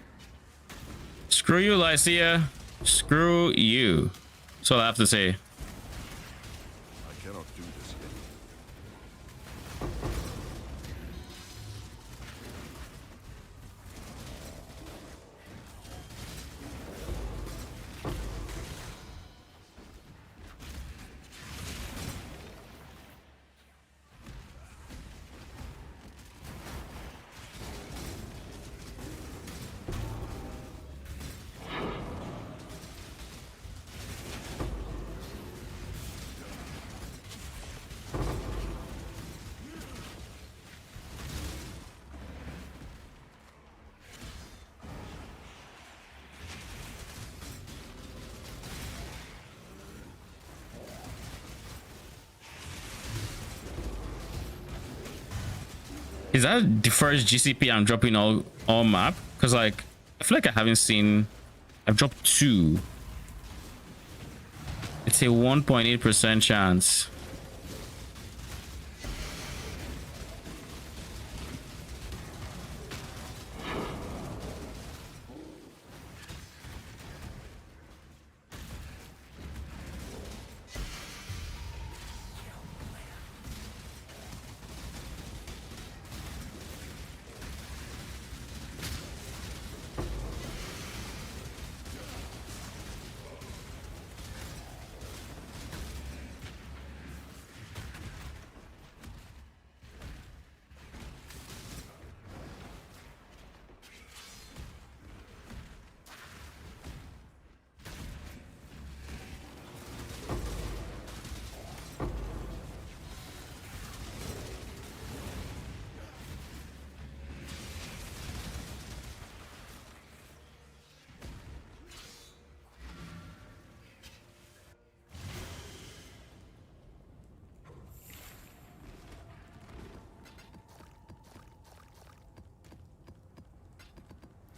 Screw you, Lycia. Screw you. That's all I have to say. I cannot do this yet. Is that the first GCP I'm dropping all map? Because like I feel like I haven't seen. I've dropped 2. It's a 1.8% chance.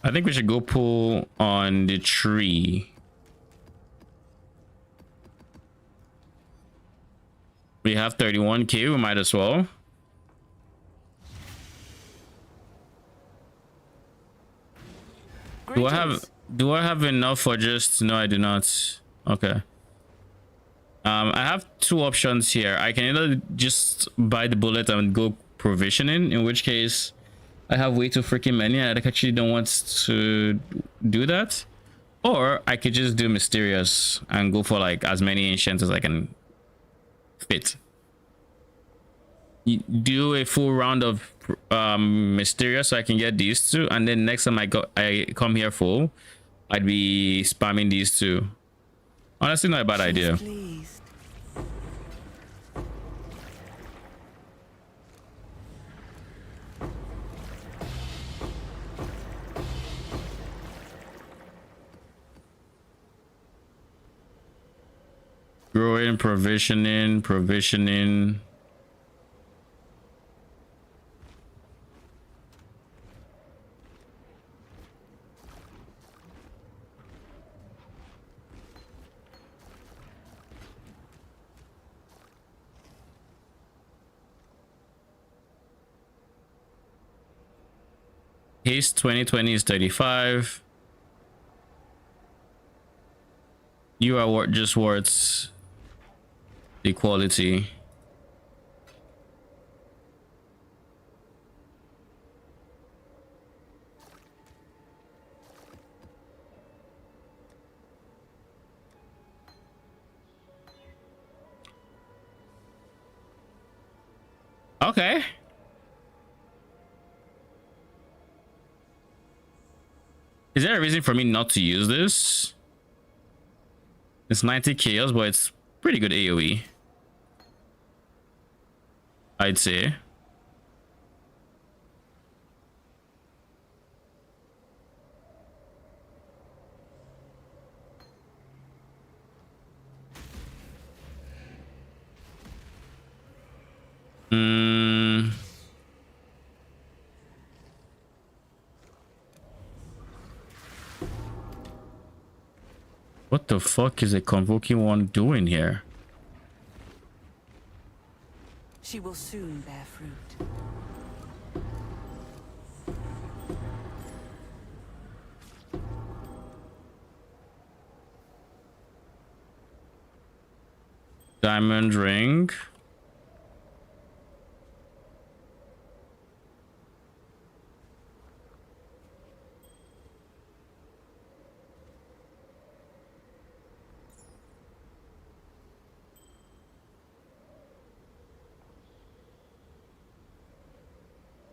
I think we should go pull on the tree. We have 31k, we might as well. Do I have enough for just no I do not. Okay. I have 2 options here. I can either just buy the bullet and go provisioning, in which case I have way too freaking many and I actually don't want to do that. Or I could just do mysterious and go for like as many ancients as I can fit. You do a full round of mysterious so I can get these 2, and then next time I come here full, I'd be spamming these 2. Honestly, not a bad idea. Growing, provisioning. Haste 2020 is 35. You are just worth equality. Okay. Is there a reason for me not to use this? It's 90 chaos, but it's pretty good AoE, I'd say. What the fuck is a convoking one doing here? She will soon bear fruit. Diamond ring.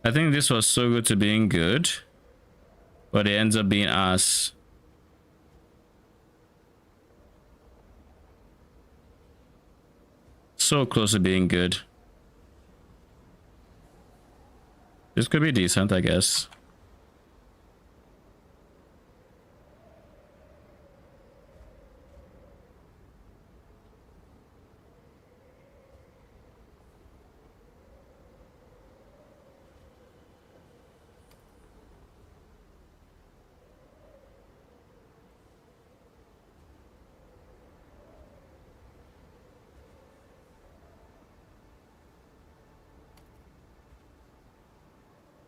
I think this was so good to being good, but it ends up being ass. So close to being good. This could be decent, I guess.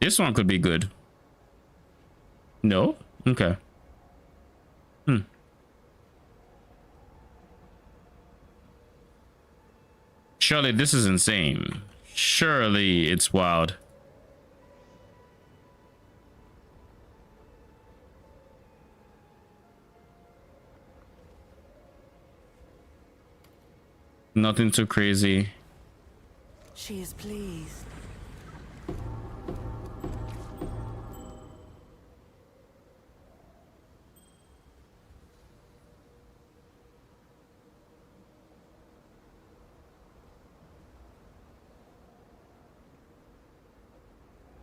This one could be good. No? Okay. Surely this is insane. Surely it's wild. Nothing too crazy. She is pleased.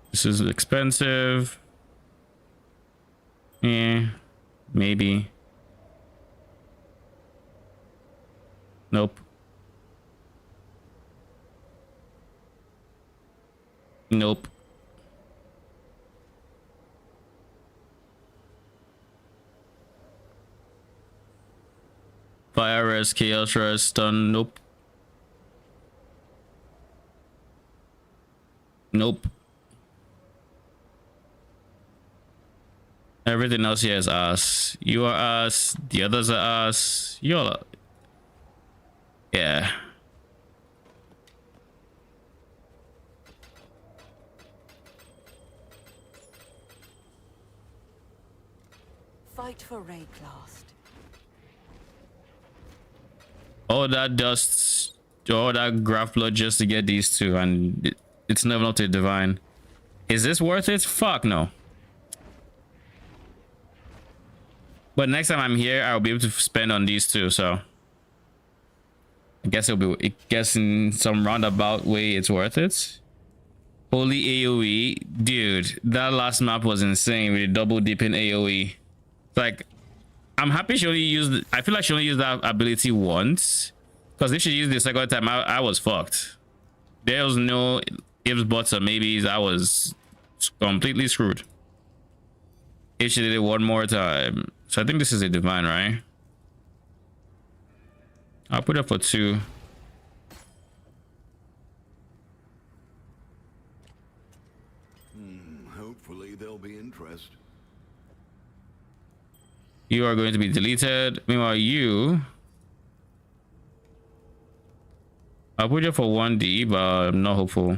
This is expensive. Yeah, maybe. Nope. Nope. Fire Res, Chaos Res, Stun. Nope. Nope. Everything else here is us. You are us. The others are us. You're... Yeah. Fight for Rayclast. All that dust, all that graph blood just to get these two, and it's never up to divine. Is this worth it? Fuck no. But next time I'm here, I'll be able to spend on these two, so I guess I guess in some roundabout way it's worth it. Holy AoE, dude, that last map was insane with the double dipping AoE. Like, I'm happy she only used, I feel like she only used that ability once, because if she used the second time, I was fucked. There was no ifs, buts, or maybes. I was completely screwed if she did it one more time. So I think this is a divine, right? I'll put it for 2. Hopefully there'll be interest. You are going to be deleted. Meanwhile, you... I'll put you for 1D, but I'm not hopeful.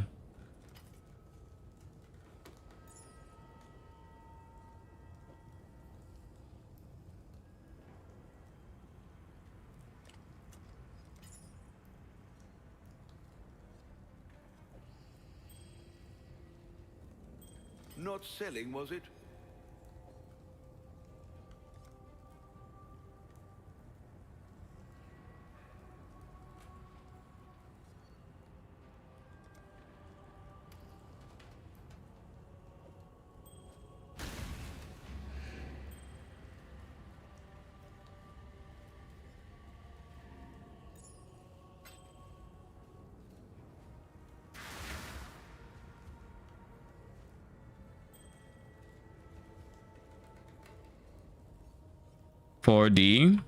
Not selling, was it? $4D.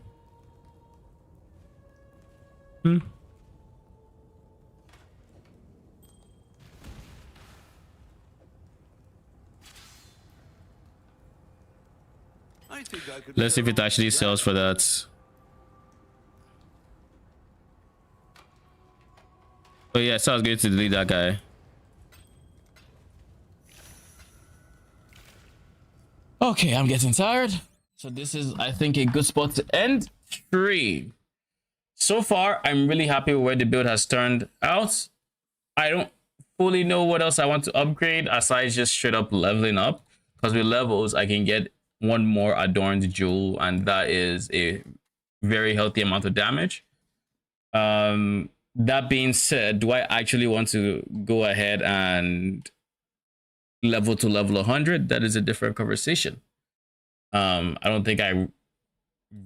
Let's see if it actually sells for that. Oh yeah, so I was going to delete that guy. Okay, I'm getting tired. So this is, I think, a good spot to end. 3. So far, I'm really happy with where the build has turned out. I don't fully know what else I want to upgrade aside just straight up leveling up. Because with levels, I can get one more adorned jewel, and that is a very healthy amount of damage. That being said, do I actually want to go ahead and level to level 100? That is a different conversation. I don't think I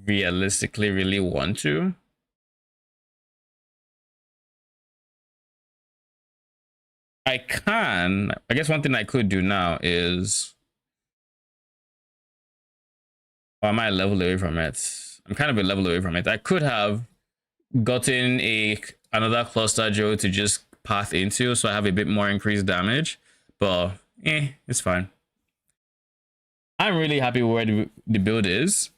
realistically really want to. I guess one thing I could do now is, or am I a level away from it? I'm kind of a level away from it. I could have gotten another cluster Joe to just path into, so I have a bit more increased damage. But it's fine. I'm really happy where the build is.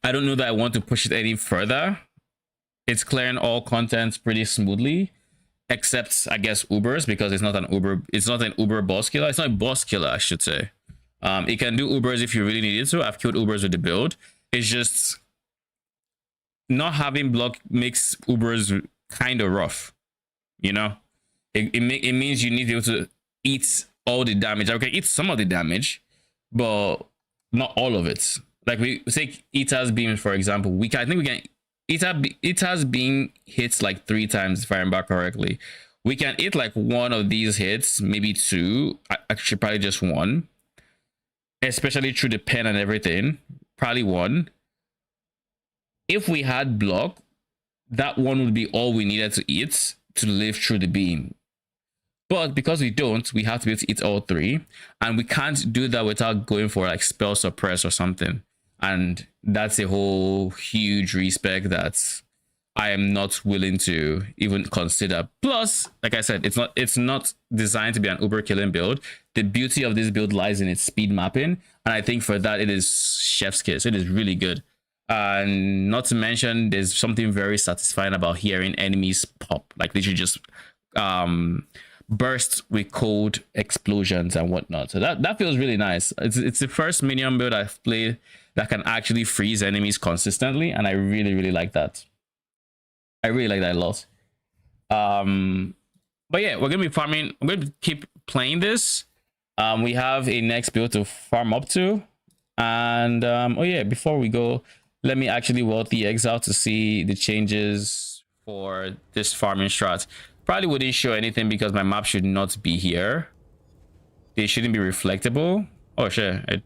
I don't know that I want to push it any further. It's clearing all contents pretty smoothly, except I guess Ubers, because it's not an Uber boss killer. It's not a boss killer, I should say. It can do Ubers if you really need it to. I've killed Ubers with the build. It's just not having block makes Ubers kind of rough, you know. It means you need to be able to eat all the damage. Okay, eat some of the damage, but not all of it. Like we take Ita's beam, for example. I think we can Ita's beam hits like 3 times if I remember correctly. We can hit like one of these hits, maybe 2. Actually, probably just 1. Especially through the pen and everything. Probably 1. If we had block, that 1 would be all we needed to eat to live through the beam. But because we don't, we have to be able to eat all 3. And we can't do that without going for like spell suppress or something. And that's a whole huge respect that I am not willing to even consider. Plus, like I said, it's not designed to be an uber killing build. The beauty of this build lies in its speed mapping. And I think for that, it is chef's kiss. It is really good. And not to mention, there's something very satisfying about hearing enemies pop. Like literally just burst with cold explosions and whatnot. So that feels really nice. It's the first minion build I've played that can actually freeze enemies consistently, and I really like that. I really like that a lot. But yeah, we're gonna be farming. I'm gonna keep playing this. We have a next build to farm up to, and oh yeah, before we go, let me actually world the Exile to see the changes for this farming strat. Probably wouldn't show anything because my map should not be here. They shouldn't be reflectable. Oh sure, it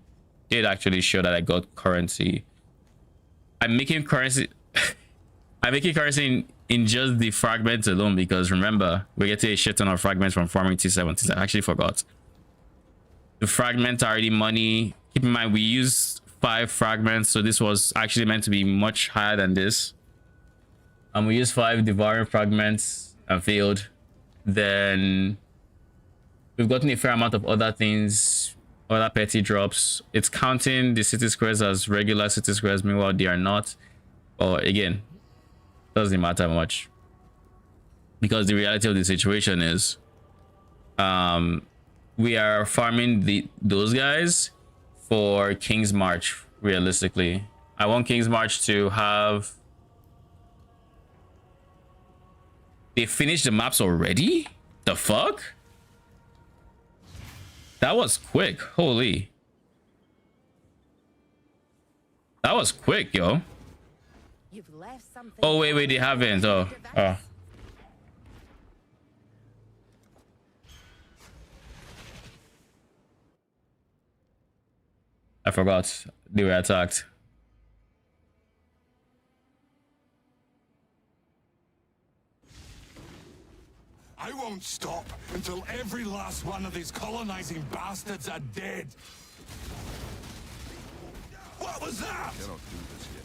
did actually show that I got currency. I'm making currency I'm making currency in just the fragments alone, because remember, we get to a shit ton of fragments from farming T17. I actually forgot. The fragments are already money. Keep in mind we used 5 fragments, so this was actually meant to be much higher than this. We used 5 devouring fragments and failed. Then we've gotten a fair amount of other things, other petty drops. It's counting the city squares as regular city squares, meanwhile they are not. Or again, doesn't matter much, because the reality of the situation is we are farming those guys for King's March. Realistically, I want King's March to have... They finished the maps already? The fuck? That was quick. Holy. That was quick, yo. Oh, wait, they haven't. Oh. I forgot. They were attacked. I won't stop until every last one of these colonizing bastards are dead. What was that? I cannot do this yet.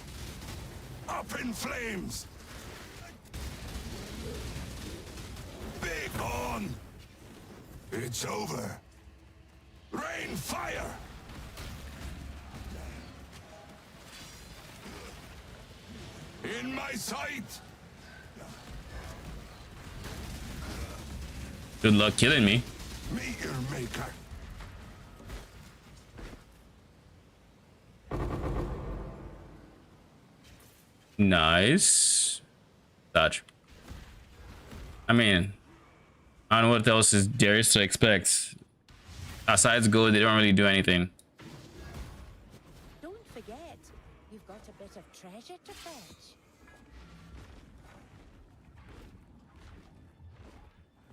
Up in flames! Big on! It's over. Rain fire! In my sight! Good luck killing me. Meet your maker. Nice. Dodge. I mean, I don't know what else there is to expect. Asides go, they don't really do anything. Don't forget, you've got a bit of treasure to fetch.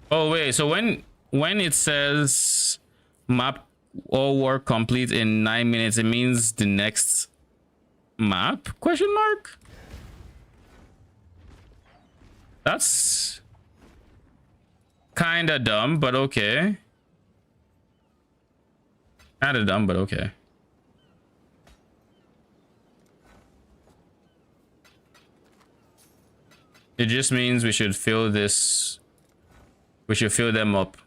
Oh wait, so when it says map all work complete in 9 minutes, it means the next map? Question mark? That's kinda dumb, but okay. Kinda dumb, but okay. It just means we should fill this. We should fill them up.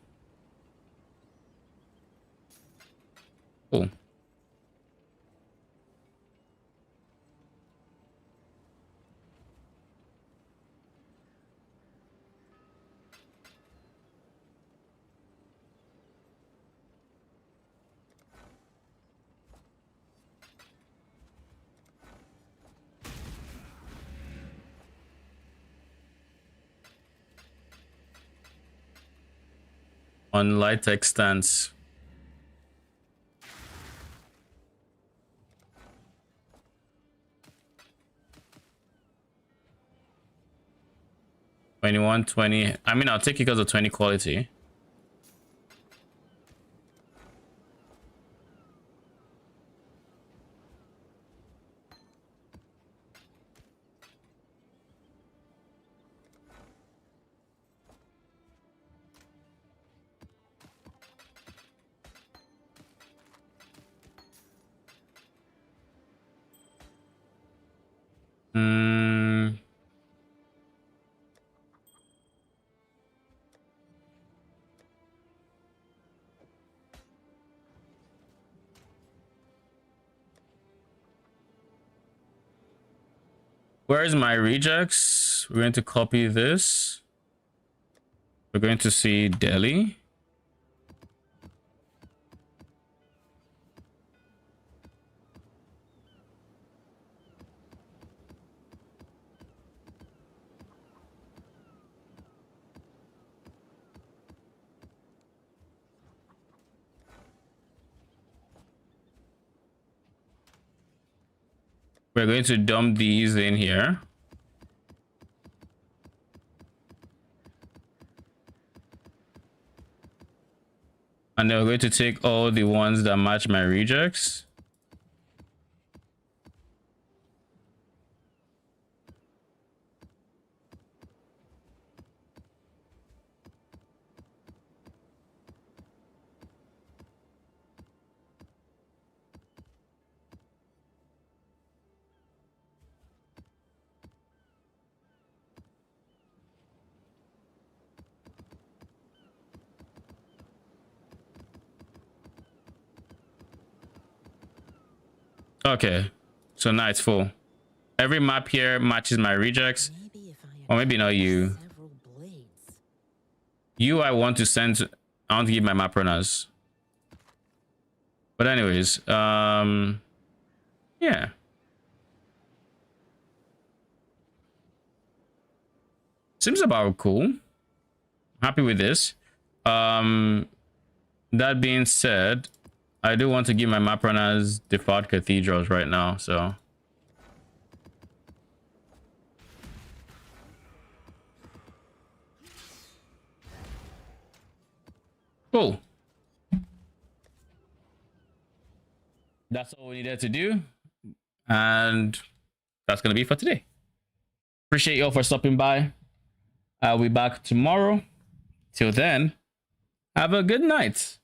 on light tech stance. $21, $20. I mean, I'll take it because of 20 quality. Where's my rejects? We're going to copy this. We're going to see Delhi. We're going to dump these in here. And then we're going to take all the ones that match my rejects. Okay, so now it's full. Every map here matches my rejects. Or maybe not you. You I want to send, I want to give my map runners. But anyways, yeah. Seems about cool. Happy with this. That being said, I do want to give my map runners default cathedrals right now, so. Cool. That's all we needed to do. And that's going to be for today. Appreciate you all for stopping by. I'll be back tomorrow. Till then, have a good night.